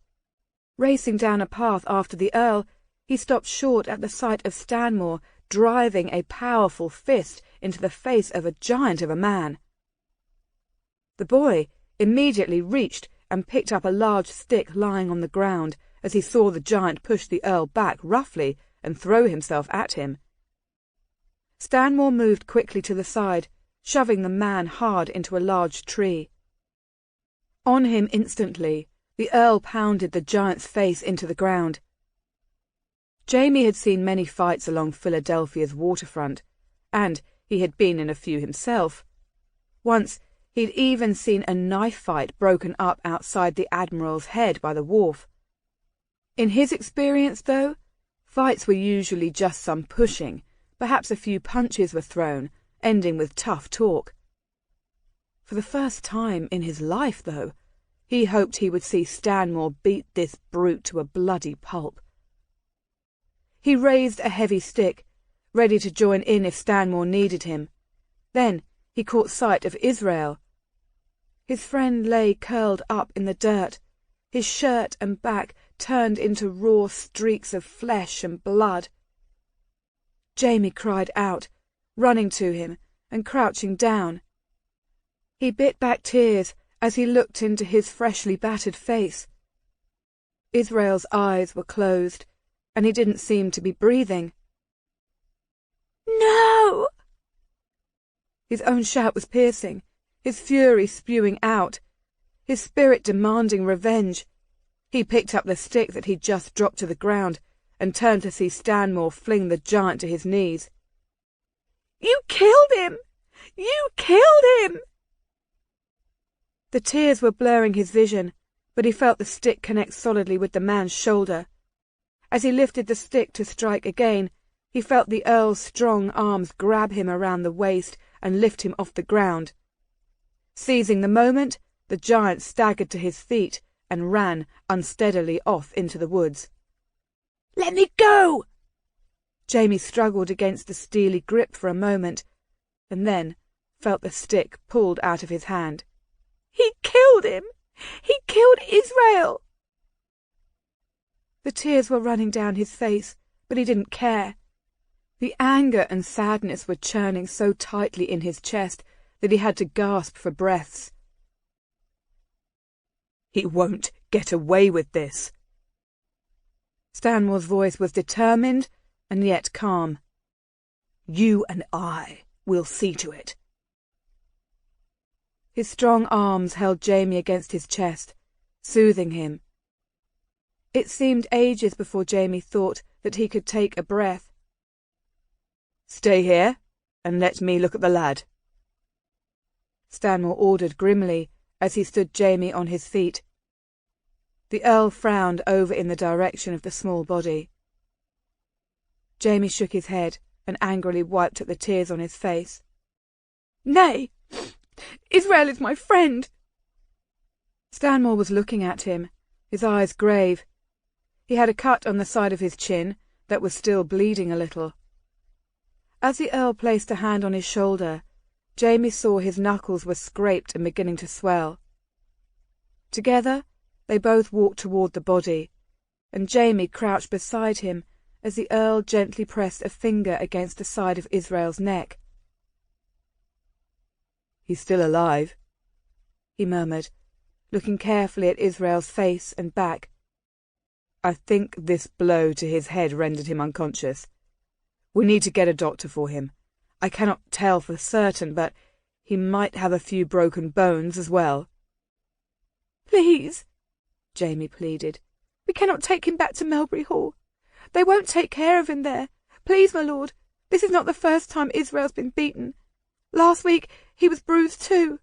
Racing down a path after the Earl, he stopped short at the sight of Stanmore driving a powerful fist into the face of a giant of a man. The boy immediately reached and picked up a large stick lying on the ground as he saw the giant push the Earl back roughly and throw himself at him. Stanmore moved quickly to the side, shoving the man hard into a large tree. On him instantly, the Earl pounded the giant's face into the ground. Jamie had seen many fights along Philadelphia's waterfront, and he had been in a few himself. Once, he'd even seen a knife fight broken up outside the Admiral's Head by the wharf. In his experience, though, fights were usually just some pushing. Perhaps a few punches were thrown, ending with tough talk. For the first time in his life, though, he hoped he would see Stanmore beat this brute to a bloody pulp. He raised a heavy stick, ready to join in if Stanmore needed him. Then he caught sight of Israel. His friend lay curled up in the dirt, his shirt and back turned into raw streaks of flesh and blood. Jamie cried out, running to him and crouching down. He bit back tears as he looked into his freshly battered face. Israel's eyes were closed, and he didn't seem to be breathing. "No!" His own shout was piercing, his fury spewing out, his spirit demanding revenge. He picked up the stick that he'd just dropped to the ground and turned to see Stanmore fling the giant to his knees. "You killed him! You killed him!" The tears were blurring his vision, but he felt the stick connect solidly with the man's shoulder. As he lifted the stick to strike again, he felt the Earl's strong arms grab him around the waist and lift him off the ground. Seizing the moment, the giant staggered to his feet and ran unsteadily off into the woods. "Let me go!" Jamie struggled against the steely grip for a moment, and then felt the stick pulled out of his hand. "He killed him! He killed Israel!" The tears were running down his face, but he didn't care. The anger and sadness were churning so tightly in his chest that he had to gasp for breaths. "He won't get away with this." Stanmore's voice was determined and yet calm. "You and I will see to it." His strong arms held Jamie against his chest, soothing him. It seemed ages before Jamie thought that he could take a breath. "Stay here and let me look at the lad," Stanmore ordered grimly as he stood Jamie on his feet. The Earl frowned over in the direction of the small body. Jamie shook his head and angrily wiped at the tears on his face. "Nay, Israel is my friend." Stanmore was looking at him, his eyes grave. He had a cut on the side of his chin that was still bleeding a little. As the Earl placed a hand on his shoulder, Jamie saw his knuckles were scraped and beginning to swell. Together, they both walked toward the body, and Jamie crouched beside him as the Earl gently pressed a finger against the side of Israel's neck. "He's still alive," he murmured, looking carefully at Israel's face and back. "I think this blow to his head rendered him unconscious. We need to get a doctor for him. I cannot tell for certain, but he might have a few broken bones as well." "Please," Jamie pleaded. "We cannot take him back to Melbury Hall. They won't take care of him there. Please, my lord, this is not the first time Israel's been beaten. Last week he was bruised too."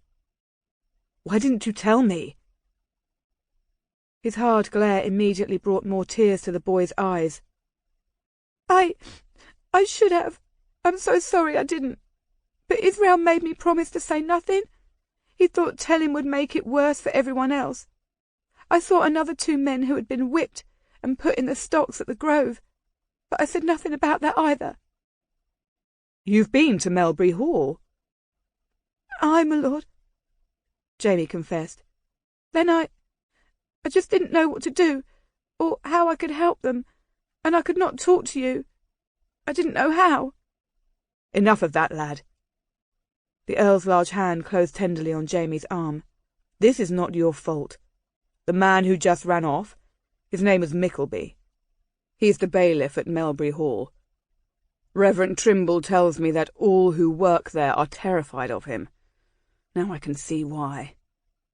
"Why didn't you tell me?" His hard glare immediately brought more tears to the boy's eyes. I should have. I'm so sorry I didn't. But Israel made me promise to say nothing. He thought telling would make it worse for everyone else. I saw another 2 men who had been whipped and put in the stocks at the Grove, but I said nothing about that either." "You've been to Melbury Hall?" "Aye, my lord," Jamie confessed. "Then I just didn't know what to do, or how I could help them, and I could not talk to you. I didn't know how." "Enough of that, lad." The Earl's large hand closed tenderly on Jamie's arm. "This is not your fault. The man who just ran off, his name was Mickleby. He's the bailiff at Melbury Hall. Reverend Trimble tells me that all who work there are terrified of him. Now I can see why.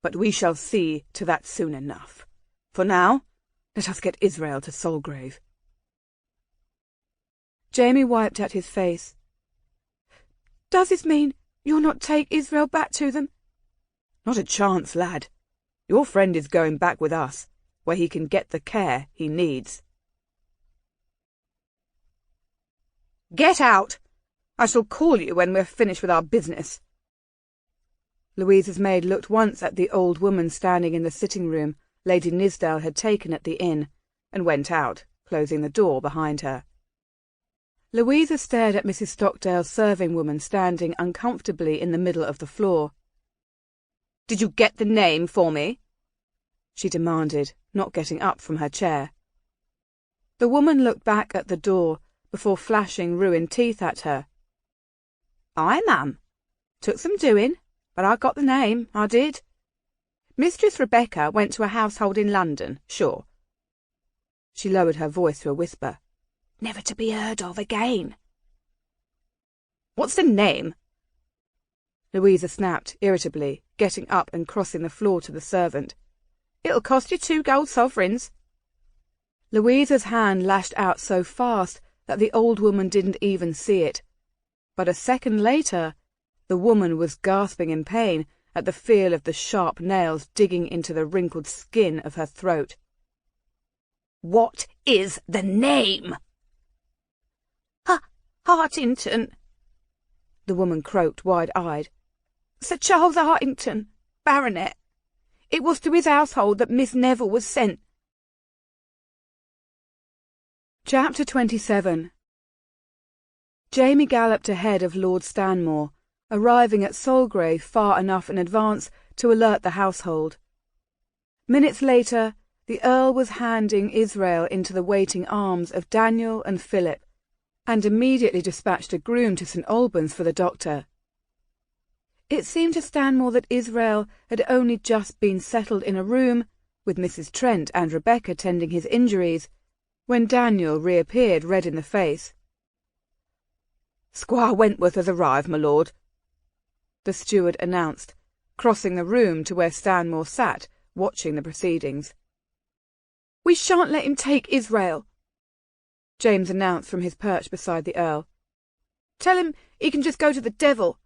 But we shall see to that soon enough. For now, let us get Israel to Solgrave." Jamie wiped at his face. "Does this mean you'll not take Israel back to them?" "Not a chance, lad. Your friend is going back with us, where he can get the care he needs." "Get out! I shall call you when we're finished with our business." Louisa's maid looked once at the old woman standing in the sitting-room Lady Nithsdale had taken at the inn, and went out, closing the door behind her. Louisa stared at Mrs. Stockdale's serving-woman standing uncomfortably in the middle of the floor. "Did you get the name for me?" she demanded, not getting up from her chair. The woman looked back at the door before flashing ruined teeth at her. "Aye, ma'am. Took some doing, but I got the name, I did. Mistress Rebecca went to a household in London, sure." She lowered her voice to a whisper. "Never to be heard of again." "What's the name?" Louisa snapped irritably, getting up and crossing the floor to the servant. "It'll cost you 2 gold sovereigns." Louisa's hand lashed out so fast that the old woman didn't even see it. But a second later, the woman was gasping in pain at the feel of the sharp nails digging into the wrinkled skin of her throat. "What is the name?" "Hartington," the woman croaked wide-eyed. "Sir Charles Hartington, Baronet. It was to his household that Miss Neville was sent. Chapter 27. Jamie galloped ahead of Lord Stanmore, arriving at Solgrave far enough in advance to alert the household. Minutes later, the Earl was handing Israel into the waiting arms of Daniel and Philip, and immediately dispatched a groom to St. Albans for the doctor. It seemed to Stanmore that Israel had only just been settled in a room, with Mrs. Trent and Rebecca tending his injuries, when Daniel reappeared red in the face. "Squire Wentworth has arrived, my lord," the steward announced, crossing the room to where Stanmore sat, watching the proceedings. "We shan't let him take Israel," James announced from his perch beside the Earl. "Tell him he can just go to the devil."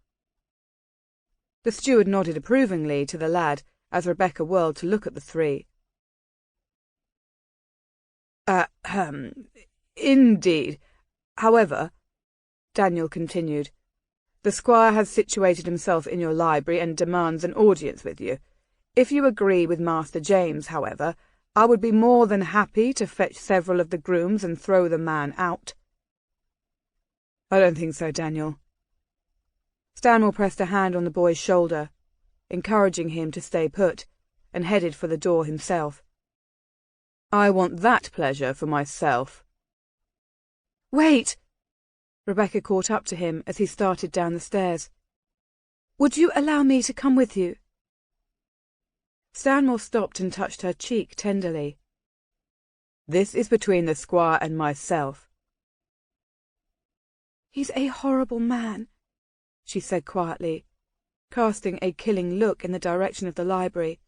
The steward nodded approvingly to the lad as Rebecca whirled to look at the three. Indeed. However," Daniel continued, "the squire has situated himself in your library and demands an audience with you. If you agree with Master James, however, I would be more than happy to fetch several of the grooms and throw the man out." "I don't think so, Daniel." Stanmore pressed a hand on the boy's shoulder, encouraging him to stay put, and headed for the door himself. "I want that pleasure for myself." "Wait!" Rebecca caught up to him as he started down the stairs. "Would you allow me to come with you?" Stanmore stopped and touched her cheek tenderly. "This is between the squire and myself." "He's a horrible man," she said quietly, casting a killing look in the direction of the library.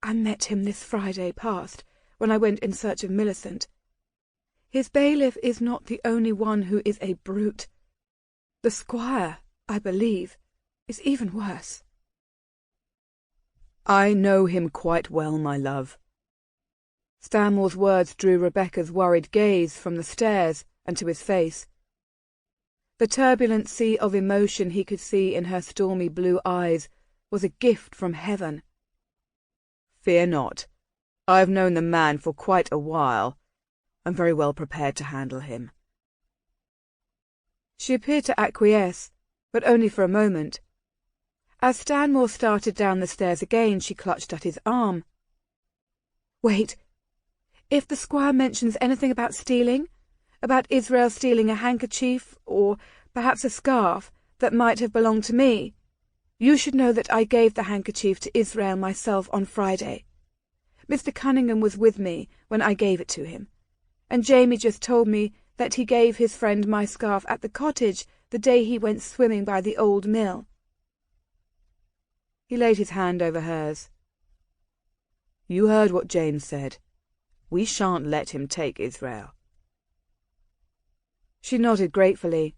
"I met him this Friday past, when I went in search of Millicent. His bailiff is not the only one who is a brute. The squire, I believe, is even worse." "I know him quite well, my love." Stanmore's words drew Rebecca's worried gaze from the stairs and to his face. The turbulent sea of emotion he could see in her stormy blue eyes was a gift from heaven. "Fear not. I've known the man for quite a while. I'm very well prepared to handle him." She appeared to acquiesce, but only for a moment. As Stanmore started down the stairs again, she clutched at his arm. "Wait. If the squire mentions anything about stealing, about Israel stealing a handkerchief, or perhaps a scarf, that might have belonged to me, you should know that I gave the handkerchief to Israel myself on Friday. Mr. Cunningham was with me when I gave it to him, and Jamie just told me that he gave his friend my scarf at the cottage the day he went swimming by the old mill." He laid his hand over hers. "You heard what James said. We shan't let him take Israel." She nodded gratefully,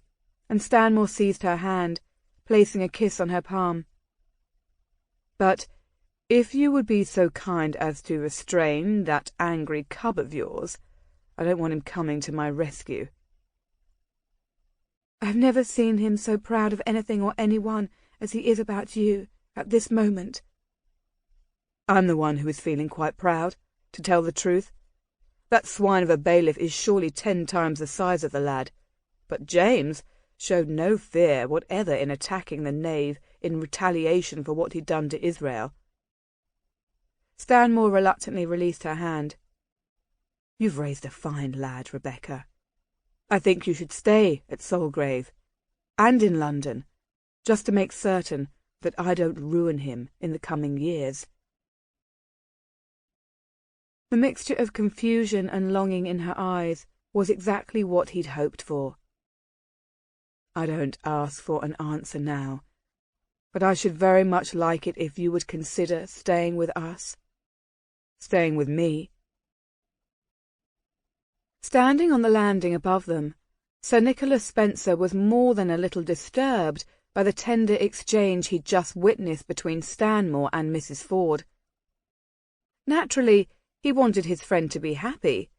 and Stanmore seized her hand, placing a kiss on her palm. "But if you would be so kind as to restrain that angry cub of yours, I don't want him coming to my rescue." "I've never seen him so proud of anything or anyone as he is about you at this moment." "I'm the one who is feeling quite proud, to tell the truth. That swine of a bailiff is surely 10 times the size of the lad, but James showed no fear whatever in attacking the knave in retaliation for what he'd done to Israel." Stanmore reluctantly released her hand. "You've raised a fine lad, Rebecca. I think you should stay at Solgrave, and in London, just to make certain that I don't ruin him in the coming years." The mixture of confusion and longing in her eyes was exactly what he'd hoped for. "I don't ask for an answer now, but I should very much like it if you would consider staying with us, staying with me." Standing on the landing above them, Sir Nicholas Spencer was more than a little disturbed by the tender exchange he'd just witnessed between Stanmore and Mrs. Ford. Naturally, he wanted his friend to be happy.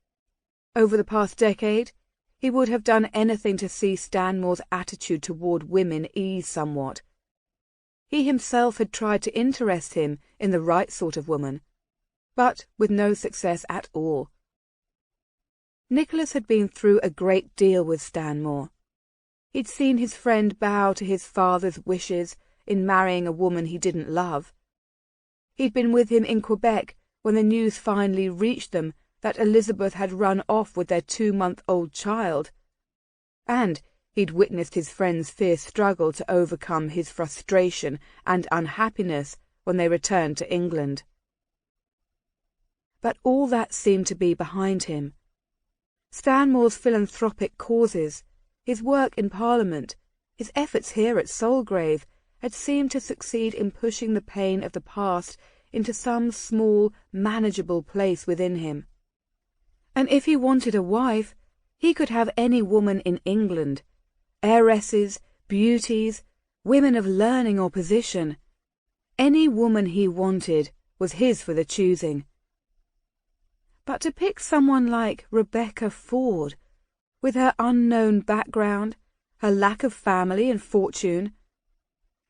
Over the past decade, he would have done anything to see Stanmore's attitude toward women ease somewhat. He himself had tried to interest him in the right sort of woman, but with no success at all. Nicholas had been through a great deal with Stanmore. He'd seen his friend bow to his father's wishes in marrying a woman he didn't love. He'd been with him in Quebec when the news finally reached them that Elizabeth had run off with their 2-month-old child. And he'd witnessed his friend's fierce struggle to overcome his frustration and unhappiness when they returned to England. But all that seemed to be behind him. Stanmore's philanthropic causes, his work in Parliament, his efforts here at Solgrave, had seemed to succeed in pushing the pain of the past into some small, manageable place within him. And if he wanted a wife, he could have any woman in England, heiresses, beauties, women of learning or position. Any woman he wanted was his for the choosing. But to pick someone like Rebecca Ford, with her unknown background, her lack of family and fortune,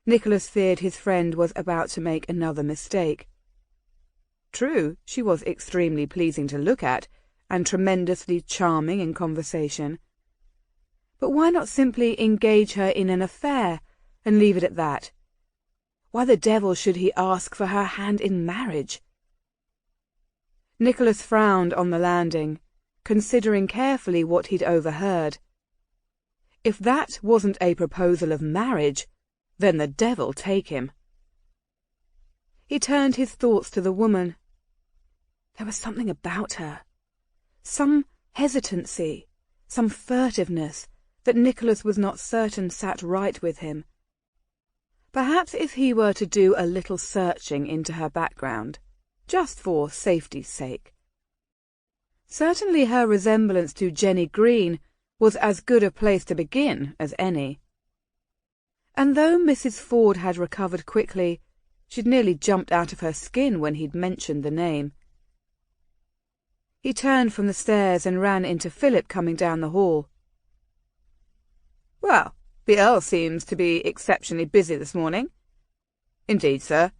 Nicholas feared his friend was about to make another mistake. True, she was extremely pleasing to look at, and tremendously charming in conversation. But why not simply engage her in an affair, and leave it at that? Why the devil should he ask for her hand in marriage? Nicholas frowned on the landing, considering carefully what he'd overheard. If that wasn't a proposal of marriage, then the devil take him. He turned his thoughts to the woman. There was something about her, some hesitancy, some furtiveness, that Nicholas was not certain sat right with him. Perhaps if he were to do a little searching into her background, just for safety's sake. Certainly her resemblance to Jenny Green was as good a place to begin as any. And though Mrs. Ford had recovered quickly, she'd nearly jumped out of her skin when he'd mentioned the name. He turned from the stairs and ran into Philip coming down the hall. "Well, the Earl seems to be exceptionally busy this morning." "Indeed, sir."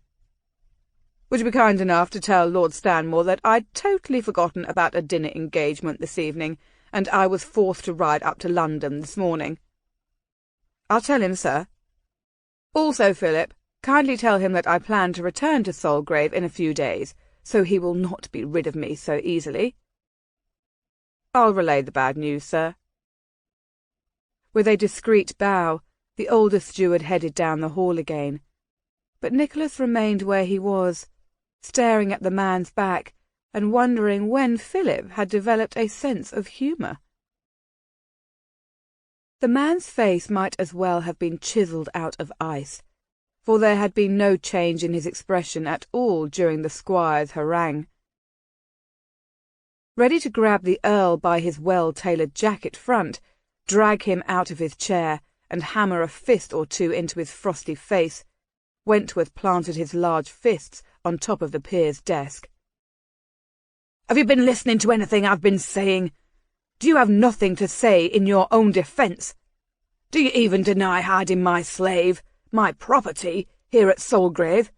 "Would you be kind enough to tell Lord Stanmore that I'd totally forgotten about a dinner engagement this evening, and I was forced to ride up to London this morning?" "I'll tell him, sir." "Also, Philip, kindly tell him that I plan to return to Solgrave in a few days, so he will not be rid of me so easily." "I'll relay the bad news, sir." With a discreet bow, the older steward headed down the hall again, but Nicholas remained where he was, staring at the man's back and wondering when Philip had developed a sense of humour. The man's face might as well have been chiselled out of ice, for there had been no change in his expression at all during the squire's harangue. Ready to grab the Earl by his well-tailored jacket front, drag him out of his chair, and hammer a fist or two into his frosty face, Wentworth planted his large fists on top of the peer's desk. "Have you been listening to anything I've been saying? Do you have nothing to say in your own defence? Do you even deny hiding my slave, my property, here at Solgrave?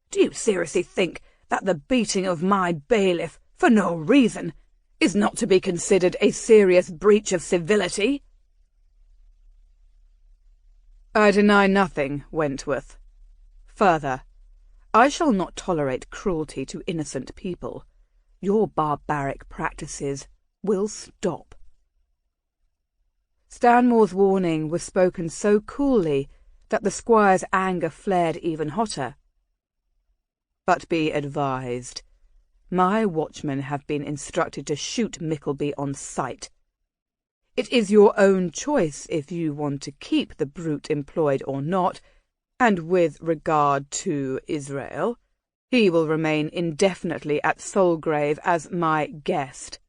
Do you seriously think that the beating of my bailiff, for no reason, is not to be considered a serious breach of civility?" "I deny nothing, Wentworth. Further, I shall not tolerate cruelty to innocent people. Your barbaric practices will stop." Stanmore's warning was spoken so coolly that the squire's anger flared even hotter. "But be advised, my watchmen have been instructed to shoot Mickleby on sight. It is your own choice if you want to keep the brute employed or not, and with regard to Israel, he will remain indefinitely at Solgrave as my guest."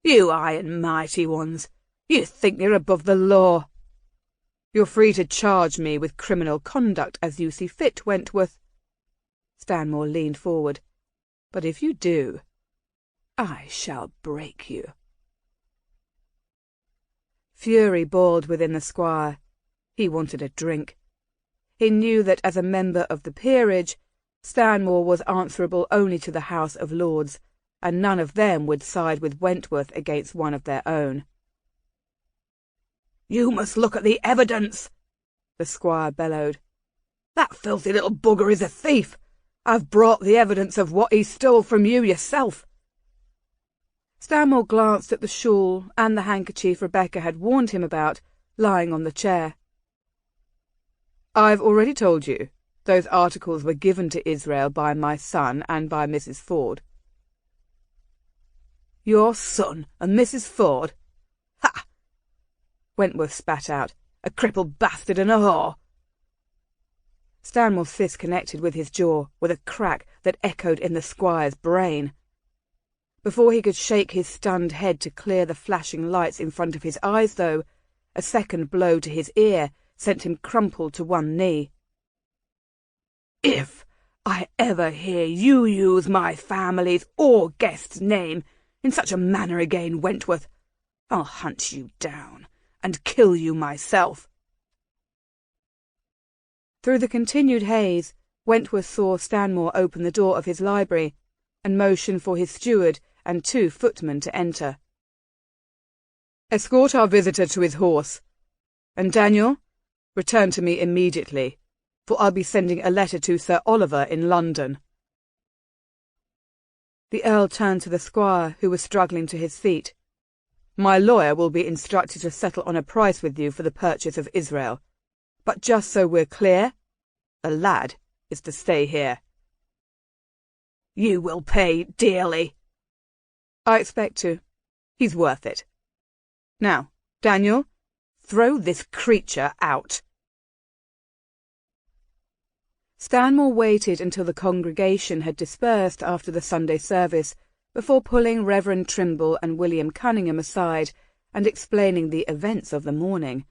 "You high and mighty ones, you think you're above the law." "You're free to charge me with criminal conduct as you see fit, Wentworth." Stanmore leaned forward. "But if you do, I shall break you." Fury boiled within the squire. He wanted a drink. he knew that as a member of the peerage, Stanmore was answerable only to the House of Lords, and none of them would side with Wentworth against one of their own. "You must look at the evidence," the squire bellowed. "That filthy little bugger is a thief. I've brought the evidence of what he stole from you yourself." Stanmore glanced at the shawl and the handkerchief Rebecca had warned him about, lying on the chair. "I've already told you. Those articles were given to Israel by my son and by Mrs. Ford." "Your son and Mrs. Ford? Ha!" Wentworth spat out. "A crippled bastard and a whore." Stanmore's fist connected with his jaw with a crack that echoed in the squire's brain. Before he could shake his stunned head to clear the flashing lights in front of his eyes, though, a second blow to his ear sent him crumpled to one knee. "If I ever hear you use my family's or guest's name in such a manner again, Wentworth, I'll hunt you down and kill you myself." Through the continued haze, Wentworth saw Stanmore open the door of his library and motion for his steward and 2 footmen to enter. "Escort our visitor to his horse. And Daniel, return to me immediately, for I'll be sending a letter to Sir Oliver in London." The Earl turned to the squire, who was struggling to his feet. "My lawyer will be instructed to settle on a price with you for the purchase of Israel. But just so we're clear, the lad is to stay here." "You will pay dearly." "I expect to. He's worth it. Now, Daniel, throw this creature out." Stanmore waited until the congregation had dispersed after the Sunday service before pulling Reverend Trimble and William Cunningham aside and explaining the events of the morning.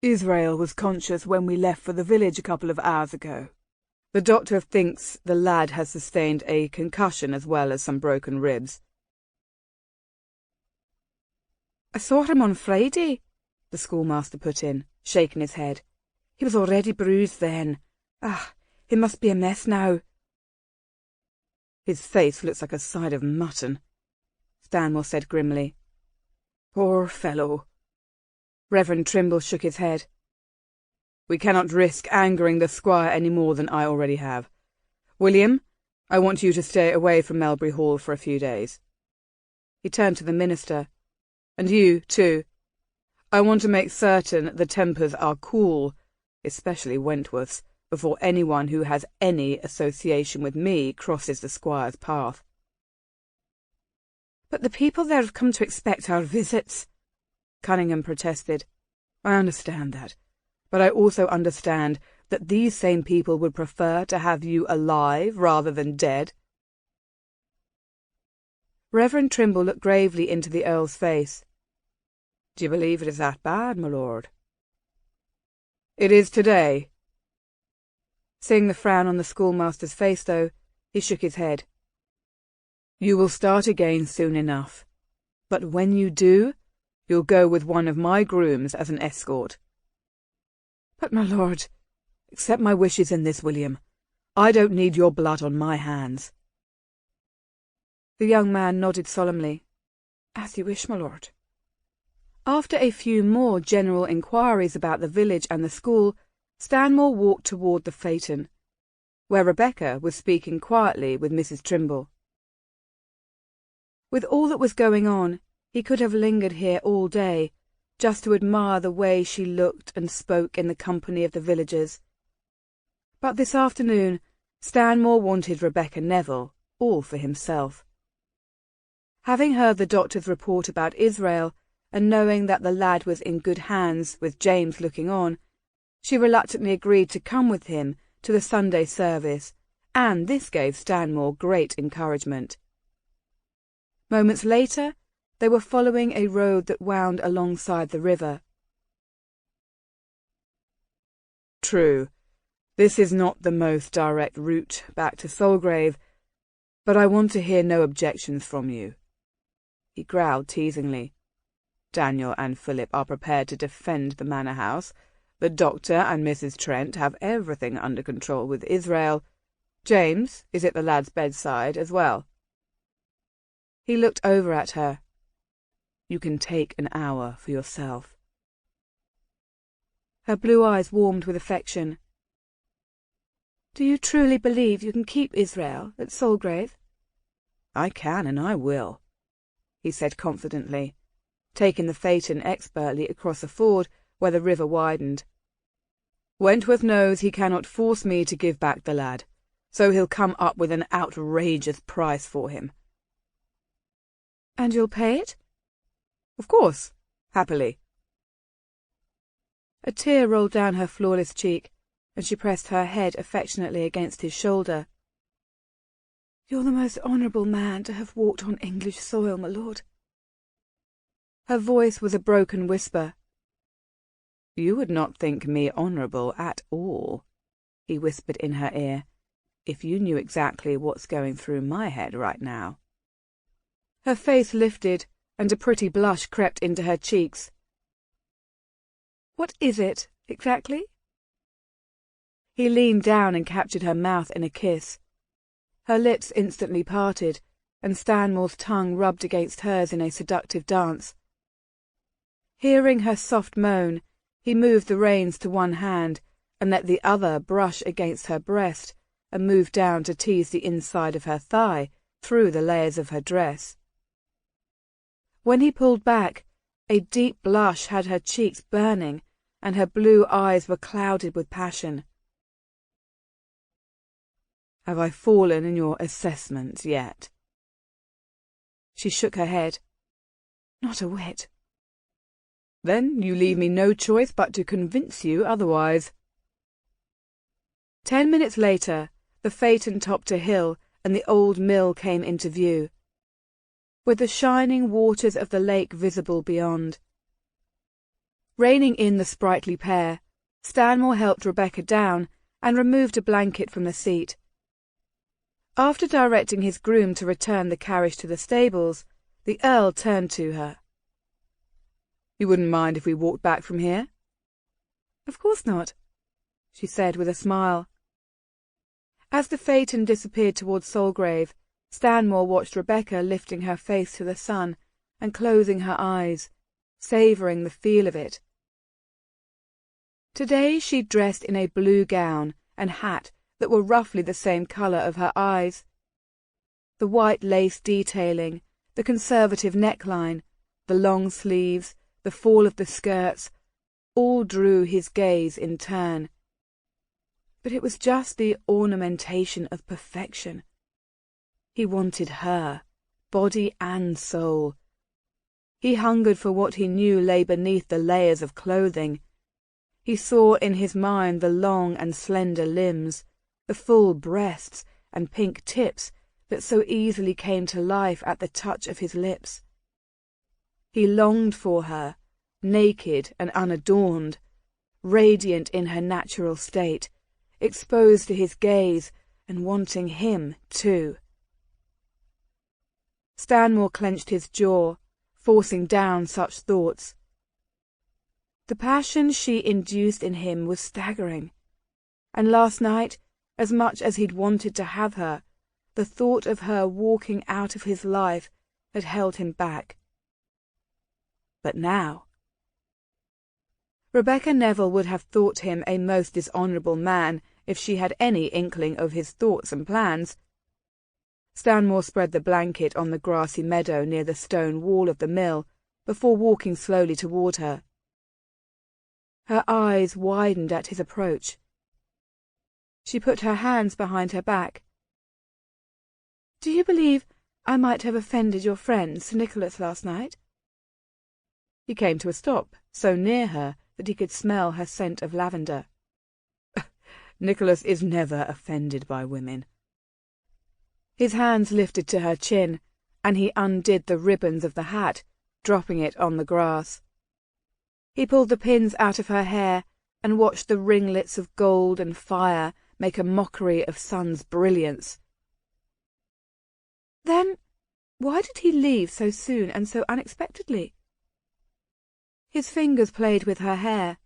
"Israel was conscious when we left for the village a couple of hours ago. The doctor thinks the lad has sustained a concussion as well as some broken ribs." "I saw him on Friday," the schoolmaster put in, shaking his head. "He was already bruised then. He must be a mess now." "His face looks like a side of mutton," Stanmore said grimly. "Poor fellow." Reverend Trimble shook his head. "We cannot risk angering the squire any more than I already have. William, I want you to stay away from Melbury Hall for a few days." He turned to the minister. "And you, too. I want to make certain the tempers are cool, especially Wentworth's, before anyone who has any association with me crosses the squire's path." "But the people there have come to expect our visits," Cunningham protested. "I understand that, but I also understand that these same people would prefer to have you alive rather than dead." Reverend Trimble looked gravely into the Earl's face. "Do you believe it is that bad, my lord?" "It is today." Seeing the frown on the schoolmaster's face, though, he shook his head. "You will start again soon enough, but when you do, you'll go with one of my grooms as an escort." "But, my lord—" "Accept my wishes in this, William. I don't need your blood on my hands." The young man nodded solemnly. "As you wish, my lord." After a few more general inquiries about the village and the school, Stanmore walked toward the phaeton, where Rebecca was speaking quietly with Mrs. Trimble. With all that was going on, he could have lingered here all day, just to admire the way she looked and spoke in the company of the villagers. But this afternoon, Stanmore wanted Rebecca Neville, all for himself. Having heard the doctor's report about Israel, and knowing that the lad was in good hands with James looking on, she reluctantly agreed to come with him to the Sunday service, and this gave Stanmore great encouragement. Moments later, they were following a road that wound alongside the river. "True, this is not the most direct route back to Solgrave, but I want to hear no objections from you," he growled teasingly. "Daniel and Philip are prepared to defend the manor house, The doctor and Mrs. Trent have everything under control with Israel. James is at the lad's bedside as well." He looked over at her. "You can take an hour for yourself." Her blue eyes warmed with affection. "Do you truly believe you can keep Israel at Solgrave?" "I can, and I will," he said confidently, taking the phaeton expertly across a ford where the river widened. "Wentworth knows he cannot force me to give back the lad, so he'll come up with an outrageous price for him." "And you'll pay it?" "Of course, happily." A tear rolled down her flawless cheek, and she pressed her head affectionately against his shoulder. "You're the most honourable man to have walked on English soil, my lord." Her voice was a broken whisper. "You would not think me honourable at all," he whispered in her ear, "if you knew exactly what's going through my head right now." Her face lifted, and a pretty blush crept into her cheeks. "What is it, exactly?" He leaned down and captured her mouth in a kiss. Her lips instantly parted, and Stanmore's tongue rubbed against hers in a seductive dance. Hearing her soft moan, he moved the reins to one hand and let the other brush against her breast and move down to tease the inside of her thigh through the layers of her dress. When he pulled back, a deep blush had her cheeks burning, and her blue eyes were clouded with passion. "Have I fallen in your assessment yet?" She shook her head. "Not a whit." "Then you leave me no choice but to convince you otherwise." 10 minutes later, the phaeton topped a hill, and the old mill came into view, with the shining waters of the lake visible beyond. Reining in the sprightly pair, Stanmore helped Rebecca down and removed a blanket from the seat. After directing his groom to return the carriage to the stables, the Earl turned to her. "You wouldn't mind if we walked back from here?" "Of course not," she said with a smile. As the phaeton disappeared towards Solgrave, Stanmore watched Rebecca lifting her face to the sun and closing her eyes, savouring the feel of it. Today she dressed in a blue gown and hat that were roughly the same colour of her eyes. The white lace detailing, the conservative neckline, the long sleeves, the fall of the skirts, all drew his gaze in turn. But it was just the ornamentation of perfection. He wanted her, body and soul. He hungered for what he knew lay beneath the layers of clothing. He saw in his mind the long and slender limbs, the full breasts and pink tips that so easily came to life at the touch of his lips. He longed for her, naked and unadorned, radiant in her natural state, exposed to his gaze and wanting him too. Stanmore clenched his jaw, forcing down such thoughts. The passion she induced in him was staggering, and last night, as much as he'd wanted to have her, the thought of her walking out of his life had held him back. But now... Rebecca Neville would have thought him a most dishonourable man if she had any inkling of his thoughts and plans. Stanmore spread the blanket on the grassy meadow near the stone wall of the mill before walking slowly toward her. Her eyes widened at his approach. She put her hands behind her back. "Do you believe I might have offended your friend, Sir Nicholas, last night?" He came to a stop, so near her that he could smell her scent of lavender. "Nicholas is never offended by women." His hands lifted to her chin, and he undid the ribbons of the hat, dropping it on the grass. He pulled the pins out of her hair and watched the ringlets of gold and fire make a mockery of sun's brilliance. "Then why did he leave so soon and so unexpectedly?" His fingers played with her hair.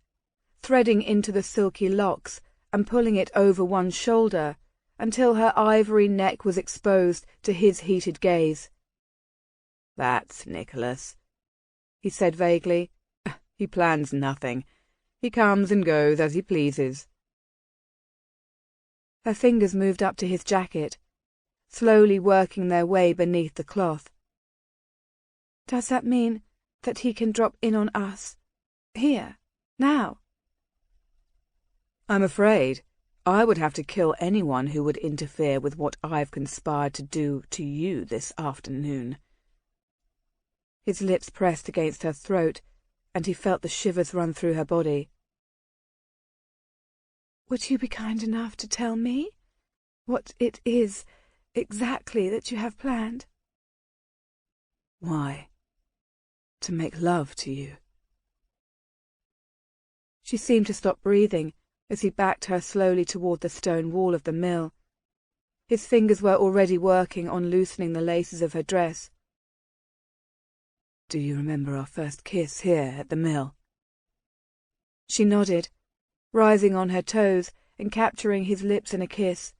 threading into the silky locks and pulling it over one shoulder until her ivory neck was exposed to his heated gaze. "That's Nicholas," he said vaguely. "He plans nothing. He comes and goes as he pleases." Her fingers moved up to his jacket, slowly working their way beneath the cloth. "Does that mean that he can drop in on us? Here? Now?" "I'm afraid I would have to kill anyone who would interfere with what I've conspired to do to you this afternoon." His lips pressed against her throat, and he felt the shivers run through her body. "Would you be kind enough to tell me what it is exactly that you have planned?" "Why? To make love to you." She seemed to stop breathing as he backed her slowly toward the stone wall of the mill. His fingers were already working on loosening the laces of her dress. "Do you remember our first kiss here at the mill?" She nodded, rising on her toes and capturing his lips in a kiss.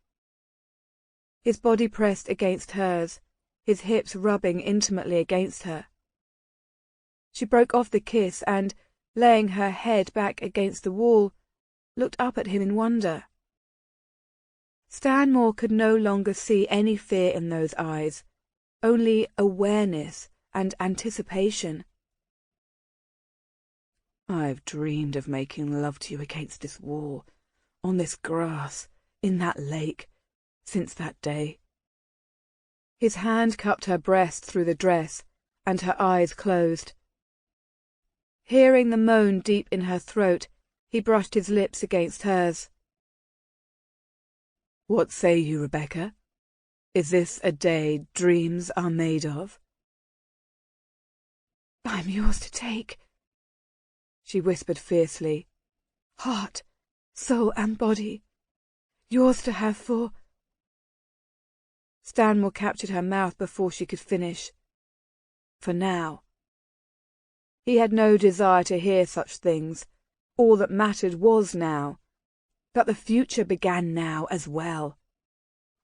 His body pressed against hers, his hips rubbing intimately against her. She broke off the kiss and, laying her head back against the wall, looked up at him in wonder. Stanmore could no longer see any fear in those eyes, only awareness and anticipation. "I've dreamed of making love to you against this wall, on this grass, in that lake, since that day." His hand cupped her breast through the dress, and her eyes closed. Hearing the moan deep in her throat, he brushed his lips against hers. "What say you, Rebecca? Is this a day dreams are made of?" "I'm yours to take," she whispered fiercely. "Heart, soul and body. Yours to have for—" Stanmore captured her mouth before she could finish. For now. He had no desire to hear such things. All that mattered was now. That the future began now as well.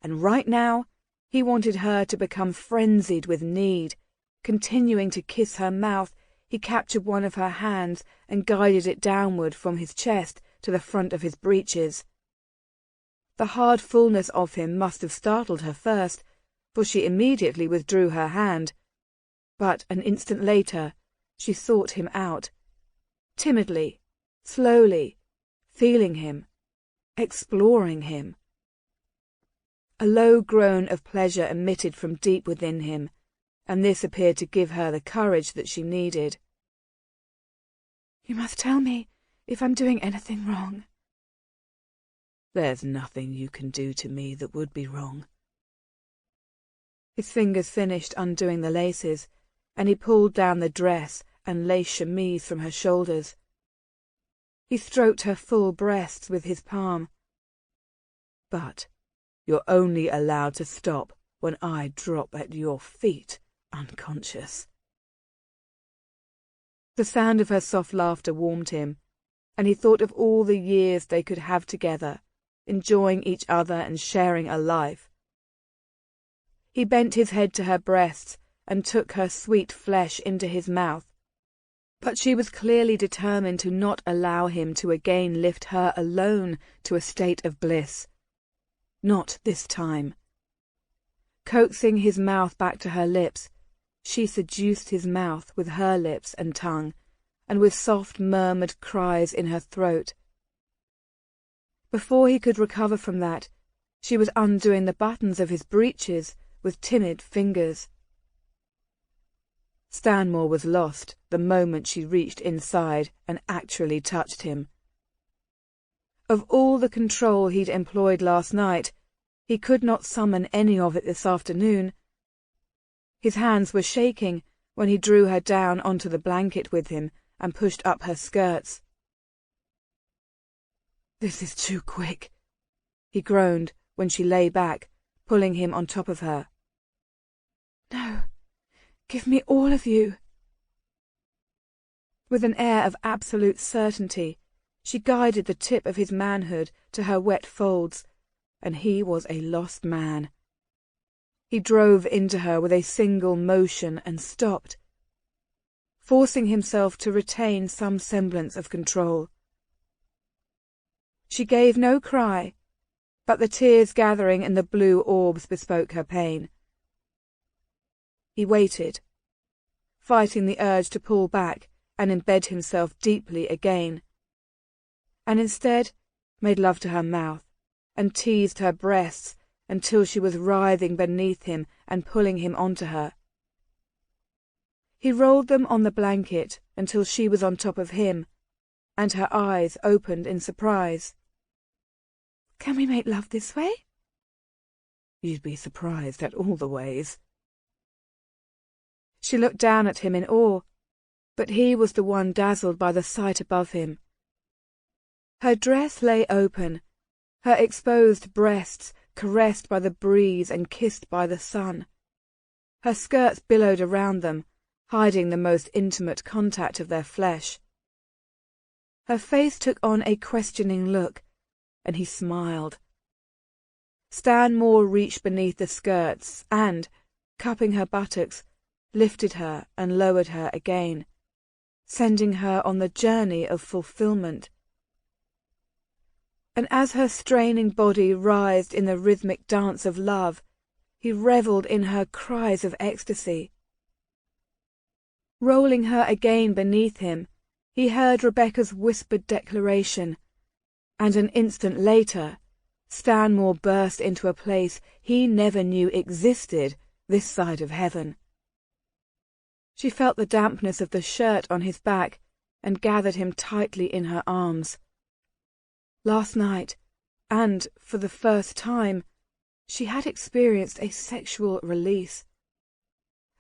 And right now, he wanted her to become frenzied with need. Continuing to kiss her mouth, he captured one of her hands and guided it downward from his chest to the front of his breeches. The hard fullness of him must have startled her first, for she immediately withdrew her hand. But an instant later, she sought him out. Timidly, slowly, feeling him, exploring him. A low groan of pleasure emitted from deep within him, and this appeared to give her the courage that she needed. "You must tell me if I'm doing anything wrong." "There's nothing you can do to me that would be wrong." His fingers finished undoing the laces, and he pulled down the dress and lace chemise from her shoulders. He stroked her full breasts with his palm. "But you're only allowed to stop when I drop at your feet, unconscious." The sound of her soft laughter warmed him, and he thought of all the years they could have together, enjoying each other and sharing a life. He bent his head to her breasts and took her sweet flesh into his mouth. But she was clearly determined to not allow him to again lift her alone to a state of bliss. Not this time. Coaxing his mouth back to her lips, she seduced his mouth with her lips and tongue, and with soft murmured cries in her throat. Before he could recover from that, she was undoing the buttons of his breeches with timid fingers. Stanmore was lost the moment she reached inside and actually touched him. Of all the control he'd employed last night, he could not summon any of it this afternoon. His hands were shaking when he drew her down onto the blanket with him and pushed up her skirts. "This is too quick," he groaned when she lay back, pulling him on top of her. "No, give me all of you." With an air of absolute certainty, She guided the tip of his manhood to her wet folds, and he was a lost man. He drove into her with a single motion and stopped, forcing himself to retain some semblance of control. She gave no cry, but the tears gathering in the blue orbs bespoke her pain. He waited, fighting the urge to pull back and embed himself deeply again, and instead made love to her mouth and teased her breasts until she was writhing beneath him and pulling him onto her. He rolled them on the blanket until she was on top of him, and her eyes opened in surprise. "Can we make love this way?" "You'd be surprised at all the ways." She looked down at him in awe, but he was the one dazzled by the sight above him. Her dress lay open, her exposed breasts caressed by the breeze and kissed by the sun. Her skirts billowed around them, hiding the most intimate contact of their flesh. Her face took on a questioning look, and he smiled. Stanmore reached beneath the skirts and, cupping her buttocks, lifted her and lowered her again, sending her on the journey of fulfillment. And as her straining body writhed in the rhythmic dance of love, he revelled in her cries of ecstasy. Rolling her again beneath him, he heard Rebecca's whispered declaration, and an instant later, Stanmore burst into a place he never knew existed this side of heaven. She felt the dampness of the shirt on his back and gathered him tightly in her arms. Last night, and for the first time, she had experienced a sexual release.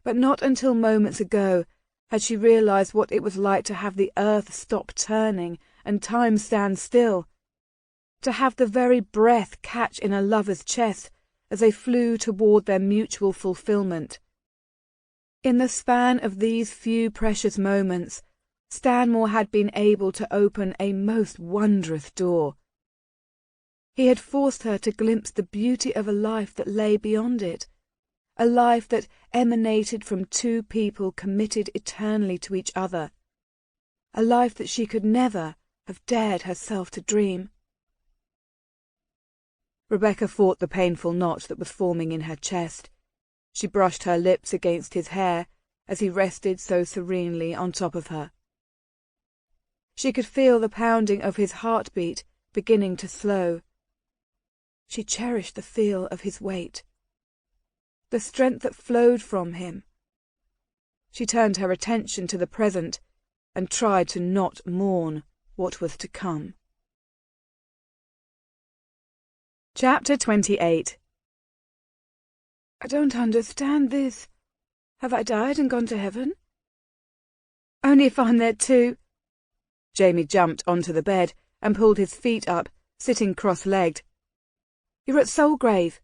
But not until moments ago had she realized what it was like to have the earth stop turning and time stand still, to have the very breath catch in a lover's chest as they flew toward their mutual fulfillment. In the span of these few precious moments, Stanmore had been able to open a most wondrous door. He had forced her to glimpse the beauty of a life that lay beyond it, a life that emanated from two people committed eternally to each other, a life that she could never have dared herself to dream. Rebecca fought the painful knot that was forming in her chest. She brushed her lips against his hair as he rested so serenely on top of her. She could feel the pounding of his heartbeat beginning to slow. She cherished the feel of his weight, the strength that flowed from him. She turned her attention to the present and tried to not mourn what was to come. Chapter 28. I don't understand this. Have I died and gone to heaven? Only if I'm there too. Jamie jumped onto the bed and pulled his feet up, sitting cross-legged. You're at Soulgrave.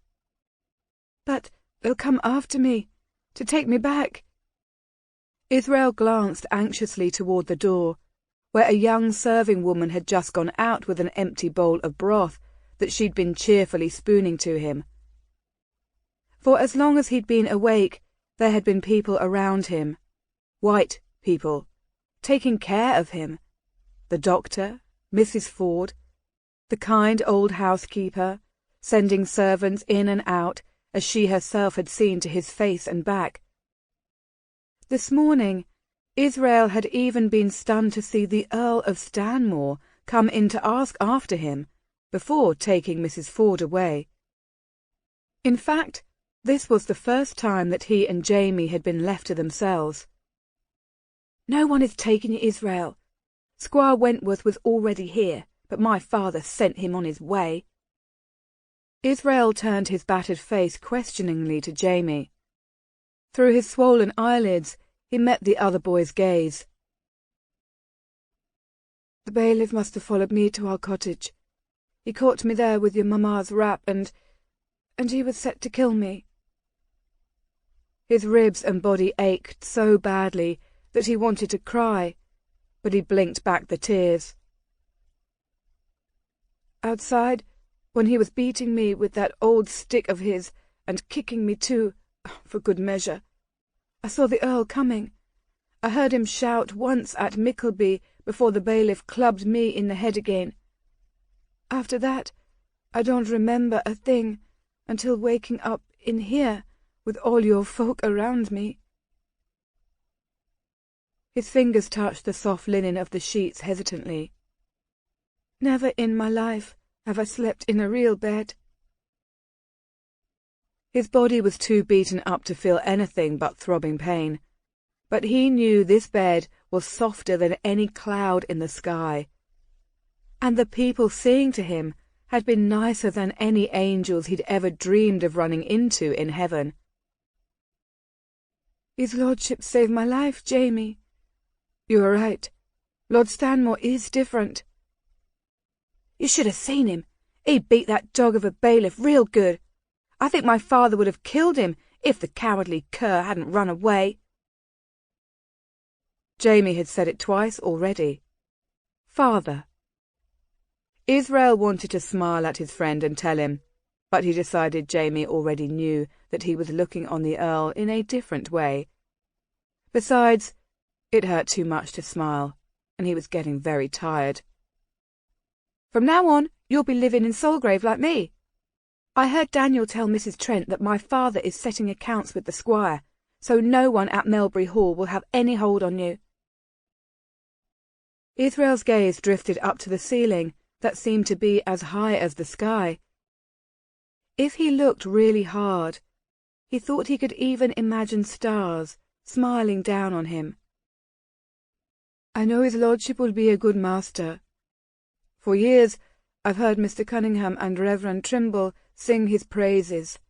But they'll come after me, to take me back. Israel glanced anxiously toward the door, where a young serving woman had just gone out with an empty bowl of broth that she'd been cheerfully spooning to him. For as long as he'd been awake, there had been people around him, white people, taking care of him. The doctor, Mrs. Ford, the kind old housekeeper, sending servants in and out as she herself had seen to his face and back. This morning, Israel had even been stunned to see the Earl of Stanmore come in to ask after him, before taking Mrs. Ford away. In fact, this was the first time that he and Jamie had been left to themselves. No one is taking you, Israel. Squire Wentworth was already here, but my father sent him on his way. Israel turned his battered face questioningly to Jamie. Through his swollen eyelids, he met the other boy's gaze. The bailiff must have followed me to our cottage. He caught me there with your mamma's wrap, and he was set to kill me. His ribs and body ached so badly that he wanted to cry, but he blinked back the tears. outside, when he was beating me with that old stick of his, and kicking me too, for good measure. I saw the Earl coming. I heard him shout once at Mickleby before the bailiff clubbed me in the head again. After that, I don't remember a thing until waking up in here with all your folk around me." His fingers touched the soft linen of the sheets hesitantly. "Never in my life have I slept in a real bed." His body was too beaten up to feel anything but throbbing pain, but he knew this bed was softer than any cloud in the sky, and the people seeing to him had been nicer than any angels he'd ever dreamed of running into in heaven. "His lordship saved my life, Jamie. You are right. Lord Stanmore is different." "You should have seen him. He beat that dog of a bailiff real good. I think my father would have killed him if the cowardly cur hadn't run away." Jamie had said it twice already. Father. Israel wanted to smile at his friend and tell him, but he decided Jamie already knew that he was looking on the Earl in a different way. Besides, it hurt too much to smile, and he was getting very tired. "From now on, you'll be living in Solgrave like me. I heard Daniel tell Mrs. Trent that my father is setting accounts with the squire, so no one at Melbury Hall will have any hold on you." Israel's gaze drifted up to the ceiling that seemed to be as high as the sky. If he looked really hard, he thought he could even imagine stars smiling down on him. "I know his lordship will be a good master. For years I've heard Mr. Cunningham and Reverend Trimble sing his praises.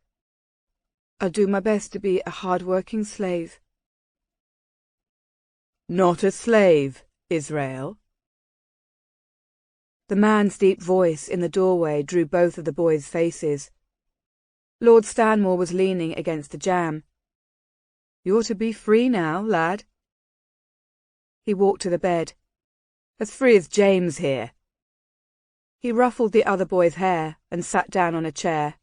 I'll do my best to be a hard-working slave." "Not a slave, Israel." The man's deep voice in the doorway drew both of the boys' faces. Lord Stanmore was leaning against the jamb. "You're to be free now, lad." He walked to the bed. "As free as James here." He ruffled the other boy's hair and sat down on a chair.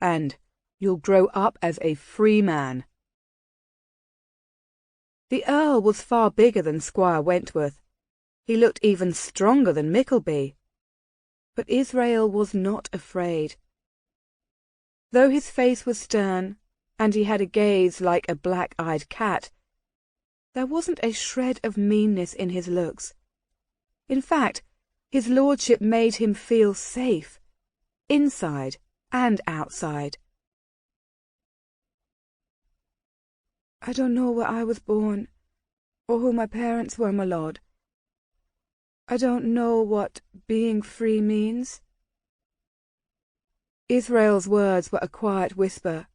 "And you'll grow up as a free man." The Earl was far bigger than Squire Wentworth. He looked even stronger than Mickleby. But Israel was not afraid. Though his face was stern, and he had a gaze like a black-eyed cat, there wasn't a shred of meanness in his looks. In fact, his lordship made him feel safe, inside and outside. "I don't know where I was born, or who my parents were, my lord. I don't know what being free means." Israel's words were a quiet whisper.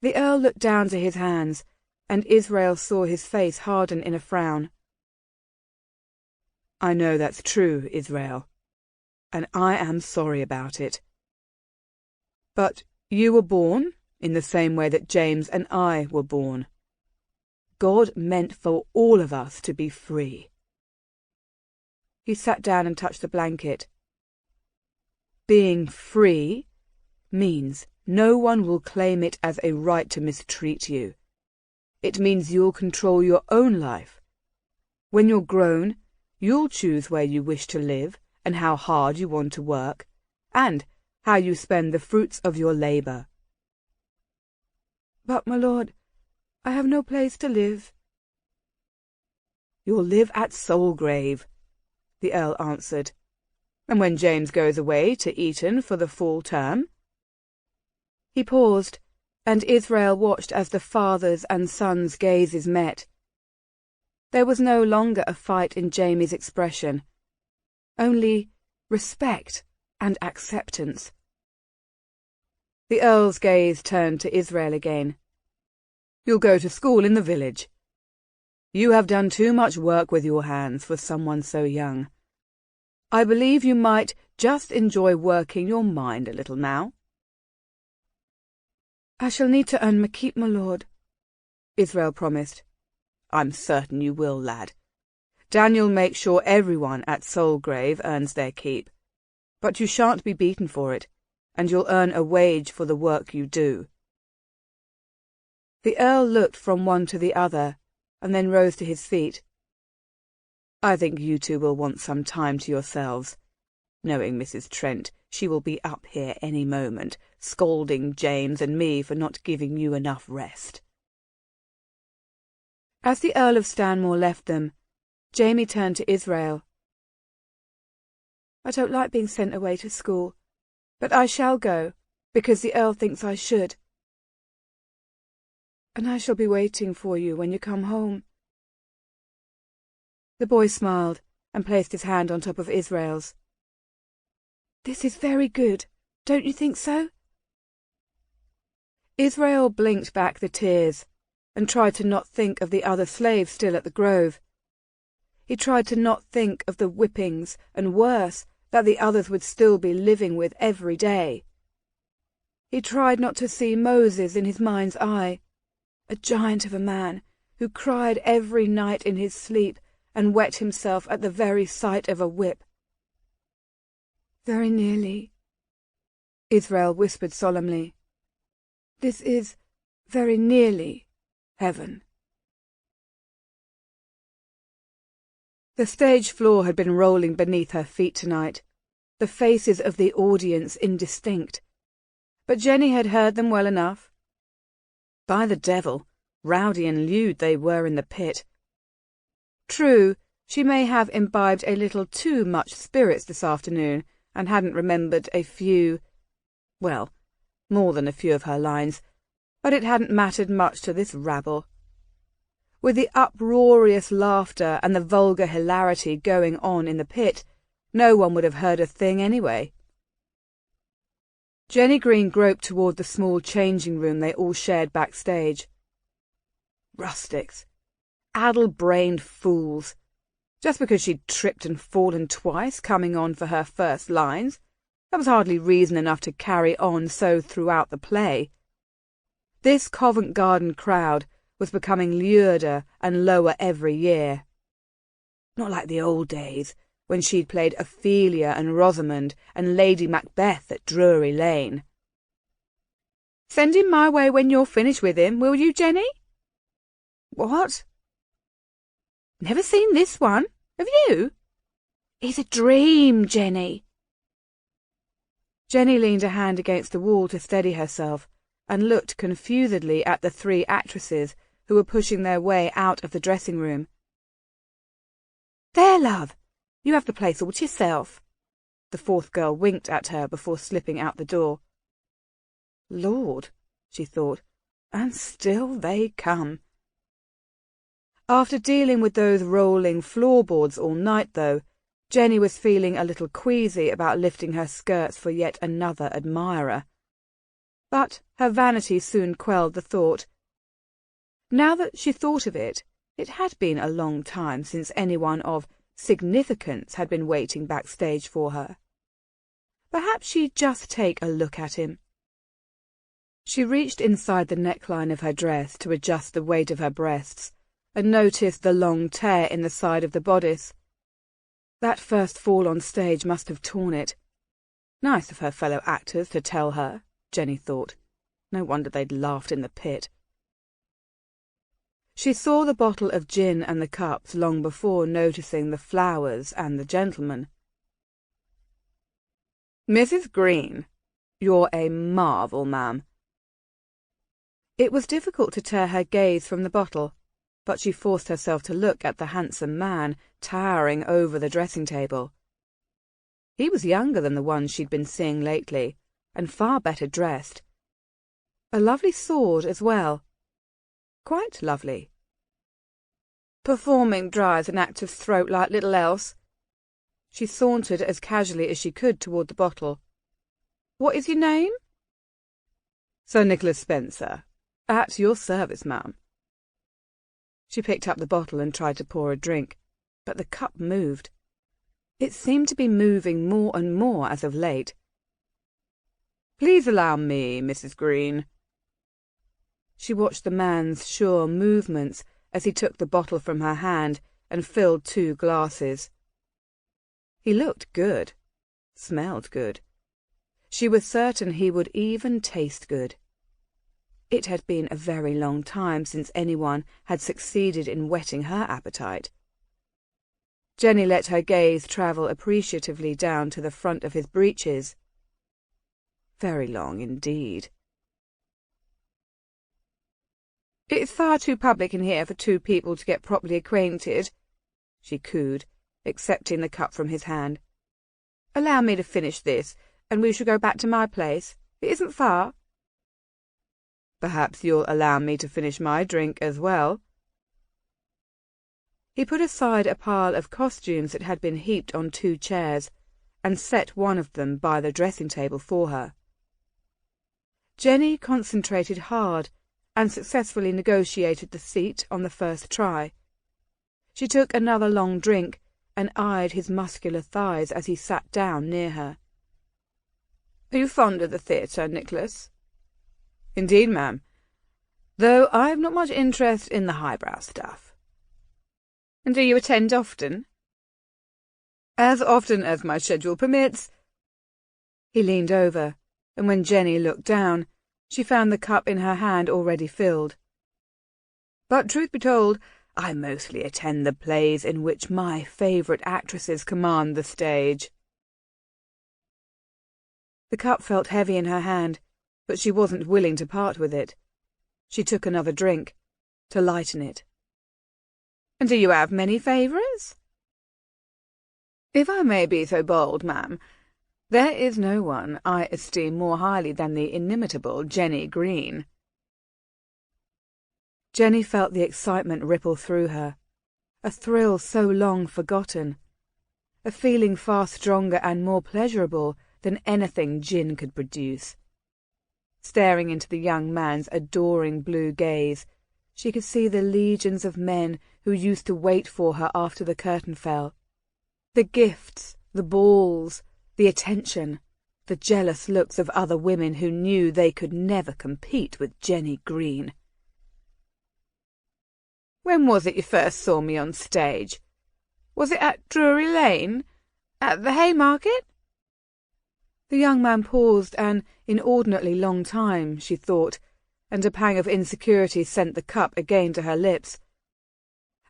The Earl looked down to his hands, and Israel saw his face harden in a frown. "I know that's true, Israel, and I am sorry about it. But you were born in the same way that James and I were born. God meant for all of us to be free." He sat down and touched the blanket. "Being free means no one will claim it as a right to mistreat you. It means you'll control your own life. When you're grown, you'll choose where you wish to live and how hard you want to work, and how you spend the fruits of your labour." "But, my lord, I have no place to live." "You'll live at Solgrave," the Earl answered. "And when James goes away to Eton for the fall term—" He paused, and Israel watched as the father's and son's gazes met. There was no longer a fight in Jamie's expression, only respect and acceptance. The Earl's gaze turned to Israel again. "You'll go to school in the village. You have done too much work with your hands for someone so young. I believe you might just enjoy working your mind a little now." "I shall need to earn my keep, my lord," Israel promised. "I'm certain you will, lad. Daniel makes sure everyone at Soulgrave earns their keep. But you shan't be beaten for it, and you'll earn a wage for the work you do." The Earl looked from one to the other, and then rose to his feet. "I think you two will want some time to yourselves. Knowing Mrs. Trent, she will be up here any moment, scolding James and me for not giving you enough rest." As the Earl of Stanmore left them, Jamie turned to Israel. "I don't like being sent away to school, but I shall go, because the Earl thinks I should. And I shall be waiting for you when you come home." The boy smiled and placed his hand on top of Israel's. "This is very good, don't you think so?" Israel blinked back the tears and tried to not think of the other slaves still at the grove. He tried to not think of the whippings and worse that the others would still be living with every day. He tried not to see Moses in his mind's eye, a giant of a man who cried every night in his sleep and wet himself at the very sight of a whip. "Very nearly," Israel whispered solemnly. "This is very nearly heaven." The stage floor had been rolling beneath her feet tonight, the faces of the audience indistinct. But Jenny had heard them well enough. By the devil, rowdy and lewd they were in the pit. True, she may have imbibed a little too much spirits this afternoon, and hadn't remembered a few, well, more than a few of her lines, but it hadn't mattered much to this rabble. With the uproarious laughter and the vulgar hilarity going on in the pit, no one would have heard a thing anyway. Jenny Green groped toward the small changing room they all shared backstage. Rustics. Addle-brained fools. Just because she'd tripped and fallen twice coming on for her first lines, that was hardly reason enough to carry on so throughout the play. This Covent Garden crowd was becoming lurer and lower every year. Not like the old days, when she'd played Ophelia and Rosamond and Lady Macbeth at Drury Lane. "Send him my way when you're finished with him, will you, Jenny?" "What?" "Never seen this one, have you?" "He's a dream, Jenny." Jenny leaned a hand against the wall to steady herself and looked confusedly at the three actresses who were pushing their way out of the dressing room. "There, love, you have the place all to yourself." The fourth girl winked at her before slipping out the door. Lord, she thought, and still they come. After dealing with those rolling floorboards all night, though, Jenny was feeling a little queasy about lifting her skirts for yet another admirer. But her vanity soon quelled the thought. Now that she thought of it, it had been a long time since anyone of significance had been waiting backstage for her. Perhaps she'd just take a look at him. She reached inside the neckline of her dress to adjust the weight of her breasts, and noticed the long tear in the side of the bodice. That first fall on stage must have torn it. Nice of her fellow actors to tell her, Jenny thought. No wonder they'd laughed in the pit. She saw the bottle of gin and the cups long before noticing the flowers and the gentleman. "Mrs. Green, you're a marvel, ma'am." It was difficult to tear her gaze from the bottle, but she forced herself to look at the handsome man towering over the dressing-table. He was younger than the ones she'd been seeing lately, and far better dressed. A lovely sword as well. Quite lovely. Performing dries an actor's throat like little else. She sauntered as casually as she could toward the bottle. "What is your name?" "Sir Nicholas Spencer. At your service, ma'am." She picked up the bottle and tried to pour a drink, but the cup moved. It seemed to be moving more and more as of late. "Please allow me, Mrs. Green." She watched the man's sure movements as he took the bottle from her hand and filled 2 glasses. He looked good, smelled good. She was certain he would even taste good. It had been a very long time since anyone had succeeded in whetting her appetite. Jenny let her gaze travel appreciatively down to the front of his breeches. Very long indeed. "It's far too public in here for 2 people to get properly acquainted," she cooed, accepting the cup from his hand. "Allow me to finish this, and we shall go back to my place. It isn't far." "Perhaps you'll allow me to finish my drink as well." He put aside a pile of costumes that had been heaped on 2 chairs, and set one of them by the dressing-table for her. Jenny concentrated hard, and successfully negotiated the seat on the first try. She took another long drink, and eyed his muscular thighs as he sat down near her. "Are you fond of the theatre, Nicholas?" "Indeed, ma'am, though I've not much interest in the highbrow stuff." "And do you attend often?" "As often as my schedule permits." He leaned over, and when Jenny looked down, she found the cup in her hand already filled. "But truth be told, I mostly attend the plays in which my favourite actresses command the stage." The cup felt heavy in her hand, but she wasn't willing to part with it. She took another drink, to lighten it. "And do you have many favourites?" "If I may be so bold, ma'am, there is no one I esteem more highly than the inimitable Jenny Green." Jenny felt the excitement ripple through her, a thrill so long forgotten, a feeling far stronger and more pleasurable than anything gin could produce. Staring into the young man's adoring blue gaze, she could see the legions of men who used to wait for her after the curtain fell. The gifts, the balls, the attention, the jealous looks of other women who knew they could never compete with Jenny Green. "When was it you first saw me on stage? Was it at Drury Lane? At the Haymarket?" The young man paused an inordinately long time, she thought, and a pang of insecurity sent the cup again to her lips.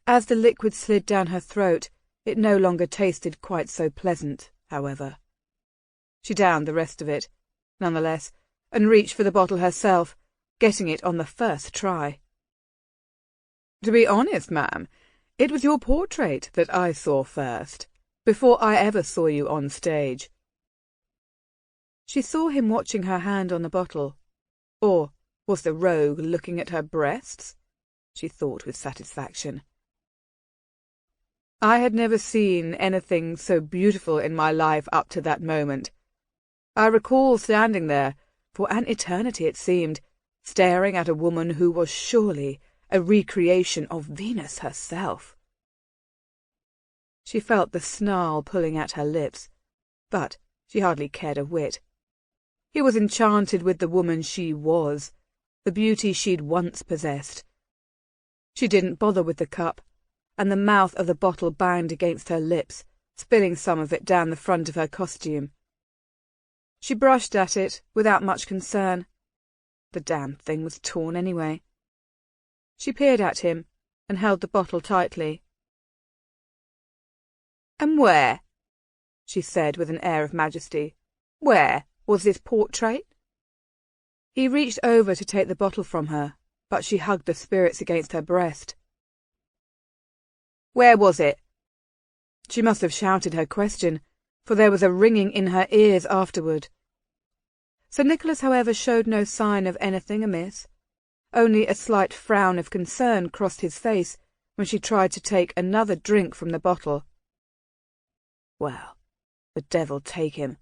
As the liquid slid down her throat, it no longer tasted quite so pleasant, however. She downed the rest of it, nonetheless, and reached for the bottle herself, getting it on the first try. "To be honest, ma'am, it was your portrait that I saw first, before I ever saw you on stage." She saw him watching her hand on the bottle. Or was the rogue looking at her breasts? She thought with satisfaction. I had never seen anything so beautiful in my life up to that moment. I recall standing there, for an eternity it seemed, staring at a woman who was surely a recreation of Venus herself. She felt the snarl pulling at her lips, but she hardly cared a whit. He was enchanted with the woman she was, the beauty she'd once possessed. She didn't bother with the cup, and the mouth of the bottle banged against her lips, spilling some of it down the front of her costume. She brushed at it without much concern. The damn thing was torn anyway. She peered at him and held the bottle tightly. "And where," she said with an air of majesty, "where was this portrait?" He reached over to take the bottle from her, but she hugged the spirits against her breast. "Where was it?" She must have shouted her question, for there was a ringing in her ears afterward. Sir Nicholas, however, showed no sign of anything amiss. Only a slight frown of concern crossed his face when she tried to take another drink from the bottle. Well, the devil take him.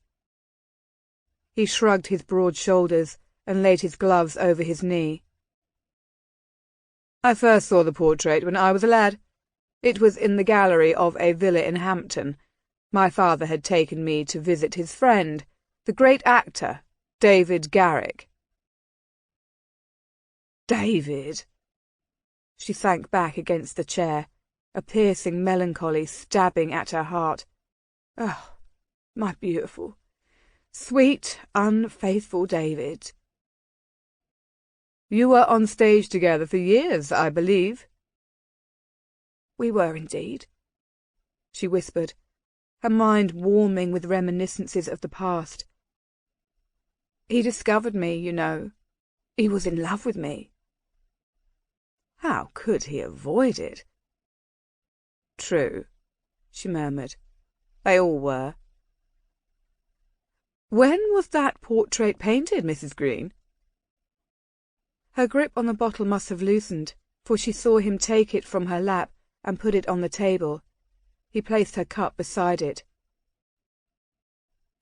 He shrugged his broad shoulders and laid his gloves over his knee. "I first saw the portrait when I was a lad. It was in the gallery of a villa in Hampton. My father had taken me to visit his friend, the great actor, David Garrick." "David!" She sank back against the chair, a piercing melancholy stabbing at her heart. Oh, my beautiful, sweet, unfaithful David. You were on stage together for years, I believe. We were indeed, she whispered, her mind warming with reminiscences of the past. He discovered me, you know. He was in love with me. How could he avoid it? True, she murmured. They all were. When was that portrait painted, Mrs. Green? Her grip on the bottle must have loosened, for she saw him take it from her lap and put it on the table. He placed her cup beside it.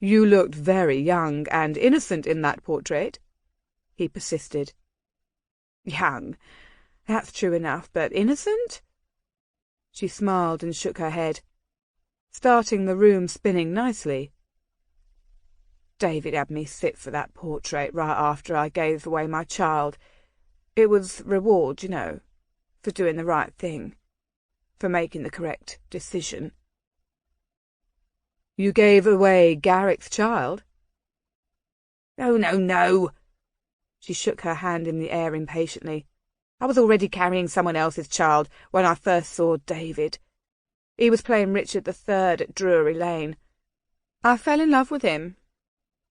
You looked very young and innocent in that portrait, he persisted. Young, that's true enough, but innocent? She smiled and shook her head, starting the room spinning nicely. David had me sit for that portrait right after I gave away my child. It was reward, you know, for doing the right thing, for making the correct decision. You gave away Garrick's child? Oh, no. She shook her hand in the air impatiently. I was already carrying someone else's child when I first saw David. He was playing Richard III at Drury Lane. I fell in love with him,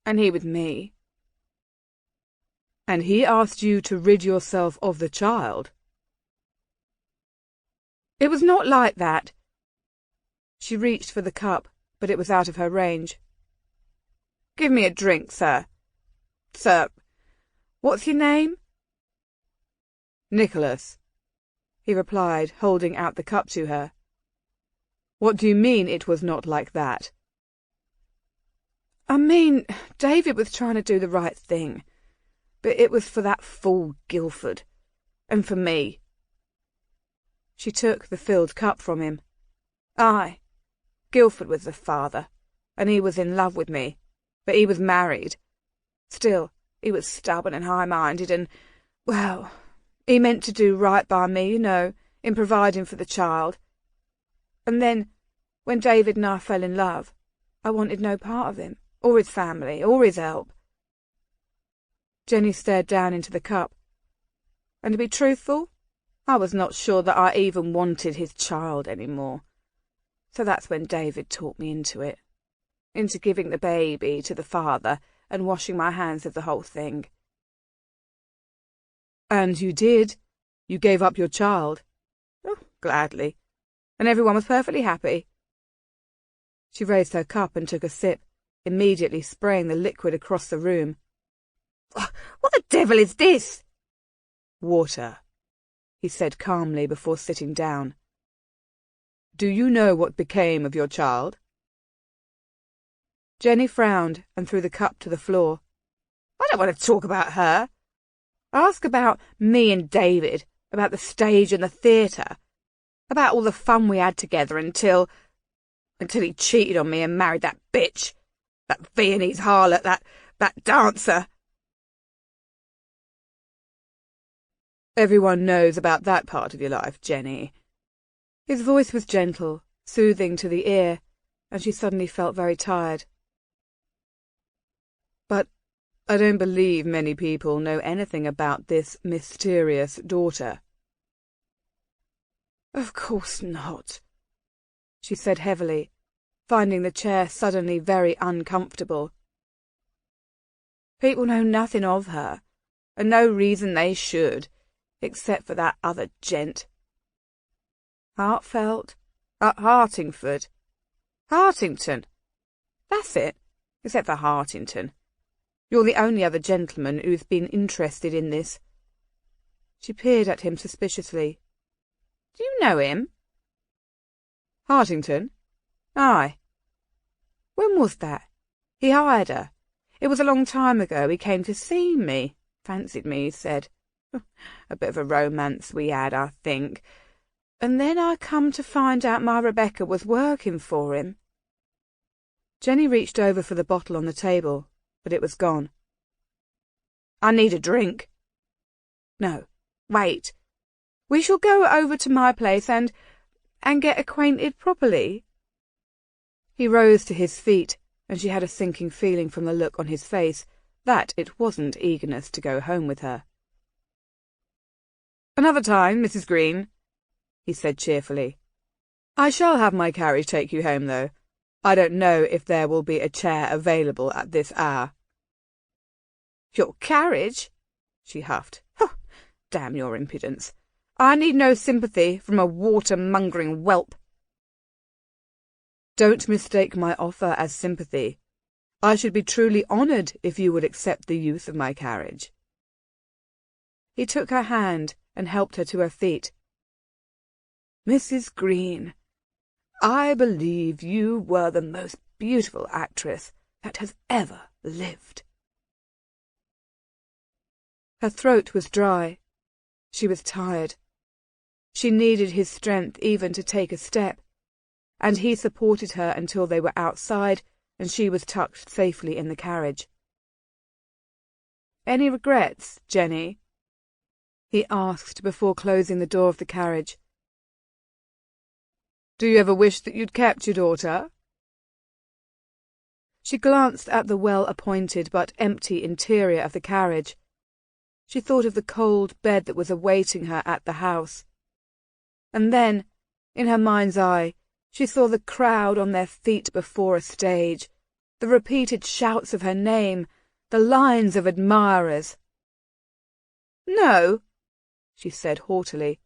and he with me. And he asked you to rid yourself of the child? It was not like that. She reached for the cup, but it was out of her range. Give me a drink, sir. Sir, what's your name? Nicholas, he replied, holding out the cup to her. What do you mean it was not like that? I mean, David was trying to do the right thing, but it was for that fool Guildford, and for me. She took the filled cup from him. Aye, Guildford was the father, and he was in love with me, but he was married. Still, he was stubborn and high-minded, and, well, he meant to do right by me, you know, in providing for the child. And then, when David and I fell in love, I wanted no part of him, or his family, or his help. Jenny stared down into the cup. And to be truthful, I was not sure that I even wanted his child any more. So that's when David talked me into it, into giving the baby to the father and washing my hands of the whole thing. And you did? You gave up your child? Oh, gladly. And everyone was perfectly happy. She raised her cup and took a sip, immediately spraying the liquid across the room. What the devil is this? Water, he said calmly before sitting down. Do you know what became of your child? Jenny frowned and threw the cup to the floor. I don't want to talk about her. Ask about me and David, about the stage and the theatre, about all the fun we had together until he cheated on me and married that bitch, that Viennese harlot, that dancer. Everyone knows about that part of your life, Jenny. His voice was gentle, soothing to the ear, and she suddenly felt very tired. But I don't believe many people know anything about this mysterious daughter. Of course not, she said heavily, finding the chair suddenly very uncomfortable. People know nothing of her, and no reason they should, except for that other gent. Heartfelt? Hartingford. Hartington. That's it, except for Hartington. You're the only other gentleman who's been interested in this. She peered at him suspiciously. Do you know him? Hartington? Aye. When was that? He hired her. It was a long time ago. He came to see me. Fancied me, he said. A bit of a romance we had, I think. And then I come to find out my Rebecca was working for him. Jenny reached over for the bottle on the table, but it was gone. I need a drink. No, wait. We shall go over to my place and and get acquainted properly?" He rose to his feet, and she had a sinking feeling from the look on his face that it wasn't eagerness to go home with her. "Another time, Mrs. Green," he said cheerfully. "I shall have my carriage take you home, though. I don't know if there will be a chair available at this hour." "Your carriage?" she huffed. "Oh, damn your impudence. I need no sympathy from a water-mongering whelp." "Don't mistake my offer as sympathy. I should be truly honoured if you would accept the use of my carriage." He took her hand and helped her to her feet. "Mrs. Green, I believe you were the most beautiful actress that has ever lived." Her throat was dry. She was tired. She needed his strength even to take a step, and he supported her until they were outside and she was tucked safely in the carriage. "Any regrets, Jenny?" he asked before closing the door of the carriage. "Do you ever wish that you'd kept your daughter?" She glanced at the well-appointed but empty interior of the carriage. She thought of the cold bed that was awaiting her at the house. And then, in her mind's eye, she saw the crowd on their feet before a stage, the repeated shouts of her name, the lines of admirers. "No," she said haughtily.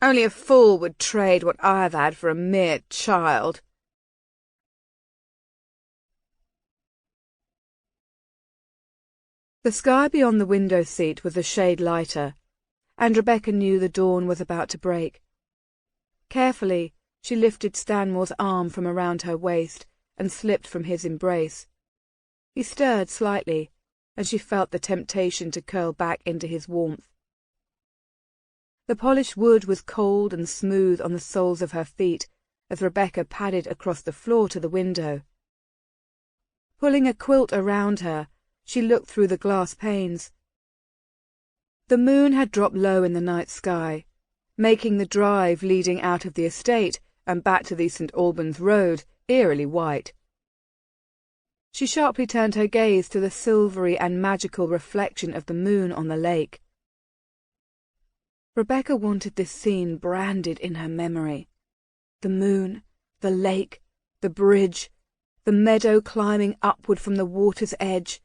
"Only a fool would trade what I've had for a mere child." The sky beyond the window seat was a shade lighter, and Rebecca knew the dawn was about to break. Carefully, she lifted Stanmore's arm from around her waist and slipped from his embrace. He stirred slightly, and she felt the temptation to curl back into his warmth. The polished wood was cold and smooth on the soles of her feet as Rebecca padded across the floor to the window. Pulling a quilt around her, she looked through the glass panes. The moon had dropped low in the night sky, making the drive leading out of the estate and back to the St. Albans road eerily white. She sharply turned her gaze to the silvery and magical reflection of the moon on the lake. Rebecca wanted this scene branded in her memory. The moon, the lake, the bridge, the meadow climbing upward from the water's edge.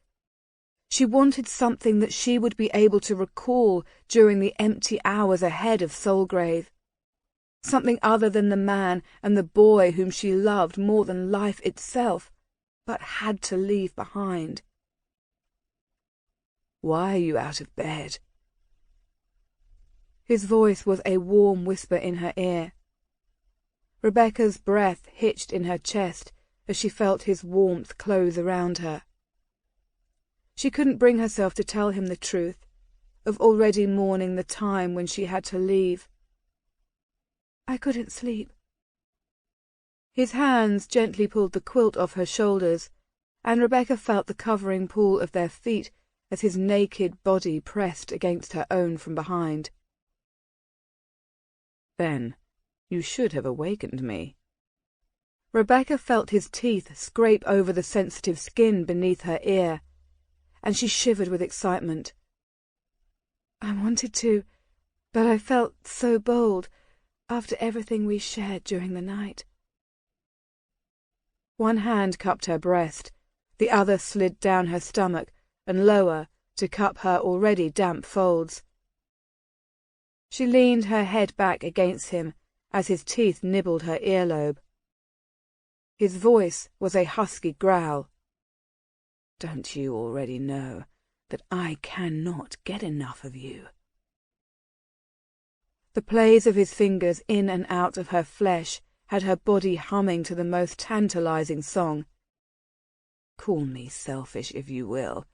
She wanted something that she would be able to recall during the empty hours ahead of Solgrave. Something other than the man and the boy whom she loved more than life itself, but had to leave behind. "Why are you out of bed?" His voice was a warm whisper in her ear. Rebecca's breath hitched in her chest as she felt his warmth close around her. She couldn't bring herself to tell him the truth, of already mourning the time when she had to leave. "I couldn't sleep." His hands gently pulled the quilt off her shoulders, and Rebecca felt the covering pull of their feet as his naked body pressed against her own from behind. "Then you should have awakened me." Rebecca felt his teeth scrape over the sensitive skin beneath her ear, and she shivered with excitement. "I wanted to, but I felt so bold after everything we shared during the night." One hand cupped her breast, the other slid down her stomach and lower to cup her already damp folds. She leaned her head back against him as his teeth nibbled her earlobe. His voice was a husky growl. "Don't you already know that I cannot get enough of you?" The plays of his fingers in and out of her flesh had her body humming to the most tantalizing song. "Call me selfish if you will,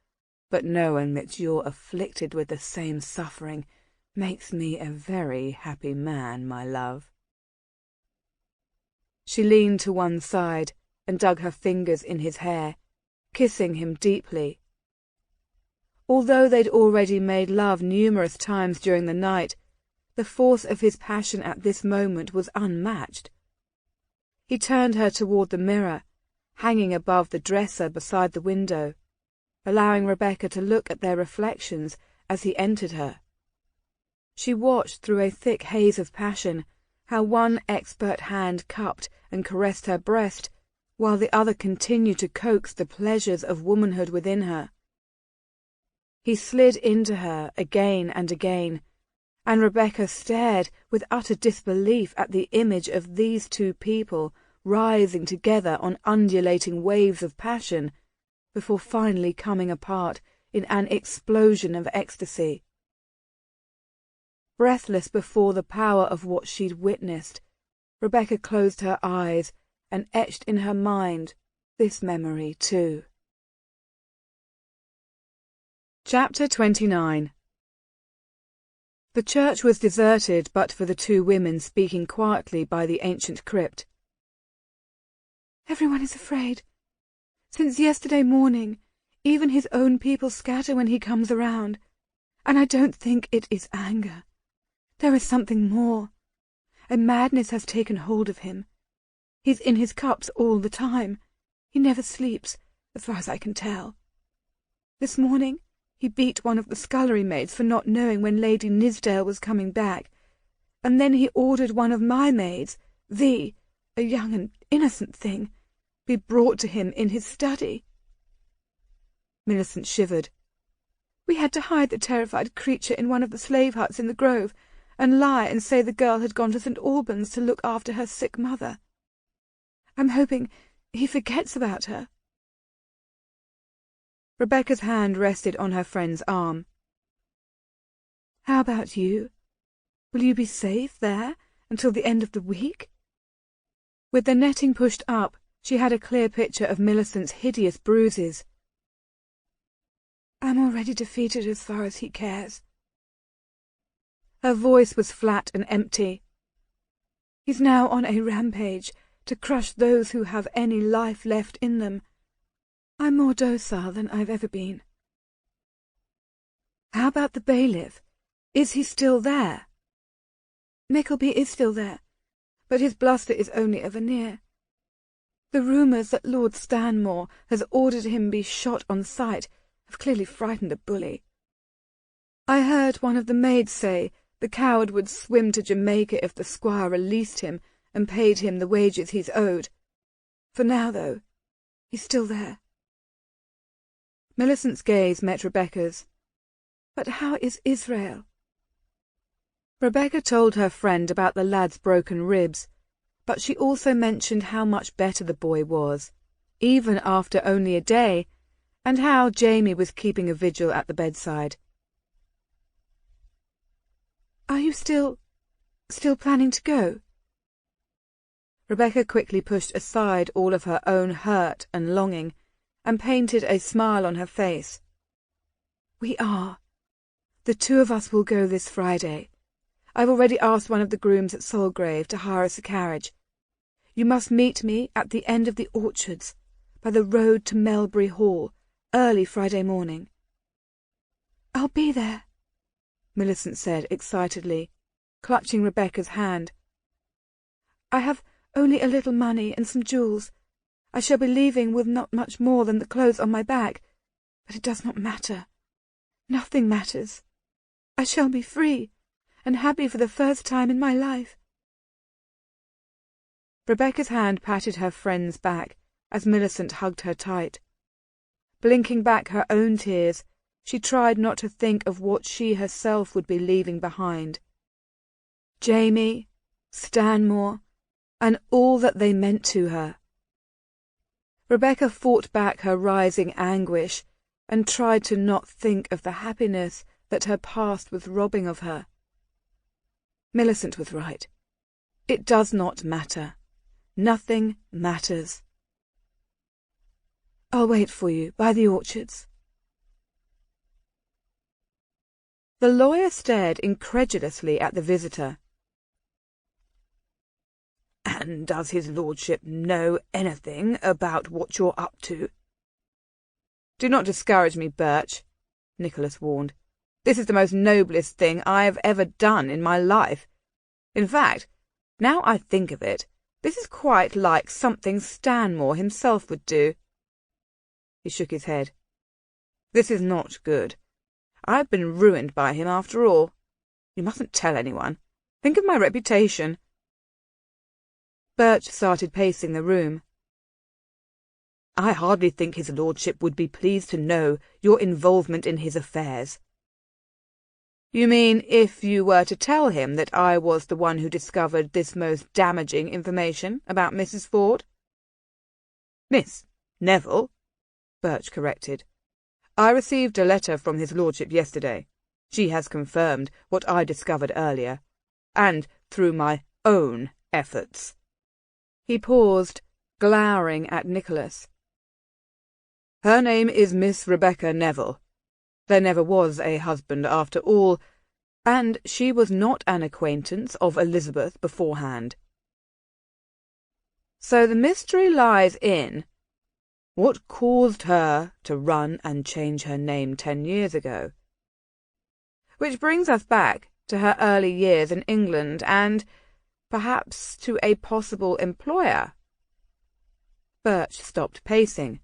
but knowing that you're afflicted with the same suffering makes me a very happy man, my love." She leaned to one side and dug her fingers in his hair, kissing him deeply. Although they'd already made love numerous times during the night, The force of his passion at this moment was unmatched. He turned her toward the mirror, hanging above the dresser beside the window, allowing Rebecca to look at their reflections as he entered her. She watched through a thick haze of passion how one expert hand cupped and caressed her breast, while the other continued to coax the pleasures of womanhood within her. He slid into her again and again, and Rebecca stared with utter disbelief at the image of these two people rising together on undulating waves of passion, before finally coming apart in an explosion of ecstasy. Breathless before the power of what she'd witnessed, Rebecca closed her eyes and etched in her mind this memory too. Chapter 29. The church was deserted but for the two women speaking quietly by the ancient crypt. "Everyone is afraid. Since yesterday morning, even his own people scatter when he comes around, and I don't think it is anger. There is something more. A madness has taken hold of him. He's in his cups all the time. He never sleeps, as far as I can tell. This morning he beat one of the scullery maids for not knowing when Lady Nithsdale was coming back, and then he ordered one of my maids, a young and innocent thing, be brought to him in his study." Millicent shivered. "We had to hide the terrified creature in one of the slave huts in the grove, and lie and say the girl had gone to St. Albans to look after her sick mother. I'm hoping he forgets about her." Rebecca's hand rested on her friend's arm. "How about you? Will you be safe there until the end of the week?" With the netting pushed up, she had a clear picture of Millicent's hideous bruises. "I'm already defeated as far as he cares." Her voice was flat and empty. "He's now on a rampage to crush those who have any life left in them. I'm more docile than I've ever been." "How about the bailiff? Is he still there?" "Mickleby is still there, but his bluster is only a veneer. The rumours that Lord Stanmore has ordered him be shot on sight have clearly frightened the bully. I heard one of the maids say the coward would swim to Jamaica if the squire released him and paid him the wages he's owed. For now, though, he's still there." Millicent's gaze met Rebecca's. "But how is Israel?" Rebecca told her friend about the lad's broken ribs, but she also mentioned how much better the boy was, even after only a day, and how Jamie was keeping a vigil at the bedside. "Are you still planning to go?" Rebecca quickly pushed aside all of her own hurt and longing, and painted a smile on her face. "We are. The two of us will go this Friday. I've already asked one of the grooms at Solgrave to hire us a carriage. You must meet me at the end of the orchards, by the road to Melbury Hall, early Friday morning." "I'll be there," Millicent said excitedly, clutching Rebecca's hand. "I have only a little money and some jewels. I shall be leaving with not much more than the clothes on my back, but it does not matter. Nothing matters. I shall be free and happy for the first time in my life." Rebecca's hand patted her friend's back as Millicent hugged her tight. Blinking back her own tears, she tried not to think of what she herself would be leaving behind. Jamie, Stanmore, and all that they meant to her. Rebecca fought back her rising anguish and tried to not think of the happiness that her past was robbing of her. Millicent was right. It does not matter. Nothing matters. "I'll wait for you by the orchards." The lawyer stared incredulously at the visitor. "And does his lordship know anything about what you're up to?" "Do not discourage me, Birch," Nicholas warned. This is the most noblest thing I have ever done in my life. In fact, now I think of it, this is quite like something Stanmore himself would do." He shook his head. "This is not good. I've been ruined by him after all. You mustn't tell anyone. Think of my reputation." Birch started pacing the room. "I hardly think his lordship would be pleased to know your involvement in his affairs." "You mean if you were to tell him that I was the one who discovered this most damaging information about Mrs. Ford?" "Miss Neville," Birch corrected. "I received a letter from his lordship yesterday. She has confirmed what I discovered earlier, and through my own efforts." He paused, glowering at Nicholas. "Her name is Miss Rebecca Neville. There never was a husband after all, and she was not an acquaintance of Elizabeth beforehand." "So the mystery lies in what caused her to run and change her name 10 years ago. Which brings us back to her early years in England and, perhaps, to a possible employer." Birch stopped pacing.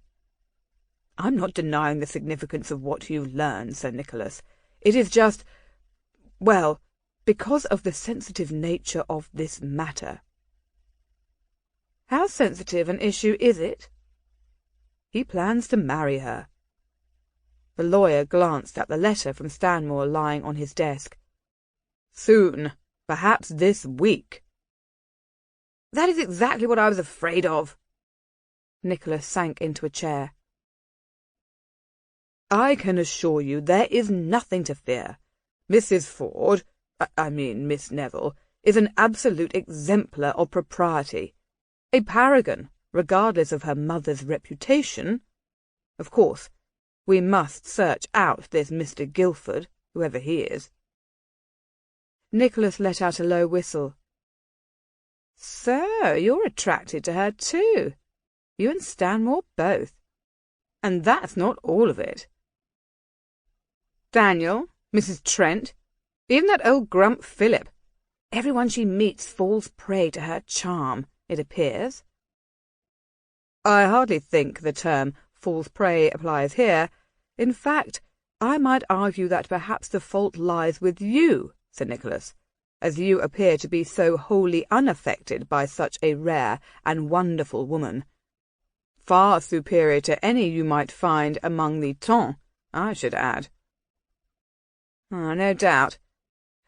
"I'm not denying the significance of what you've learned, Sir Nicholas. It is just, well, because of the sensitive nature of this matter." "How sensitive an issue is it?" "He plans to marry her." The lawyer glanced at the letter from Stanmore lying on his desk. "Soon, perhaps this week." "That is exactly what I was afraid of." Nicholas sank into a chair. "I can assure you there is nothing to fear. Mrs. Ford, I mean Miss Neville, is an absolute exemplar of propriety, a paragon, regardless of her mother's reputation. Of course, we must search out this Mr. Guilford, whoever he is." Nicholas let out a low whistle. "So you're attracted to her too. You and Stanmore both. And that's not all of it. Daniel, Mrs. Trent, even that old grump Philip. Everyone she meets falls prey to her charm, it appears." "I hardly think the term falls prey applies here. In fact, I might argue that perhaps the fault lies with you, Sir Nicholas, as you appear to be so wholly unaffected by such a rare and wonderful woman. Far superior to any you might find among the ton, I should add." "No doubt.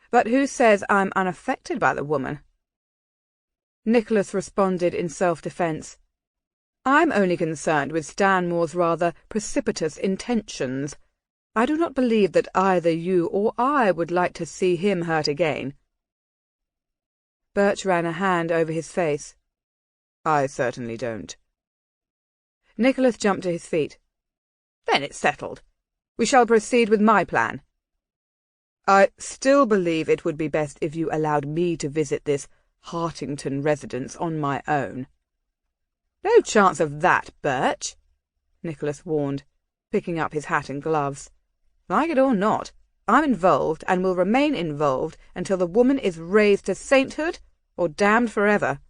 But who says I'm unaffected by the woman?" Nicholas responded in self-defence. "I'm only concerned with Stanmore's rather precipitous intentions. I do not believe that either you or I would like to see him hurt again." Birch ran a hand over his face. "I certainly don't." Nicholas jumped to his feet. "Then it's settled. We shall proceed with my plan." "I still believe it would be best if you allowed me to visit this Hartington residence on my own." "No chance of that, Birch," Nicholas warned, picking up his hat and gloves. "Like it or not, I'm involved and will remain involved until the woman is raised to sainthood or damned forever."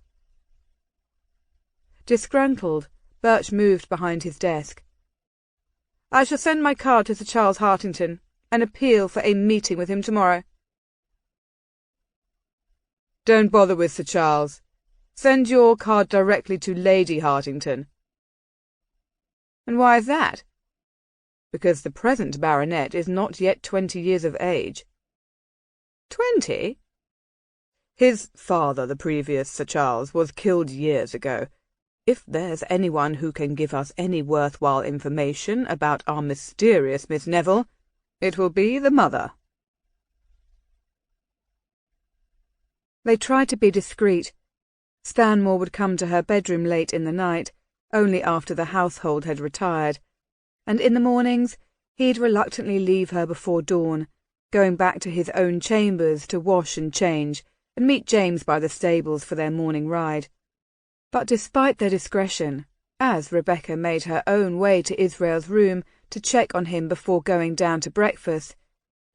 Disgruntled, Birch moved behind his desk. "I shall send my card to Sir Charles Hartington and appeal for a meeting with him tomorrow." "Don't bother with Sir Charles. Send your card directly to Lady Hartington." "And why is that?" "Because the present baronet is not yet 20 years of age." 20? "His father, the previous Sir Charles, was killed years ago. If there's anyone who can give us any worthwhile information about our mysterious Miss Neville, it will be the mother." They tried to be discreet. Stanmore would come to her bedroom late in the night, only after the household had retired, and in the mornings he'd reluctantly leave her before dawn, going back to his own chambers to wash and change, and meet James by the stables for their morning ride. But despite their discretion, as Rebecca made her own way to Israel's room to check on him before going down to breakfast,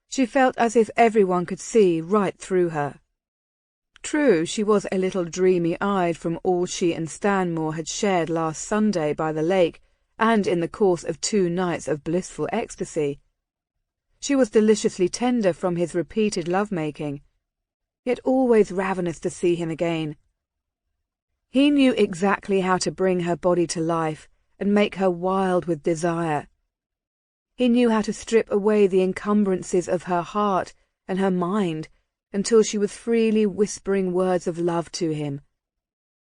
She felt as if everyone could see right through her. True, she was a little dreamy-eyed from all she and Stanmore had shared last Sunday by the lake and in the course of 2 nights of blissful ecstasy. She was deliciously tender from his repeated love-making, yet always ravenous to see him again. He knew exactly how to bring her body to life and make her wild with desire. He knew how to strip away the encumbrances of her heart and her mind until she was freely whispering words of love to him.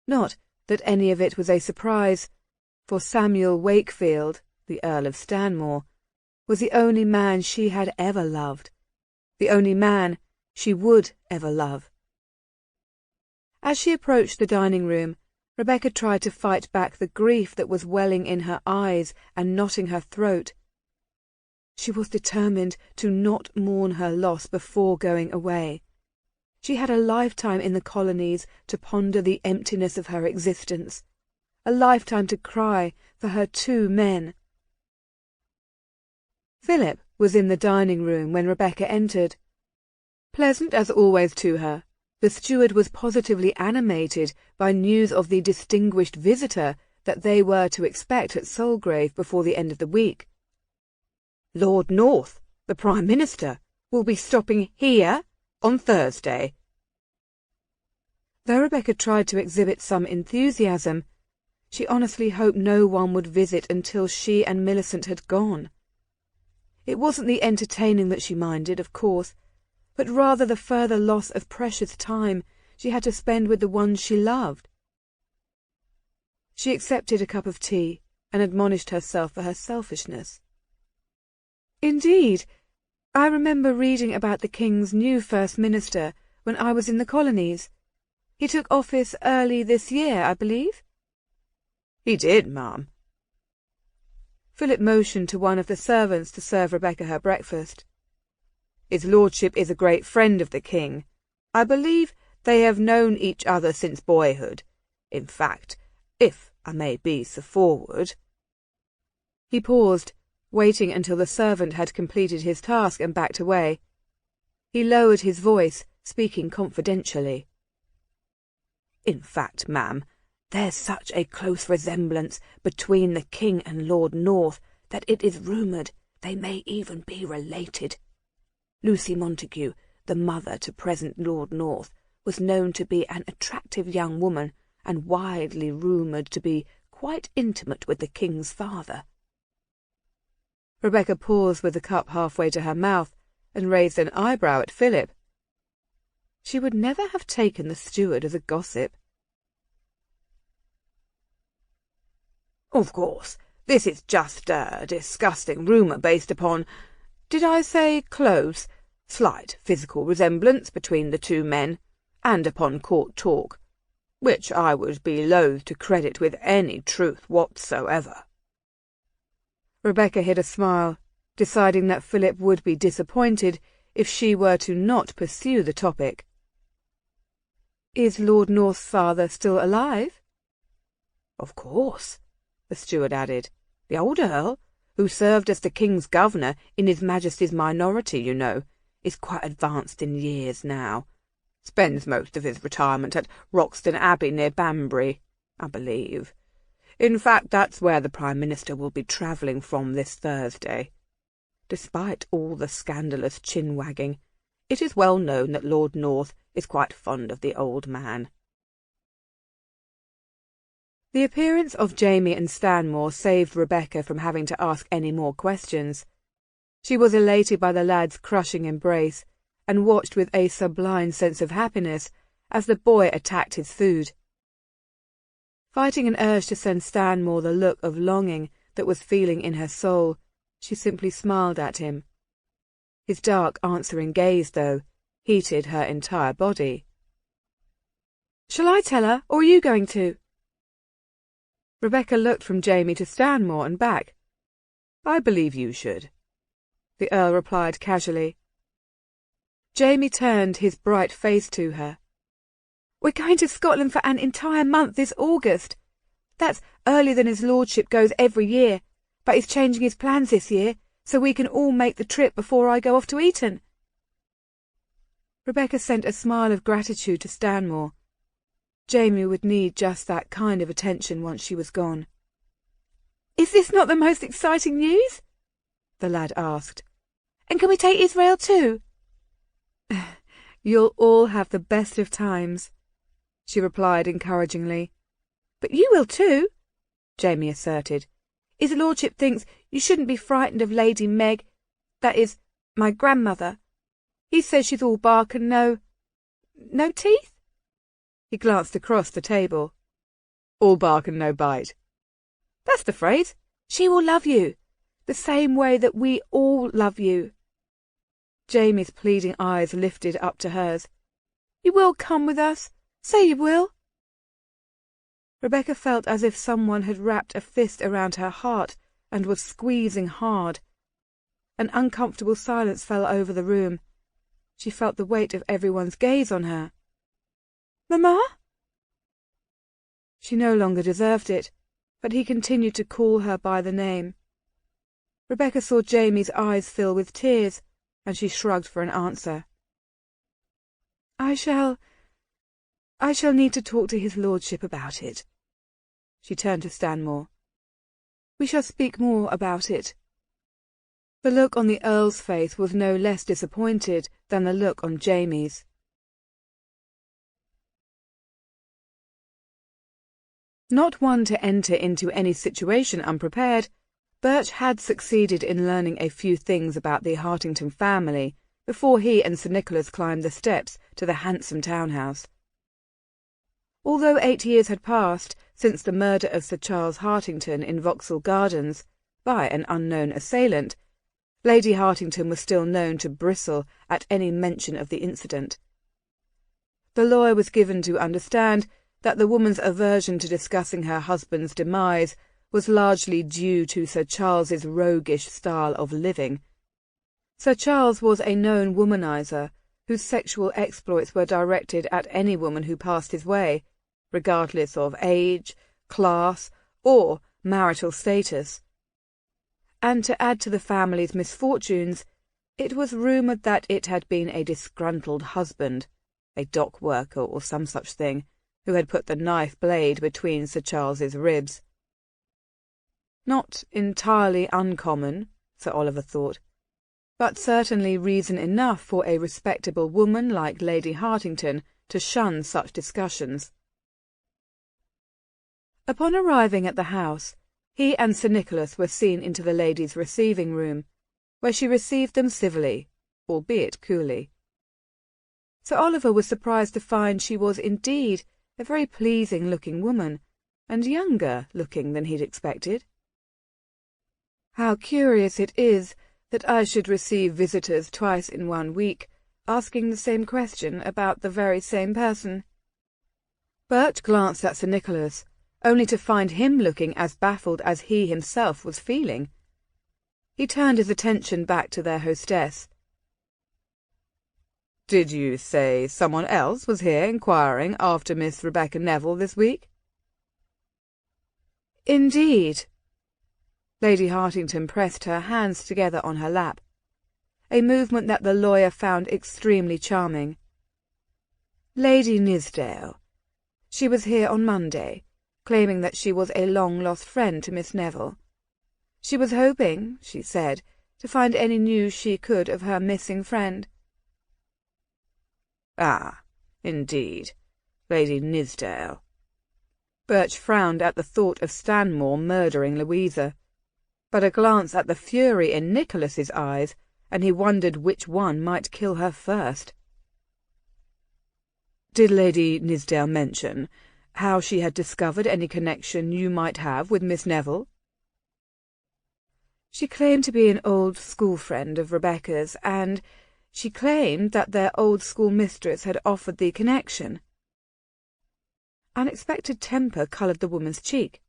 Not that any of it was a surprise, for Samuel Wakefield, the Earl of Stanmore, was the only man she had ever loved, the only man she would ever love. As she approached the dining-room, Rebecca tried to fight back the grief that was welling in her eyes and knotting her throat. She was determined to not mourn her loss before going away. She had a lifetime in the colonies to ponder the emptiness of her existence, a lifetime to cry for her 2 men. Philip was in the dining-room when Rebecca entered. Pleasant as always to her, the steward was positively animated by news of the distinguished visitor that they were to expect at Solgrave before the end of the week. Lord North, the Prime Minister, will be stopping here on Thursday. Though Rebecca tried to exhibit some enthusiasm, she honestly hoped no one would visit until she and Millicent had gone. It wasn't the entertaining that she minded, of course, but rather the further loss of precious time she had to spend with the ones she loved. She accepted a cup of tea and admonished herself for her selfishness. Indeed, I remember reading about the King's new First Minister when I was in the colonies. He took office early this year, I believe. He did, ma'am. Philip motioned to one of the servants to serve Rebecca her breakfast. His lordship is a great friend of the King. I believe they have known each other since boyhood. In fact, if I may be so forward. He paused, waiting until the servant had completed his task and backed away. He lowered his voice, speaking confidentially. In fact, ma'am, there's such a close resemblance between the King and Lord North that it is rumoured they may even be related. Lucy Montague, the mother to present Lord North, was known to be an attractive young woman and widely rumoured to be quite intimate with the King's father. Rebecca paused with the cup halfway to her mouth and raised an eyebrow at Philip. She would never have taken the steward as a gossip. Of course, this is just a disgusting rumour based upon, did I say close, slight physical resemblance between the 2 men, and upon court talk, which I would be loath to credit with any truth whatsoever. Rebecca hid a smile, deciding that Philip would be disappointed if she were to not pursue the topic. Is Lord North's father still alive? Of course, the steward added. The old Earl, who served as the King's governor in His Majesty's minority, you know, is quite advanced in years now. Spends most of his retirement at Roxton Abbey near Banbury, I believe. In fact, that's where the Prime Minister will be travelling from this Thursday. Despite all the scandalous chin-wagging, it is well known that Lord North is quite fond of the old man. The appearance of Jamie and Stanmore saved Rebecca from having to ask any more questions. She was elated by the lad's crushing embrace, and watched with a sublime sense of happiness as the boy attacked his food. Fighting an urge to send Stanmore the look of longing that was feeling in her soul, she simply smiled at him. His dark answering gaze, though, heated her entire body. "Shall I tell her, or are you going to?" Rebecca looked from Jamie to Stanmore and back. "I believe you should," the Earl replied casually. Jamie turned his bright face to her. "We're going to Scotland for an entire month this August. That's earlier than his lordship goes every year, but he's changing his plans this year, so we can all make the trip before I go off to Eton. Rebecca sent a smile of gratitude to Stanmore. Jamie would need just that kind of attention once she was gone. "Is this not the most exciting news?" the lad asked. "And can we take Israel too?" "You'll all have the best of times," she replied encouragingly. "But you will too," Jamie asserted. "His lordship thinks you shouldn't be frightened of Lady Meg, that is, my grandmother. He says she's all bark and no teeth?" He glanced across the table. "All bark and no bite." "That's the phrase. She will love you, the same way that we all love you." Jamie's pleading eyes lifted up to hers. "You will come with us? Say you will." Rebecca felt as if someone had wrapped a fist around her heart and was squeezing hard. An uncomfortable silence fell over the room. She felt the weight of everyone's gaze on her. "Mamma?" She no longer deserved it, but he continued to call her by the name. Rebecca saw Jamie's eyes fill with tears, and she shrugged for an answer. I shall need to talk to his lordship about it." She turned to Stanmore. "We shall speak more about it." The look on the Earl's face was no less disappointed than the look on Jamie's. Not one to enter into any situation unprepared, Birch had succeeded in learning a few things about the Hartington family before he and Sir Nicholas climbed the steps to the handsome townhouse. Although 8 years had passed since the murder of Sir Charles Hartington in Vauxhall Gardens by an unknown assailant, Lady Hartington was still known to bristle at any mention of the incident. The lawyer was given to understand that the woman's aversion to discussing her husband's demise was largely due to Sir Charles's roguish style of living. Sir Charles was a known womanizer whose sexual exploits were directed at any woman who passed his way, regardless of age, class, or marital status. And to add to the family's misfortunes, it was rumoured that it had been a disgruntled husband, a dock worker or some such thing, who had put the knife blade between Sir Charles's ribs. Not entirely uncommon, Sir Oliver thought, but certainly reason enough for a respectable woman like Lady Hartington to shun such discussions. Upon arriving at the house, he and Sir Nicholas were seen into the ladies' receiving room, where she received them civilly, albeit coolly. Sir Oliver was surprised to find she was indeed a very pleasing-looking woman, and younger-looking than he'd expected. "How curious it is that I should receive visitors twice in 1 week, asking the same question about the very same person." Birch glanced at Sir Nicholas, only to find him looking as baffled as he himself was feeling. He turned his attention back to their hostess. "Did you say someone else was here inquiring after Miss Rebecca Neville this week?" "Indeed." Lady Hartington pressed her hands together on her lap, a movement that the lawyer found extremely charming. "Lady Nithsdale. She was here on Monday, claiming that she was a long-lost friend to Miss Neville. She was hoping, she said, to find any news she could of her missing friend." "Ah, indeed, Lady Nithsdale." Birch frowned at the thought of Stanmore murdering Louisa, but a glance at the fury in Nicholas's eyes, and he wondered which one might kill her first. "Did Lady Nithsdale mention how she had discovered any connection you might have with Miss Neville?" "She claimed to be an old school friend of Rebecca's, and she claimed that their old school mistress had offered the connection." Unexpected temper coloured the woman's cheek.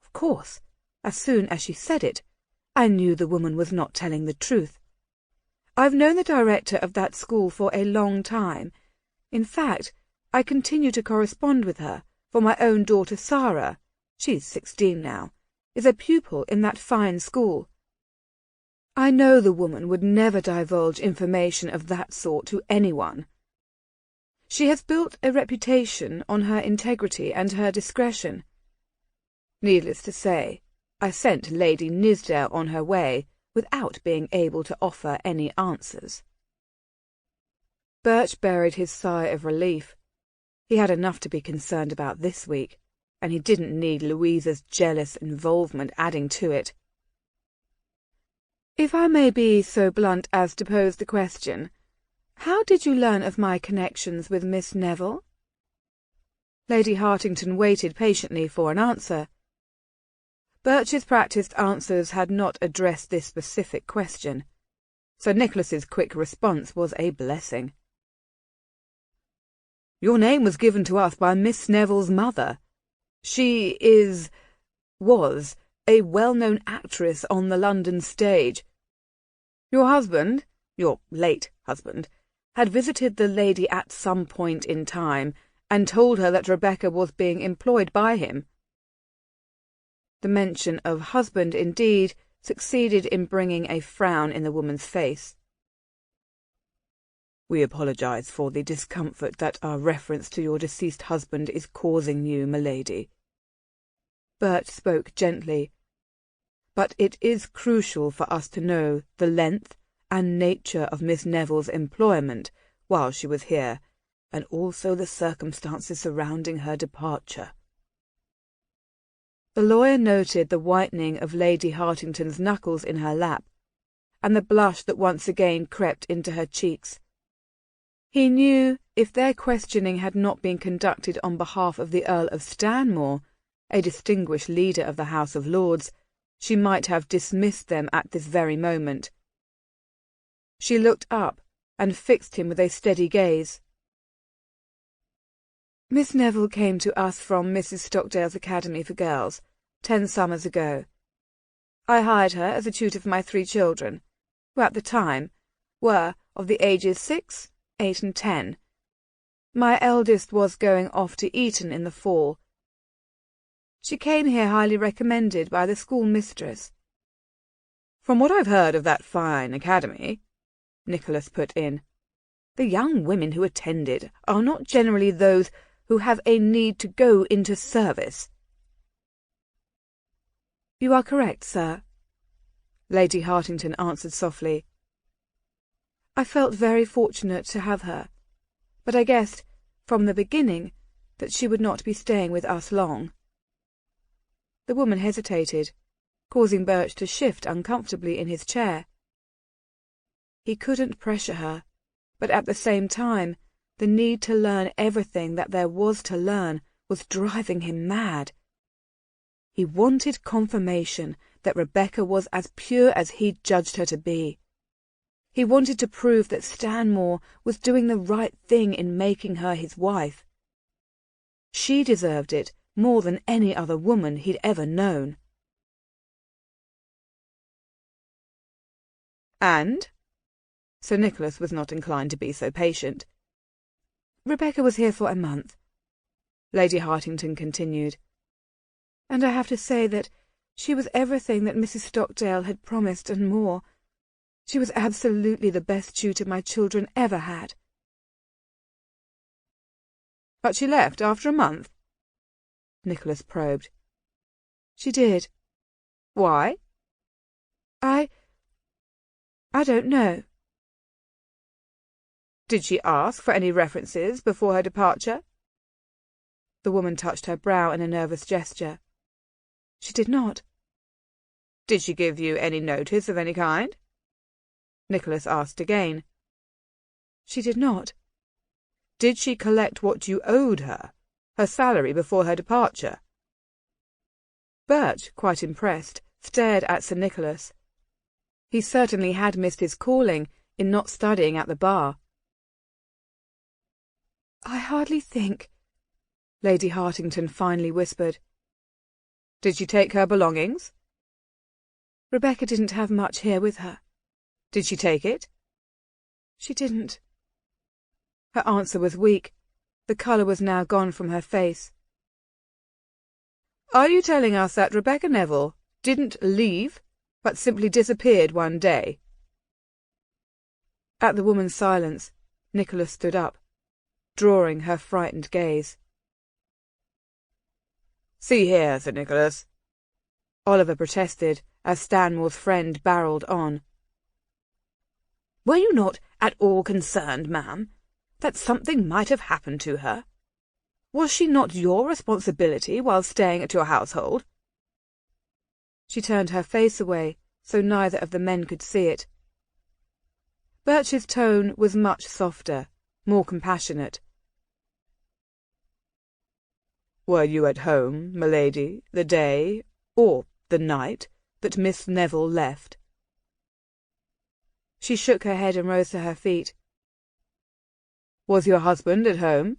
Of course, as soon as she said it, I knew the woman was not telling the truth. I've known the director of that school for a long time. In fact, I continue to correspond with her, for my own daughter Sarah, she's 16 now, is a pupil in that fine school. I know the woman would never divulge information of that sort to anyone. She has built a reputation on her integrity and her discretion. Needless to say, I sent Lady Nithsdale on her way without being able to offer any answers." Birch buried his sigh of relief. He had enough to be concerned about this week, and he didn't need Louisa's jealous involvement adding to it. "If I may be so blunt as to pose the question, how did you learn of my connections with Miss Neville?" Lady Hartington waited patiently for an answer. Birch's practised answers had not addressed this specific question, so Nicholas's quick response was a blessing. "Your name was given to us by Miss Neville's mother. She was a well-known actress on the London stage. Your husband, your late husband, had visited the lady at some point in time and told her that Rebecca was being employed by him." The mention of husband, indeed, succeeded in bringing a frown in the woman's face. "We apologize for the discomfort that our reference to your deceased husband is causing you, milady." Birch spoke gently. "But it is crucial for us to know the length and nature of Miss Neville's employment while she was here, and also the circumstances surrounding her departure." The lawyer noted the whitening of Lady Hartington's knuckles in her lap, and the blush that once again crept into her cheeks. He knew if their questioning had not been conducted on behalf of the Earl of Stanmore, a distinguished leader of the House of Lords, she might have dismissed them at this very moment. She looked up and fixed him with a steady gaze. "Miss Neville came to us from Mrs. Stockdale's Academy for Girls 10 summers ago. I hired her as a tutor for my 3 children, who at the time were of the ages 6, 8 and 10. My eldest was going off to Eton in the fall. She came here highly recommended by the schoolmistress." "From what I've heard of that fine academy," Nicholas put in, "the young women who attend it are not generally those who have a need to go into service." "You are correct, sir," Lady Hartington answered softly. "I felt very fortunate to have her, but I guessed, from the beginning, that she would not be staying with us long." The woman hesitated, causing Birch to shift uncomfortably in his chair. He couldn't pressure her, but at the same time, the need to learn everything that there was to learn was driving him mad. He wanted confirmation that Rebecca was as pure as he judged her to be. He wanted to prove that Stanmore was doing the right thing in making her his wife. She deserved it more than any other woman he'd ever known. "And?" Sir Nicholas was not inclined to be so patient. "Rebecca was here for a month," Lady Hartington continued, "and I have to say that she was everything that Mrs. Stockdale had promised and more. She was absolutely the best tutor my children ever had." "But she left after a month?" Nicholas probed. "She did." "Why?" I don't know." "Did she ask for any references before her departure?" The woman touched her brow in a nervous gesture. "She did not." "Did she give you any notice of any kind?" Nicholas asked again. "She did not." "Did she collect what you owed her, her salary before her departure?" Birch, quite impressed, stared at Sir Nicholas. He certainly had missed his calling in not studying at the bar. "I hardly think," Lady Hartington finally whispered. "Did she take her belongings?" "Rebecca didn't have much here with her." "Did she take it?" "She didn't." Her answer was weak. The colour was now gone from her face. "Are you telling us that Rebecca Neville didn't leave but simply disappeared one day?" At the woman's silence, Nicholas stood up, drawing her frightened gaze. "See here, Sir Nicholas," Oliver protested as Stanmore's friend barrelled on. "Were you not at all concerned, ma'am, that something might have happened to her? Was she not your responsibility while staying at your household?" She turned her face away so neither of the men could see it. Birch's tone was much softer, more compassionate. "Were you at home, m'lady, the day, or the night, that Miss Neville left?" She shook her head and rose to her feet. "Was your husband at home?"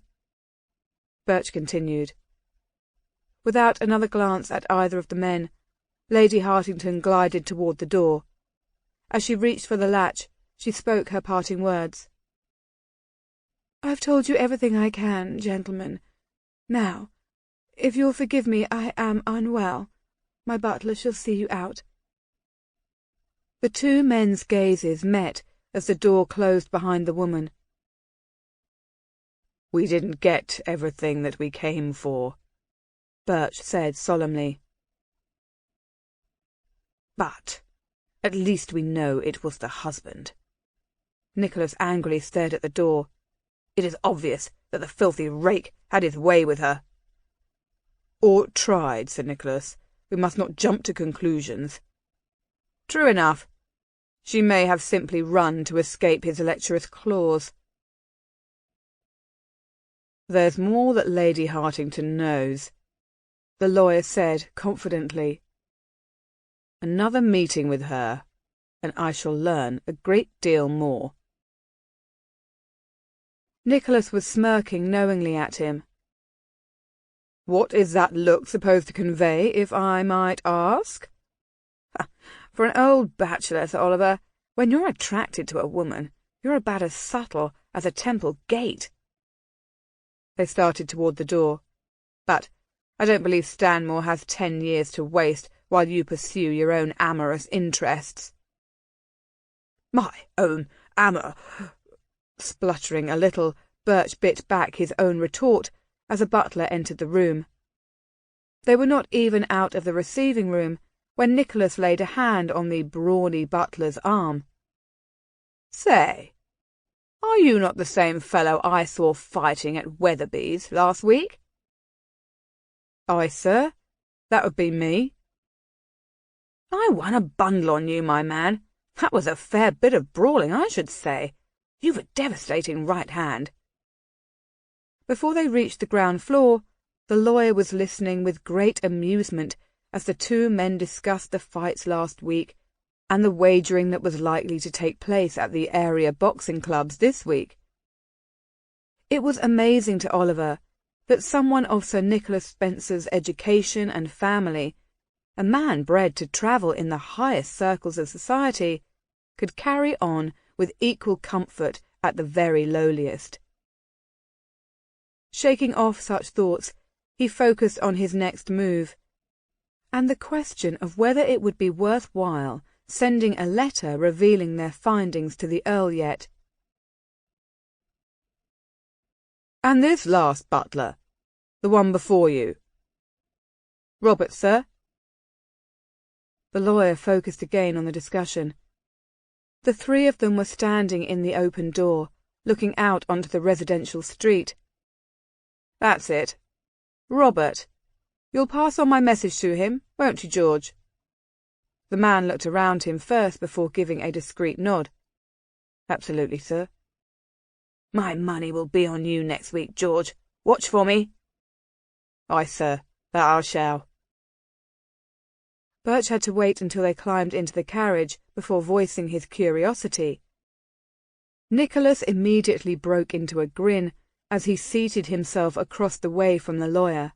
Birch continued. Without another glance at either of the men, Lady Hartington glided toward the door. As she reached for the latch, she spoke her parting words. "I've told you everything I can, gentlemen. Now, if you'll forgive me, I am unwell. My butler shall see you out." The two men's gazes met as the door closed behind the woman. "We didn't get everything that we came for," Birch said solemnly. "But at least we know it was the husband." Nicholas angrily stared at the door. "It is obvious that the filthy rake had his way with her." "Or tried, Sir Nicholas. We must not jump to conclusions." "True enough. She may have simply run to escape his lecherous claws." "There's more that Lady Hartington knows," the lawyer said confidently. "Another meeting with her, and I shall learn a great deal more." Nicholas was smirking knowingly at him. "What is that look supposed to convey, if I might ask?" "For an old bachelor, Sir Oliver, when you're attracted to a woman, you're about as subtle as a temple gate." They started toward the door. "But I don't believe Stanmore has 10 years to waste while you pursue your own amorous interests." "My own Spluttering a little, Birch bit back his own retort as a butler entered the room. They were not even out of the receiving room when Nicholas laid a hand on the brawny butler's arm. "Say, are you not the same fellow I saw fighting at Weatherby's last week?" "Aye, sir, that would be me." "I won a bundle on you, my man. That was a fair bit of brawling, I should say. You've a devastating right hand." Before they reached the ground floor, the lawyer was listening with great amusement as the two men discussed the fights last week and the wagering that was likely to take place at the area boxing clubs this week. It was amazing to Oliver that someone of Sir Nicholas Spencer's education and family, a man bred to travel in the highest circles of society, could carry on with equal comfort at the very lowliest. Shaking off such thoughts, he focused on his next move, and the question of whether it would be worthwhile sending a letter revealing their findings to the Earl yet. "And this last butler, the one before you?" "Robert, sir." The lawyer focused again on the discussion. The three of them were standing in the open door, looking out onto the residential street. "That's it. Robert. You'll pass on my message to him, won't you, George?" The man looked around him first before giving a discreet nod. "Absolutely, sir." "My money will be on you next week, George. Watch for me." "Aye, sir, that I shall." Birch had to wait until they climbed into the carriage before voicing his curiosity. Nicholas immediately broke into a grin as he seated himself across the way from the lawyer.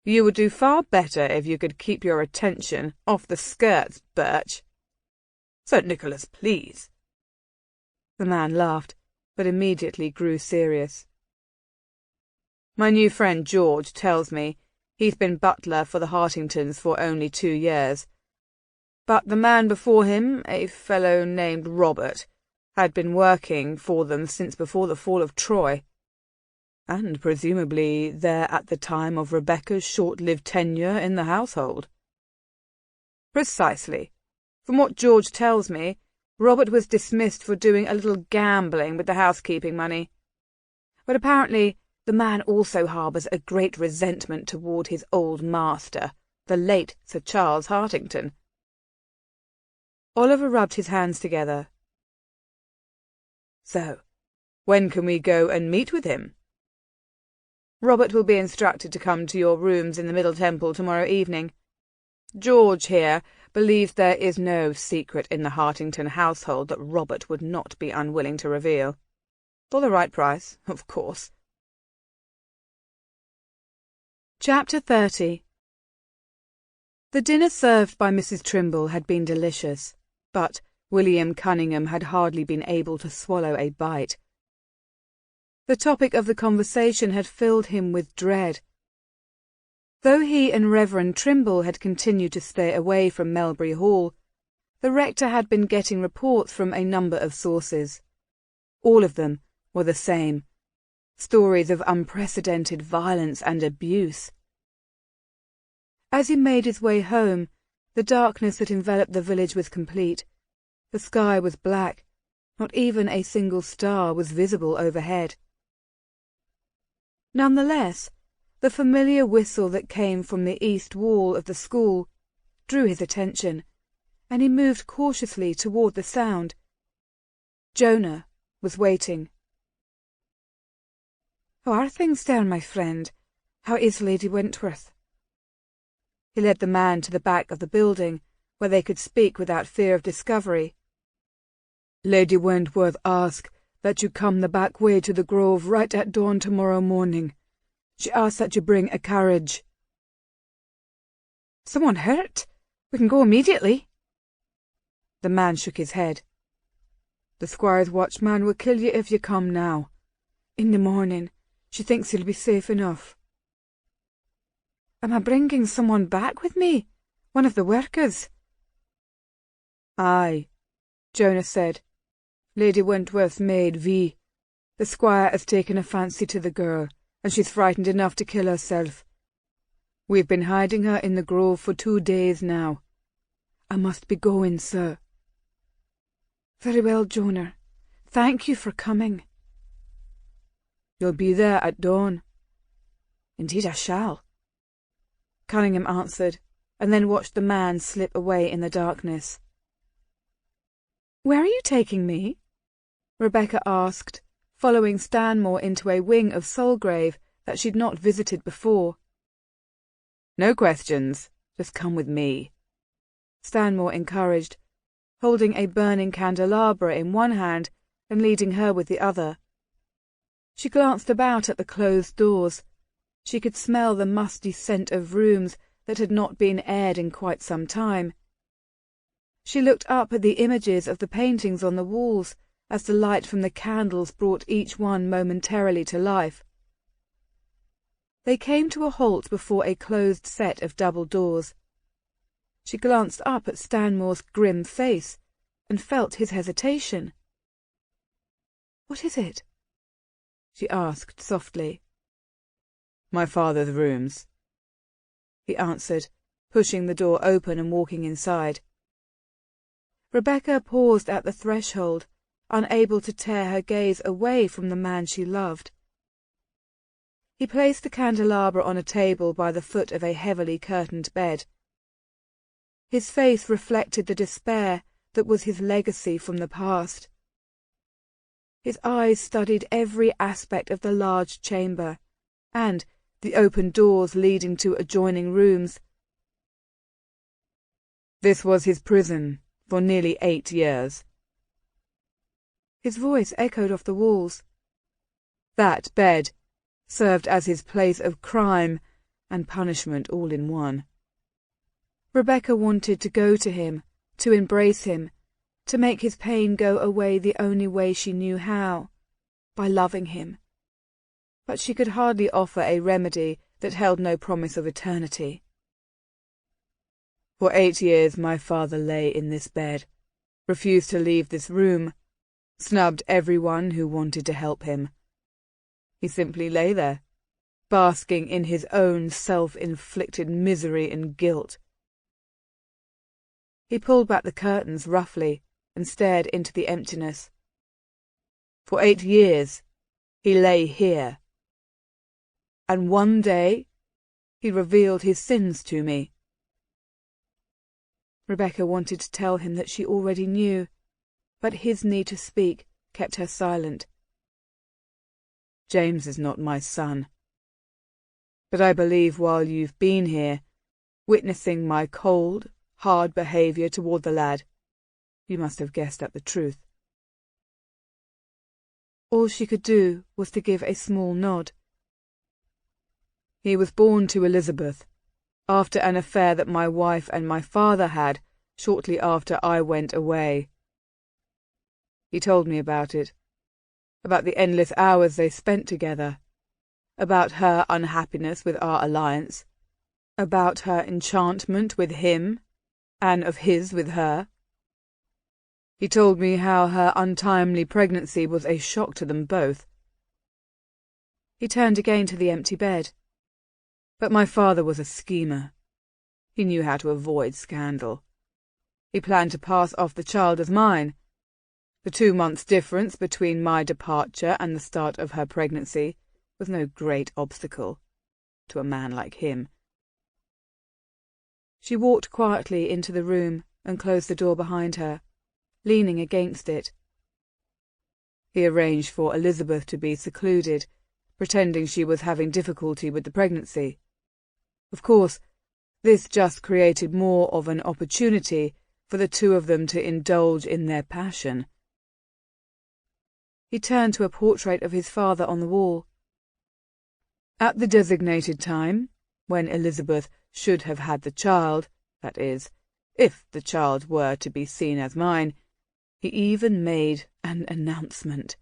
"You would do far better if you could keep your attention off the skirts, Birch." "Sir Nicholas, please." The man laughed, but immediately grew serious. "My new friend George tells me He's been butler for the Hartingtons for only 2 years. But the man before him, a fellow named Robert, had been working for them since before the fall of Troy, and presumably there at the time of Rebecca's short-lived tenure in the household. Precisely. From what George tells me, Robert was dismissed for doing a little gambling with the housekeeping money. But apparently the man also harbours a great resentment toward his old master, the late Sir Charles Hartington. Oliver rubbed his hands together. So, when can we go and meet with him? Robert will be instructed to come to your rooms in the Middle Temple tomorrow evening. George here believes there is no secret in the Hartington household that Robert would not be unwilling to reveal. For the right price, of course. Chapter 30. The dinner served by Mrs. Trimble had been delicious, but William Cunningham had hardly been able to swallow a bite. The topic of the conversation had filled him with dread. Though he and Reverend Trimble had continued to stay away from Melbury Hall, the rector had been getting reports from a number of sources. All of them were the same: stories of unprecedented violence and abuse. As he made his way home, the darkness that enveloped the village was complete. The sky was black. Not even a single star was visible overhead. Nonetheless, the familiar whistle that came from the east wall of the school drew his attention, and he moved cautiously toward the sound. Jonah was waiting. "How are things there, my friend? How is Lady Wentworth?" He led the man to the back of the building, where they could speak without fear of discovery. "Lady Wentworth asked that you come the back way to the grove right at dawn tomorrow morning. She asked that you bring a carriage." "Someone hurt? We can go immediately." The man shook his head. "The squire's watchman will kill you if you come now. In the morning, she thinks you'll be safe enough." "Am I bringing someone back with me? One of the workers?" "Aye," Jonah said. "Lady Wentworth's maid, Vi. The squire has taken a fancy to the girl, and she's frightened enough to kill herself. We've been hiding her in the grove for 2 days now. I must be going, sir." "Very well, Jonah. Thank you for coming." "You'll be there at dawn?" "Indeed I shall," Cunningham answered, and then watched the man slip away in the darkness. "Where are you taking me?" Rebecca asked, following Stanmore into a wing of Solgrave that she'd not visited before. "No questions. Just come with me," Stanmore encouraged, holding a burning candelabra in one hand and leading her with the other. She glanced about at the closed doors. She could smell the musty scent of rooms that had not been aired in quite some time. She looked up at the images of the paintings on the walls as the light from the candles brought each one momentarily to life. They came to a halt before a closed set of double doors. She glanced up at Stanmore's grim face and felt his hesitation. "What is it?" she asked softly. "My father's rooms," he answered, pushing the door open and walking inside. Rebecca paused at the threshold, unable to tear her gaze away from the man she loved. He placed the candelabra on a table by the foot of a heavily curtained bed. His face reflected the despair that was his legacy from the past. His eyes studied every aspect of the large chamber, and the open doors leading to adjoining rooms. "This was his prison for nearly 8 years. His voice echoed off the walls. "That bed served as his place of crime and punishment all in one." Rebecca wanted to go to him, to embrace him, to make his pain go away the only way she knew how, by loving him. But she could hardly offer a remedy that held no promise of eternity. For 8 years my father lay in this bed, refused to leave this room, snubbed everyone who wanted to help him. He simply lay there, basking in his own self-inflicted misery and guilt. He pulled back the curtains roughly and stared into the emptiness. For 8 years he lay here. And one day he revealed his sins to me. Rebecca wanted to tell him that she already knew, but his need to speak kept her silent. James is not my son. But I believe while you've been here, witnessing my cold, hard behaviour toward the lad, you must have guessed at the truth. All she could do was to give a small nod. He was born to Elizabeth, after an affair that my wife and my father had shortly after I went away. He told me about it, about the endless hours they spent together, about her unhappiness with our alliance, about her enchantment with him, and of his with her. He told me how her untimely pregnancy was a shock to them both. He turned again to the empty bed. But my father was a schemer. He knew how to avoid scandal. He planned to pass off the child as mine. The 2 months' difference between my departure and the start of her pregnancy was no great obstacle to a man like him. She walked quietly into the room and closed the door behind her, leaning against it. He arranged for Elizabeth to be secluded, pretending she was having difficulty with the pregnancy. Of course, this just created more of an opportunity for the two of them to indulge in their passion. He turned to a portrait of his father on the wall. At the designated time, when Elizabeth should have had the child, that is, if the child were to be seen as mine, he even made an announcement.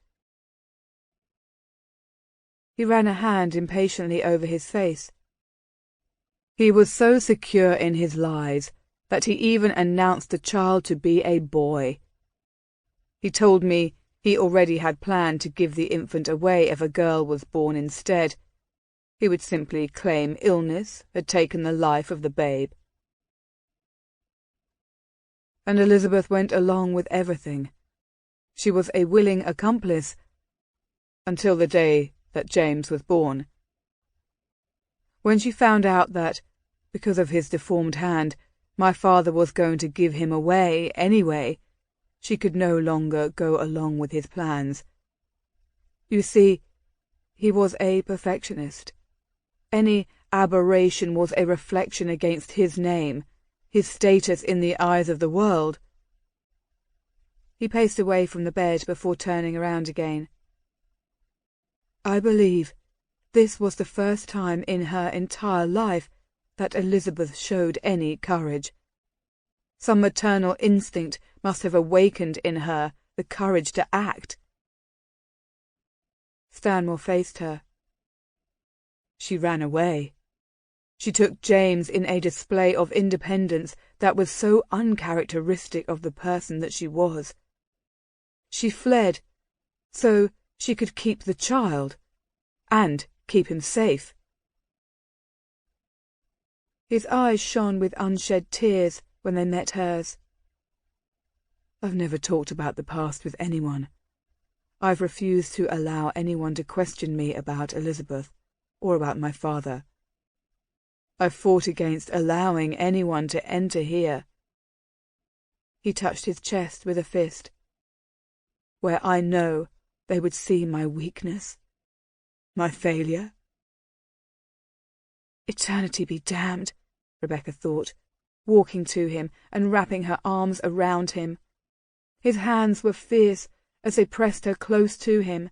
He ran a hand impatiently over his face. He was so secure in his lies that he even announced the child to be a boy. He told me he already had planned to give the infant away if a girl was born instead. He would simply claim illness had taken the life of the babe. And Elizabeth went along with everything. She was a willing accomplice until the day that James was born. When she found out that, because of his deformed hand, my father was going to give him away anyway, she could no longer go along with his plans. You see, he was a perfectionist. Any aberration was a reflection against his name, his status in the eyes of the world. He paced away from the bed before turning around again. I believe this was the first time in her entire life that Elizabeth showed any courage. Some maternal instinct must have awakened in her the courage to act. Stanmore faced her. She ran away. She took James in a display of independence that was so uncharacteristic of the person that she was. She fled so she could keep the child, and keep him safe. His eyes shone with unshed tears when they met hers. I've never talked about the past with anyone. I've refused to allow anyone to question me about Elizabeth, or about my father. I've fought against allowing anyone to enter here. He touched his chest with a fist. Where I know they would see my weakness, my failure. Eternity be damned, Rebecca thought, walking to him and wrapping her arms around him. His hands were fierce as they pressed her close to him.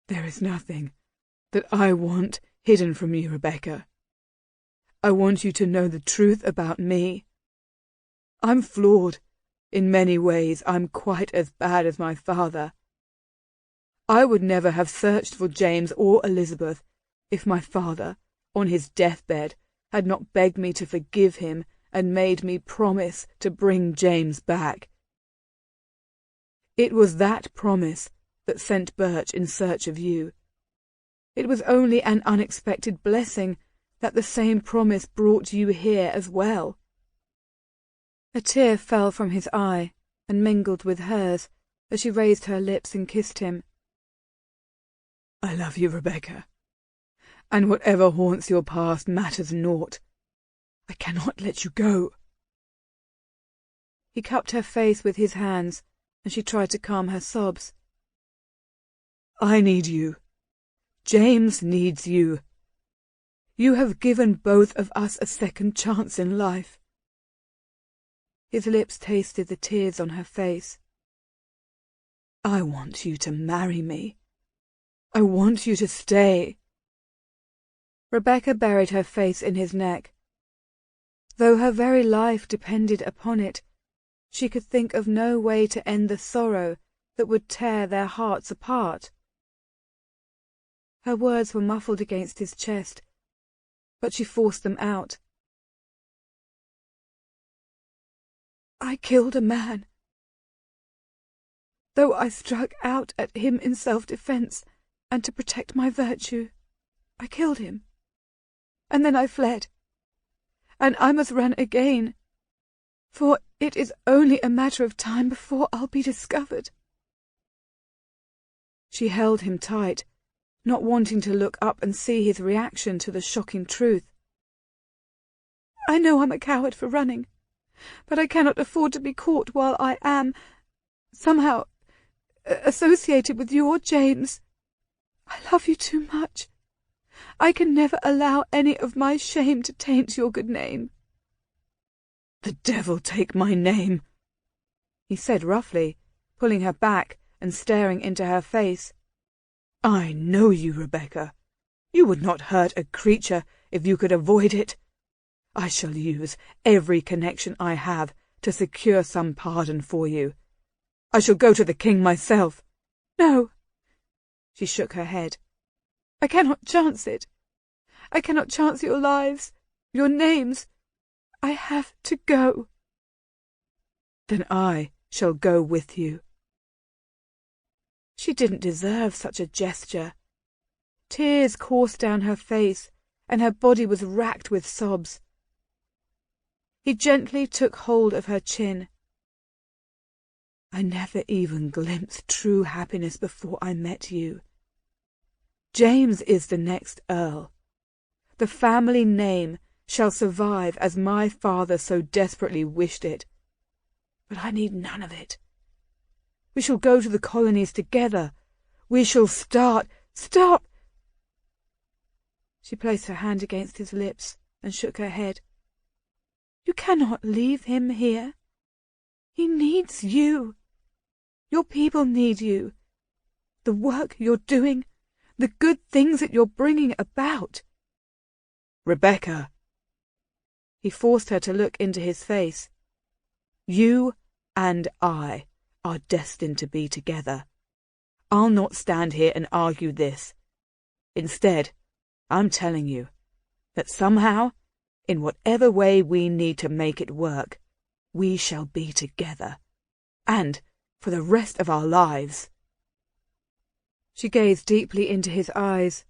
There is nothing that I want hidden from you, Rebecca. I want you to know the truth about me. I'm flawed. In many ways, I'm quite as bad as my father. I would never have searched for James or Elizabeth if my father, on his deathbed, had not begged me to forgive him and made me promise to bring James back. It was that promise that sent Birch in search of you. It was only an unexpected blessing that the same promise brought you here as well." A tear fell from his eye and mingled with hers as she raised her lips and kissed him. "I love you, Rebecca, and whatever haunts your past matters naught. I cannot let you go." He cupped her face with his hands, and she tried to calm her sobs. "I need you. James needs you. You have given both of us a second chance in life." His lips tasted the tears on her face. "I want you to marry me. I want you to stay." Rebecca buried her face in his neck. Though her very life depended upon it, she could think of no way to end the sorrow that would tear their hearts apart. Her words were muffled against his chest, but she forced them out. "I killed a man. Though I struck out at him in self-defence and to protect my virtue, I killed him. And then I fled. And I must run again, for it is only a matter of time before I'll be discovered." She held him tight, not wanting to look up and see his reaction to the shocking truth. "I know I'm a coward for running, but I cannot afford to be caught while I am, somehow, associated with you or James. I love you too much. I can never allow any of my shame to taint your good name." "The devil take my name," he said roughly, pulling her back and staring into her face. "I know you, Rebecca. You would not hurt a creature if you could avoid it. I shall use every connection I have to secure some pardon for you. I shall go to the king myself." "No." She shook her head. "I cannot chance it. I cannot chance your lives, your names. I have to go." "Then I shall go with you." She didn't deserve such a gesture. Tears coursed down her face, and her body was racked with sobs. He gently took hold of her chin. "I never even glimpsed true happiness before I met you. James is the next Earl. The family name shall survive as my father so desperately wished it. But I need none of it. We shall go to the colonies together. We shall start— Stop!" She placed her hand against his lips and shook her head. "You cannot leave him here. He needs you. Your people need you. The work you're doing, the good things that you're bringing about." "Rebecca!" He forced her to look into his face. "You and I are destined to be together. I'll not stand here and argue this. Instead, I'm telling you that somehow, in whatever way we need to make it work, we shall be together, and for the rest of our lives." She gazed deeply into his eyes.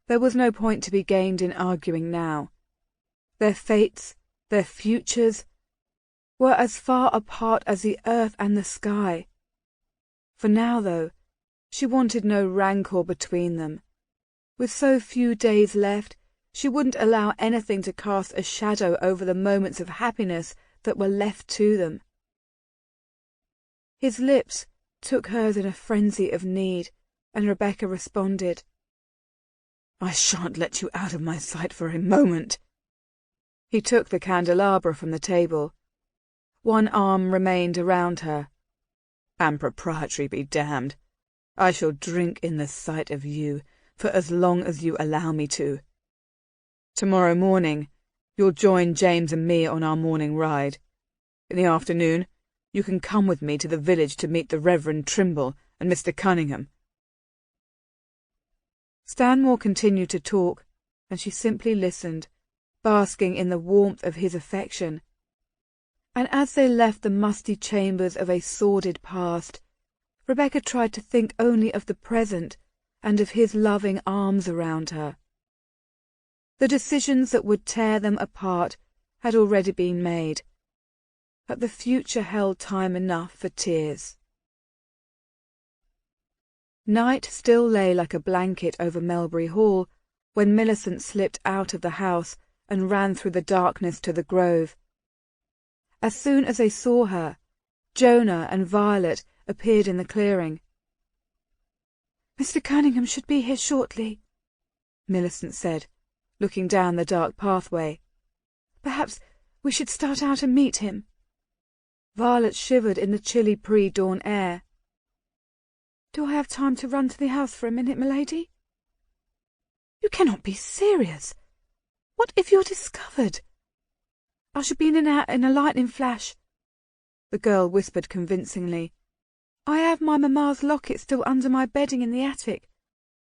There was no point to be gained in arguing now. Their fates, their futures, were as far apart as the earth and the sky. For now, though, she wanted no rancour between them. With so few days left, she wouldn't allow anything to cast a shadow over the moments of happiness that were left to them. His lips took hers in a frenzy of need, and Rebecca responded. "I shan't let you out of my sight for a moment." He took the candelabra from the table. One arm remained around her. "And propriety be damned. I shall drink in the sight of you for as long as you allow me to. Tomorrow morning you'll join James and me on our morning ride. In the afternoon you can come with me to the village to meet the Reverend Trimble and Mr. Cunningham. Stanmore continued to talk, and she simply listened, basking in the warmth of his affection. And as they left the musty chambers of a sordid past, Rebecca tried to think only of the present and of his loving arms around her. The decisions that would tear them apart had already been made, but the future held time enough for tears. Night still lay like a blanket over Melbury Hall when Millicent slipped out of the house and ran through the darkness to the grove. As soon as they saw her, Jonah and Violet appeared in the clearing. "Mr. Cunningham should be here shortly," Millicent said, looking down the dark pathway. "Perhaps we should start out and meet him." Violet shivered in the chilly pre-dawn air. "Do I have time to run to the house for a minute, milady?" "You cannot be serious. What if you're discovered?" "I shall be in and out in a lightning flash," the girl whispered convincingly. "I have my mamma's locket still under my bedding in the attic.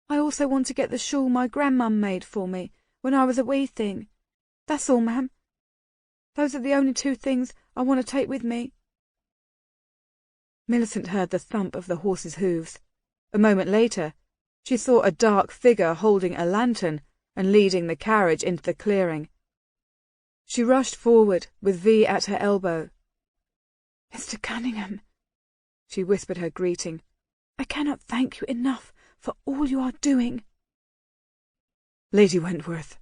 I also want to get the shawl my grandmum made for me when I was a wee thing. That's all, ma'am. Those are the only two things I want to take with me." Millicent heard the thump of the horse's hooves. A moment later, she saw a dark figure holding a lantern and leading the carriage into the clearing. She rushed forward, with V at her elbow. "Mr. Cunningham," she whispered her greeting, "I cannot thank you enough for all you are doing." "Lady Wentworth."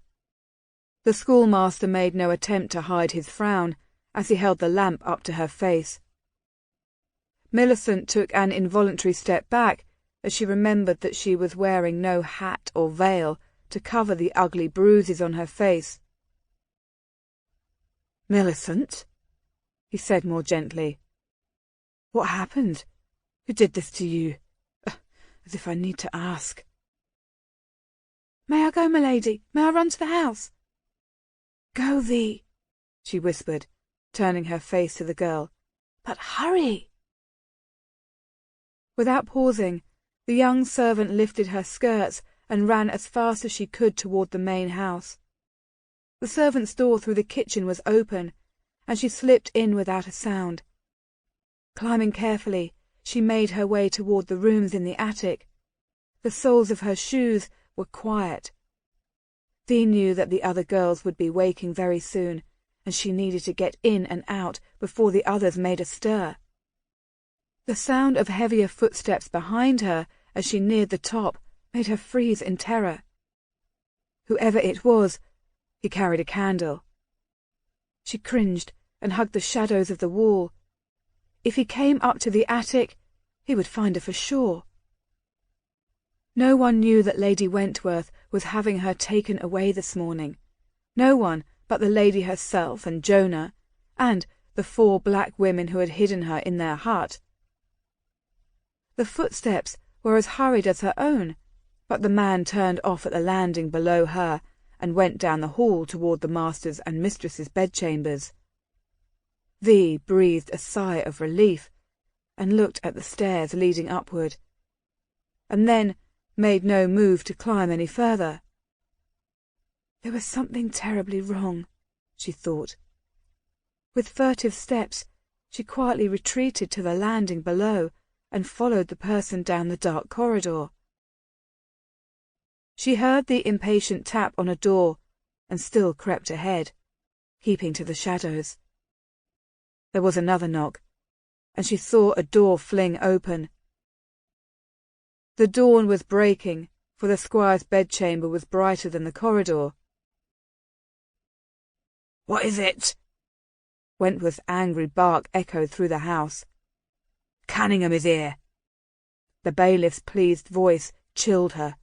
The schoolmaster made no attempt to hide his frown as he held the lamp up to her face. Millicent took an involuntary step back as she remembered that she was wearing no hat or veil to cover the ugly bruises on her face. "Millicent," he said more gently. "What happened? Who did this to you? As if I need to ask." "May I go, milady? May I run to the house?" "Go, V," she whispered, turning her face to the girl. "But hurry." Without pausing, the young servant lifted her skirts and ran as fast as she could toward the main house. The servant's door through the kitchen was open, and she slipped in without a sound. Climbing carefully, she made her way toward the rooms in the attic. The soles of her shoes were quiet. Thea knew that the other girls would be waking very soon, and she needed to get in and out before the others made a stir. The sound of heavier footsteps behind her as she neared the top made her freeze in terror. Whoever it was, he carried a candle. She cringed and hugged the shadows of the wall. If he came up to the attic, he would find her for sure. No one knew that Lady Wentworth was having her taken away this morning. No one but the lady herself and Jonah, and the 4 black women who had hidden her in their hut. The footsteps were as hurried as her own, but the man turned off at the landing below her and went down the hall toward the master's and mistress's bedchambers. V breathed a sigh of relief and looked at the stairs leading upward, and then made no move to climb any further. There was something terribly wrong, she thought. With furtive steps, she quietly retreated to the landing below and followed the person down the dark corridor. She heard the impatient tap on a door and still crept ahead, keeping to the shadows. There was another knock, and she saw a door fling open. The dawn was breaking, for the squire's bedchamber was brighter than the corridor. "What is it?" Wentworth's angry bark echoed through the house. "Cunningham is here." The bailiff's pleased voice chilled her.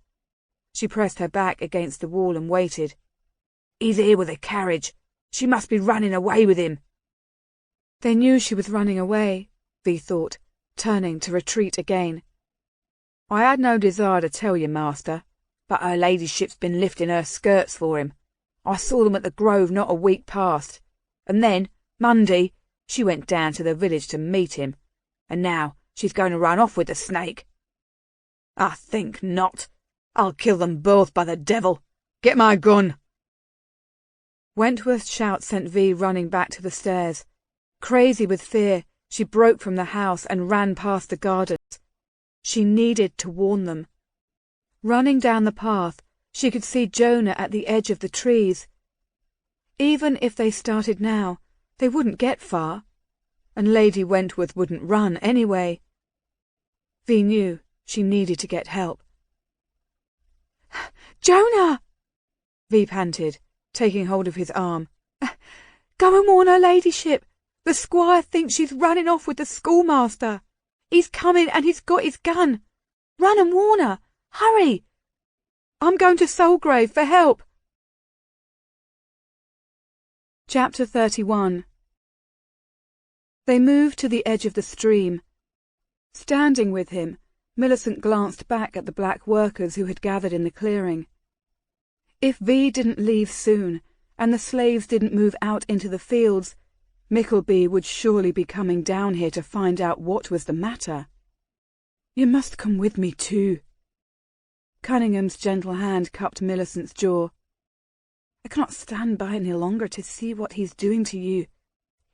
She pressed her back against the wall and waited. "He's here with a carriage. She must be running away with him." They knew she was running away, V thought, turning to retreat again. "I had no desire to tell you, master, but her ladyship's been lifting her skirts for him. I saw them at the Grove not a week past, and then, Monday, she went down to the village to meet him, and now she's going to run off with the snake." "I think not," I'll kill them both, by the devil! Get my gun! Wentworth's shout sent Vi running back to the stairs. Crazy with fear, she broke from the house and ran past the gardens. She needed to warn them. Running down the path, she could see Jonah at the edge of the trees. Even if they started now, they wouldn't get far, and Lady Wentworth wouldn't run anyway. Vi knew she needed to get help. "Jonah!" Vi panted, taking hold of his arm. "Go and warn her ladyship. The squire thinks she's running off with the schoolmaster. He's coming and he's got his gun. Run and warn her. Hurry! I'm going to Soulgrave for help." Chapter 31. They moved to the edge of the stream. Standing with him, Millicent glanced back at the black workers who had gathered in the clearing. If Vi didn't leave soon, and the slaves didn't move out into the fields, Mickleby would surely be coming down here to find out what was the matter. "You must come with me too." Cunningham's gentle hand cupped Millicent's jaw. "I cannot stand by any longer to see what he's doing to you.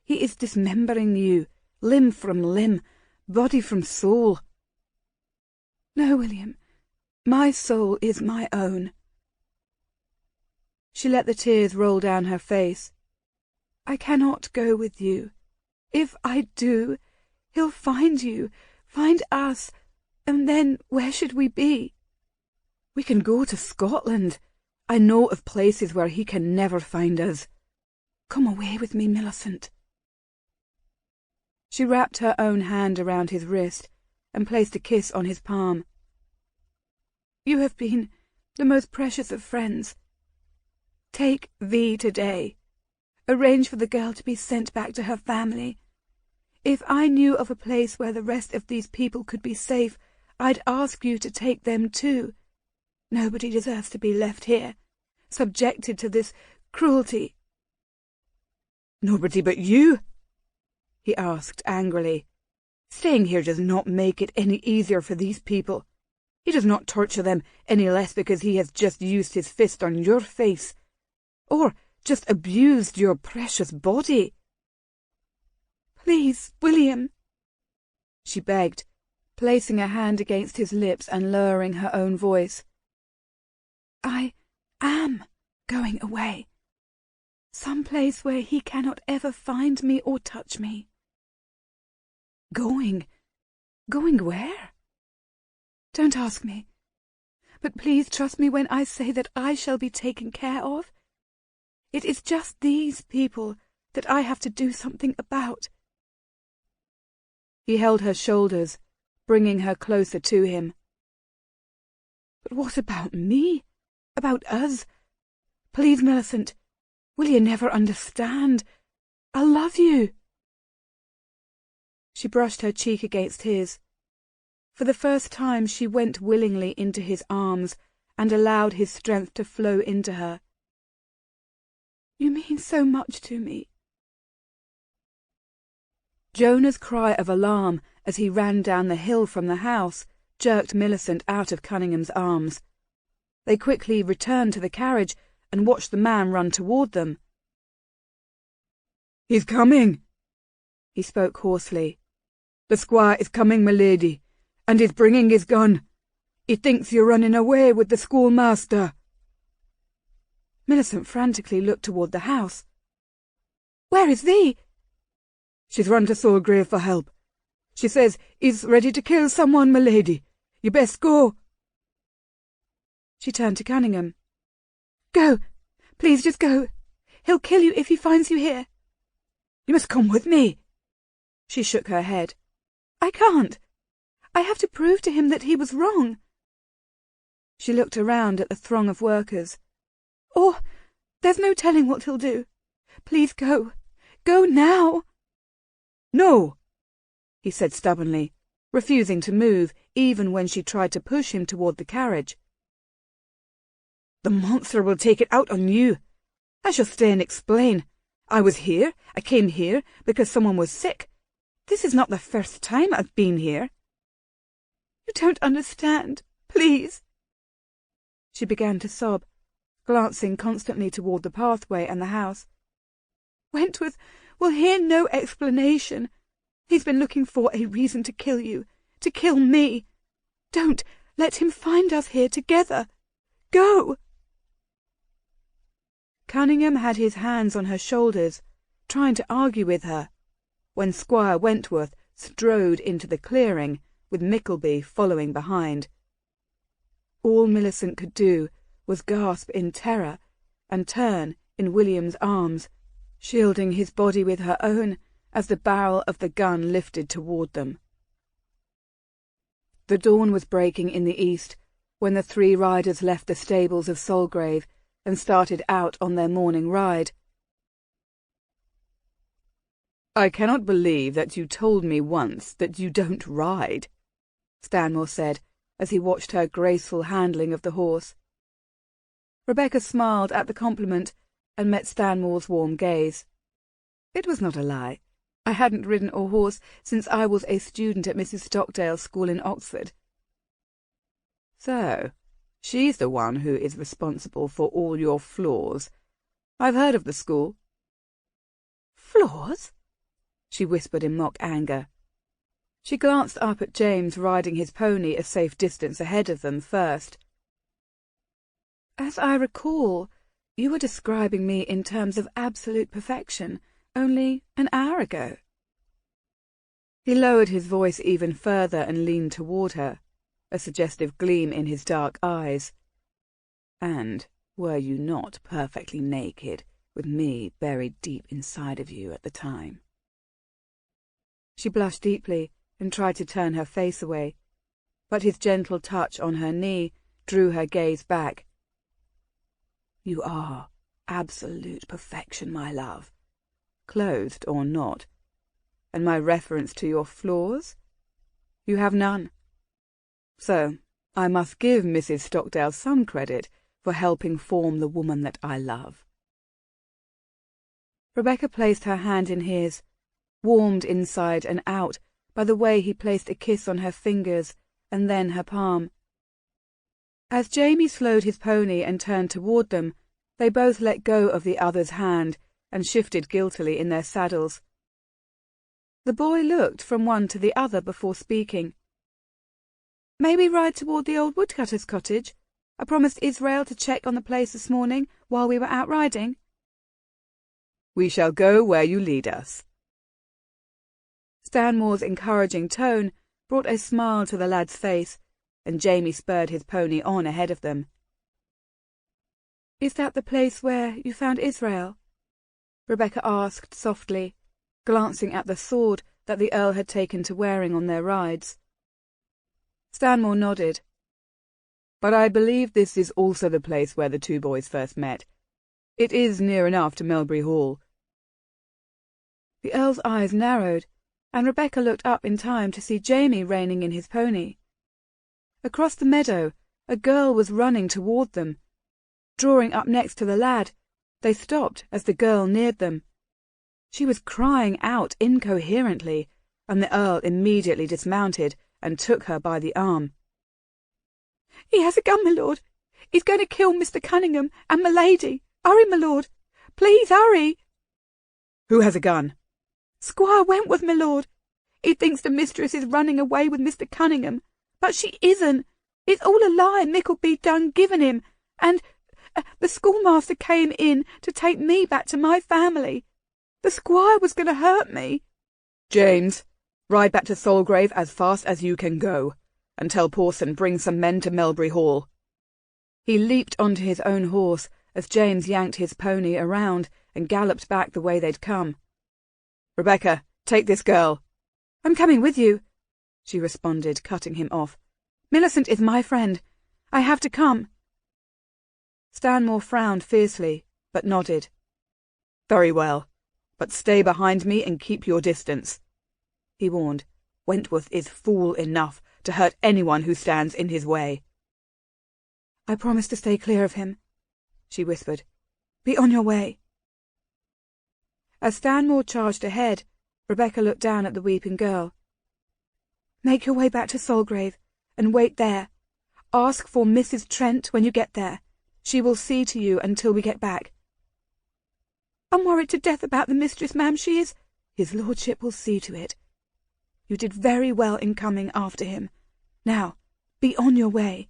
He is dismembering you, limb from limb, body from soul." "No, William, my soul is my own." She let the tears roll down her face. "I cannot go with you. If I do, he'll find you, find us, and then where should we be? We can go to Scotland. I know of places where he can never find us. Come away with me, Millicent." She wrapped her own hand around his wrist and placed a kiss on his palm. "You have been the most precious of friends. Take Vi today. Arrange for the girl to be sent back to her family. If I knew of a place where the rest of these people could be safe, I'd ask you to take them too. Nobody deserves to be left here, subjected to this cruelty." "Nobody but you?" he asked angrily. "Staying here does not make it any easier for these people. He does not torture them any less because he has just used his fist on your face, or just abused your precious body." "Please, William," she begged, placing a hand against his lips and lowering her own voice. "I am going away. Some place where he cannot ever find me or touch me." "Going? Going where?" "Don't ask me. But please trust me when I say that I shall be taken care of. It is just these people that I have to do something about." He held her shoulders, bringing her closer to him. "But what about me? About us? Please, Millicent, will you never understand? I love you." She brushed her cheek against his. For the first time she went willingly into his arms and allowed his strength to flow into her. "You mean so much to me." Jonah's cry of alarm as he ran down the hill from the house jerked Millicent out of Cunningham's arms. They quickly returned to the carriage and watched the man run toward them. "He's coming," he spoke hoarsely. "The squire is coming, my lady, and he's bringing his gun. He thinks you're running away with the schoolmaster." Millicent frantically looked toward the house. "Where is Vi?" "She's run to Soulgrave for help. She says he's ready to kill someone, my lady. You best go." She turned to Cunningham. "Go. Please just go. He'll kill you if he finds you here." "You must come with me." She shook her head. "I can't. I have to prove to him that he was wrong." She looked around at the throng of workers. "Oh, there's no telling what he'll do. Please go. Go now." "No," he said stubbornly, refusing to move even when she tried to push him toward the carriage. "The monster will take it out on you. I shall stay and explain. I came here because someone was sick. This is not the first time I've been here." "You don't understand. Please." She began to sob, glancing constantly toward the pathway and the house. "Wentworth will hear no explanation. He's been looking for a reason to kill you, to kill me. Don't let him find us here together. Go!" Cunningham had his hands on her shoulders, trying to argue with her, when Squire Wentworth strode into the clearing, with Mickleby following behind. All Millicent could do was gasp in terror and turn in William's arms, shielding his body with her own as the barrel of the gun lifted toward them. The dawn was breaking in the east when the three riders left the stables of Solgrave and started out on their morning ride. "I cannot believe that you told me once that you don't ride," Stanmore said as he watched her graceful handling of the horse. Rebecca smiled at the compliment and met Stanmore's warm gaze. It was not a lie. I hadn't ridden a horse since I was a student at Mrs. Stockdale's school in Oxford. "So, she's the one who is responsible for all your flaws. I've heard of the school." "Flaws?" she whispered in mock anger. She glanced up at James riding his pony a safe distance ahead of them first. "As I recall, you were describing me in terms of absolute perfection only an hour ago." He lowered his voice even further and leaned toward her, a suggestive gleam in his dark eyes. "And were you not perfectly naked, with me buried deep inside of you at the time?" She blushed deeply and tried to turn her face away, but his gentle touch on her knee drew her gaze back. "You are absolute perfection, my love, clothed or not. And my reference to your flaws? You have none. So I must give Mrs. Stockdale some credit for helping form the woman that I love." Rebecca placed her hand in his, warmed inside and out by the way he placed a kiss on her fingers and then her palm. As Jamie slowed his pony and turned toward them, they both let go of the other's hand and shifted guiltily in their saddles. The boy looked from one to the other before speaking. "May we ride toward the old woodcutter's cottage? I promised Israel to check on the place this morning while we were out riding." "We shall go where you lead us." Stanmore's encouraging tone brought a smile to the lad's face, and Jamie spurred his pony on ahead of them. "Is that the place where you found Israel?" Rebecca asked softly, glancing at the sword that the Earl had taken to wearing on their rides. Stanmore nodded. "But I believe this is also the place where the two boys first met. It is near enough to Melbury Hall." The Earl's eyes narrowed, and Rebecca looked up in time to see Jamie reining in his pony. Across the meadow, a girl was running toward them. Drawing up next to the lad, they stopped as the girl neared them. She was crying out incoherently, and the Earl immediately dismounted and took her by the arm. "He has a gun, my lord. He's going to kill Mr. Cunningham and my lady. Hurry, my lord. Please hurry." "Who has a gun?" "Squire Wentworth, my lord. He thinks the mistress is running away with Mr. Cunningham, but she isn't. It's all a lie Mickleby done given him, and the schoolmaster came in to take me back to my family. The squire was going to hurt me." "James, ride back to Solgrave as fast as you can go, and tell Pawson bring some men to Melbury Hall." He leaped onto his own horse as James yanked his pony around and galloped back the way they'd come. "Rebecca, take this girl." "I'm coming with you," she responded, cutting him off. "Millicent is my friend. I have to come." Stanmore frowned fiercely, but nodded. "Very well, but stay behind me and keep your distance," he warned. "Wentworth is fool enough to hurt anyone who stands in his way." "I promise to stay clear of him," she whispered. "Be on your way." As Stanmore charged ahead, Rebecca looked down at the weeping girl. "Make your way back to Solgrave, and wait there. Ask for Mrs. Trent when you get there. She will see to you until we get back." "I'm worried to death about the mistress, ma'am. She is—" "His lordship will see to it. You did very well in coming after him. Now, be on your way."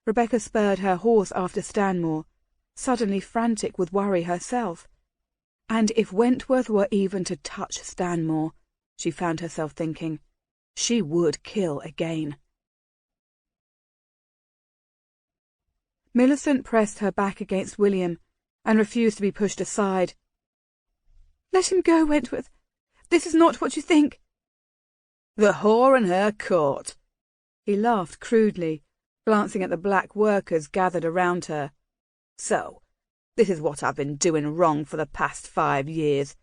Rebecca spurred her horse after Stanmore, suddenly frantic with worry herself. And if Wentworth were even to touch Stanmore, she found herself thinking, she would kill again. Millicent pressed her back against William and refused to be pushed aside. "Let him go, Wentworth. This is not what you think." "The whore and her court." He laughed crudely, glancing at the black workers gathered around her. "So, this is what I've been doing wrong for the past 5 years.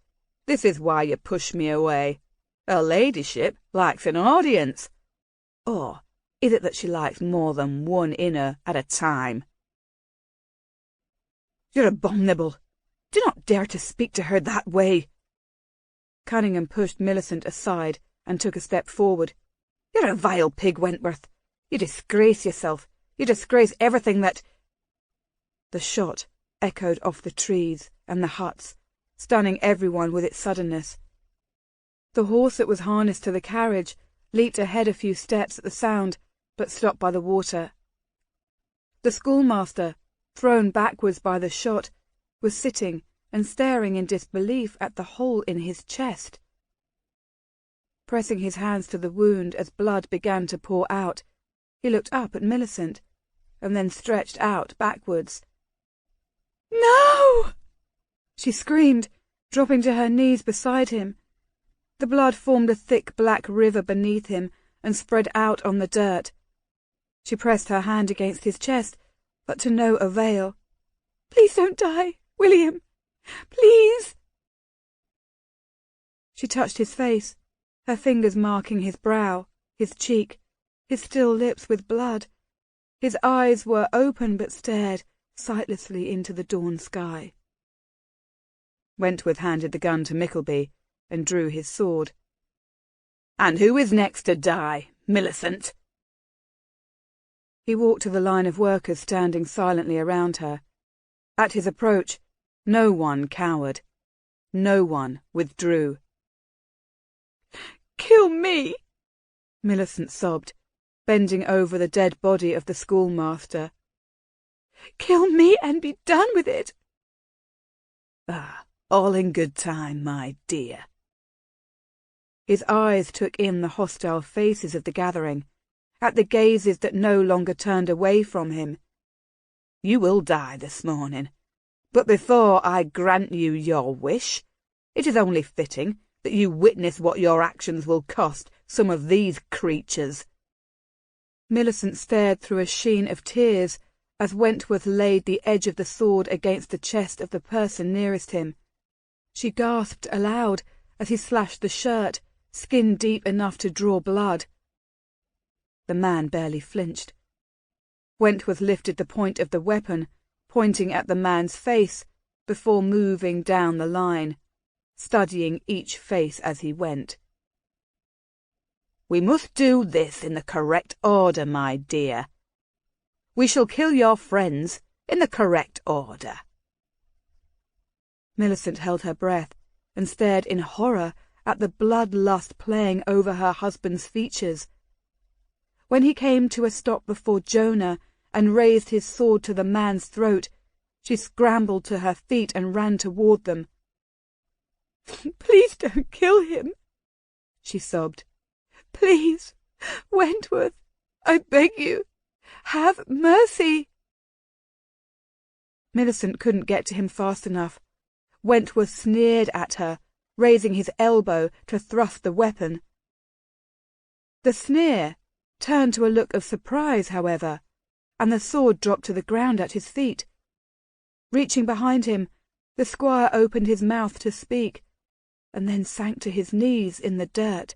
This is why you push me away. Her ladyship likes an audience. Or is it that she likes more than one in her at a time?" "You're abominable. Do not dare to speak to her that way." Cunningham pushed Millicent aside and took a step forward. "You're a vile pig, Wentworth. You disgrace yourself. You disgrace everything that—" The shot echoed off the trees and the huts, stunning everyone with its suddenness. The horse that was harnessed to the carriage leaped ahead a few steps at the sound, but stopped by the water. The schoolmaster, thrown backwards by the shot, was sitting and staring in disbelief at the hole in his chest. Pressing his hands to the wound as blood began to pour out, he looked up at Millicent, and then stretched out backwards. "No!" she screamed, dropping to her knees beside him. The blood formed a thick black river beneath him and spread out on the dirt. She pressed her hand against his chest, but to no avail. "Please don't die, William. Please." She touched his face, her fingers marking his brow, his cheek, his still lips with blood. His eyes were open but stared sightlessly into the dawn sky. Wentworth handed the gun to Mickleby and drew his sword. "And who is next to die, Millicent?" He walked to the line of workers standing silently around her. At his approach, no one cowered. No one withdrew. "Kill me!" Millicent sobbed, bending over the dead body of the schoolmaster. "Kill me and be done with it." "Ah, all in good time, my dear." His eyes took in the hostile faces of the gathering, at the gazes that no longer turned away from him. "You will die this morning, but before I grant you your wish, it is only fitting that you witness what your actions will cost some of these creatures." Millicent stared through a sheen of tears as Wentworth laid the edge of the sword against the chest of the person nearest him. She gasped aloud as he slashed the shirt, skin deep enough to draw blood. The man barely flinched. Wentworth lifted the point of the weapon, pointing at the man's face, before moving down the line, studying each face as he went. "We must do this in the correct order, my dear. We shall kill your friends in the correct order." Millicent held her breath and stared in horror at the bloodlust playing over her husband's features. When he came to a stop before Jonah and raised his sword to the man's throat, she scrambled to her feet and ran toward them. "Please don't kill him," she sobbed. "Please, Wentworth, I beg you, have mercy." Millicent couldn't get to him fast enough. Wentworth sneered at her, raising his elbow to thrust the weapon. The sneer turned to a look of surprise, however, and the sword dropped to the ground at his feet. Reaching behind him, the squire opened his mouth to speak, and then sank to his knees in the dirt.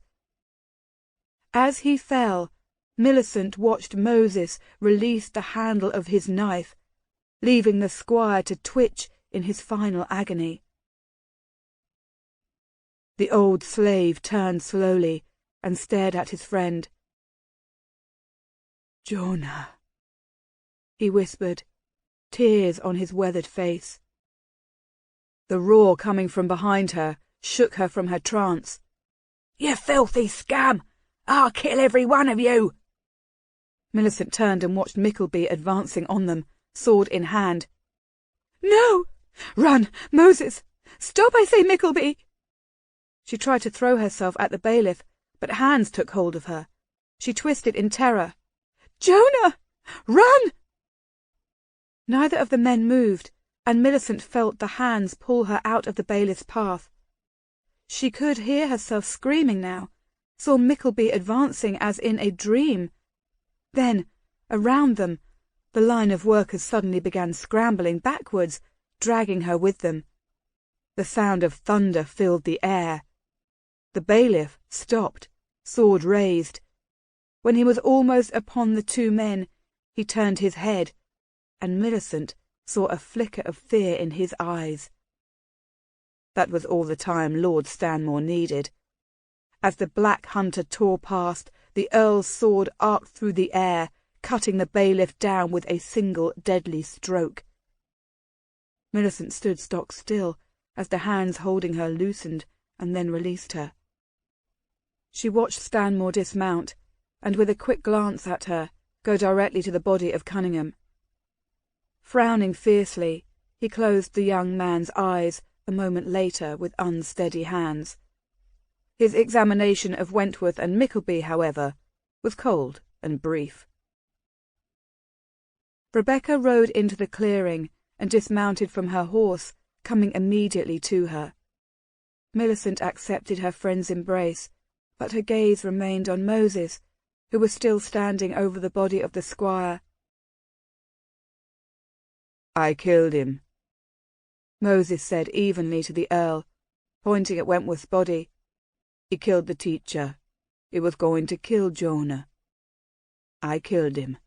As he fell, Millicent watched Moses release the handle of his knife, leaving the squire to twitch in his final agony. The old slave turned slowly and stared at his friend. Jonah, he whispered, tears on his weathered face. The roar coming from behind her shook her from her trance. You filthy scum! I'll kill every one of you! Millicent turned and watched Mickleby advancing on them, sword in hand. No! Run, Moses! Stop, I say, Mickleby! She tried to throw herself at the bailiff, but hands took hold of her. She twisted in terror. Jonah! Run! Neither of the men moved, and Millicent felt the hands pull her out of the bailiff's path. She could hear herself screaming now, saw Mickleby advancing as in a dream. Then, around them, the line of workers suddenly began scrambling backwards, dragging her with them. The sound of thunder filled the air. The bailiff stopped, sword raised. When he was almost upon the two men, he turned his head, and Millicent saw a flicker of fear in his eyes. That was all the time Lord Stanmore needed. As the black hunter tore past, the Earl's sword arced through the air, cutting the bailiff down with a single deadly stroke. Millicent stood stock still as the hands holding her loosened and then released her. She watched Stanmore dismount, and with a quick glance at her, go directly to the body of Cunningham. Frowning fiercely, he closed the young man's eyes a moment later with unsteady hands. His examination of Wentworth and Mickleby, however, was cold and brief. Rebecca rode into the clearing and dismounted from her horse, coming immediately to her. Millicent accepted her friend's embrace, but her gaze remained on Moses, who was still standing over the body of the squire. I killed him, Moses said evenly to the Earl, pointing at Wentworth's body. He killed the teacher. He was going to kill Jonah. I killed him.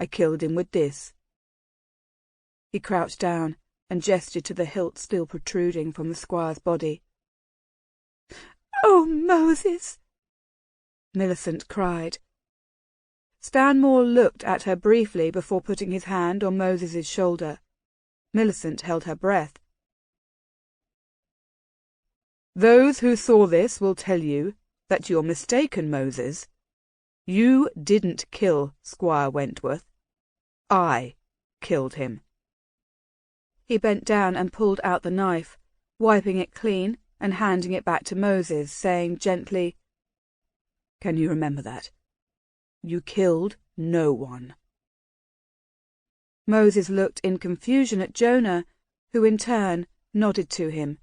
I killed him with this. He crouched down and gestured to the hilt still protruding from the squire's body. Oh, Moses! Millicent cried. Stanmore looked at her briefly before putting his hand on Moses's shoulder. Millicent held her breath. Those who saw this will tell you that you're mistaken, Moses. You didn't kill Squire Wentworth. I killed him. He bent down and pulled out the knife, wiping it clean and handing it back to Moses, saying gently, Can you remember that? You killed no one. Moses looked in confusion at Jonah, who in turn nodded to him.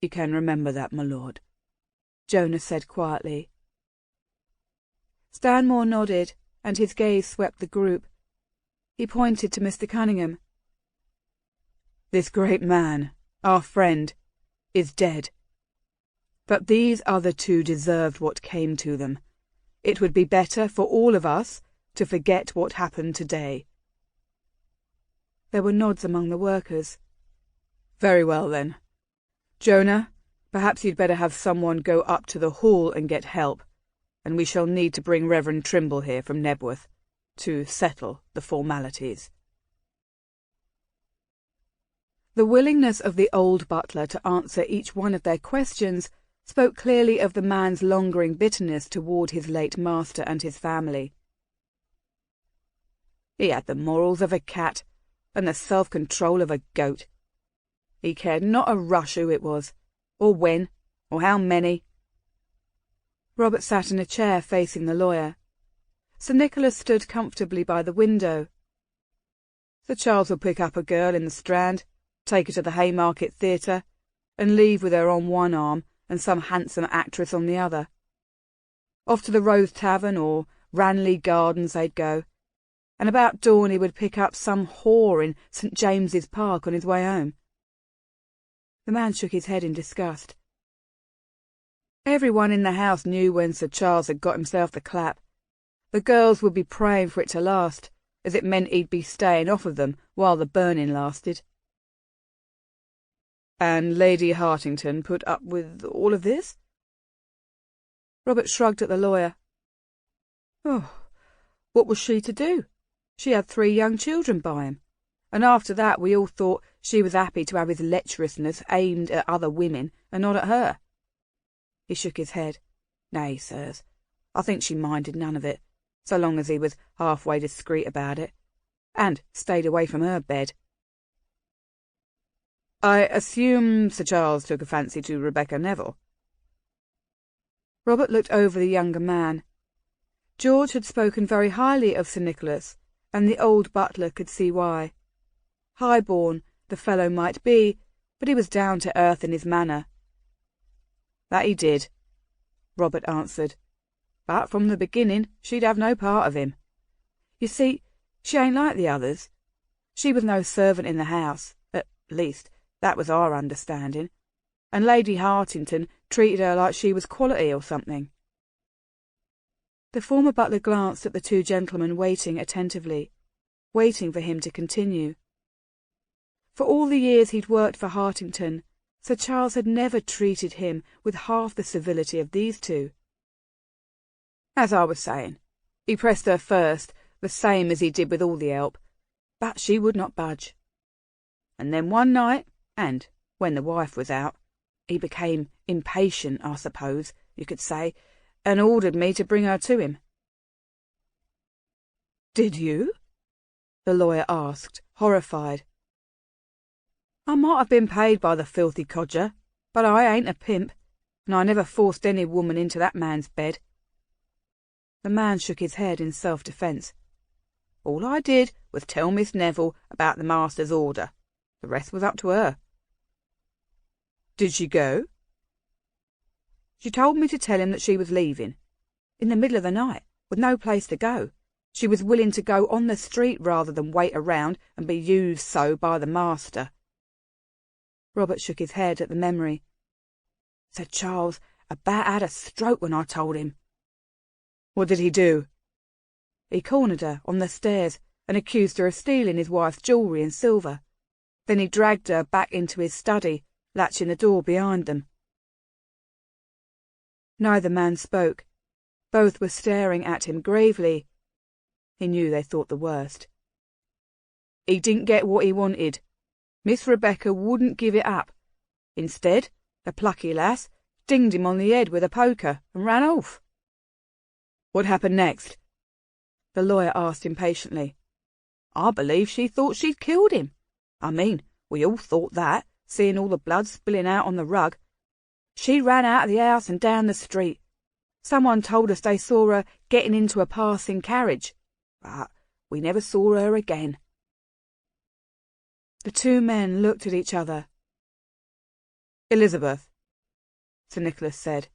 You can remember that, my lord, Jonah said quietly. Stanmore nodded, and his gaze swept the group. He pointed to Mr. Cunningham. This great man, our friend, is dead. But these other two deserved what came to them. It would be better for all of us to forget what happened today. There were nods among the workers. Very well, then. Jonah, perhaps you'd better have someone go up to the hall and get help, and we shall need to bring Reverend Trimble here from Nebworth to settle the formalities. The willingness of the old butler to answer each one of their questions spoke clearly of the man's lingering bitterness toward his late master and his family. He had the morals of a cat and the self-control of a goat. He cared not a rush who it was, or when, or how many. Robert sat in a chair facing the lawyer. Sir Nicholas stood comfortably by the window. Sir Charles will pick up a girl in the Strand, take her to the Haymarket Theatre, and leave with her on one arm and some handsome actress on the other. Off to the Rose Tavern or Ranelagh Gardens they'd go, and about dawn he would pick up some whore in St. James's Park on his way home. The man shook his head in disgust. Everyone in the house knew when Sir Charles had got himself the clap. The girls would be praying for it to last, as it meant he'd be staying off of them while the burning lasted. And Lady Hartington put up with all of this? Robert shrugged at the lawyer. Oh, what was she to do? She had 3 young children by him, and after that we all thought she was happy to have his lecherousness aimed at other women and not at her. He shook his head. Nay, sirs, I think she minded none of it, so long as he was halfway discreet about it, and stayed away from her bed. I assume Sir Charles took a fancy to Rebecca Neville? Robert looked over the younger man. George had spoken very highly of Sir Nicholas, and the old butler could see why. High-born the fellow might be, but he was down to earth in his manner. That he did, Robert answered, but from the beginning she'd have no part of him. You see, she ain't like the others. She was no servant in the house, at least that was our understanding, and Lady Hartington treated her like she was quality or something. The former butler glanced at the 2 gentlemen waiting attentively, waiting for him to continue. For all the years he'd worked for Hartington, Sir Charles had never treated him with half the civility of these 2. As I was saying, he pressed her first, the same as he did with all the help, but she would not budge. And then one night, and when the wife was out, he became impatient, I suppose you could say, and ordered me to bring her to him. Did you? The lawyer asked, horrified. I might have been paid by the filthy codger, but I ain't a pimp, and I never forced any woman into that man's bed. The man shook his head in self-defence. All I did was tell Miss Neville about the master's order. The rest was up to her. Did she go? She told me to tell him that she was leaving. In the middle of the night, with no place to go. She was willing to go on the street rather than wait around and be used so by the master. Robert shook his head at the memory. Sir Charles about had a stroke when I told him. What did he do? He cornered her on the stairs and accused her of stealing his wife's jewellery and silver. Then he dragged her back into his study, latching the door behind them. Neither man spoke. Both were staring at him gravely. He knew they thought the worst. He didn't get what he wanted. Miss Rebecca wouldn't give it up. Instead, the plucky lass dinged him on the head with a poker and ran off. What happened next? The lawyer asked impatiently. I believe she thought she'd killed him. I mean, we all thought that, seeing all the blood spilling out on the rug. She ran out of the house and down the street. Someone told us they saw her getting into a passing carriage, but we never saw her again. The 2 men looked at each other. Elizabeth, Sir Nicholas said.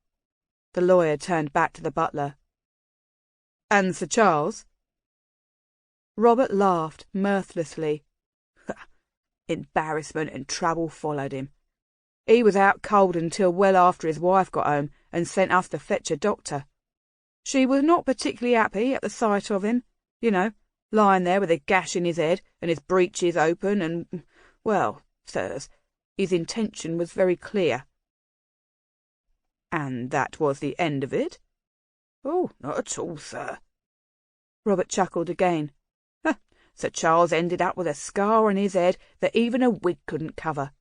The lawyer turned back to the butler. And Sir Charles? Robert laughed mirthlessly. Embarrassment and trouble followed him. He was out cold until well after his wife got home and sent us to fetch a doctor. She was not particularly happy at the sight of him, you know, lying there with a gash in his head and his breeches open and, well, sirs, his intention was very clear. And that was the end of it? Oh, not at all, sir. Robert chuckled again. Sir Charles ended up with a scar on his head that even a wig couldn't cover.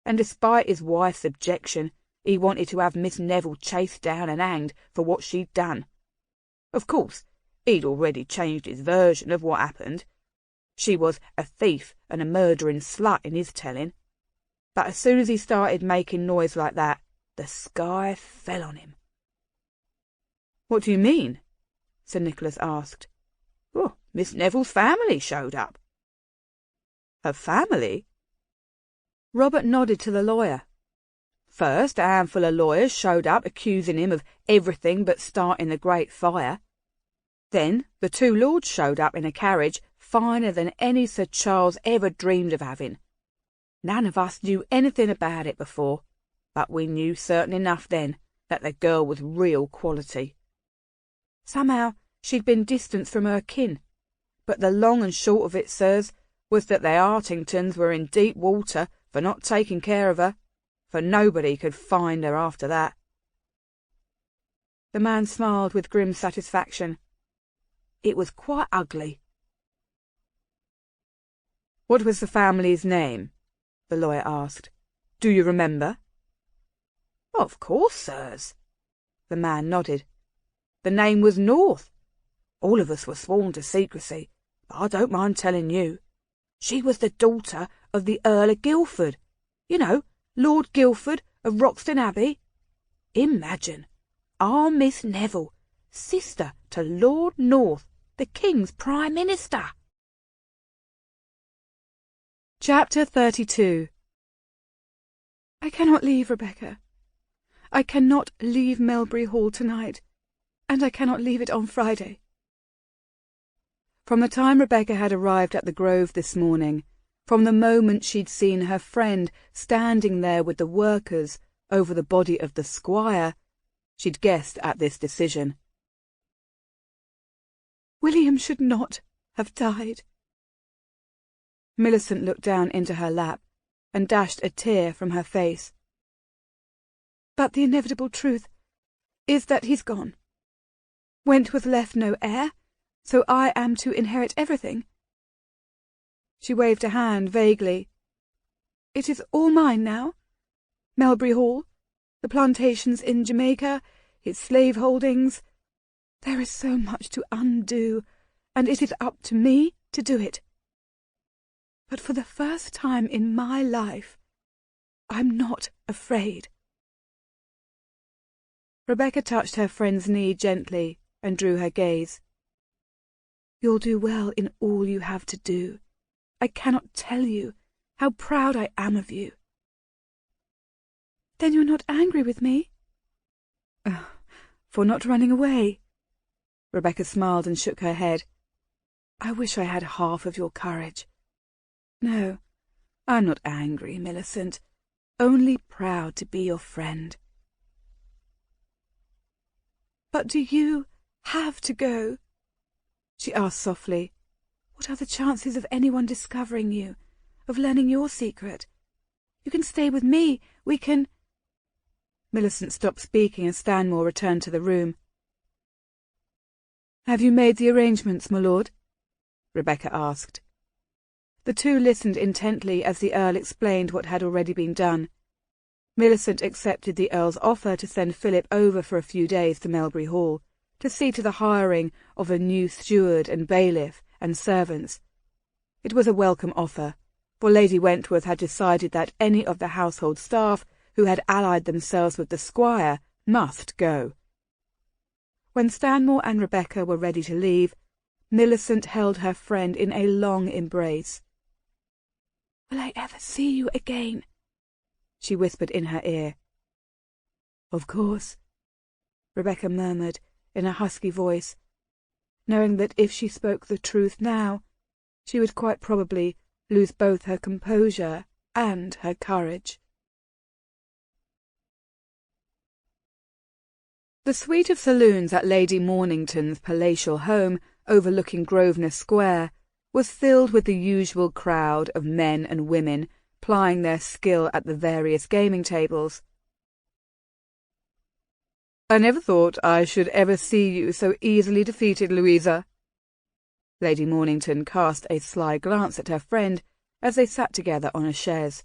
And despite his wife's objection, he wanted to have Miss Neville chased down and hanged for what she'd done. Of course, he'd already changed his version of what happened. She was a thief and a murdering slut in his telling. But as soon as he started making noise like that, the sky fell on him. What do you mean? Sir Nicholas asked. Oh, Miss Neville's family showed up. Her family? Robert nodded to the lawyer. First, a handful of lawyers showed up accusing him of everything but starting the Great Fire. Then the 2 lords showed up in a carriage finer than any Sir Charles ever dreamed of having. None of us knew anything about it before, but we knew certain enough then that the girl was real quality. Somehow she'd been distanced from her kin, but the long and short of it, sirs, was that the Hartingtons were in deep water for not taking care of her, for nobody could find her after that. The man smiled with grim satisfaction. It was quite ugly. What was the family's name? The lawyer asked. Do you remember? Of course, sirs. The man nodded. The name was North. All of us were sworn to secrecy, but I don't mind telling you. She was the daughter of the Earl of Guildford. You know, Lord Guildford of Roxton Abbey. Imagine, our Miss Neville, sister to Lord North, the King's Prime Minister. Chapter 32. I cannot leave, Rebecca. I cannot leave Melbury Hall tonight, and I cannot leave it on Friday. From the time Rebecca had arrived at the Grove this morning, from the moment she'd seen her friend standing there with the workers over the body of the squire, she'd guessed at this decision. William should not have died. Millicent looked down into her lap and dashed a tear from her face. But the inevitable truth is that he's gone. Wentworth left no heir, so I am to inherit everything. She waved a hand vaguely. It is all mine now. Melbury Hall, the plantations in Jamaica, his slave holdings. There is so much to undo, and it is up to me to do it. But for the first time in my life, I'm not afraid. Rebecca touched her friend's knee gently and drew her gaze. You'll do well in all you have to do. I cannot tell you how proud I am of you. Then you're not angry with me? For not running away? Rebecca smiled and shook her head. I wish I had half of your courage. No, I'm not angry, Millicent, only proud to be your friend. But do you have to go? She asked softly. What are the chances of anyone discovering you, of learning your secret? You can stay with me, we can... Millicent stopped speaking as Stanmore returned to the room. Have you made the arrangements, my lord? Rebecca asked. The two listened intently as the Earl explained what had already been done. Millicent accepted the Earl's offer to send Philip over for a few days to Melbury Hall, to see to the hiring of a new steward and bailiff and servants. It was a welcome offer, for Lady Wentworth had decided that any of the household staff who had allied themselves with the squire must go. When Stanmore and Rebecca were ready to leave, Millicent held her friend in a long embrace. Will I ever see you again? She whispered in her ear. Of course, Rebecca murmured in a husky voice, knowing that if she spoke the truth now, she would quite probably lose both her composure and her courage. The suite of saloons at Lady Mornington's palatial home overlooking Grosvenor Square was filled with the usual crowd of men and women plying their skill at the various gaming tables. I never thought I should ever see you so easily defeated, Louisa. Lady Mornington cast a sly glance at her friend as they sat together on a chaise.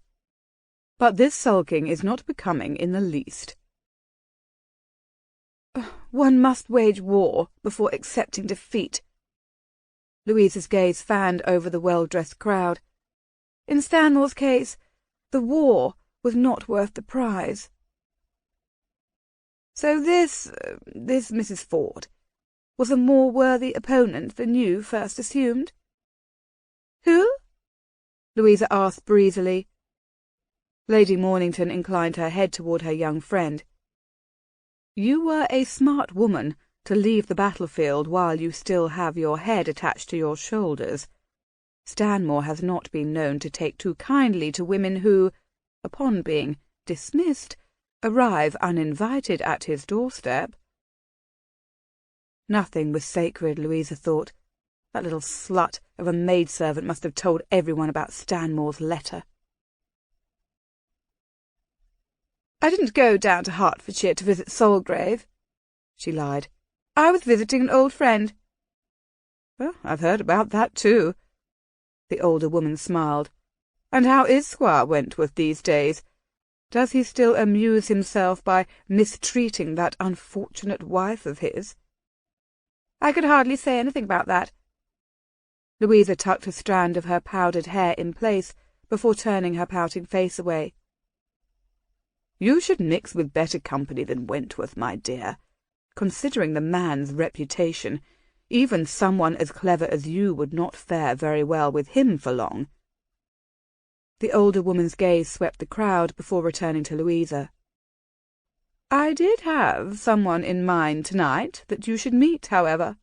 But this sulking is not becoming in the least. One must wage war before accepting defeat. Louisa's gaze fanned over the well-dressed crowd. In Stanmore's case, the war was not worth the prize. So this Mrs. Ford was a more worthy opponent than you first assumed? Who? Louisa asked breezily. Lady Mornington inclined her head toward her young friend. You were a smart woman to leave the battlefield while you still have your head attached to your shoulders. Stanmore has not been known to take too kindly to women who, upon being dismissed, arrive uninvited at his doorstep. Nothing was sacred, Louisa thought. That little slut of a maidservant must have told everyone about Stanmore's letter. I didn't go down to Hertfordshire to visit Solgrave, she lied. I was visiting an old friend. Well, I've heard about that too. The older woman smiled. And how is Squire Wentworth these days? Does he still amuse himself by mistreating that unfortunate wife of his? I could hardly say anything about that. Louisa tucked a strand of her powdered hair in place before turning her pouting face away. You should mix with better company than Wentworth, my dear. Considering the man's reputation, even someone as clever as you would not fare very well with him for long. The older woman's gaze swept the crowd before returning to Louisa. I did have someone in mind tonight that you should meet, however.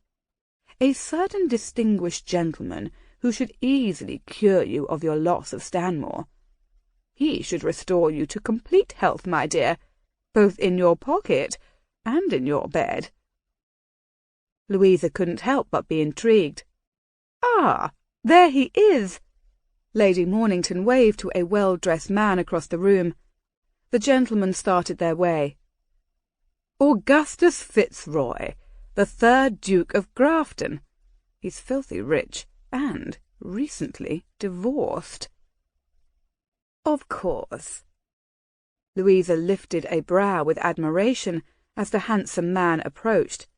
A certain distinguished gentleman who should easily cure you of your loss of Stanmore. He should restore you to complete health, my dear, both in your pocket and in your bed. Louisa couldn't help but be intrigued. Ah, there he is! Lady Mornington waved to a well-dressed man across the room. The gentlemen started their way. Augustus Fitzroy, the 3rd Duke of Grafton. He's filthy rich and recently divorced. Of course. Louisa lifted a brow with admiration as the handsome man approached.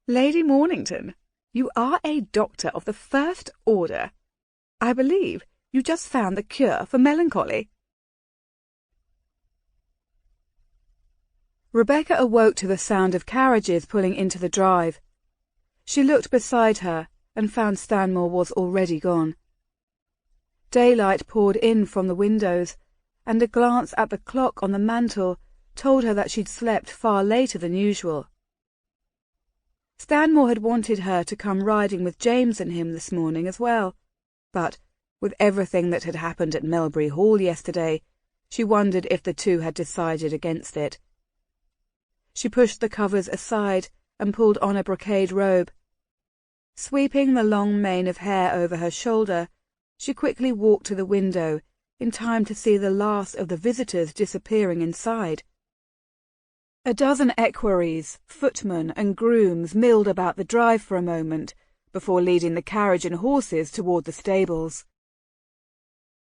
Lady Mornington, you are a doctor of the 1st order. I believe you just found the cure for melancholy. Rebecca awoke to the sound of carriages pulling into the drive. She looked beside her and found Stanmore was already gone. Daylight poured in from the windows, and a glance at the clock on the mantel told her that she'd slept far later than usual. Stanmore had wanted her to come riding with James and him this morning as well, but with everything that had happened at Melbury Hall yesterday, she wondered if the two had decided against it. She pushed the covers aside and pulled on a brocade robe. Sweeping the long mane of hair over her shoulder, she quickly walked to the window in time to see the last of the visitors disappearing inside. A dozen equerries, footmen and grooms milled about the drive for a moment before leading the carriage and horses toward the stables.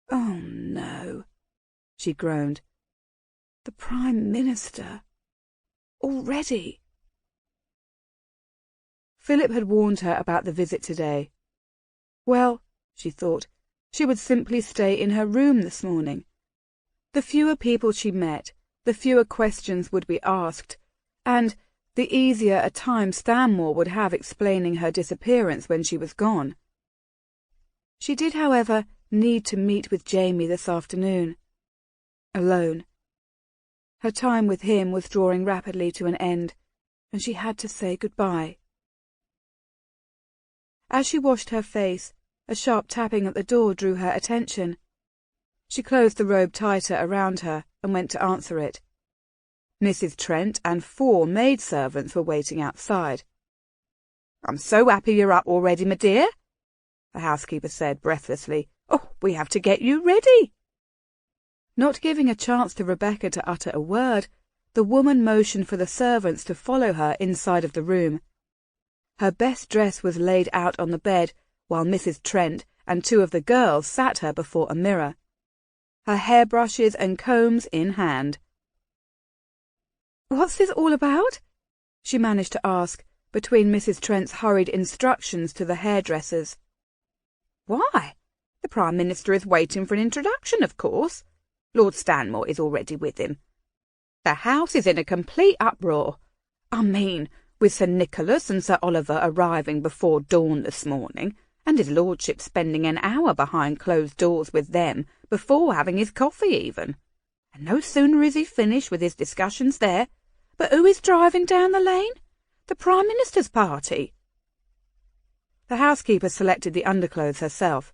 "Oh, no," she groaned. "The Prime Minister. Already." Philip had warned her about the visit today. Well, she thought, she would simply stay in her room this morning. The fewer people she met, the fewer questions would be asked, and the easier a time Stanmore would have explaining her disappearance when she was gone. She did, however, need to meet with Jamie this afternoon. Alone. Her time with him was drawing rapidly to an end, and she had to say goodbye. As she washed her face, a sharp tapping at the door drew her attention. She closed the robe tighter around her and went to answer it. Mrs. Trent and 4 maidservants were waiting outside. "I'm so happy you're up already, my dear," the housekeeper said breathlessly. "Oh, we have to get you ready." Not giving a chance to Rebecca to utter a word, the woman motioned for the servants to follow her inside of the room. Her best dress was laid out on the bed, while Mrs. Trent and 2 of the girls sat her before a mirror, her hairbrushes and combs in hand. "What's this all about?" she managed to ask, between Mrs. Trent's hurried instructions to the hairdressers. "Why, the Prime Minister is waiting for an introduction, of course. Lord Stanmore is already with him. The house is in a complete uproar. I mean, with Sir Nicholas and Sir Oliver arriving before dawn this morning, and his lordship spending an hour behind closed doors with them before having his coffee even. And no sooner is he finished with his discussions there, but who is driving down the lane? The Prime Minister's party." The housekeeper selected the underclothes herself.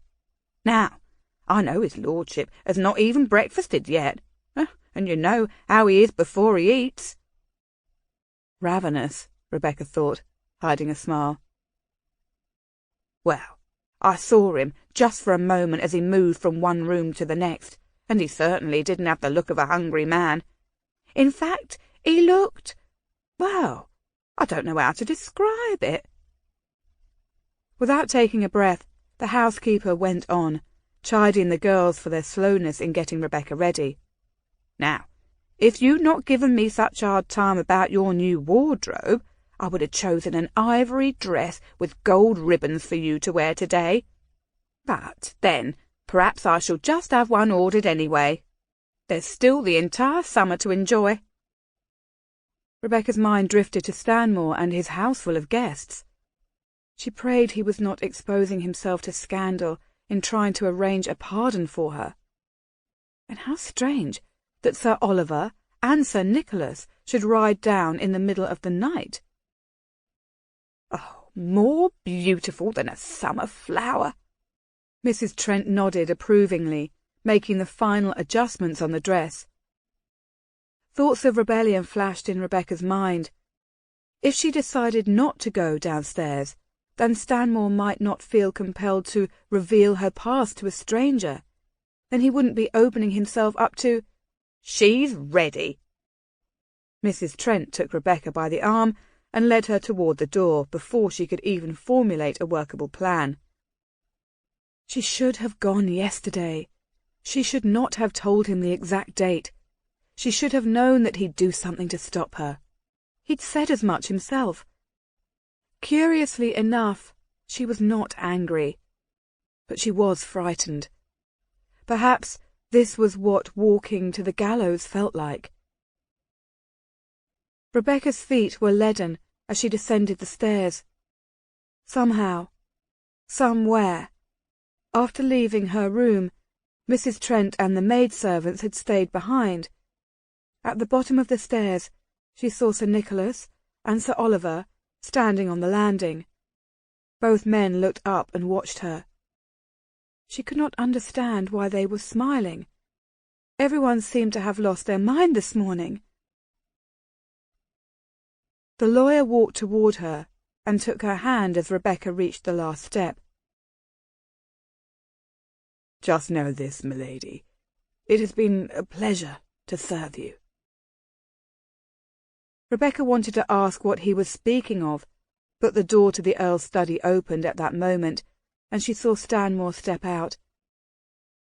"Now, I know his lordship has not even breakfasted yet, and you know how he is before he eats." Ravenous, Rebecca thought, hiding a smile. "Well, I saw him just for a moment as he moved from one room to the next, and he certainly didn't have the look of a hungry man. In fact, he looked, well, I don't know how to describe it." Without taking a breath, the housekeeper went on, chiding the girls for their slowness in getting Rebecca ready. "Now, if you'd not given me such a hard time about your new wardrobe, I would have chosen an ivory dress with gold ribbons for you to wear today. But then, perhaps I shall just have one ordered anyway. There's still the entire summer to enjoy." Rebecca's mind drifted to Stanmore and his house full of guests. She prayed he was not exposing himself to scandal in trying to arrange a pardon for her. And how strange that Sir Oliver and Sir Nicholas should ride down in the middle of the night. "Oh, more beautiful than a summer flower." Mrs. Trent nodded approvingly, making the final adjustments on the dress. Thoughts of rebellion flashed in Rebecca's mind. If she decided not to go downstairs, then Stanmore might not feel compelled to reveal her past to a stranger. Then he wouldn't be opening himself up to— "She's ready." Mrs. Trent took Rebecca by the arm and led her toward the door before she could even formulate a workable plan. She should have gone yesterday. She should not have told him the exact date. She should have known that he'd do something to stop her. He'd said as much himself. Curiously enough, she was not angry, but she was frightened. Perhaps this was what walking to the gallows felt like. Rebecca's feet were leaden as she descended the stairs. Somehow, somewhere, after leaving her room, Mrs. Trent and the maidservants had stayed behind. At the bottom of the stairs, she saw Sir Nicholas and Sir Oliver standing on the landing. Both men looked up and watched her. She could not understand why they were smiling. Everyone seemed to have lost their mind this morning. The lawyer walked toward her and took her hand as Rebecca reached the last step. "Just know this, milady. It has been a pleasure to serve you." Rebecca wanted to ask what he was speaking of, but the door to the Earl's study opened at that moment, and she saw Stanmore step out.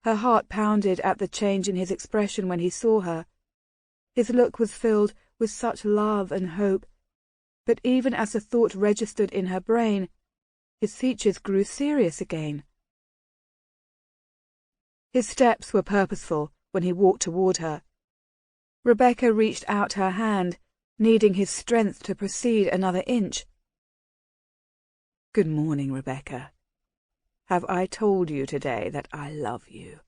Her heart pounded at the change in his expression when he saw her. His look was filled with such love and hope, but even as the thought registered in her brain, his features grew serious again. His steps were purposeful when he walked toward her. Rebecca reached out her hand, needing his strength to proceed another inch. "Good morning, Rebecca. Have I told you today that I love you?"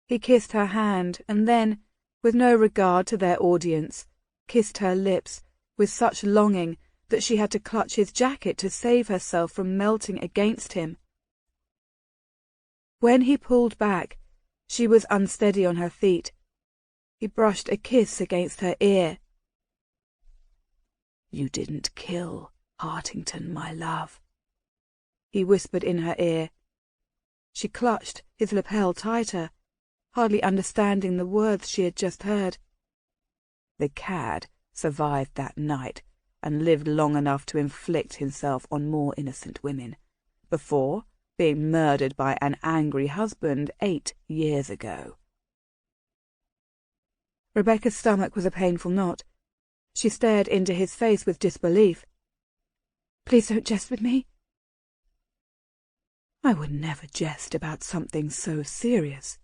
He kissed her hand and then, with no regard to their audience, kissed her lips with such longing that she had to clutch his jacket to save herself from melting against him. When he pulled back, she was unsteady on her feet. He brushed a kiss against her ear. "You didn't kill Hartington, my love," he whispered in her ear. She clutched his lapel tighter, hardly understanding the words she had just heard. "The cad survived that night and lived long enough to inflict himself on more innocent women, before being murdered by an angry husband 8 years ago." Rebecca's stomach was a painful knot. She stared into his face with disbelief. "Please don't jest with me." "I would never jest about something so serious."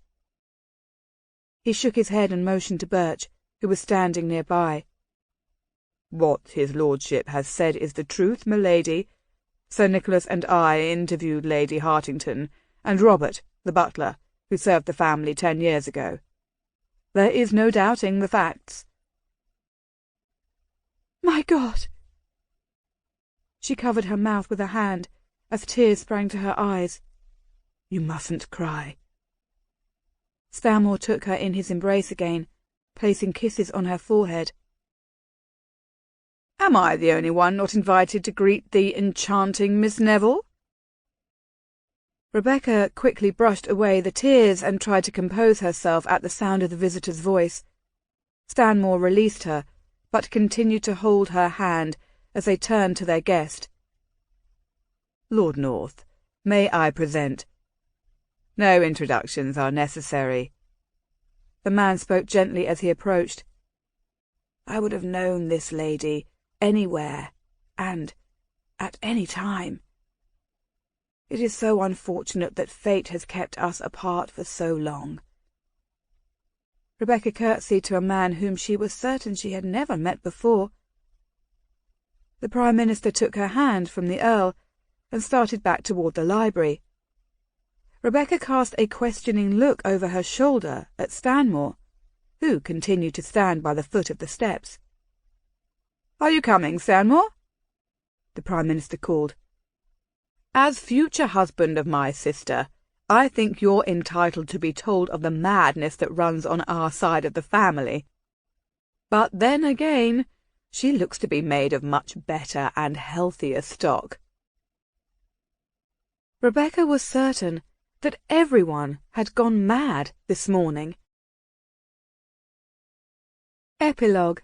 He shook his head and motioned to Birch, who was standing nearby. "What his lordship has said is the truth, milady. Sir Nicholas and I interviewed Lady Hartington, and Robert, the butler, who served the family 10 years ago. There is no doubting the facts." "My God!" She covered her mouth with her hand as tears sprang to her eyes. "You mustn't cry." Stanmore took her in his embrace again, placing kisses on her forehead. "Am I the only one not invited to greet the enchanting Miss Neville?" Rebecca quickly brushed away the tears and tried to compose herself at the sound of the visitor's voice. Stanmore released her, but continued to hold her hand as they turned to their guest. Lord North, may I present—" "No introductions are necessary." The man spoke gently as he approached. "I would have known this lady anywhere and at any time. It is so unfortunate that fate has kept us apart for so long." Rebecca curtsied to a man whom she was certain she had never met before. The Prime Minister took her hand from the Earl and started back toward the library. Rebecca cast a questioning look over her shoulder at Stanmore, who continued to stand by the foot of the steps. "Are you coming, Stanmore?" the Prime Minister called. "As future husband of my sister, I think you're entitled to be told of the madness that runs on our side of the family. But then again, she looks to be made of much better and healthier stock." Rebecca was certain that everyone had gone mad this morning. Epilogue.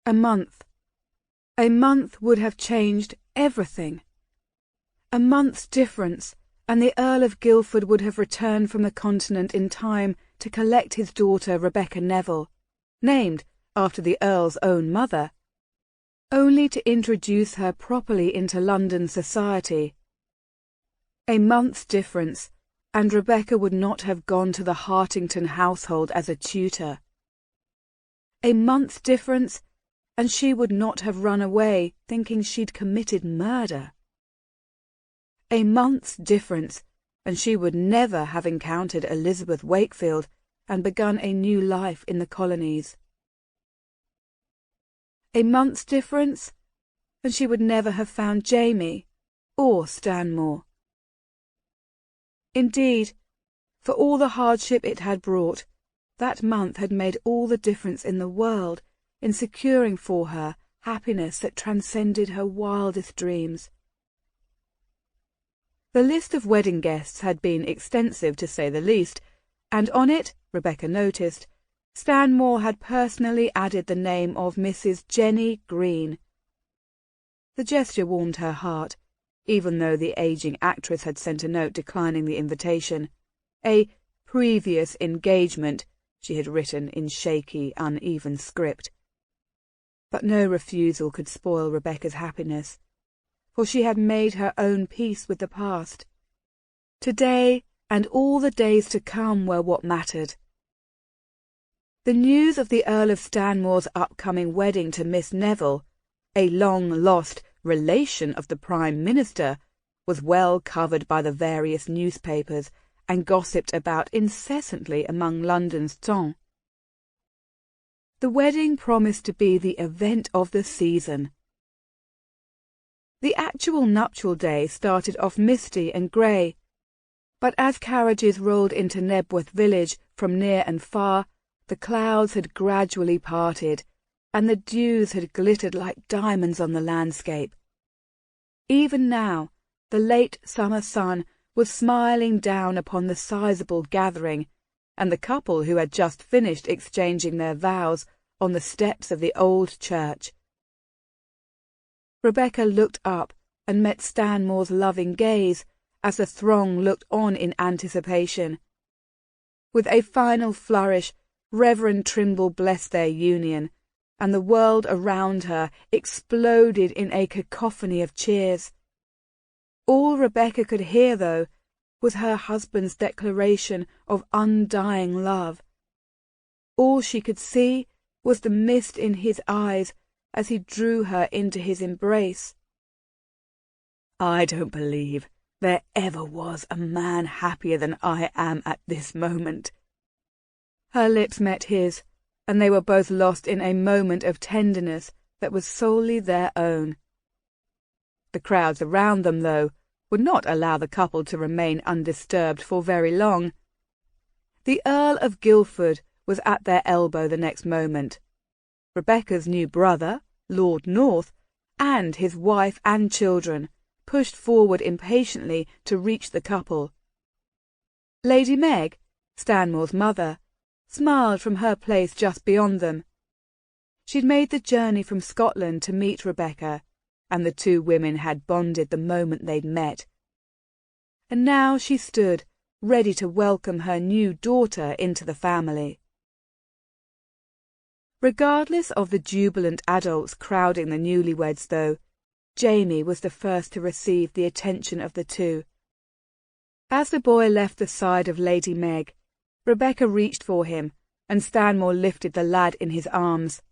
A month would have changed everything. A month's difference, and the Earl of Guildford would have returned from the continent in time to collect his daughter Rebecca Neville, named after the Earl's own mother, only to introduce her properly into London society. A month's difference, and Rebecca would not have gone to the Hartington household as a tutor. A month's difference, and she would not have run away thinking she'd committed murder. A month's difference, and she would never have encountered Elizabeth Wakefield and begun a new life in the colonies. A month's difference, and she would never have found Jamie or Stanmore. Indeed, for all the hardship it had brought, that month had made all the difference in the world in securing for her happiness that transcended her wildest dreams. The list of wedding guests had been extensive, to say the least, and on it, Rebecca noticed, Stanmore had personally added the name of Mrs. Jenny Green. The gesture warmed her heart, even though the ageing actress had sent a note declining the invitation. A previous engagement, she had written in shaky, uneven script. But no refusal could spoil Rebecca's happiness, for she had made her own peace with the past. Today and all the days to come were what mattered. The news of the Earl of Stanmore's upcoming wedding to Miss Neville, a long-lost relation of the Prime Minister, was well covered by the various newspapers and gossiped about incessantly among London's ton. The wedding promised to be the event of the season. The actual nuptial day started off misty and grey, but as carriages rolled into Nebworth village from near and far, the clouds had gradually parted, and the dews had glittered like diamonds on the landscape. Even now, the late summer sun was smiling down upon the sizable gathering, and the couple who had just finished exchanging their vows on the steps of the old church. Rebecca looked up and met Stanmore's loving gaze as the throng looked on in anticipation. With a final flourish, Reverend Trimble blessed their union, and the world around her exploded in a cacophony of cheers. All Rebecca could hear, though, was her husband's declaration of undying love. All she could see was the mist in his eyes as he drew her into his embrace. "I don't believe there ever was a man happier than I am at this moment." Her lips met his, and they were both lost in a moment of tenderness that was solely their own. The crowds around them, though, would not allow the couple to remain undisturbed for very long. The Earl of Guildford was at their elbow the next moment. Rebecca's new brother, Lord North, and his wife and children pushed forward impatiently to reach the couple. Lady Meg, Stanmore's mother, smiled from her place just beyond them. She'd made the journey from Scotland to meet Rebecca, and the two women had bonded the moment they'd met. And now she stood, ready to welcome her new daughter into the family. Regardless of the jubilant adults crowding the newlyweds, though, Jamie was the first to receive the attention of the two. As the boy left the side of Lady Meg, Rebecca reached for him, and Stanmore lifted the lad in his arms.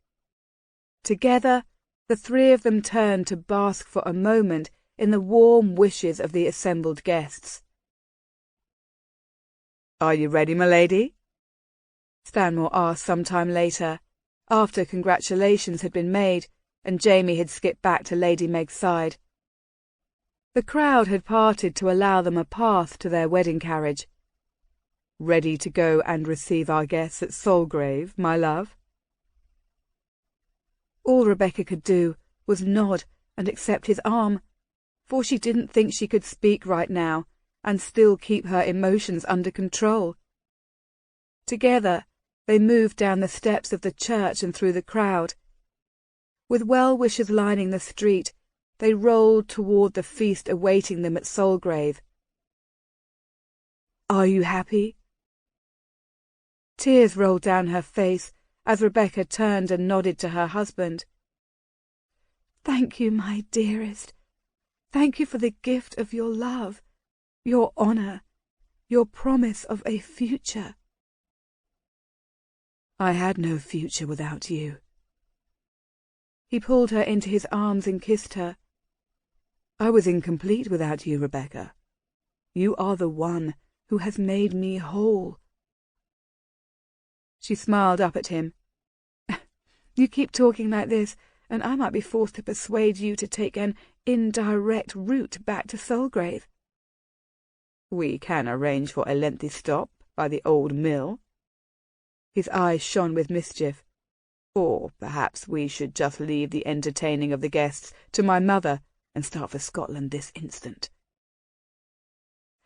Together, the three of them turned to bask for a moment in the warm wishes of the assembled guests. "Are you ready, my lady?" Stanmore asked some time later, after congratulations had been made and Jamie had skipped back to Lady Meg's side. The crowd had parted to allow them a path to their wedding carriage. "Ready to go and receive our guests at Solgrave, my love?" All Rebecca could do was nod and accept his arm, for she didn't think she could speak right now and still keep her emotions under control. Together, they moved down the steps of the church and through the crowd. With well-wishers lining the street, they rolled toward the feast awaiting them at Solgrave. "Are you happy?" Tears rolled down her face as Rebecca turned and nodded to her husband. "Thank you, my dearest. Thank you for the gift of your love, your honour, your promise of a future." "I had no future without you." He pulled her into his arms and kissed her. "I was incomplete without you, Rebecca. You are the one who has made me whole." She smiled up at him. "You keep talking like this, and I might be forced to persuade you to take an indirect route back to Solgrave." "We can arrange for a lengthy stop by the old mill." His eyes shone with mischief. "Or perhaps we should just leave the entertaining of the guests to my mother and start for Scotland this instant."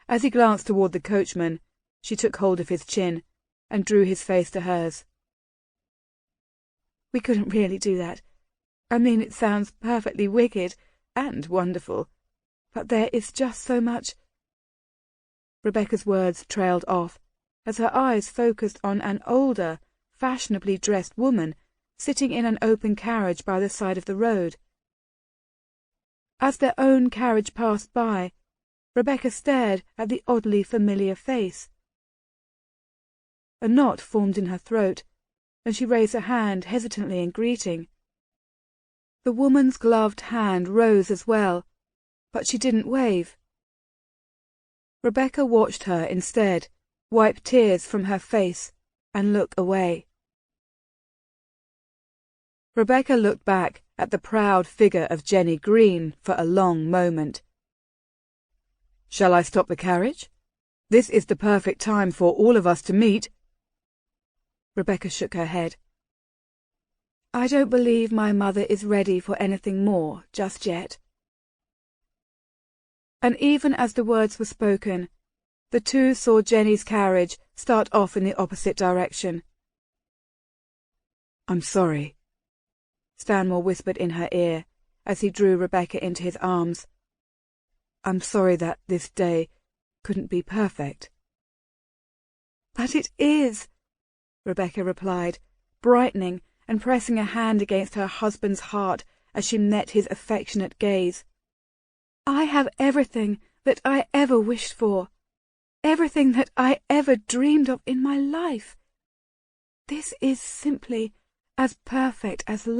As he glanced toward the coachman, she took hold of his chin and drew his face to hers. "We couldn't really do that. I mean, it sounds perfectly wicked and wonderful, but there is just so much—" Rebecca's words trailed off as her eyes focused on an older, fashionably dressed woman sitting in an open carriage by the side of the road. As their own carriage passed by, Rebecca stared at the oddly familiar face. A knot formed in her throat, and she raised her hand hesitantly in greeting. The woman's gloved hand rose as well, but she didn't wave. Rebecca watched her instead wipe tears from her face and look away. Rebecca looked back at the proud figure of Jenny Green for a long moment. "Shall I stop the carriage? This is the perfect time for all of us to meet." Rebecca shook her head. "I don't believe my mother is ready for anything more just yet." And even as the words were spoken, the two saw Jenny's carriage start off in the opposite direction. "I'm sorry," Stanmore whispered in her ear as he drew Rebecca into his arms. "I'm sorry that this day couldn't be perfect." "But it is," Rebecca replied, brightening and pressing a hand against her husband's heart as she met his affectionate gaze. "I have everything that I ever wished for, everything that I ever dreamed of in my life. This is simply as perfect as life."